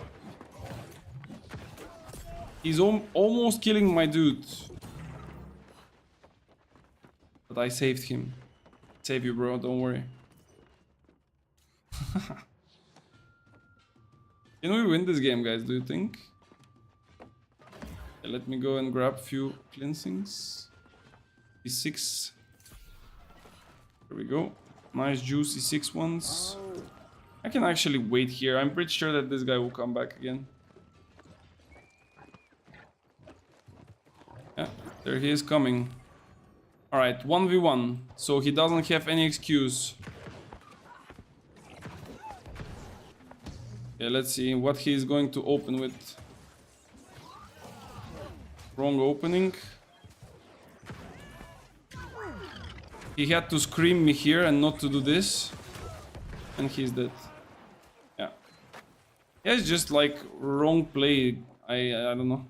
He's almost killing my dude. But I saved him. Save you, bro, don't worry. Can we win this game, guys, do you think? Okay, let me go and grab a few cleansings. E6. There we go. Nice juicy 6 ones. I can actually wait here. I'm pretty sure that this guy will come back again. Yeah, there he is coming. Alright, 1v1. So he doesn't have any excuse. Okay, let's see what he is going to open with. Wrong opening. He had to scream me here and not to do this. And he's dead. Yeah. Yeah, it's just like wrong play. I don't know.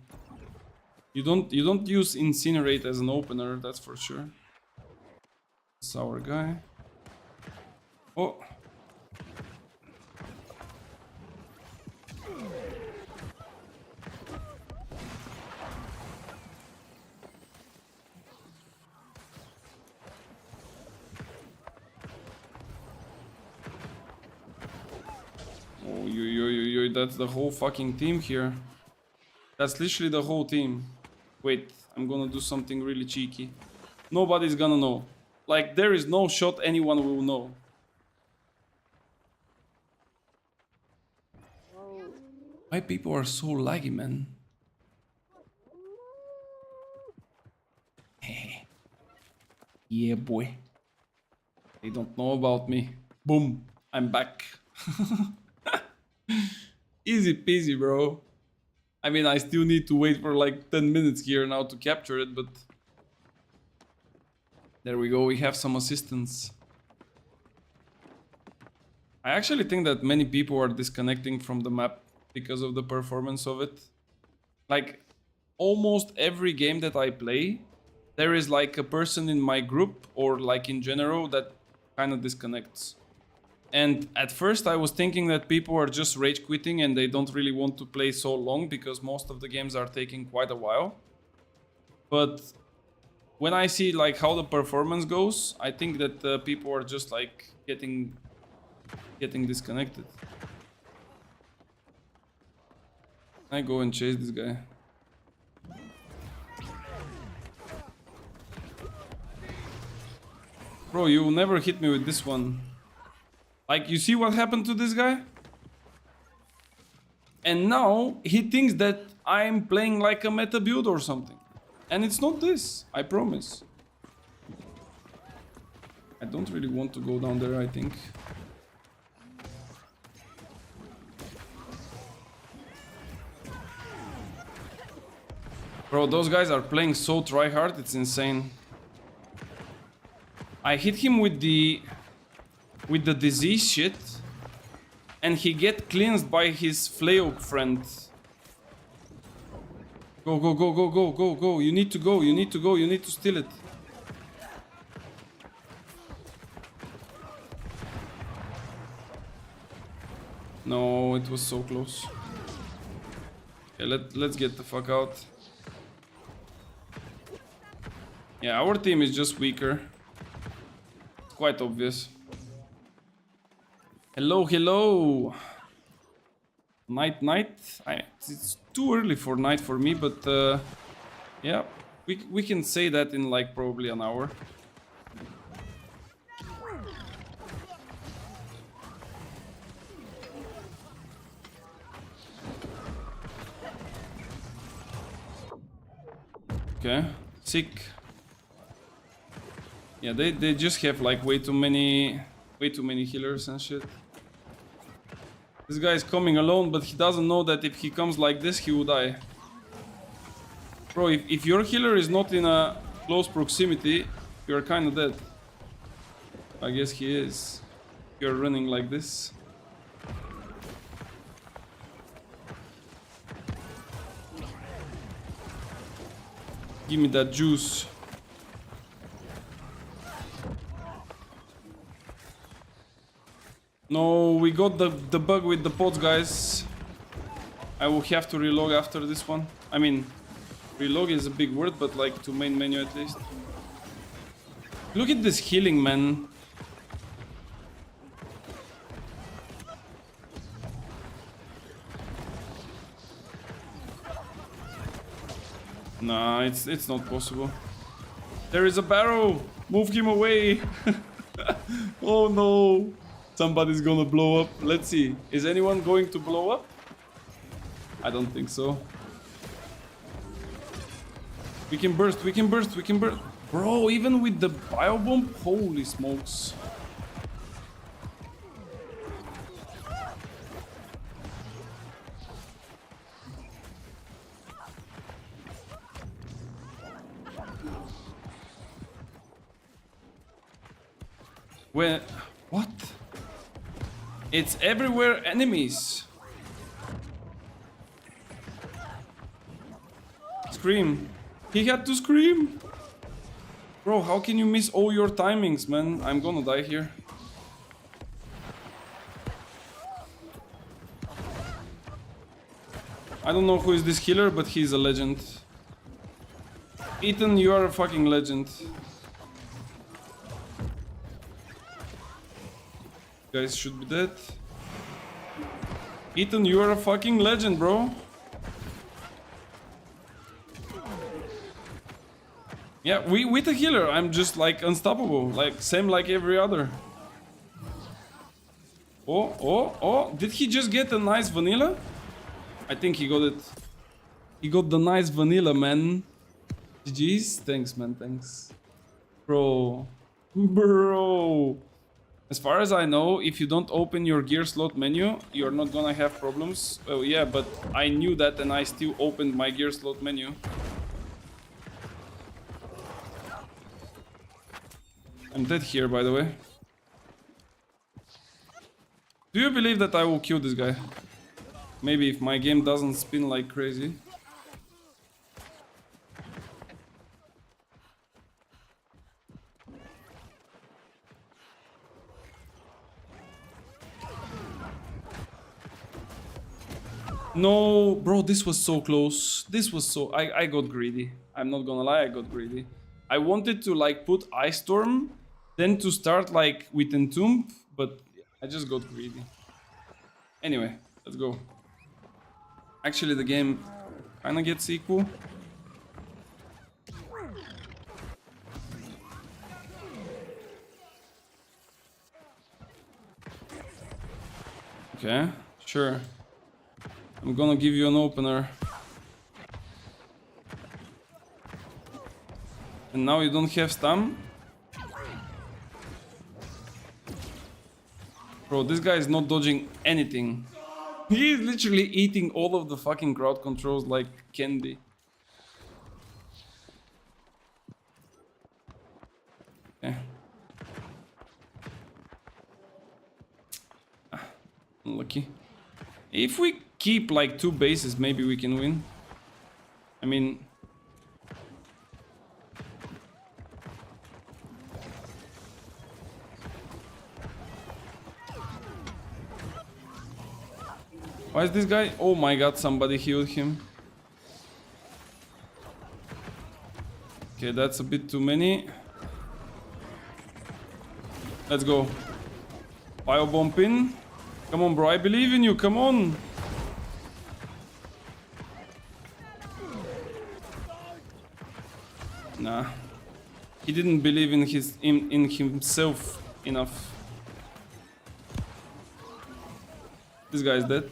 You don't use Incinerate as an opener, that's for sure. It's our guy. Oh. Oh, yo, that's the whole fucking team here. That's literally the whole team. Wait, I'm gonna do something really cheeky. Nobody's gonna know. Like, there is no shot anyone will know. Why people are so laggy, man? Yeah, boy. They don't know about me. Boom, I'm back. Easy peasy, bro. I mean, I still need to wait for like 10 minutes here now to capture it, but... There we go, we have some assistance. I actually think that many people are disconnecting from the map because of the performance of it. Like, almost every game that I play, there is like a person in my group or like in general that kind of disconnects. And at first I was thinking that people are just rage quitting and they don't really want to play so long because most of the games are taking quite a while. But when I see like how the performance goes, I think that people are just like getting disconnected. I go and chase this guy. Bro, you will never hit me with this one. Like, you see what happened to this guy? And now he thinks that I'm playing like a meta build or something. And it's not this, I promise. I don't really want to go down there, I think. Bro, those guys are playing so tryhard, it's insane. I hit him with the disease shit, and he get cleansed by his flail friend. Go, go, go, go, go, go, go. You need to go, you need to go, you need to steal it. No, it was so close. Okay, let's get the fuck out. Yeah, our team is just weaker. It's quite obvious. Hello, hello. Night. It's too early for night for me, but yeah, we can say that in like probably an hour. Okay, sick. Yeah, they just have like way too many healers and shit. This guy is coming alone, but he doesn't know that if he comes like this, he will die. Bro, if your healer is not in a close proximity, you're kind of dead. I guess he is. You're running like this. Give me that juice. No, we got the bug with the pods, guys. I will have to relog after this one. I mean, relog is a big word, but like to main menu at least. Look at this healing, man. Nah, it's not possible. There is a barrow! Move him away! Oh no! Somebody's gonna blow up. Let's see. Is anyone going to blow up? I don't think so. We can burst, we can burst, we can burst. Bro, even with the biobomb? Holy smokes. Where? What? It's everywhere enemies. Scream. He had to scream. Bro, how can you miss all your timings, man? I'm gonna die here. I don't know who is this healer, but he's a legend. Ethan, you are a fucking legend. You guys should be dead. Ethan, you are a fucking legend, bro. Yeah, with a healer, I'm just like unstoppable. Like, same like every other. Oh, did he just get a nice vanilla? I think he got it. He got the nice vanilla, man. GG's. Thanks, man, thanks. Bro. As far as I know, if you don't open your gear slot menu, you're not gonna have problems. Oh yeah, but I knew that and I still opened my gear slot menu. I'm dead here, by the way. Do you believe that I will kill this guy? Maybe if my game doesn't spin like crazy. No, bro, this was so close. This was so... I got greedy. I'm not gonna lie, I got greedy. I wanted to like put Ice Storm, then to start like with Entomb, but I just got greedy. Anyway, let's go. Actually, the game kinda gets equal. Okay, sure. I'm gonna give you an opener. And now you don't have stun? Bro, this guy is not dodging anything. He is literally eating all of the fucking crowd controls like candy. Okay. Unlucky. If we keep like 2 bases, maybe we can win. I mean... Why is this guy? Oh my god, somebody healed him. Okay, that's a bit too many. Let's go. Biobomb in. Come on, bro, I believe in you, come on. Nah. He didn't believe in himself enough. This guy is dead.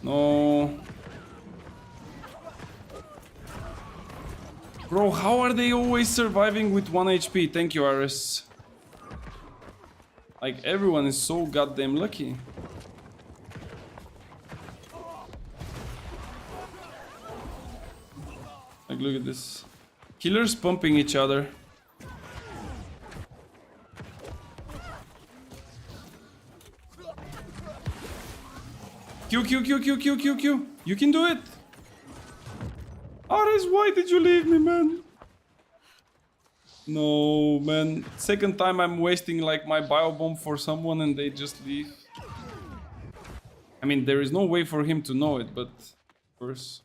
No. Bro, how are they always surviving with 1 HP? Thank you, Aris. Like, everyone is so goddamn lucky. Like, look at this. Killers pumping each other. Q, Q, Q, Q, Q, Q, Q. You can do it. Ares, why did you leave me, man? No, man. Second time I'm wasting like my bio bomb for someone and they just leave. I mean, there is no way for him to know it, but of course.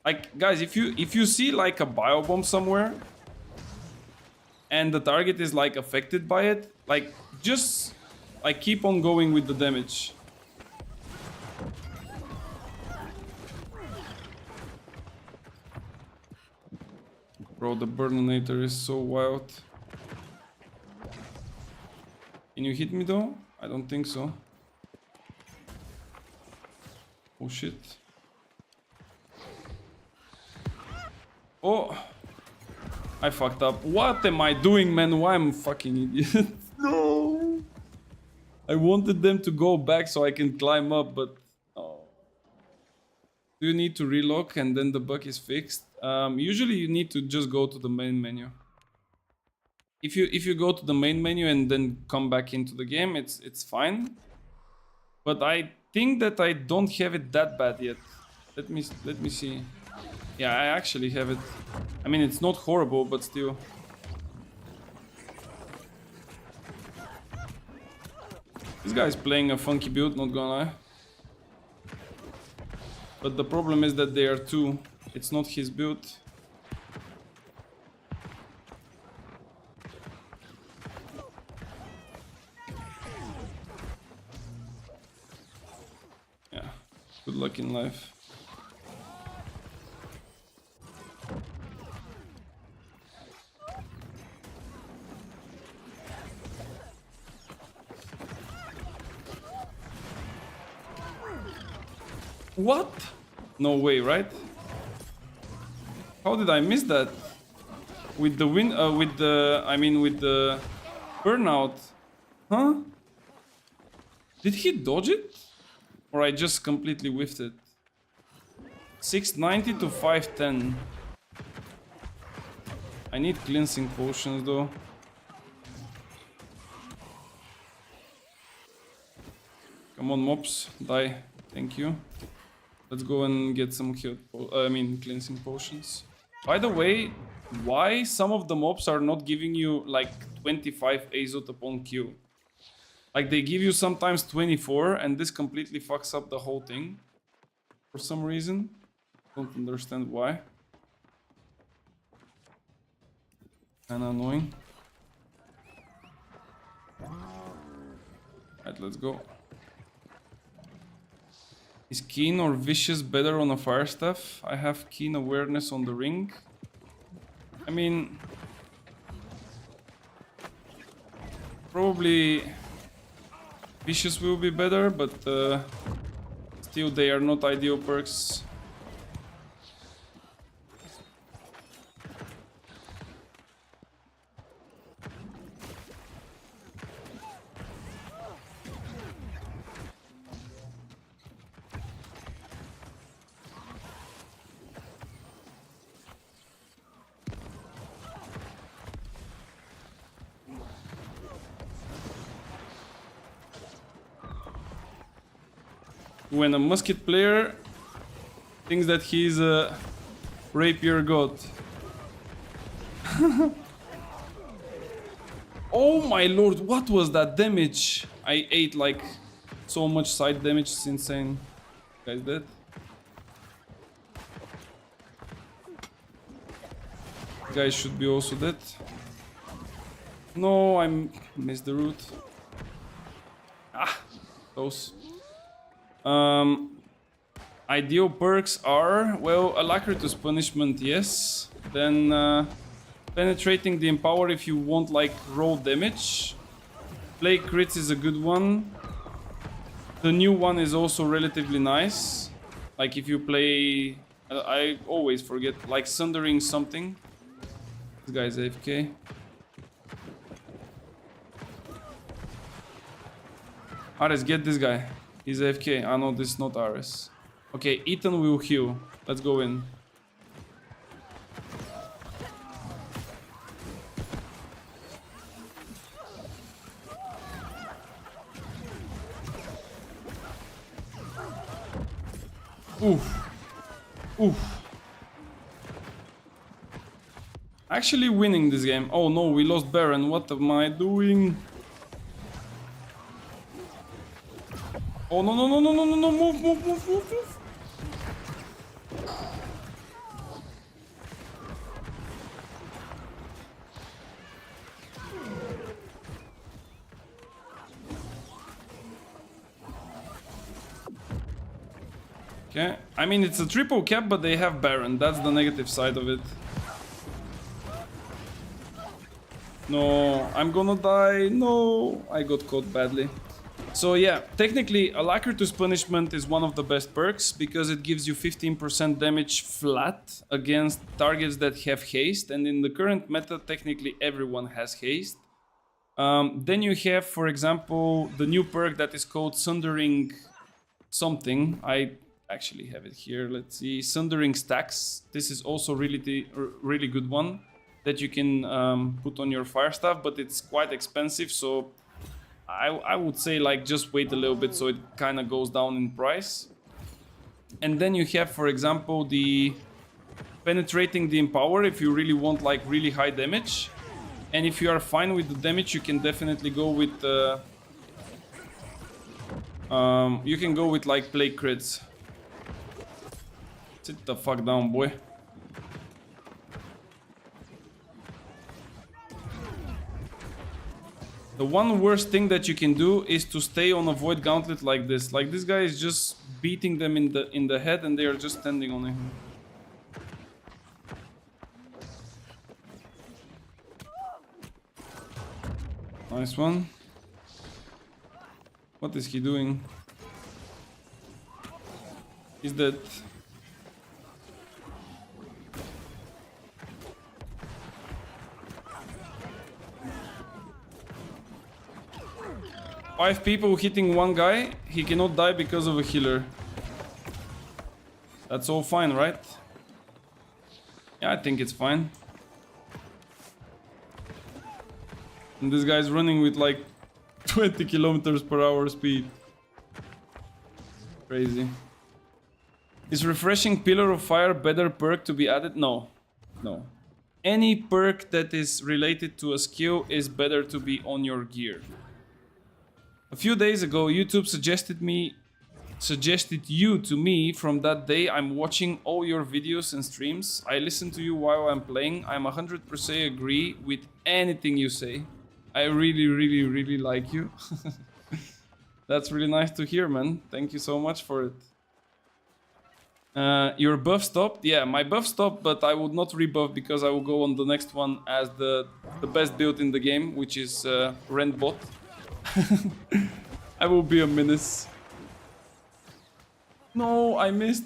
Like, guys, if you see like a bio bomb somewhere and the target is like affected by it, like just like keep on going with the damage. Bro, the Burninator is so wild. Can you hit me though? I don't think so. Oh shit. Oh! I fucked up. What am I doing, man? Why am I fucking idiot? No! I wanted them to go back so I can climb up, but... Oh. Do you need to relock and then the bug is fixed? Usually you need to just go to the main menu. If you go to the main menu and then come back into the game, it's fine. But I think that I don't have it that bad yet. Let me see. Yeah, I actually have it. I mean, it's not horrible, but still. This guy's playing a funky build, not gonna lie. But the problem is that they are two. It's not his build. Yeah, good luck in life. What? No way, right? How did I miss that? With the win, with the burnout. Huh? Did he dodge it? Or I just completely whiffed it? 690 to 510. I need cleansing potions though. Come on, mobs, die. Thank you. Let's go and get some cleansing potions. By the way, why some of the mobs are not giving you like 25 Azot upon kill? Like they give you sometimes 24 and this completely fucks up the whole thing. For some reason. Don't understand why. Kinda annoying. Alright, let's go. Is Keen or Vicious better on a Fire Staff? I have Keen Awareness on the ring. I mean... Probably... Vicious will be better, but... still they are not ideal perks. When a musket player thinks that he's a rapier god. Oh my lord, what was that damage? I ate like so much side damage, it's insane. Guys dead? Guys should be also dead. No, I missed the route. Ah, close. Ideal perks are, well, Alacritus Punishment, yes. Then Penetrating the Empower if you want like raw damage. Play Crits is a good one. The new one is also relatively nice. Like if you play, I always forget, like Sundering something. This guy's AFK. Ares, get this guy. He's AFK. I know this is not Ares. Okay, Ethan will heal. Let's go in. Oof. Oof. Actually winning this game. Oh no, we lost Baron. What am I doing? Oh no, no, no, no, no, no, no. Move, move, move, move, move. Okay, I mean it's a triple cap, but they have Baron. That's the negative side of it. No, I'm gonna die. No, I got caught badly. So yeah, technically Alacritus Punishment is one of the best perks because it gives you 15% damage flat against targets that have haste, and in the current meta technically everyone has haste. Then you have, for example, the new perk that is called Sundering something. I actually have it here. Let's see, Sundering Stacks. This is also really good one that you can put on your fire staff, but it's quite expensive, so I would say like just wait a little bit so it kind of goes down in price. And then you have, for example, the Penetrating the Empower if you really want like really high damage. And if you are fine with the damage, you can definitely go with you can go with like Plague Crits. Sit the fuck down, boy. The one worst thing that you can do is to stay on a Void Gauntlet like this. Like this guy is just beating them in the head and they are just standing on him. Nice one. What is he doing? He's dead. Five people hitting one guy, he cannot die because of a healer. That's all fine, right? Yeah, I think it's fine. And this guy's running with like 20 kilometers per hour speed. Crazy. Is Refreshing Pillar of Fire better perk to be added? No. No. Any perk that is related to a skill is better to be on your gear. A few days ago, YouTube suggested you to me. From that day, I'm watching all your videos and streams. I listen to you while I'm playing. I'm 100% agree with anything you say. I really, really, really like you. That's really nice to hear, man. Thank you so much for it. Your buff stopped? Yeah, my buff stopped, but I would not rebuff because I will go on the next one as the best build in the game, which is Rentbot. I will be a menace. No, I missed.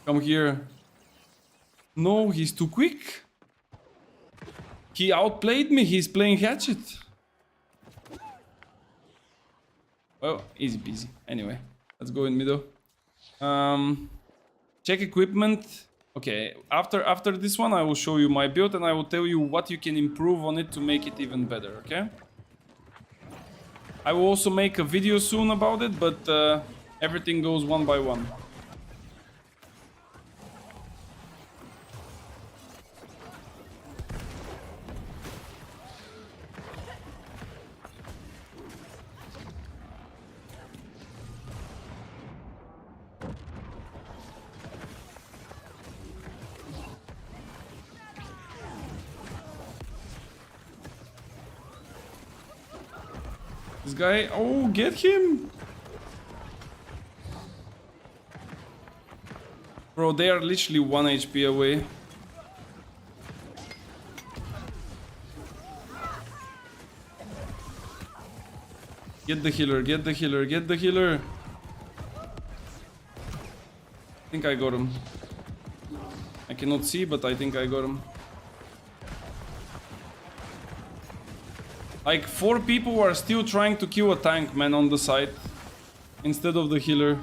Come here. No, he's too quick. He outplayed me. He's playing Hatchet. Well, easy peasy. Anyway, let's go in middle. Check equipment. Okay, after this one I will show you my build and I will tell you what you can improve on it to make it even better, okay? I will also make a video soon about it, but everything goes one by one. This guy, oh, get him! Bro, they are literally 1 HP away. Get the healer, get the healer, get the healer! think I got him. I cannot see, but I think I got him. Like 4 people are still trying to kill a tank, man, on the side. Instead of the healer.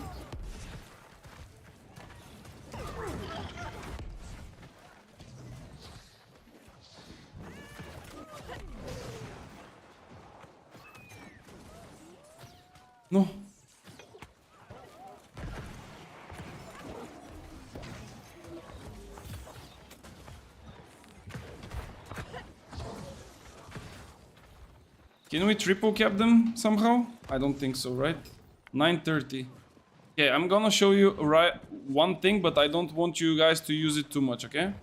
No. Can we triple cap them somehow? I don't think so, right? 9:30. Okay, I'm gonna show you one thing, but I don't want you guys to use it too much, okay?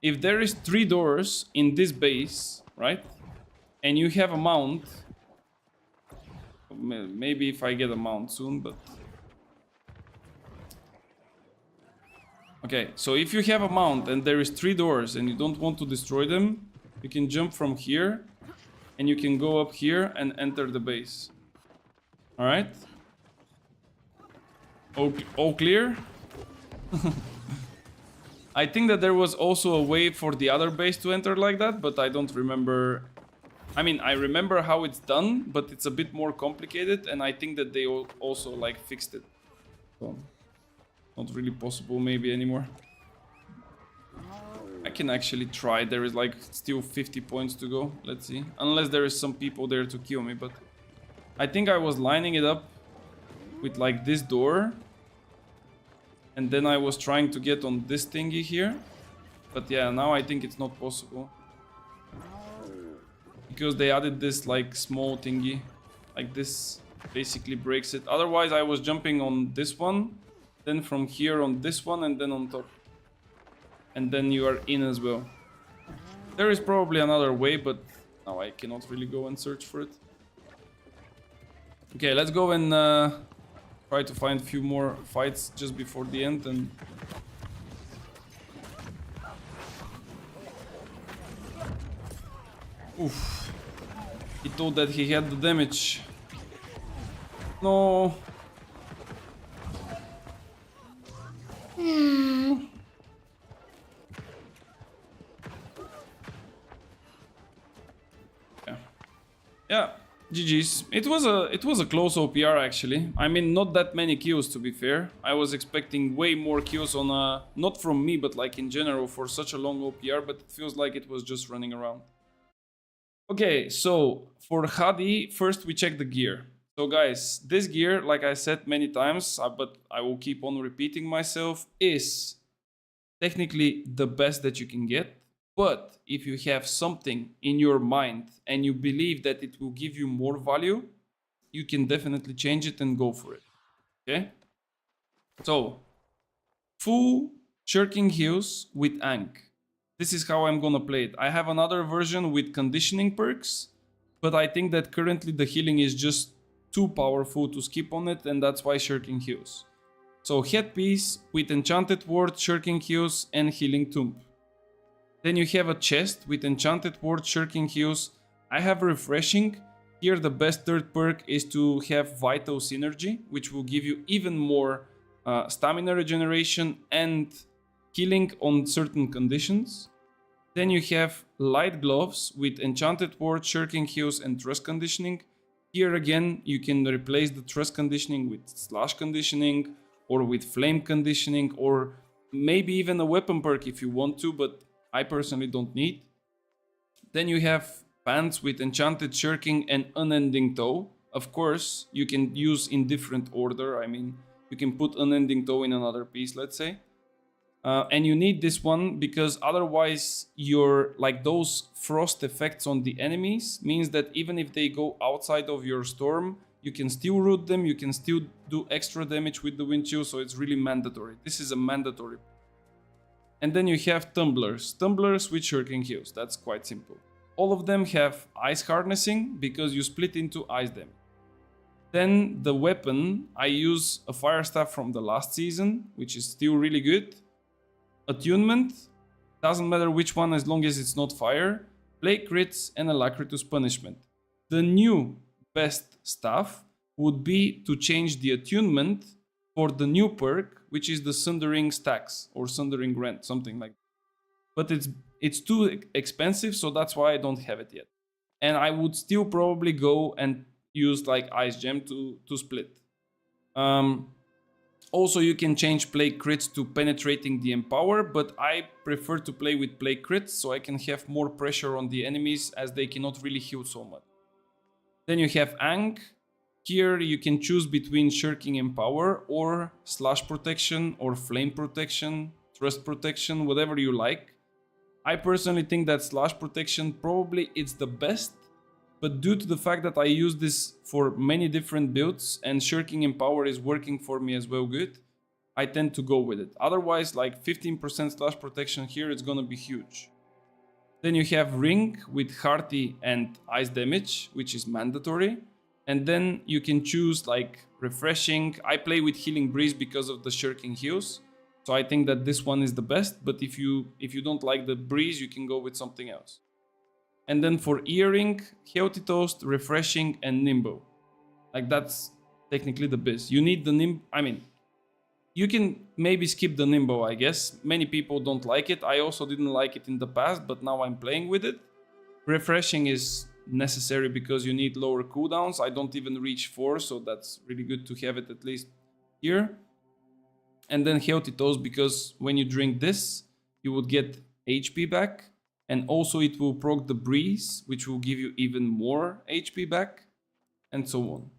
If there is 3 doors in this base, right? And you have a mount. Maybe if I get a mount soon, but... Okay, so if you have a mount and there is 3 doors and you don't want to destroy them, you can jump from here and you can go up here and enter the base. Alright? All clear? I think that there was also a way for the other base to enter like that, but I don't remember. I mean, I remember how it's done, but it's a bit more complicated, and I think that they also like fixed it. So, not really possible maybe anymore. I can actually try. There is like still 50 points to go. Let's see. Unless there is some people there to kill me, but I think I was lining it up with like this door. And then I was trying to get on this thingy here. But yeah, now I think it's not possible. Because they added this like small thingy. Like this basically breaks it. Otherwise I was jumping on this one. Then from here on this one and then on top. And then you are in as well. There is probably another way, but now I cannot really go and search for it. Okay, let's go and try to find a few more fights just before the end. And oof. He thought that he had the damage. No. Yeah, GG's. It was a close OPR actually. I mean, not that many kills to be fair. I was expecting way more kills on not from me, but like in general for such a long OPR, but it feels like it was just running around. Okay, so for Hadi, first we check the gear. So guys, this gear, like I said many times, but I will keep on repeating myself, is technically the best that you can get. But if you have something in your mind and you believe that it will give you more value, you can definitely change it and go for it. Okay? So, full shirking heals with Ankh. This is how I'm gonna play it. I have another version with conditioning perks, but I think that currently the healing is just too powerful to skip on it, and that's why shirking heals. So, headpiece with enchanted ward, shirking heals, and healing tomb. Then you have a chest with enchanted ward, shirking heals. I have refreshing. Here the best third perk is to have vital synergy, which will give you even more stamina regeneration and healing on certain conditions. Then you have light gloves with enchanted ward, shirking heals, and trust conditioning. Here again you can replace the trust conditioning with slash conditioning or with flame conditioning, or maybe even a weapon perk if you want to, but I personally don't need. Then you have pants with enchanted shirking and unending toe. Of course, you can use in different order. I mean, you can put unending toe in another piece, let's say. And you need this one because otherwise your like those frost effects on the enemies means that even if they go outside of your storm, you can still root them, you can still do extra damage with the wind chill, so it's really mandatory. This is a mandatory. And then you have tumblers with shirking heals. That's quite simple. All of them have ice harnessing because you split into ice damage. Then the weapon, I use a fire staff from the last season, which is still really good. Attunement, doesn't matter which one as long as it's not fire. Plague crits and Alacritus punishment. The new best stuff would be to change the attunement for the new perk, which is the Sundering Stacks or Sundering Rent, something like that. But it's too expensive, so that's why I don't have it yet. And I would still probably go and use like Ice Gem to split. Also, you can change Plague Crits to Penetrating the Empower, but I prefer to play with Plague Crits so I can have more pressure on the enemies as they cannot really heal so much. Then you have Ang. Here you can choose between Shirking Empower or Slash Protection or Flame Protection, Thrust Protection, whatever you like. I personally think that Slash Protection probably it's the best, but due to the fact that I use this for many different builds and Shirking Empower is working for me as well good, I tend to go with it. Otherwise, like 15% Slash Protection here, it's gonna be huge. Then you have Ring with Hearty and Ice Damage, which is mandatory. And then you can choose like Refreshing. I play with Healing Breeze because of the Shirking heals. So I think that this one is the best, but if you don't like the breeze, you can go with something else. And then for Earring, Healthy Toast, Refreshing, and Nimbo. Like that's technically the best. You need the Nimbo, I mean, you can maybe skip the Nimbo, I guess. Many people don't like it. I also didn't like it in the past, but now I'm playing with it. Refreshing is necessary because you need lower cooldowns. I don't even reach 4, so that's really good to have it at least here. And then Healthy Toast because when you drink this, you would get HP back. And also it will proc the Breeze, which will give you even more HP back. And so on.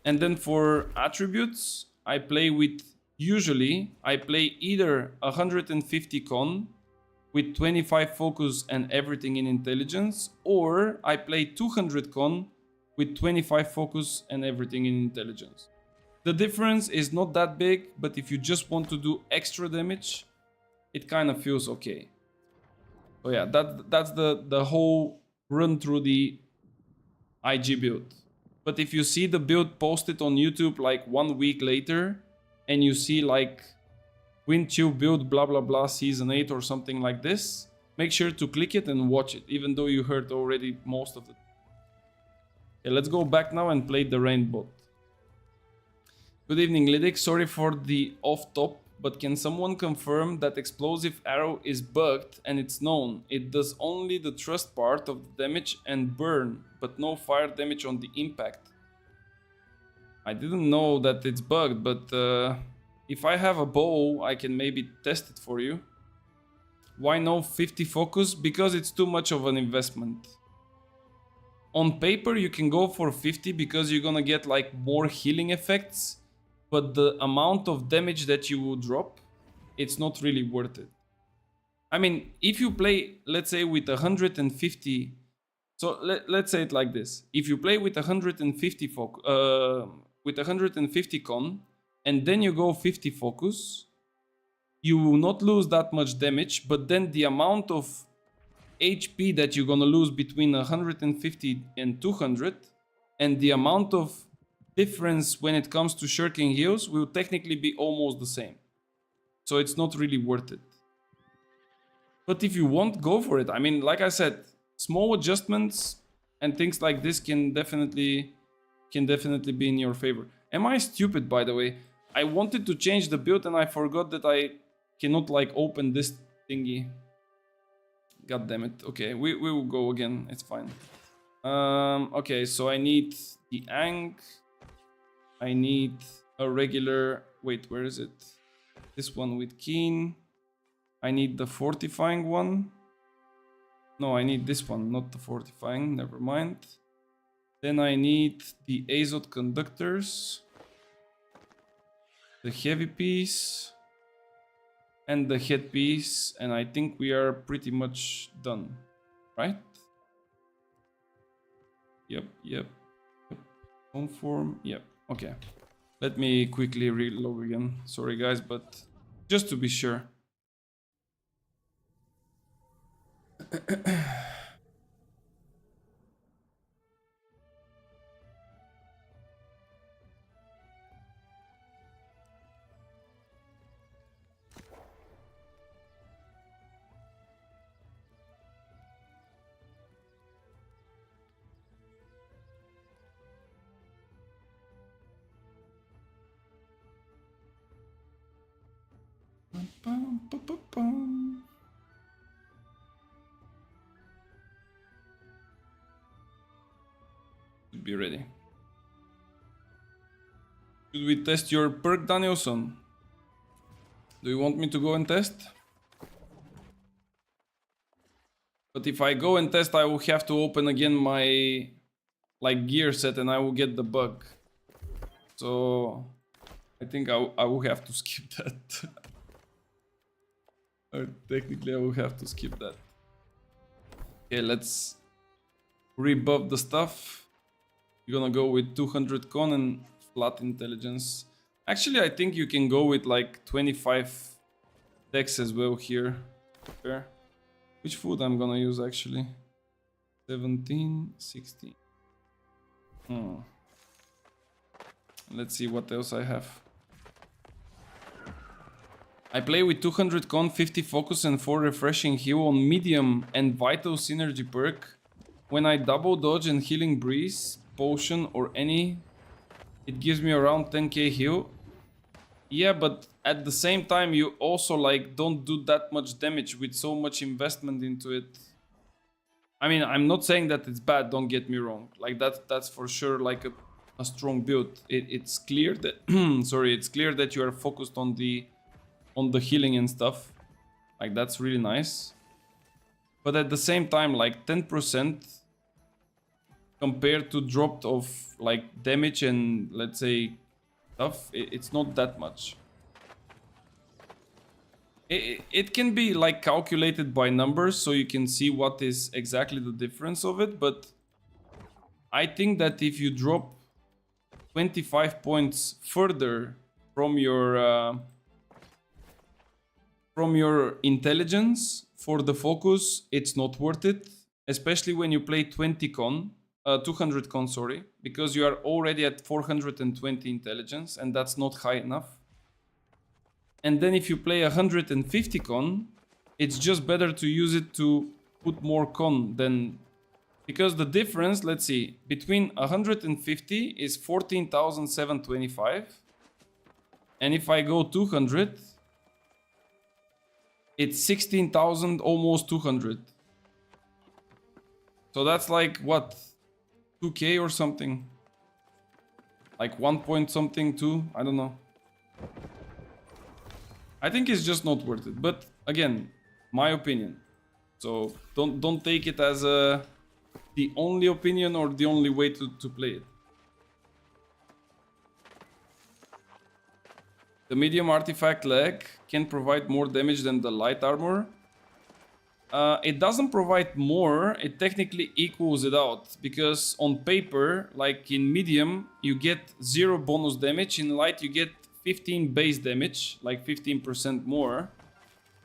And then for attributes, I play with... Usually, I play either 150 con with 25 focus and everything in intelligence, or I play 200 con with 25 focus and everything in intelligence. The difference is not that big, but if you just want to do extra damage, it kind of feels okay. So yeah, that's the whole run through the IG build. But if you see the build posted on YouTube like 1 week later, and you see like Wind Chill build blah blah blah season 8 or something like this, make sure to click it and watch it, even though you heard already most of it. Okay, let's go back now and play the rain bot. Good evening, Lydic. Sorry for the off top, but can someone confirm that Explosive Arrow is bugged and it's known? It does only the thrust part of the damage and burn, but no fire damage on the impact. I didn't know that it's bugged, but if I have a bow, I can maybe test it for you. Why no 50 focus? Because it's too much of an investment. On paper, you can go for 50 because you're gonna get like more healing effects, but the amount of damage that you will drop, it's not really worth it. I mean, if you play, let's say with 150, so let's say it like this. If you play with 150 with 150 con, and then you go 50 focus, you will not lose that much damage, but then the amount of HP that you're gonna lose between 150 and 200, and the amount of difference when it comes to shirking heals will technically be almost the same. So it's not really worth it. But if you want, go for it. I mean, like I said, small adjustments and things like this can definitely be in your favor. Am I stupid, by the way? I wanted to change the build and I forgot that I cannot like open this thingy. God damn it. Okay, we will go again. It's fine. Okay, so I need the Ang. I need a regular... Wait, where is it? This one with Keen. I need the fortifying one. No, I need this one, not the fortifying. Never mind. Then I need the Azot conductors. The heavy piece. And the head piece. And I think we are pretty much done. Right? Yep. Conform. Yep. Okay. Let me quickly reload again. Sorry guys, but just to be sure. be ready. Should we test your perk, Danielson? Do you want me to go and test? But if I go and test, I will have to open again my gear set and I will get the bug. So I think I will have to skip that. Or technically I will have to skip that. Okay, let's rebuff the stuff. You're gonna go with 200 con and flat intelligence. Actually, I think you can go with like 25 dex as well here. Fair. Which food I'm gonna use actually? 17, 16. Let's see what else I have. I play with 200 con, 50 focus and 4 refreshing heal on medium and vital synergy perk. When I double dodge and healing breeze, potion or any, it gives me around 10k heal. Yeah, but at the same time you also like don't do that much damage with so much investment into it. I mean, I'm not saying that it's bad, don't get me wrong. Like that's for sure like a strong build. It's clear that sorry, it's clear that you are focused on the healing and stuff. Like that's really nice. But at the same time, like 10% compared to dropped of like damage and let's say stuff, it's not that much. It can be like calculated by numbers so you can see what is exactly the difference of it, but I think that if you drop 25 points further from your intelligence for the focus, it's not worth it, especially when you play 200 con, sorry, because you are already at 420 intelligence and that's not high enough. And then if you play 150 con, it's just better to use it to put more con than... Because the difference, let's see, between 150 is 14,725. And if I go 200, it's 16,000, almost 200. So that's like, what, 2k or something? Like 1 point something, 2, I don't know. I think it's just not worth it, but again, my opinion. So don't take it as the only opinion or the only way to play it. The medium artifact leg can provide more damage than the light armor. It doesn't provide more, it technically equals it out, because on paper, like in medium, you get 0 bonus damage, in light you get 15 base damage, like 15% more.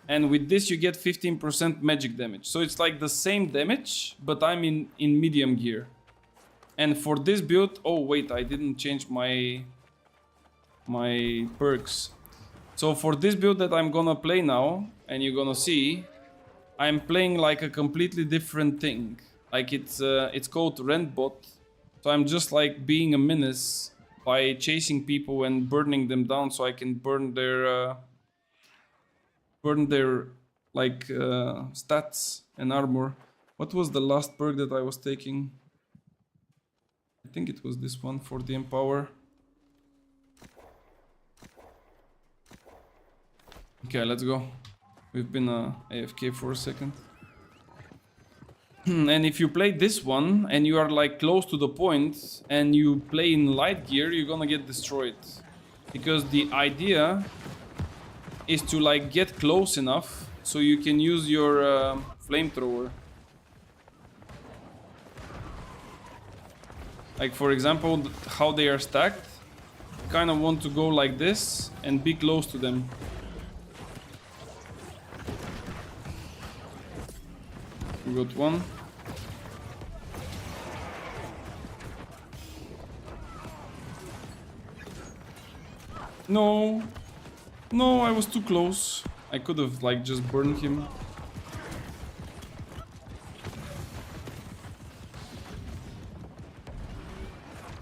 And with this you get 15% magic damage. So it's like the same damage, but I'm in medium gear. And for this build, oh wait, I didn't change my perks. So for this build that I'm gonna play now, and you're gonna see, I'm playing like a completely different thing. Like it's called Rentbot. So I'm just like being a menace by chasing people and burning them down, so I can burn their like stats and armor. What was the last perk that I was taking? I think it was this one for the Empower. Okay, let's go. We've been AFK for a second. And if you play this one and you are like close to the point and you play in light gear, you're gonna get destroyed. Because the idea is to like get close enough so you can use your flamethrower. Like for example, how they are stacked. You kind of want to go like this and be close to them. We got one. No. No, I was too close. I could have like just burned him.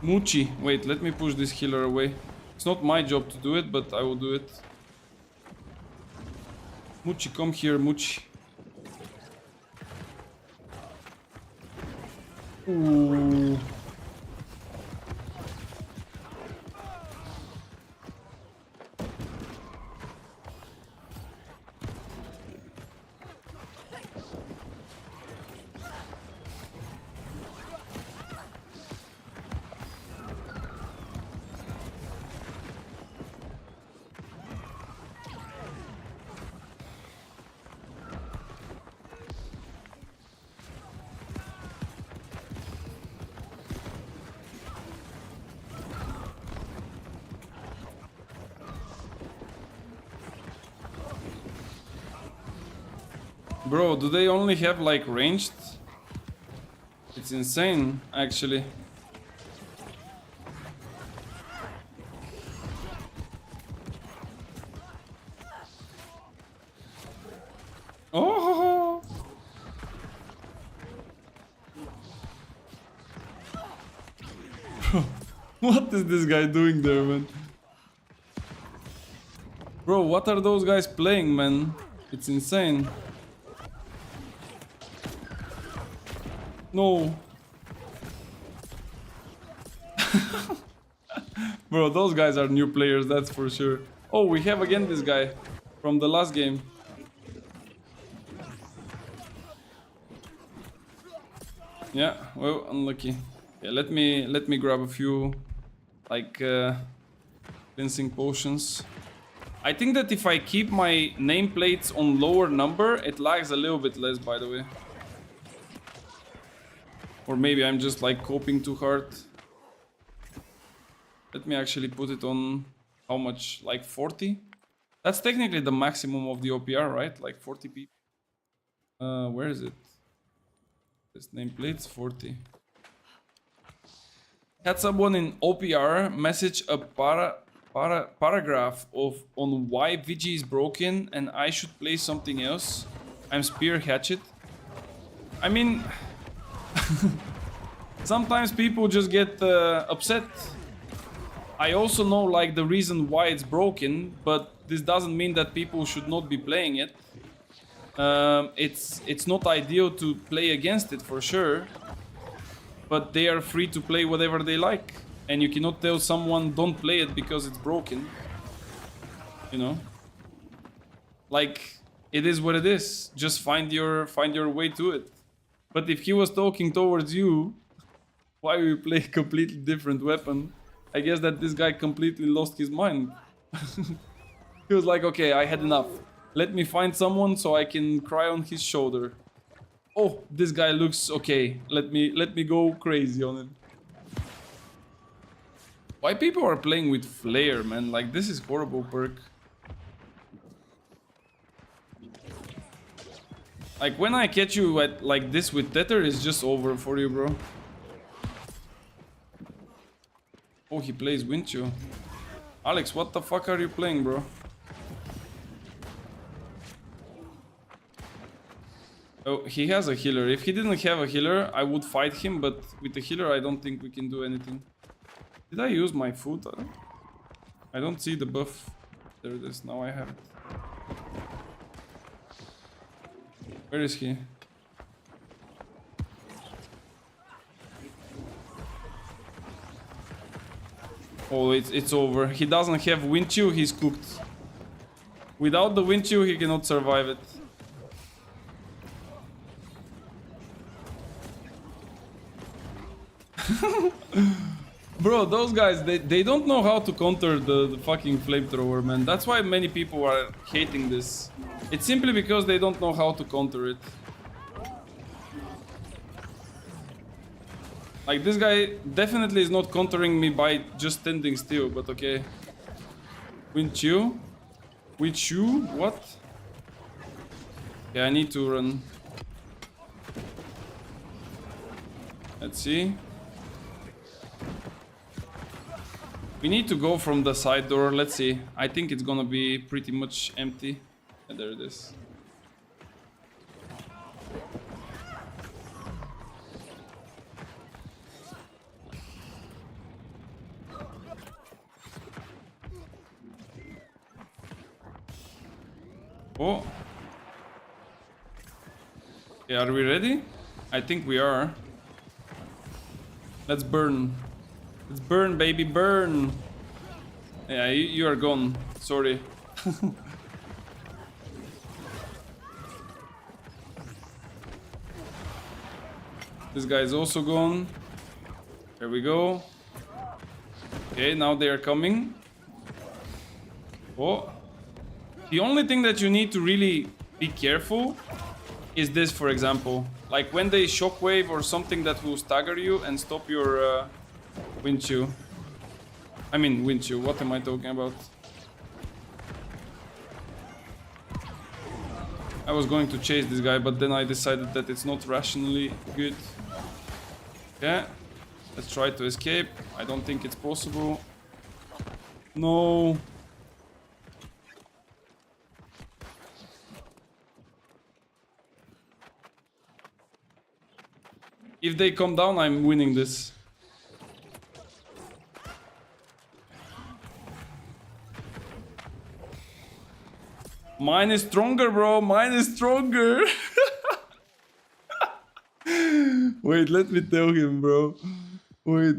Muchi. Wait, let me push this healer away. It's not my job to do it, but I will do it. Muchi, come here, Muchi. Ooh. Bro, do they only have like ranged? It's insane, actually. Oh! Bro, what is this guy doing there, man? Bro, what are those guys playing, man? It's insane. No. Bro, those guys are new players, that's for sure. Oh, we have again this guy from the last game. Yeah, well, unlucky. Yeah, let me grab a few like cleansing potions. I think that if I keep my nameplates on lower number, it lags a little bit less, by the way. Or maybe I'm just like coping too hard. Let me actually put it on how much? Like 40? That's technically the maximum of the OPR, right? Like 40 people. Where is it? This nameplate's 40. Had someone in OPR message a paragraph on why VG is broken and I should play something else. I'm Spear Hatchet. I mean, sometimes people just get upset. I also know like the reason why it's broken, but this doesn't mean that people should not be playing it. It's not ideal to play against it for sure, but they are free to play whatever they like, and you cannot tell someone don't play it because it's broken. You know, like it is what it is. Just find your way to it. But if he was talking towards you, why will you play a completely different weapon? I guess that this guy completely lost his mind. He was like, okay, I had enough. Let me find someone so I can cry on his shoulder. Oh, this guy looks okay. Let me go crazy on him. Why people are playing with Flare, man? Like, this is horrible perk. Like, when I catch you at like this with Tether, it's just over for you, bro. Oh, he plays Winchu. Alex, what the fuck are you playing, bro? Oh, he has a healer. If he didn't have a healer, I would fight him, but with the healer, I don't think we can do anything. Did I use my food? I don't see the buff. There it is. Now I have it. Where is he? Oh, it's over. He doesn't have Winchu, he's cooked. Without the Winchu, he cannot survive it. Bro, those guys, they don't know how to counter the fucking flamethrower, man. That's why many people are hating this. It's simply because they don't know how to counter it. Like, this guy definitely is not countering me by just standing still, but okay. Winchu? Winchu? What? Yeah, I need to run. Let's see. We need to go from the side door. Let's see. I think it's gonna be pretty much empty. Yeah, there it is. Oh. Okay, are we ready? I think we are. Let's burn. Let's burn, baby, burn. Yeah, you are gone. Sorry. This guy is also gone. There we go. Okay, now they are coming. Oh. The only thing that you need to really be careful is this, for example. Like when they shockwave or something that will stagger you and stop your Winchu. I mean Winchu, what am I talking about? I was going to chase this guy, but then I decided that it's not rationally good. Okay, let's try to escape. I don't think it's possible. No. If they come down, I'm winning this. Mine is stronger, bro. Mine is stronger. Wait, let me tell him, bro. Wait.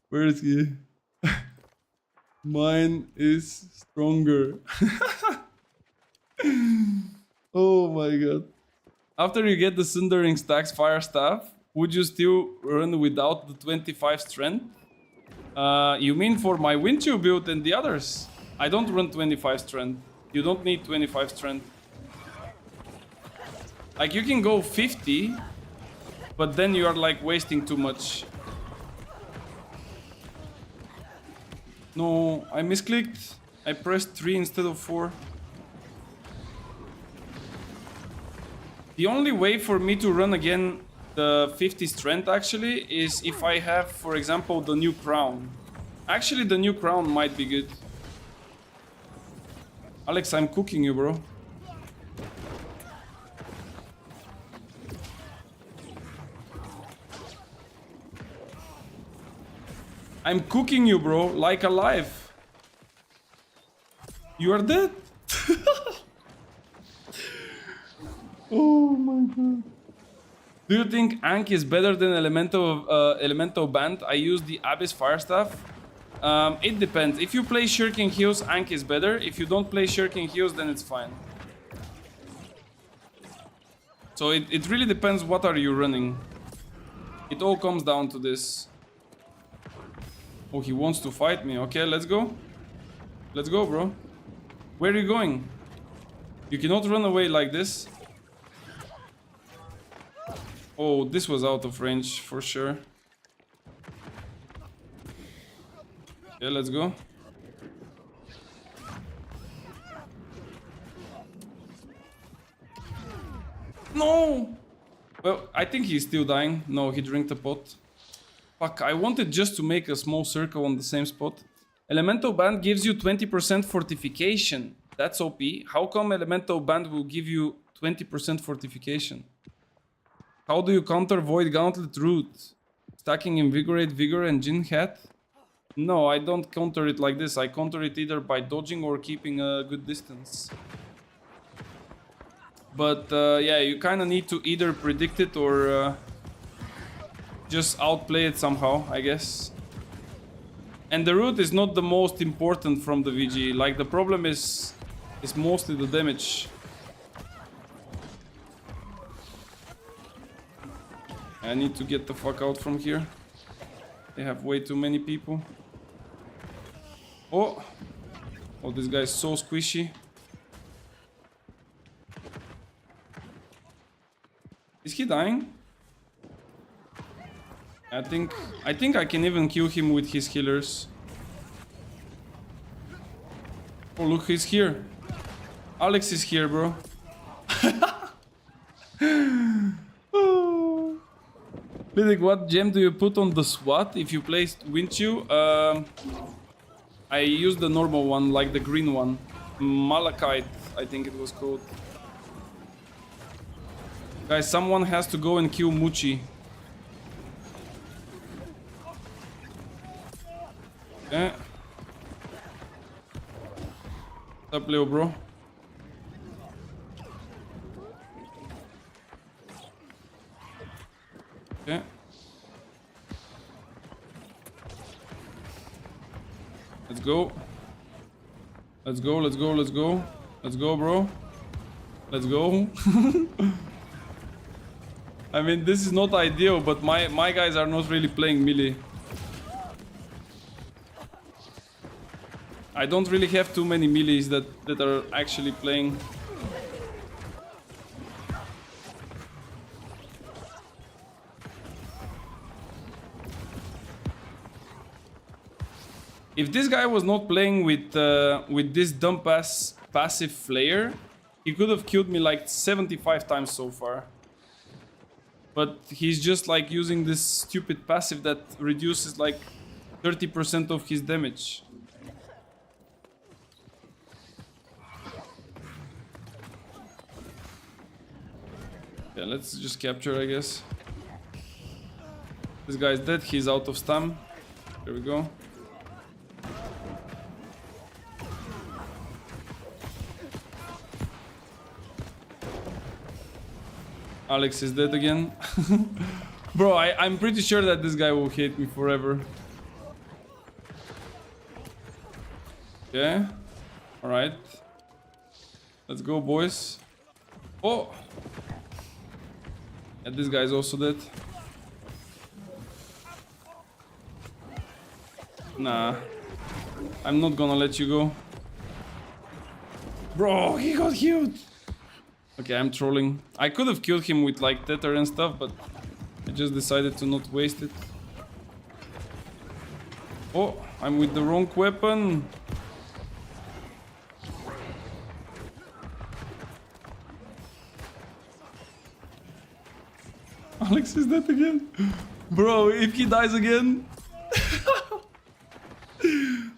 Where is he? Mine is stronger. Oh my god. After you get the Sundering Stacks Fire Staff, would you still run without the 25 strength? You mean for my Windchill build and the others? I don't run 25 strength. You don't need 25 strength. Like, you can go 50, but then you are like wasting too much. No, I misclicked. I pressed 3 instead of 4. The only way for me to run again the 50 strength actually is if I have, for example, the new crown. Actually, the new crown might be good. Alex, I'm cooking you, bro. I'm cooking you, bro, like alive. You are dead. Oh my god. Do you think Ankh is better than Elemental Band? I use the Abyss Fire Staff. It depends. If you play Shirking Heals, Ankh is better. If you don't play Shirking Heals, then it's fine. So it really depends what are you running. It all comes down to this. Oh, he wants to fight me. Okay, let's go. Let's go, bro. Where are you going? You cannot run away like this. Oh, this was out of range for sure. Okay, let's go. No! Well, I think he's still dying. No, he drank the pot. Fuck, I wanted just to make a small circle on the same spot. Elemental Band gives you 20% fortification. That's OP. How come Elemental Band will give you 20% fortification? How do you counter Void Gauntlet Root? Stacking Invigorate, Vigor, and Jinn Hat? No, I don't counter it like this. I counter it either by dodging or keeping a good distance. But yeah, you kind of need to either predict it or just outplay it somehow, I guess. And the root is not the most important from the VG. Like, the problem is mostly the damage. I need to get the fuck out from here. They have way too many people. Oh! Oh, this guy is so squishy. Is he dying? I think I can even kill him with his healers. Oh, look, he's here. Alex is here, bro. Oh. Lydic, what gem do you put on the SWAT if you placed Windchill? I used the normal one, like the green one. Malachite, I think it was called. Guys, someone has to go and kill Muchi. Okay. What's up, Leo, bro? Okay. Let's go. Let's go, let's go, let's go. Let's go, bro. Let's go. I mean, this is not ideal, but my guys are not really playing melee. I don't really have too many melees that are actually playing. If this guy was not playing with this dump ass passive flare, He could have killed me like 75 times so far. But he's just like using this stupid passive that reduces like 30% of his damage. Yeah, let's just capture, I guess. This guy's dead, he's out of stam. There we go. Alex is dead again. Bro, I'm pretty sure that this guy will hate me forever. Yeah. Alright. Let's go, boys. Oh! Yeah, this guy's also dead. Nah. I'm not gonna let you go. Bro, he got healed! Okay, I'm trolling. I could have killed him with like tether and stuff, but I just decided to not waste it. Oh, I'm with the wrong weapon. Alex is dead again. Bro, if he dies again...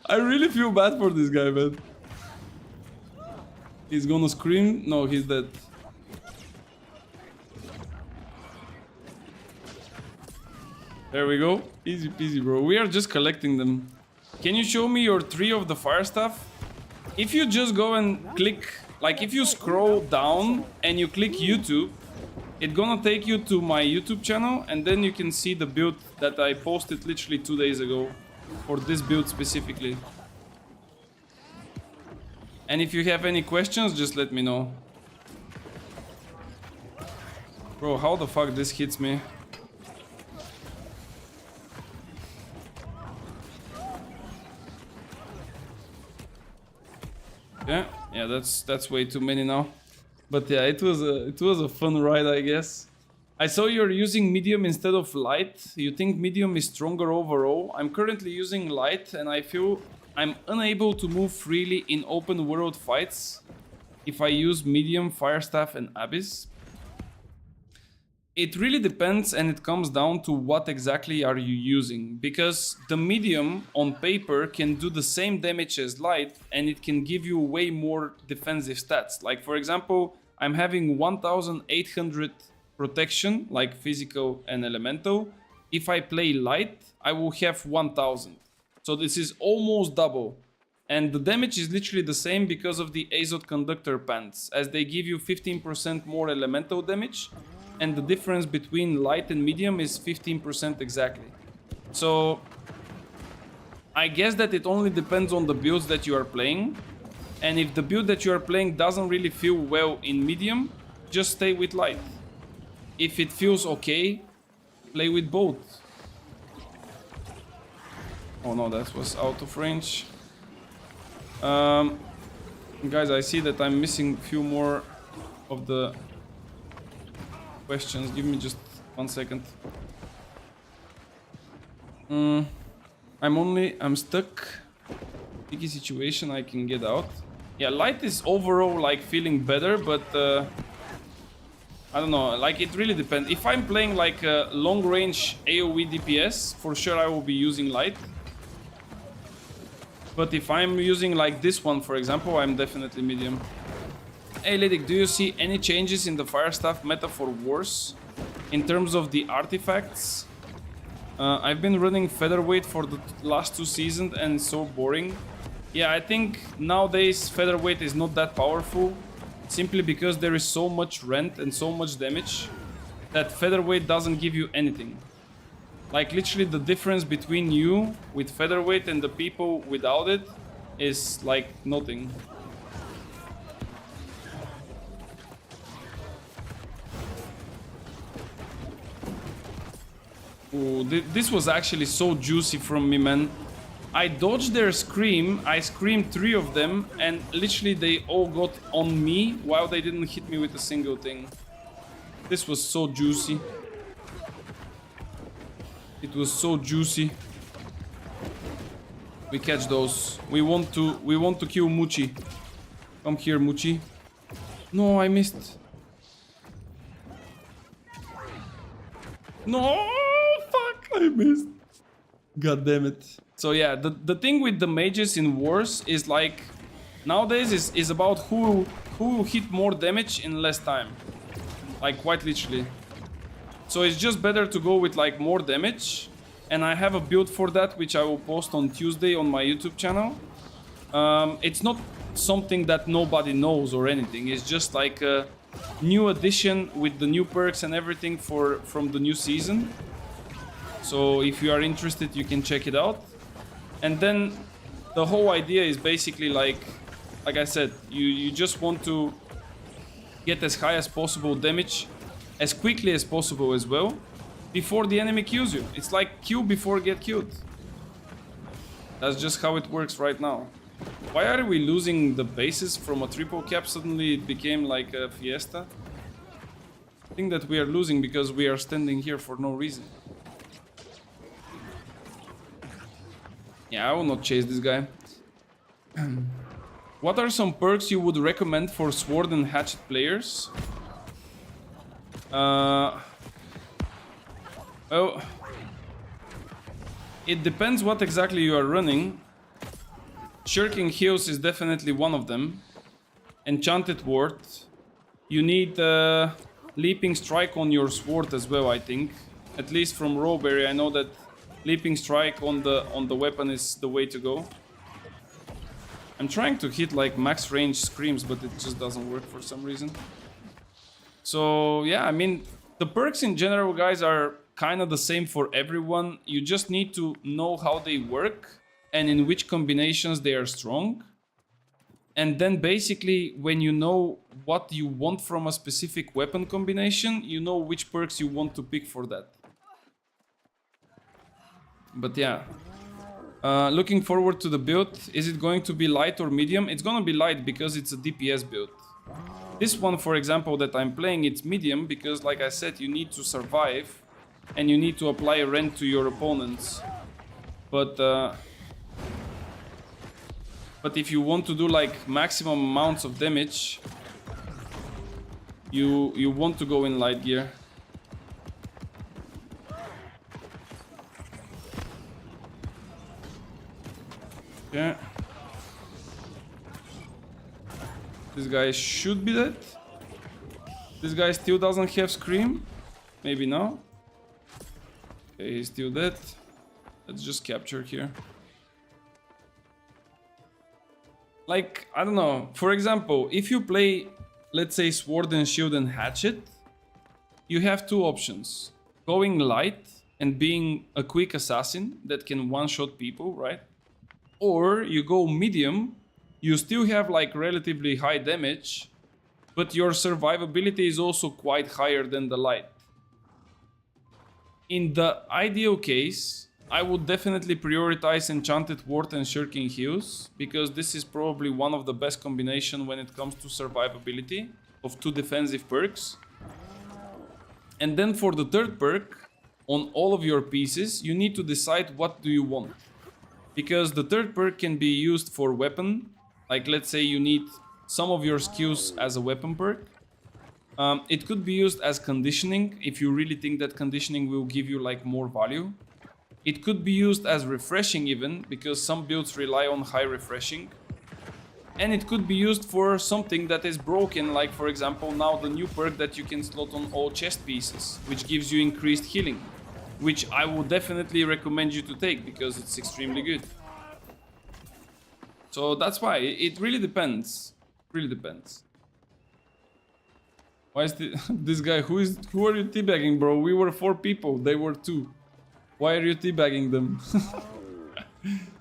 I really feel bad for this guy, man. He's gonna scream. No, he's dead. There we go. Easy peasy, bro. We are just collecting them. Can you show me your 3 of the fire staff? If you just go and click, like if you scroll down and you click YouTube, it's gonna take you to my YouTube channel, and then you can see the build that I posted literally 2 days ago for this build specifically. And if you have any questions, just let me know. Bro, how the fuck this hits me? Yeah, that's way too many now. But yeah, it was a fun ride, I guess. I saw you're using medium instead of light. You think medium is stronger overall? I'm currently using light, and I feel I'm unable to move freely in open world fights if I use medium, fire staff, and abyss. It really depends, and it comes down to what exactly are you using, because the medium on paper can do the same damage as light, and it can give you way more defensive stats. Like for example, I'm having 1800 protection, like physical and elemental. If I play light, I will have 1000. So this is almost double. And the damage is literally the same because of the Azot Conductor pants, as they give you 15% more elemental damage. And the difference between light and medium is 15% exactly. So I guess that it only depends on the builds that you are playing. And if the build that you are playing doesn't really feel well in medium, just stay with light. If it feels okay, play with both. Oh no, that was out of range. Guys, I see that I'm missing a few more of the questions. Give me just 1 second. I'm stuck. Sticky situation, I can get out. Yeah, light is overall like feeling better, but I don't know, like it really depends. If I'm playing like a long range AoE DPS, for sure I will be using light. But if I'm using like this one, for example, I'm definitely medium. Hey Lydic, do you see any changes in the fire staff meta for wars in terms of the artifacts? I've been running featherweight for the last 2 seasons and it's so boring. Yeah, I think nowadays featherweight is not that powerful, simply because there is so much rend and so much damage that featherweight doesn't give you anything. Like literally the difference between you with featherweight and the people without it is like nothing. Ooh, this was actually so juicy from me, man. I dodged their scream, I screamed 3 of them, and literally they all got on me while they didn't hit me with a single thing. This was so juicy. It was so juicy. We catch those. We want to kill Muchi. Come here, Muchi. No, I missed. No, fuck, I missed. God damn it. So yeah, the thing with the mages in wars is like nowadays is about who will hit more damage in less time. Like quite literally. So it's just better to go with like more damage. And I have a build for that which I will post on Tuesday on my YouTube channel. It's not something that nobody knows or anything. It's just like a new addition with the new perks and everything from the new season. So if you are interested, you can check it out. And then the whole idea is basically like I said, you just want to get as high as possible damage as quickly as possible as well before the enemy kills you. It's like kill before get killed. That's just how it works right now. Why are we losing the bases from a triple cap? Suddenly it became like a fiesta. I think that we are losing because we are standing here for no reason. Yeah, I will not chase this guy. What are some perks you would recommend for sword and hatchet players? Well, it depends what exactly you are running. Shirking Heels is definitely one of them. Enchanted Ward. You need Leaping Strike on your sword as well, I think. At least from Rowberry, I know that Leaping Strike on the weapon is the way to go. I'm trying to hit like max range screams, but it just doesn't work for some reason. So yeah, I mean, the perks in general, guys, are kind of the same for everyone. You just need to know how they work and in which combinations they are strong. And then basically, when you know what you want from a specific weapon combination, you know which perks you want to pick for that. But yeah. Looking forward to the build. Is it going to be light or medium? It's gonna be light because it's a DPS build. This one, for example, that I'm playing, it's medium because, like I said, you need to survive and you need to apply rend to your opponents. But if you want to do like maximum amounts of damage, you want to go in light gear. Yeah. This guy should be dead. This guy still doesn't have Scream. Maybe no. Okay, he's still dead. Let's just capture here. Like, I don't know. For example, if you play, let's say, Sword and Shield and Hatchet, you have two options. Going light and being a quick assassin that can one-shot people, right? Or you go medium, you still have like relatively high damage, but your survivability is also quite higher than the light. In the ideal case, I would definitely prioritize Enchanted Ward and Shirking Heels, because this is probably one of the best combination when it comes to survivability of two defensive perks. And then for the third perk, on all of your pieces, you need to decide what do you want. Because the third perk can be used for weapon. Like, let's say you need some of your skills as a weapon perk. It could be used as conditioning, if you really think that conditioning will give you like more value. It could be used as refreshing even, because some builds rely on high refreshing. And it could be used for something that is broken, like for example now the new perk that you can slot on all chest pieces, which gives you increased healing. Which I would definitely recommend you to take, because it's extremely good. So that's why, it really depends. Really depends. Why is this guy, who are you teabagging, bro? We were 4 people, they were 2. Why are you teabagging them?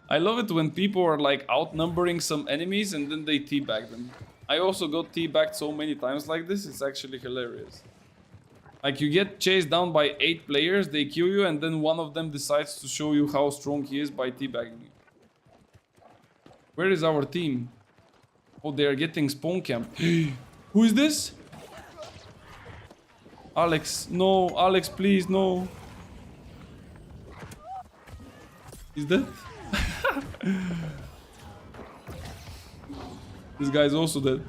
I love it when people are like outnumbering some enemies and then they teabag them. I also got teabagged so many times like this, it's actually hilarious. Like, you get chased down by 8 players, they kill you, and then one of them decides to show you how strong he is by teabagging you. Where is our team? Oh, they are getting spawn camp. Who is this? Alex, no, Alex, please, no. Is that? This guy is also dead.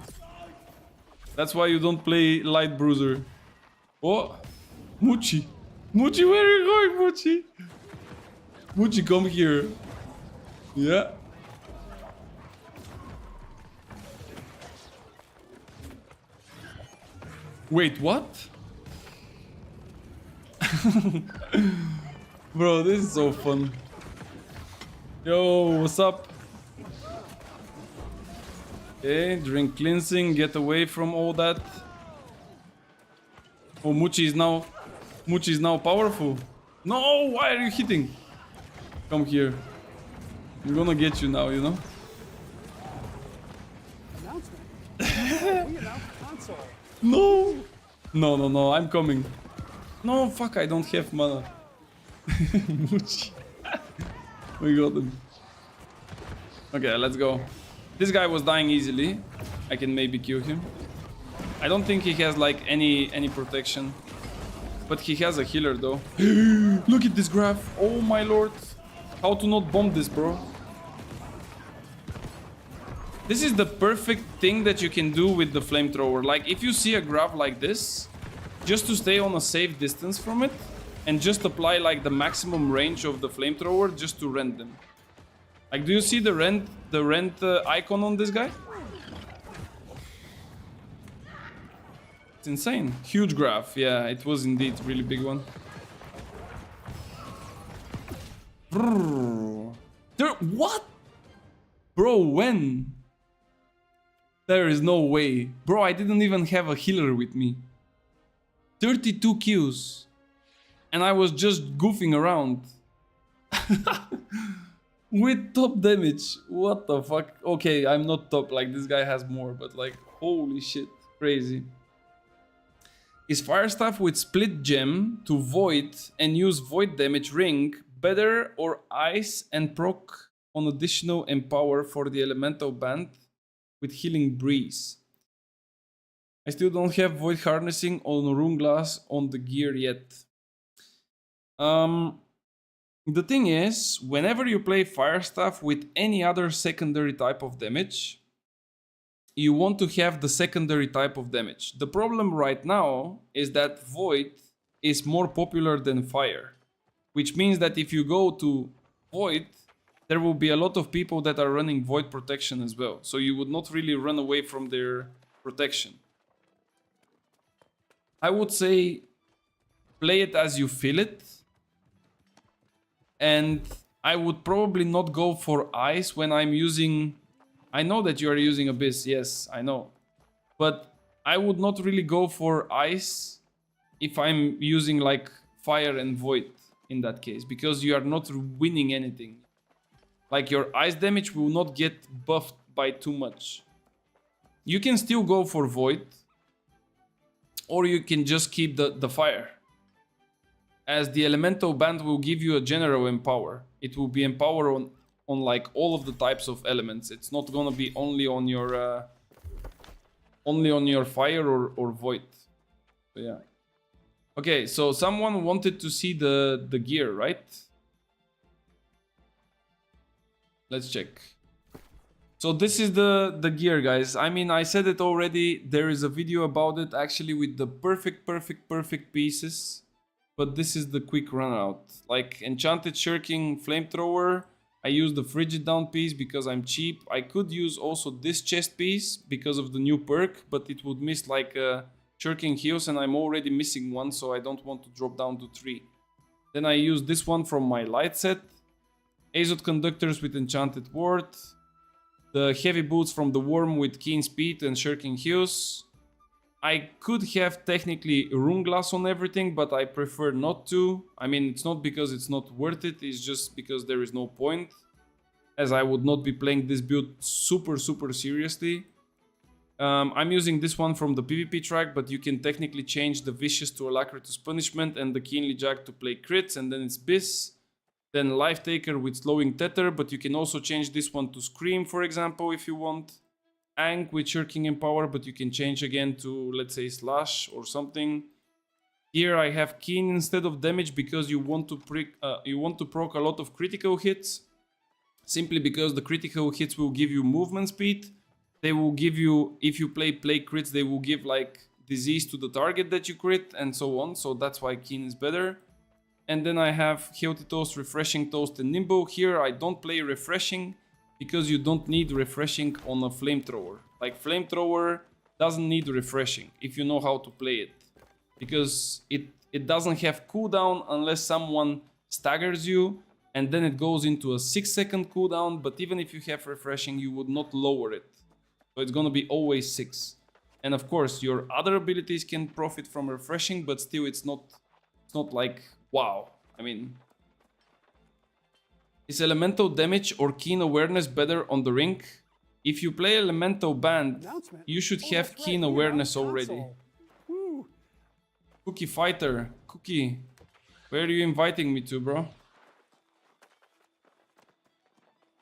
That's why you don't play light bruiser. Oh, Muchi. Muchi, where are you going, Muchi? Muchi, come here. Yeah. Wait, what? Bro, this is so fun. Yo, what's up? Okay, drink cleansing, get away from all that. Oh, Muchi is now powerful. No, why are you hitting? Come here. We're gonna get you now, you know? Announcement. We announced console. No! No, I'm coming. No, fuck, I don't have mana. Muchi. We got him. Okay, let's go. This guy was dying easily. I can maybe kill him. I don't think he has like any protection. But he has a healer though. Look at this graph. Oh my lord. How to not bomb this, bro? This is the perfect thing that you can do with the flamethrower. Like if you see a graph like this, just to stay on a safe distance from it and just apply like the maximum range of the flamethrower just to rend them. Like, do you see the rend icon on this guy? It's insane. Huge graph. Yeah, it was indeed really big one. What? Bro, when? There is no way. Bro, I didn't even have a healer with me. 32 kills. And I was just goofing around. With top damage. What the fuck? Okay, I'm not top. Like, this guy has more. But, like, holy shit. Crazy. Is Fire Staff with Split Gem to Void and use Void Damage Ring better, or Ice and proc on additional Empower for the Elemental Band with Healing Breeze? I still don't have Void Harnessing on Rune Glass on the gear yet. The thing is, whenever you play Fire Staff with any other secondary type of damage, you want to have the secondary type of damage. The problem right now is that Void is more popular than Fire, which means that if you go to Void, there will be a lot of people that are running Void protection as well. So you would not really run away from their protection. I would say play it as you feel it. And I would probably not go for Ice when I'm using... I know that you are using Abyss, yes, I know. But I would not really go for Ice if I'm using like Fire and Void in that case, because you are not winning anything. Like your Ice damage will not get buffed by too much. You can still go for Void, or you can just keep the Fire. As the Elemental Band will give you a general Empower. It will be Empower on like all of the types of elements. It's not gonna be only on your Fire or Void. So yeah. Okay, so someone wanted to see the gear, right? Let's check. So this is the gear, guys. I mean, I said it already. There is a video about it actually with the perfect pieces. But this is the quick run out. Like Enchanted Shirking Flamethrower. I use the Frigid Down piece because I'm cheap. I could use also this chest piece because of the new perk, but it would miss like Shirking Heals, and I'm already missing one, so I don't want to drop down to 3. Then I use this one from my light set. Azot Conductors with Enchanted Ward. The Heavy Boots from the Worm with Keen Speed and Shirking Heals. I could have technically Rune Glass on everything, but I prefer not to. I mean, it's not because it's not worth it, it's just because there is no point. As I would not be playing this build super seriously. I'm using this one from the PvP track, but you can technically change the Vicious to Alacritus Punishment and the Keenly Jack to play crits, and then it's Biss. Then Life Taker with Slowing Tether, but you can also change this one to Scream, for example, if you want. Ankh with Shirking Empower, but you can change again to, let's say, Slash or something. Here I have Keen instead of damage because you want to proc a lot of critical hits. Simply because the critical hits will give you movement speed. they will give you, if you play crits, they will give like disease to the target that you crit and so on. So that's why Keen is better. And then I have Healthy Toast, Refreshing Toast, and Nimble. Here I don't play Refreshing because you don't need Refreshing on a Flamethrower. Like Flamethrower doesn't need Refreshing if you know how to play it. Because it doesn't have cooldown unless someone staggers you. And then it goes into a 6-second cooldown. But even if you have Refreshing, you would not lower it. So it's gonna be always 6. And of course, your other abilities can profit from Refreshing, but still it's not like, wow. I mean, is Elemental Damage or Keen Awareness better on the ring? If you play Elemental Band, you should have Keen Awareness already. Cookie Fighter, Cookie, where are you inviting me to, bro?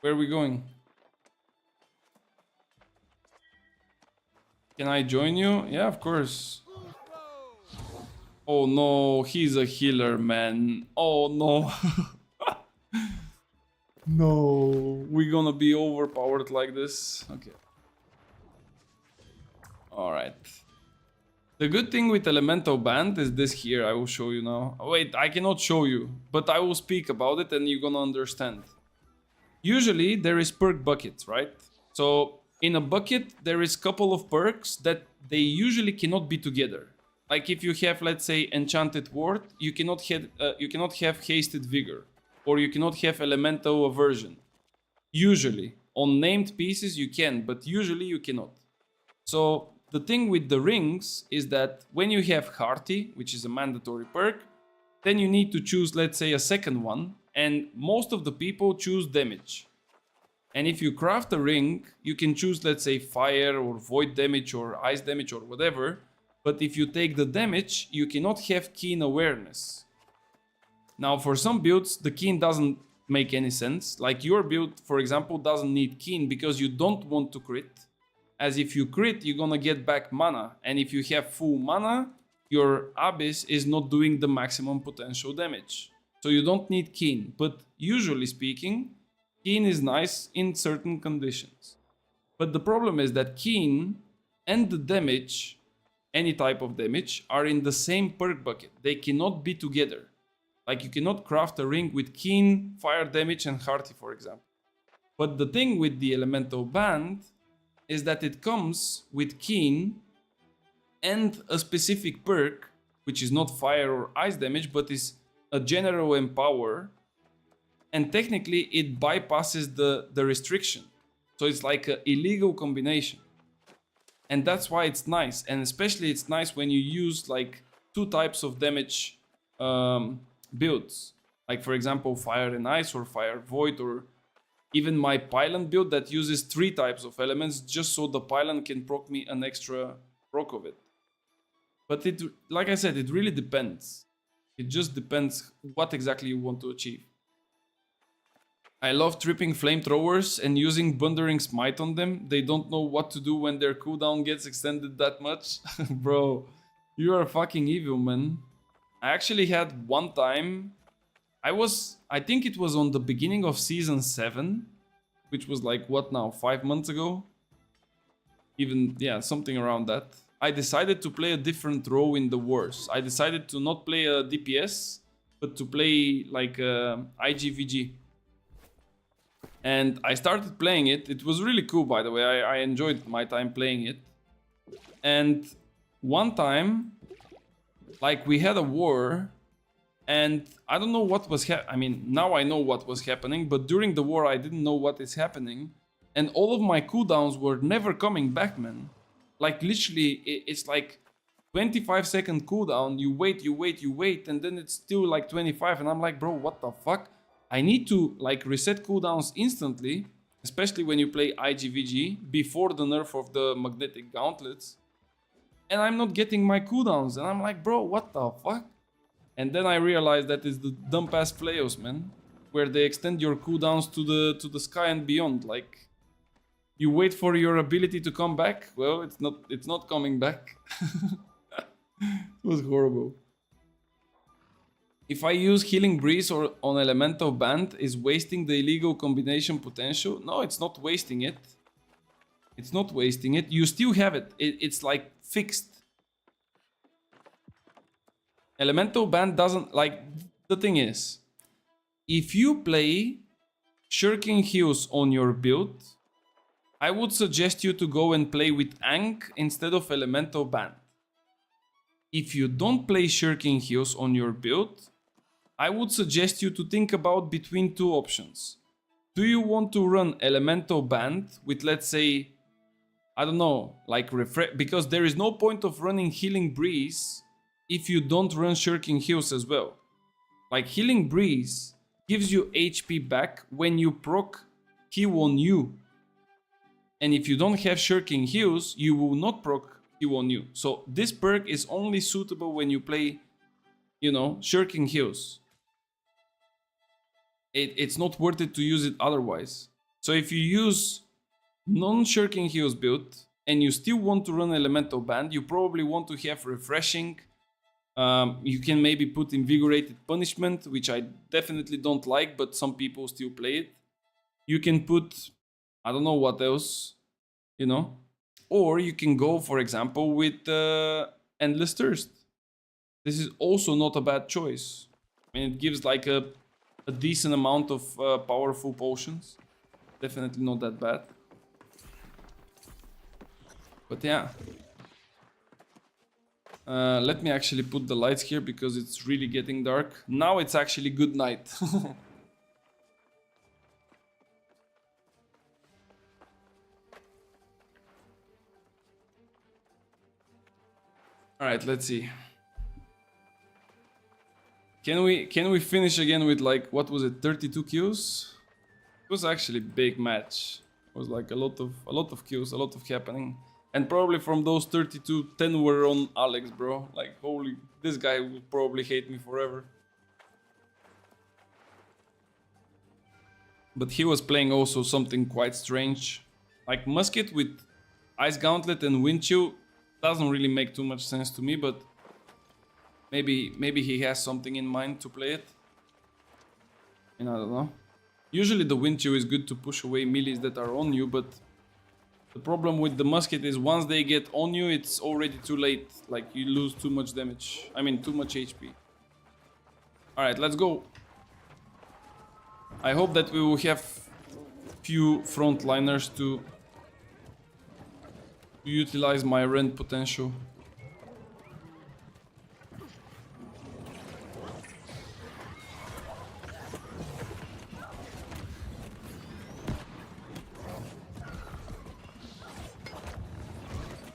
Where are we going? Can I join you? Yeah, of course. Oh no, he's a healer, man. Oh no. No, we're gonna be overpowered like this. Okay. Alright. The good thing with Elemental Band is this here. I will show you now. Wait, I cannot show you, but I will speak about it and you're gonna understand. Usually there is perk buckets, right? So in a bucket there is couple of perks that they usually cannot be together. Like if you have, let's say, Enchanted Ward, you cannot have Hasted Vigor, or you cannot have Elemental Aversion. Usually, on named pieces you can, but usually you cannot. So the thing with the rings is that when you have Hearty, which is a mandatory perk, then you need to choose, let's say, a second one, and most of the people choose damage. And if you craft a ring, you can choose, let's say, fire or void damage or ice damage or whatever. But if you take the damage, you cannot have Keen Awareness. Now, for some builds, the Keen doesn't make any sense. Like your build, for example, doesn't need Keen because you don't want to crit. As if you crit, you're gonna get back mana. And if you have full mana, your Abyss is not doing the maximum potential damage. So you don't need Keen. But usually speaking, Keen is nice in certain conditions. But the problem is that Keen and the damage, any type of damage, are in the same perk bucket. They cannot be together. Like you cannot craft a ring with Keen, fire damage and Hearty, for example. But the thing with the Elemental Band is that it comes with Keen and a specific perk, which is not fire or ice damage, but is a general empower. And technically it bypasses the restriction. So it's like an illegal combination. And that's why it's nice. And especially it's nice when you use like 2 types of damage builds. Like for example, fire and ice or fire void, or even my pylon build that uses 3 types of elements just so the pylon can proc me an extra proc of it. But it, like I said, it really depends. It just depends what exactly you want to achieve. I love tripping flamethrowers and using Bundering Smite on them. They don't know what to do when their cooldown gets extended that much. Bro, you are fucking evil, man. I actually had one time, I think it was on the beginning of season 7, which was like, what now, 5 months ago? Even, yeah, something around that. I decided to play a different role in the wars. I decided to not play a DPS, but to play like IGVG. And I started playing it. It was really cool, by the way. I enjoyed my time playing it. And one time, like, we had a war, and I don't know what was I mean, now I know what was happening, but during the war I didn't know what is happening. And all of my cooldowns were never coming back, man. Like, literally, it's like 25-second cooldown. You wait, and then it's still like 25, and I'm like, bro, what the fuck? I need to like reset cooldowns instantly, especially when you play IGVG before the nerf of the magnetic gauntlets. And I'm not getting my cooldowns, and I'm like, bro, what the fuck? And then I realized that it's the dump ass Flails, man, where they extend your cooldowns to the sky and beyond. Like, you wait for your ability to come back. Well, it's not coming back. It was horrible. If I use Healing Breeze or on Elemental Band, is wasting the illegal combination potential? No, it's not wasting it. It's not wasting it. You still have it. It's like fixed. Elemental Band doesn't like. The thing is, if you play Shirking Heels on your build, I would suggest you to go and play with Ankh instead of Elemental Band. If you don't play Shirking Heels on your build, I would suggest you to think about between two options. Do you want to run Elemental Band with, let's say, I don't know, like refresh, because there is no point of running Healing Breeze if you don't run Shirking Heels as well. Like Healing Breeze gives you HP back when you proc Heal on you. And if you don't have Shirking Heels, you will not proc Heal on you. So this perk is only suitable when you play, you know, Shirking Heels. It's not worth it to use it otherwise. So if you use non-Shirking Heels build and you still want to run Elemental Band, you probably want to have Refreshing. You can maybe put Invigorated Punishment, which I definitely don't like, but some people still play it. You can put, I don't know what else, you know. Or you can go, for example, with Endless Thirst. This is also not a bad choice. I mean, it gives like a decent amount of powerful potions. Definitely not that bad. But yeah. Let me actually put the lights here because it's really getting dark. Now it's actually good night. Alright, let's see. Can we finish again with like, what was it, 32 kills? It was actually a big match. It was like a lot of kills, a lot of happening. And probably from those 32, 10 were on Alex, bro. Like, holy, this guy will probably hate me forever. But he was playing also something quite strange. Like Musket with Ice Gauntlet and Wind Chill doesn't really make too much sense to me, but maybe he has something in mind to play it. And I don't know. Usually the Wind Chill is good to push away melees that are on you, but the problem with the Musket is once they get on you, it's already too late. Like, you lose too much damage. I mean, too much HP. Alright, let's go. I hope that we will have few frontliners to utilize my rend potential.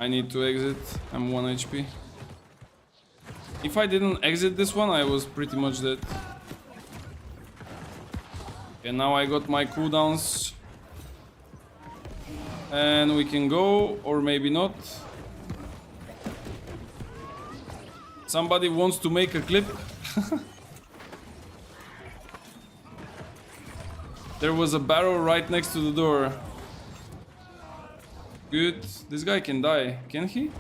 I need to exit. I'm 1 HP. If I didn't exit this one, I was pretty much dead. Okay, now I got my cooldowns. And we can go, or maybe not. Somebody wants to make a clip. There was a barrel right next to the door. Good. This guy can die. Can he?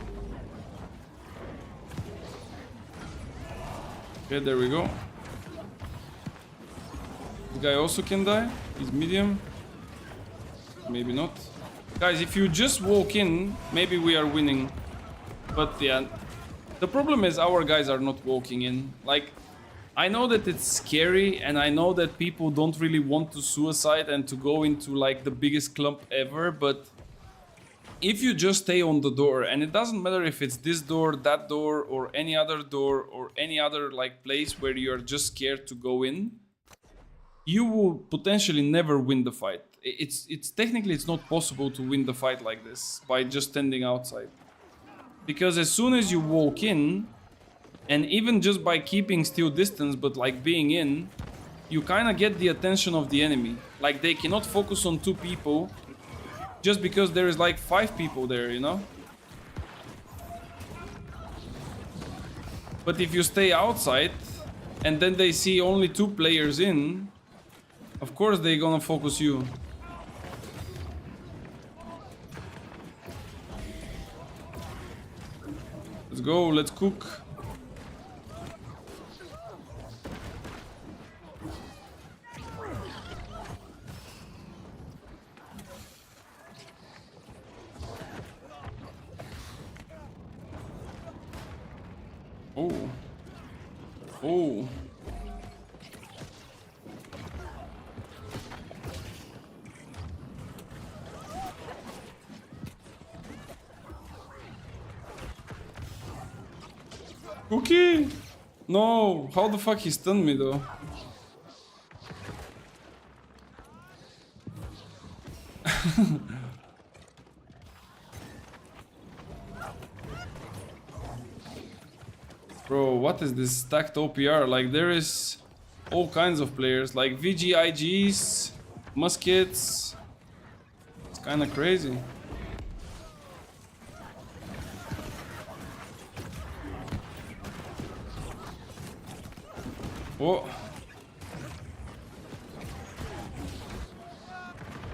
Okay, there we go. This guy also can die. He's medium. Maybe not. Guys, if you just walk in, maybe we are winning. But yeah, the problem is our guys are not walking in. Like, I know that it's scary and I know that people don't really want to suicide and to go into like the biggest clump ever, but if you just stay on the door, and it doesn't matter if it's this door, that door, or any other door, or any other like place where you're just scared to go in, you will potentially never win the fight. It's technically it's not possible to win the fight like this by just standing outside. Because as soon as you walk in, and even just by keeping still distance but like being in, you kind of get the attention of the enemy. Like, they cannot focus on 2 people just because there is like 5 people there, you know? But if you stay outside and then they see only 2 players in, of course they're gonna focus you. Let's go, let's cook. Oh. Oh. Cookie! No! How the fuck he stunned me though? Bro, what is this stacked OPR? Like, there is all kinds of players, like VGIGs, muskets. It's kind of crazy. Oh.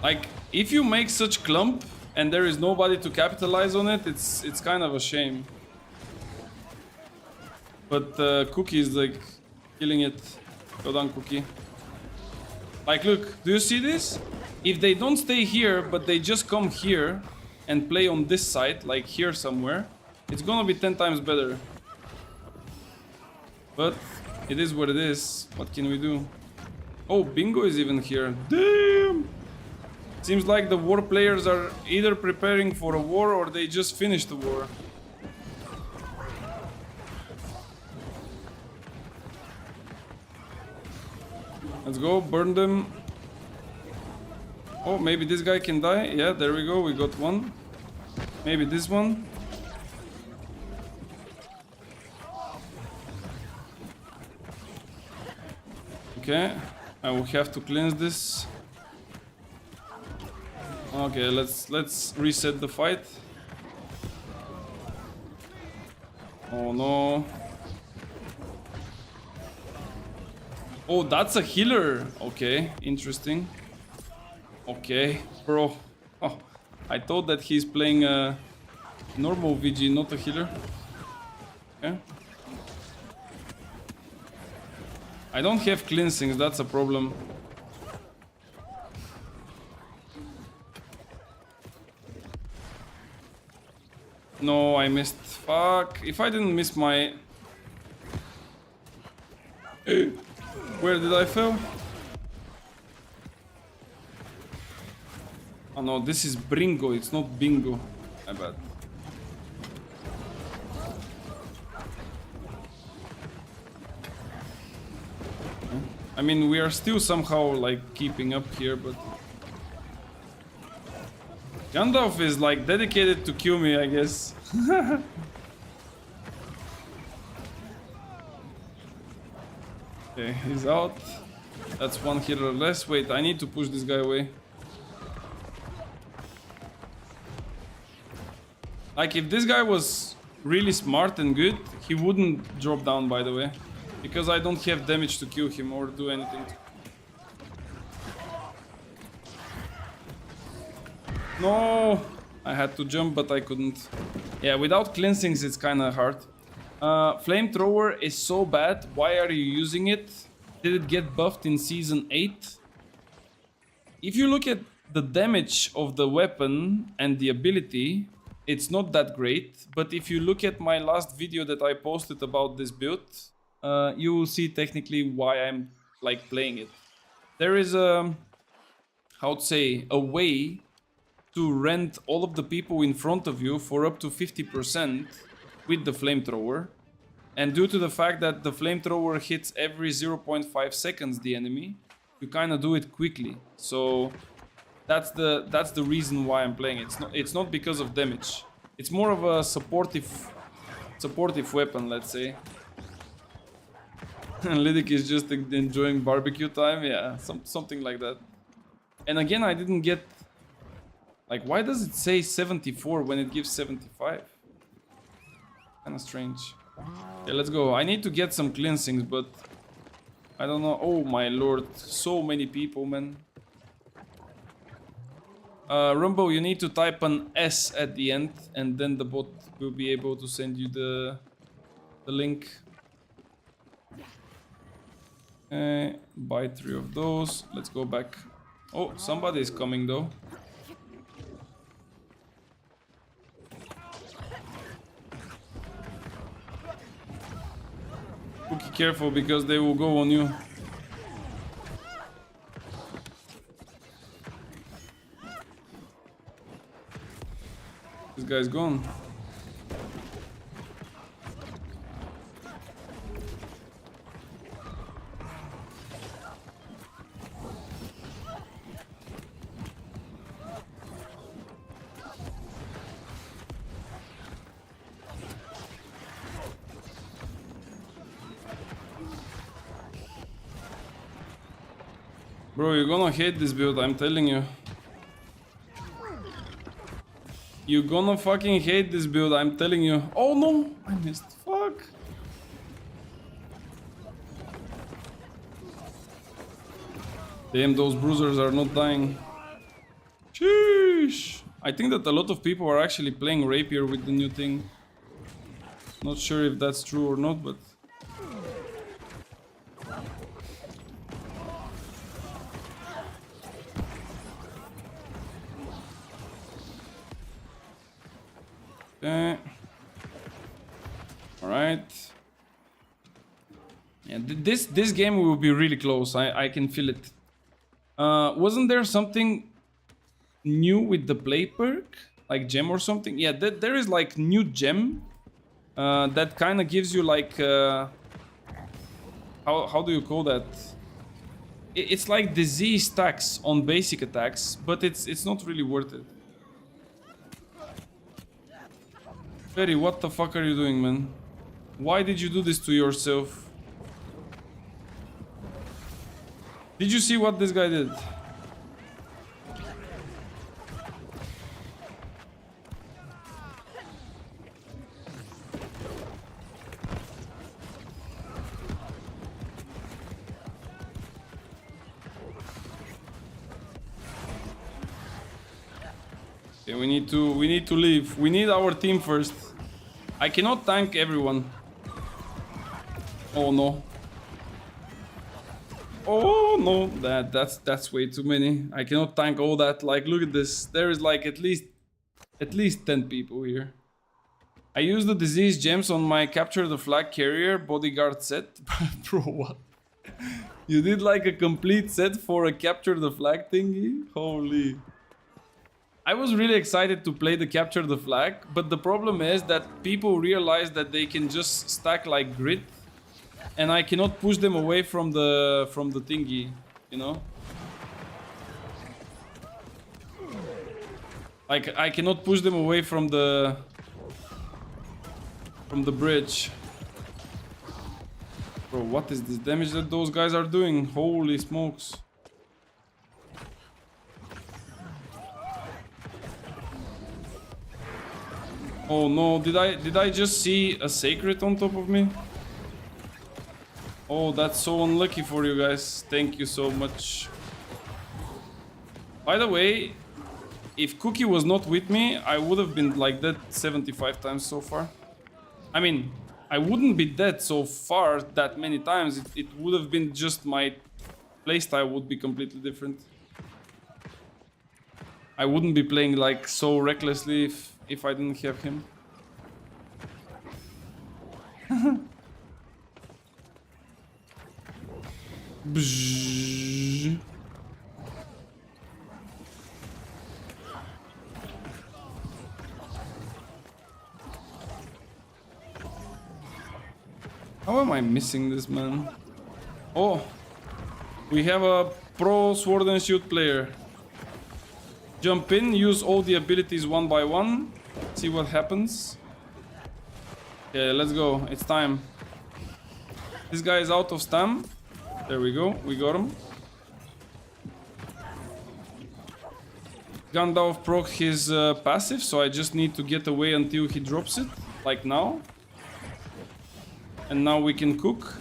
Like, if you make such clump and there is nobody to capitalize on it, it's kind of a shame. But Cookie is like killing it. Well done, Cookie. Like, look, do you see this? If they don't stay here, but they just come here and play on this side, like here somewhere, it's gonna be 10 times better. But it is what it is. What can we do? Oh, Bingo is even here. Damn! Seems like the war players are either preparing for a war or they just finished the war. Let's go, burn them. Oh, maybe this guy can die. Yeah, there we go, we got one. Maybe this one. Okay, I will have to cleanse this. Okay, let's reset the fight. Oh no. Oh, that's a healer. Okay, interesting. Okay, bro. Oh, I thought that he's playing a normal VG, not a healer. Okay. I don't have cleansings, that's a problem. No, I missed. Fuck. If I didn't miss my... Where did I fail? Oh no, this is Bringo, it's not Bingo. My bad. I mean, we are still somehow like keeping up here, but... Gandalf is like dedicated to kill me, I guess. Okay, he's out. That's one healer less. Wait, I need to push this guy away. Like, if this guy was really smart and good, he wouldn't drop down, by the way. Because I don't have damage to kill him or do anything. No! I had to jump, but I couldn't. Yeah, without cleansings, it's kind of hard. Flamethrower is so bad. Why are you using it? Did it get buffed in Season 8? If you look at the damage of the weapon and the ability, it's not that great. But if you look at my last video that I posted about this build, you will see technically why I'm like playing it. There is a, how to say, a way to rent all of the people in front of you for up to 50% with the flamethrower. And due to the fact that the flamethrower hits every 0.5 seconds the enemy, you kind of do it quickly. So that's the reason why I'm playing it. It's not because of damage. It's more of a supportive weapon, let's say. Lydic is just enjoying barbecue time. Yeah, something like that. And again, I didn't get... Like, why does it say 74 when it gives 75? Kinda strange. Okay, let's go. I need to get some cleansings, but... I don't know. Oh my lord. So many people, man. Rumble, you need to type an S at the end, and then the bot will be able to send you the link. Okay, buy 3 of those. Let's go back. Oh, somebody is coming though. Cookie, careful because they will go on you. This guy's gone. Bro, you're gonna hate this build, I'm telling you. You're gonna fucking hate this build, I'm telling you. Oh no! I missed. Fuck. Damn, those bruisers are not dying. Sheesh. I think that a lot of people are actually playing Rapier with the new thing. Not sure if that's true or not, but... Okay. Alright. Yeah, this game will be really close. I can feel it. Wasn't there something new with the play perk? Like gem or something? Yeah, there is like new gem that kind of gives you like... how do you call that? It's like disease stacks on basic attacks, but it's not really worth it. Ferry, what the fuck are you doing, man? Why did you do this to yourself? Did you see what this guy did? Okay, we need to leave. We need our team first. I cannot tank everyone. Oh no. Oh no, that's way too many. I cannot tank all that. Like, look at this. There is like at least 10 people here. I use the disease gems on my capture the flag carrier bodyguard set. Bro, what? You did like a complete set for a capture the flag thingy? Holy. I was really excited to play the capture the flag, but the problem is that people realize that they can just stack like grit, and I cannot push them away from the thingy, you know? Like, I cannot push them away from the bridge. Bro, what is this damage that those guys are doing? Holy smokes. Oh no, did I just see a sacred on top of me? Oh, that's so unlucky for you guys. Thank you so much. By the way, if Cookie was not with me, I would have been like dead 75 times so far. I mean, I wouldn't be dead so far that many times. It would have been just my playstyle would be completely different. I wouldn't be playing like so recklessly if I didn't have him. Bzzz. How am I missing this, man? Oh, we have a pro sword and shield player. Jump in, use all the abilities one by one. See what happens. Yeah, let's go. It's time. This guy is out of stam. There we go. We got him. Gandalf proc his passive, so I just need to get away until he drops it. Like now. And now we can cook.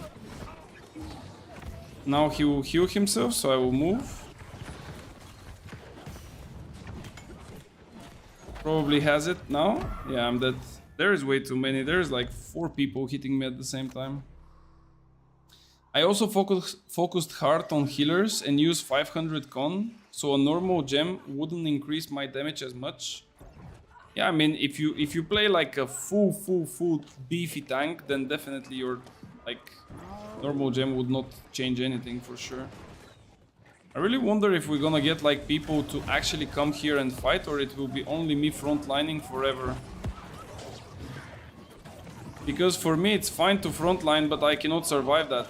Now he will heal himself, so I will move. Probably has it now. Yeah, I'm dead. There is way too many. There's like 4 people hitting me at the same time. I also focused hard on healers and used 500 con, so a normal gem wouldn't increase my damage as much. Yeah, I mean, if you play like a full beefy tank, then definitely Like, normal gem would not change anything for sure. I really wonder if we're gonna get like people to actually come here and fight, or it will be only me frontlining forever. Because for me it's fine to frontline, but I cannot survive that.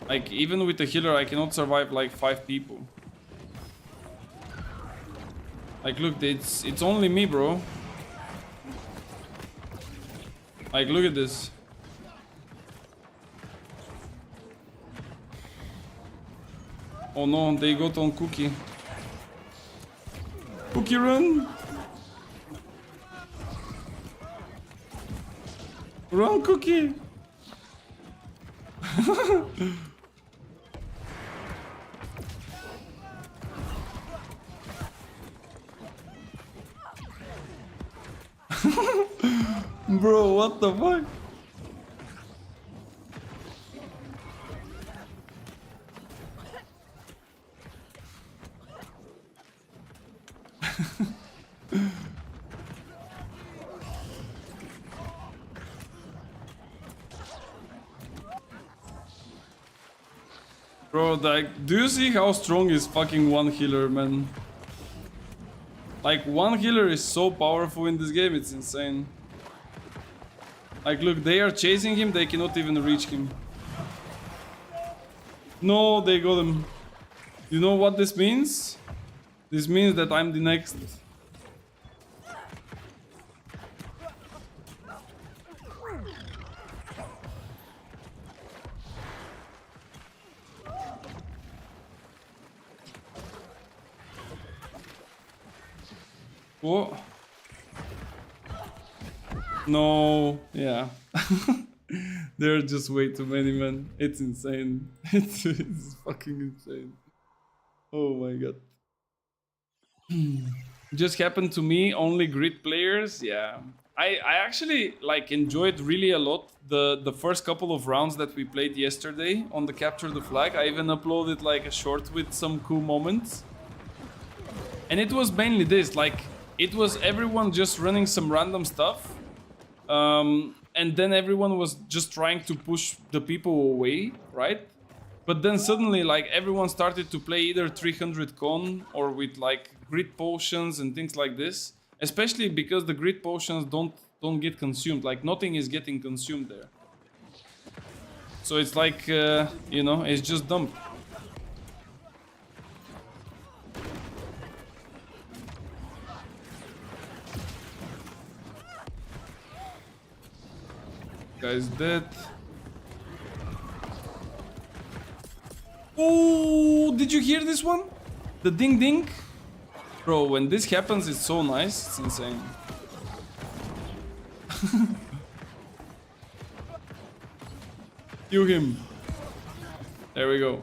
Like, even with a healer I cannot survive like 5 people. Like, look, it's only me, bro. Like, look at this. Oh no, they got on Cookie. Cookie, run! Run, Cookie! Bro, what the fuck? Bro, like, do you see how strong is fucking one healer, man? Like, one healer is so powerful in this game, it's insane. Like, look, they are chasing him, they cannot even reach him. No, they got him. You know what this means? This means that I'm the next. Whoa. No, yeah. There are just way too many, man. It's insane. It's fucking insane. Oh my god. Just happened to me, only grid players, yeah. I actually like enjoyed really a lot the first couple of rounds that we played yesterday on the Capture the Flag. I even uploaded like a short with some cool moments. And it was mainly this, like, it was everyone just running some random stuff. And then everyone was just trying to push the people away, right? But then suddenly, like, everyone started to play either 300 con or with like grid potions and things like this. Especially because the grid potions don't get consumed. Like, nothing is getting consumed there. So it's like, you know, it's just dump. Guy's dead. Oh, did you hear this one? The ding ding? Bro, when this happens, it's so nice. It's insane. Kill him. There we go.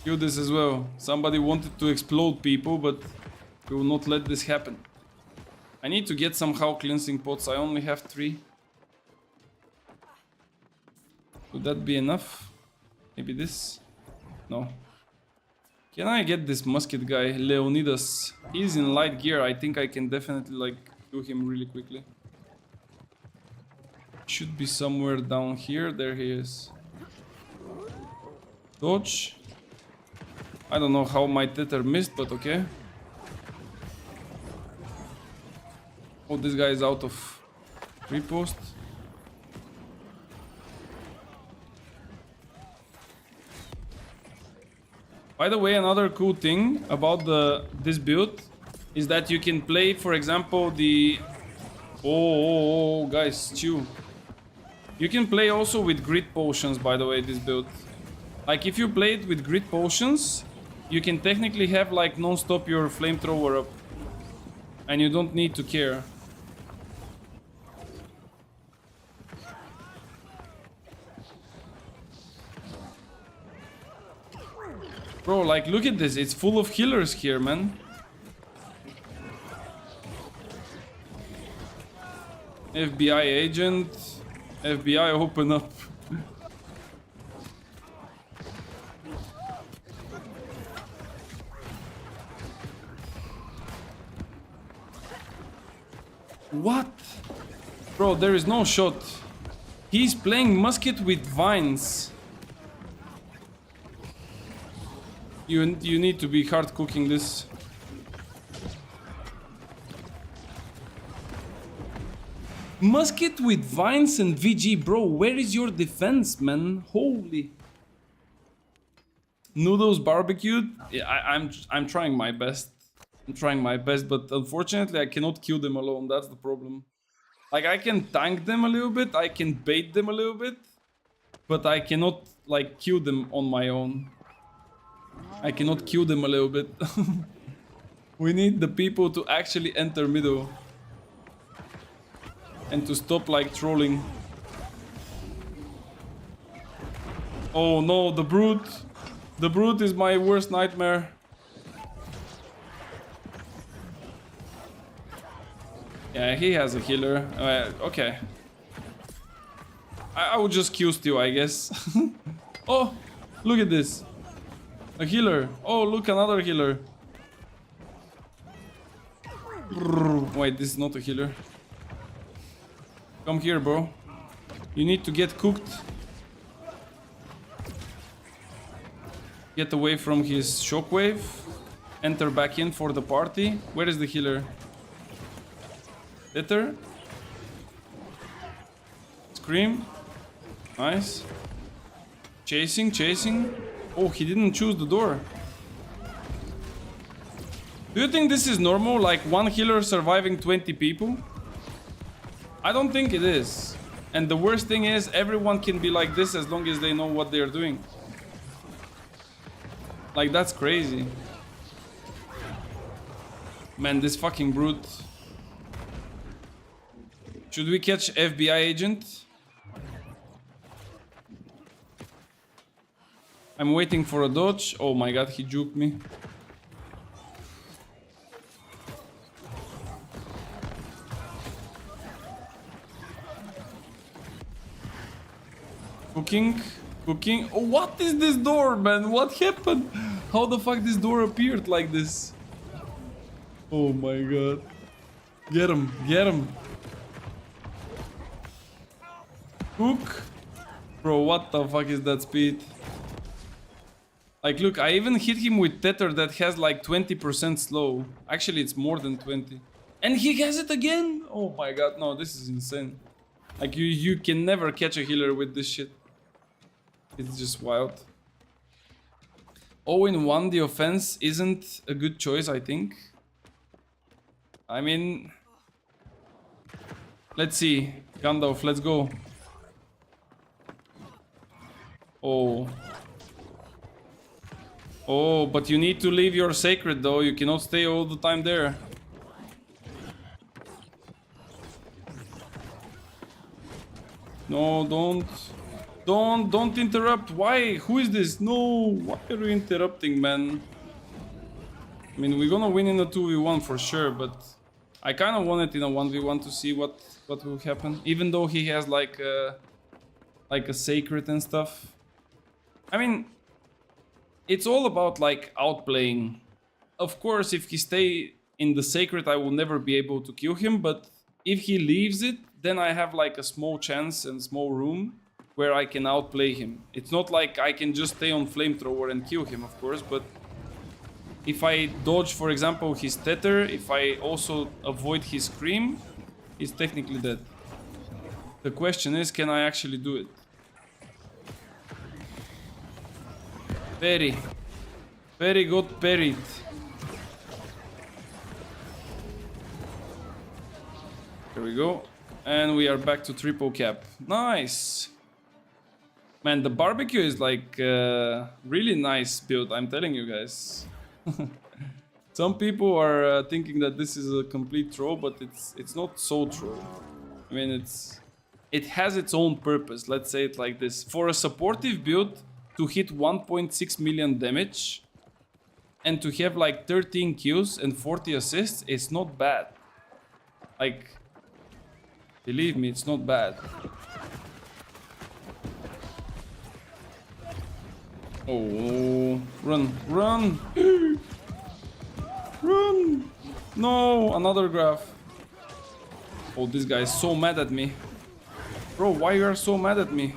Kill this as well. Somebody wanted to explode people, but we will not let this happen. I need to get somehow cleansing pots. I only have 3. Would that be enough? Maybe this? No. Can I get this musket guy, Leonidas? He's in light gear. I think I can definitely like kill him really quickly. Should be somewhere down here. There he is. Dodge. I don't know how my tether missed, but okay. Oh, this guy is out of repost. By the way, another cool thing about this build is that you can play, for example, the... Oh, guys, chew. You can play also with grid potions, by the way, this build. Like, if you play it with grid potions, you can technically have, like, non-stop your flamethrower up. And you don't need to care. Bro, like, look at this. It's full of healers here, man. FBI agent. FBI, open up. What? Bro, there is no shot. He's playing musket with vines. You need to be hard cooking this. Musket with vines and VG, bro. Where is your defense, man? Holy. Noodles barbecued. Yeah, I'm trying my best. I'm trying my best, but unfortunately I cannot kill them alone. That's the problem. Like, I can tank them a little bit, I can bait them a little bit, but I cannot, like, kill them on my own. I cannot kill them a little bit. We need the people to actually enter middle. And to stop, like, trolling. Oh no, the brute. The brute is my worst nightmare. Yeah, he has a healer. Okay. I would just Q steal, I guess. Oh, look at this. A healer. Oh, look, another healer. Wait, this is not a healer. Come here, bro. You need to get cooked. Get away from his shockwave. Enter back in for the party. Where is the healer? Better. Scream. Nice. Chasing, chasing. Oh, he didn't choose the door. Do you think this is normal? Like one healer surviving 20 people? I don't think it is. And the worst thing is everyone can be like this as long as they know what they're doing. Like, that's crazy. Man, this fucking brute. Should we catch FBI agent? I'm waiting for a dodge. Oh my god, he juked me. Cooking, cooking. Oh, what is this door, man? What happened? How the fuck this door appeared like this? Oh my god. Get him, get him. Cook. Bro, what the fuck is that speed? Like, look, I even hit him with tether that has like 20% slow. Actually, it's more than 20. And he has it again? Oh my god, no, this is insane. Like, you can never catch a healer with this shit. It's just wild. 0-1, the offense isn't a good choice, I think. I mean... Let's see. Gandalf, let's go. Oh. Oh, but you need to leave your sacred though. You cannot stay all the time there. No, don't interrupt. Why? Who is this? No, why are you interrupting, man? I mean, we're gonna win in a 2v1 for sure, but I kind of want it in a 1v1 to see what will happen. Even though he has like a sacred and stuff. I mean, it's all about like outplaying. Of course, if he stay in the sacred, I will never be able to kill him. But if he leaves it, then I have like a small chance and small room where I can outplay him. It's not like I can just stay on flamethrower and kill him, of course. But if I dodge, for example, his tether, if I also avoid his scream, he's technically dead. The question is, can I actually do it? Very good parried. There we go. And we are back to triple cap. Nice. Man, the barbecue is like really nice build, I'm telling you guys. Some people are thinking that this is a complete troll, but it's not so troll. I mean, it has its own purpose, let's say it like this. For a supportive build, to hit 1.6 million damage and to have like 13 kills and 40 assists, it's not bad. Like, believe me, it's not bad. Oh, run, run, run. No, another graph. Oh, this guy is so mad at me. Bro, why you are so mad at me?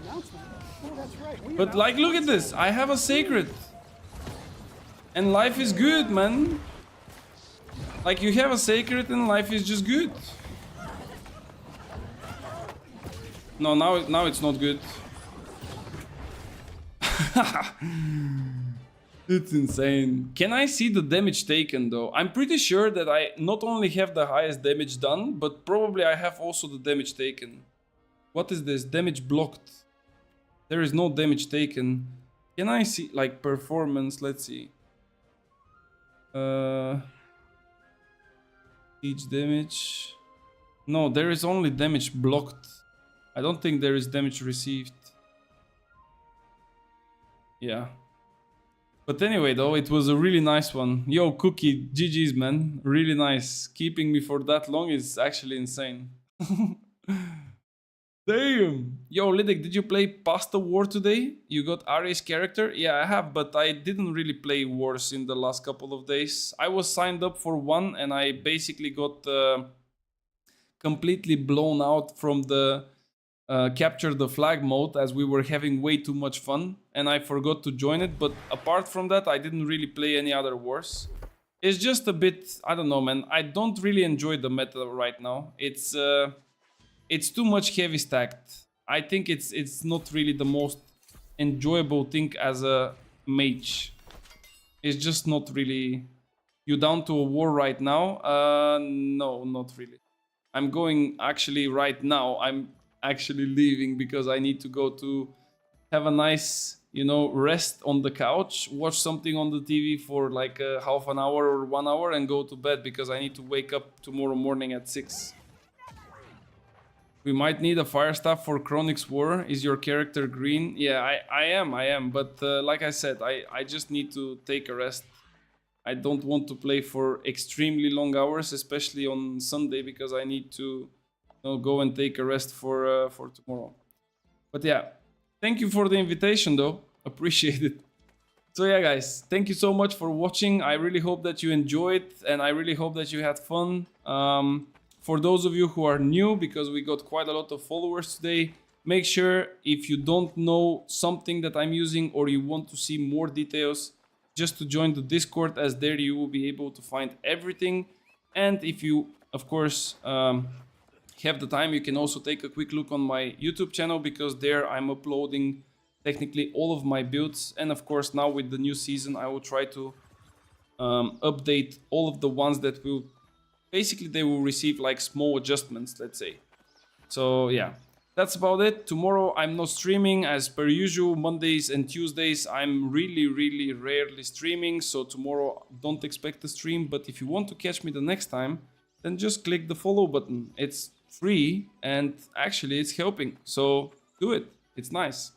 Announcement. Oh, that's right. We But like, look at this. I have a sacred. And life is good, man. Like, you have a sacred and life is just good. No, now it's not good. It's insane. Can I see the damage taken though? I'm pretty sure that I not only have the highest damage done, but probably I have also the damage taken. What is this? Damage blocked. There is no damage taken. Can I see like performance? Let's see. Each damage. No, there is only damage blocked. I don't think there is damage received. Yeah. But anyway, though, it was a really nice one. Yo, Cookie, GG's, man. Really nice. Keeping me for that long is actually insane. Damn. Yo, Lidic, did you play Pasta War today? You got Ari's character? Yeah, I have, but I didn't really play Wars in the last couple of days. I was signed up for one, and I basically got completely blown out from the capture the flag mode, as we were having way too much fun, and I forgot to join it. But apart from that, I didn't really play any other wars. It's just a bit, I don't know, man. I don't really enjoy the meta right now. It's too much heavy stacked. I think it's not really the most enjoyable thing as a mage. It's just not really. You down to a war right now? No, not really. I'm going actually right now. I'm actually leaving because I need to go to have a nice, you know, rest on the couch, watch something on the TV for like half an hour or 1 hour and go to bed because I need to wake up tomorrow morning at 6. We might need a fire staff for Chronix War. Is your character green? Yeah, I am. But like I said, I just need to take a rest. I don't want to play for extremely long hours, especially on Sunday, because I need to go and take a rest for tomorrow. But yeah, thank you for the invitation though. Appreciate it. So yeah, guys, thank you so much for watching. I really hope that you enjoyed, and I really hope that you had fun. For those of you who are new, because we got quite a lot of followers today, make sure if you don't know something that I'm using or you want to see more details, just to join the Discord, as there you will be able to find everything. And if you, of course, have the time, you can also take a quick look on my YouTube channel, because there I'm uploading technically all of my builds. And of course, now with the new season, I will try to update all of the ones that will basically, they will receive like small adjustments, let's say. So yeah, that's about it. Tomorrow I'm not streaming as per usual. Mondays and Tuesdays I'm really rarely streaming, so tomorrow don't expect a stream. But if you want to catch me the next time, then just click the follow button. It's free and actually it's helping, so do it. It's nice.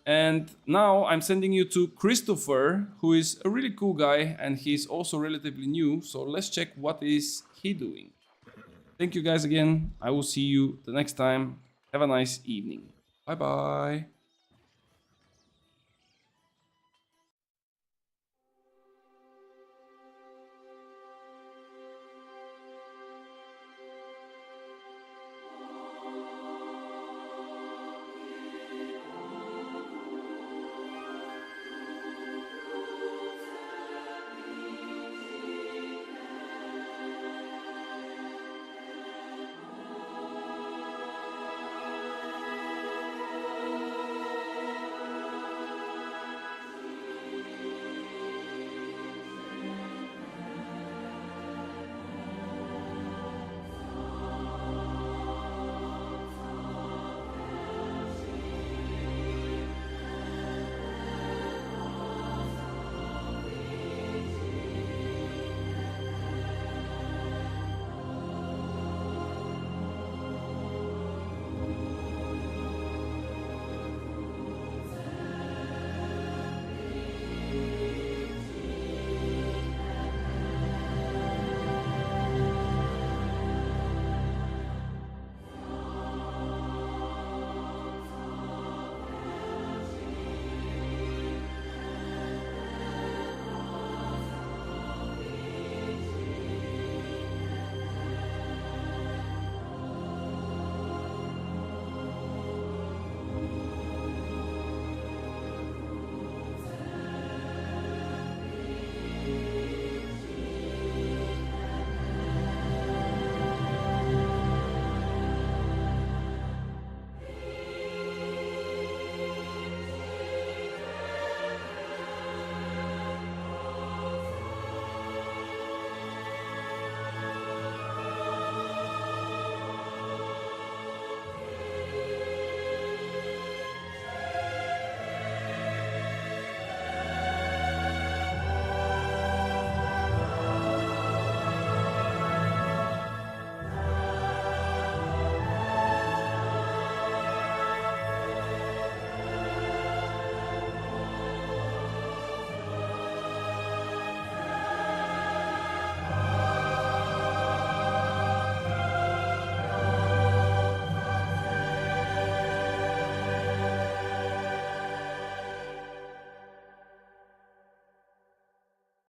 And now I'm sending you to Christopher, who is a really cool guy, and he's also relatively new, so let's check what is he doing. Thank you guys again. I will see you the next time. Have a nice evening. Bye bye.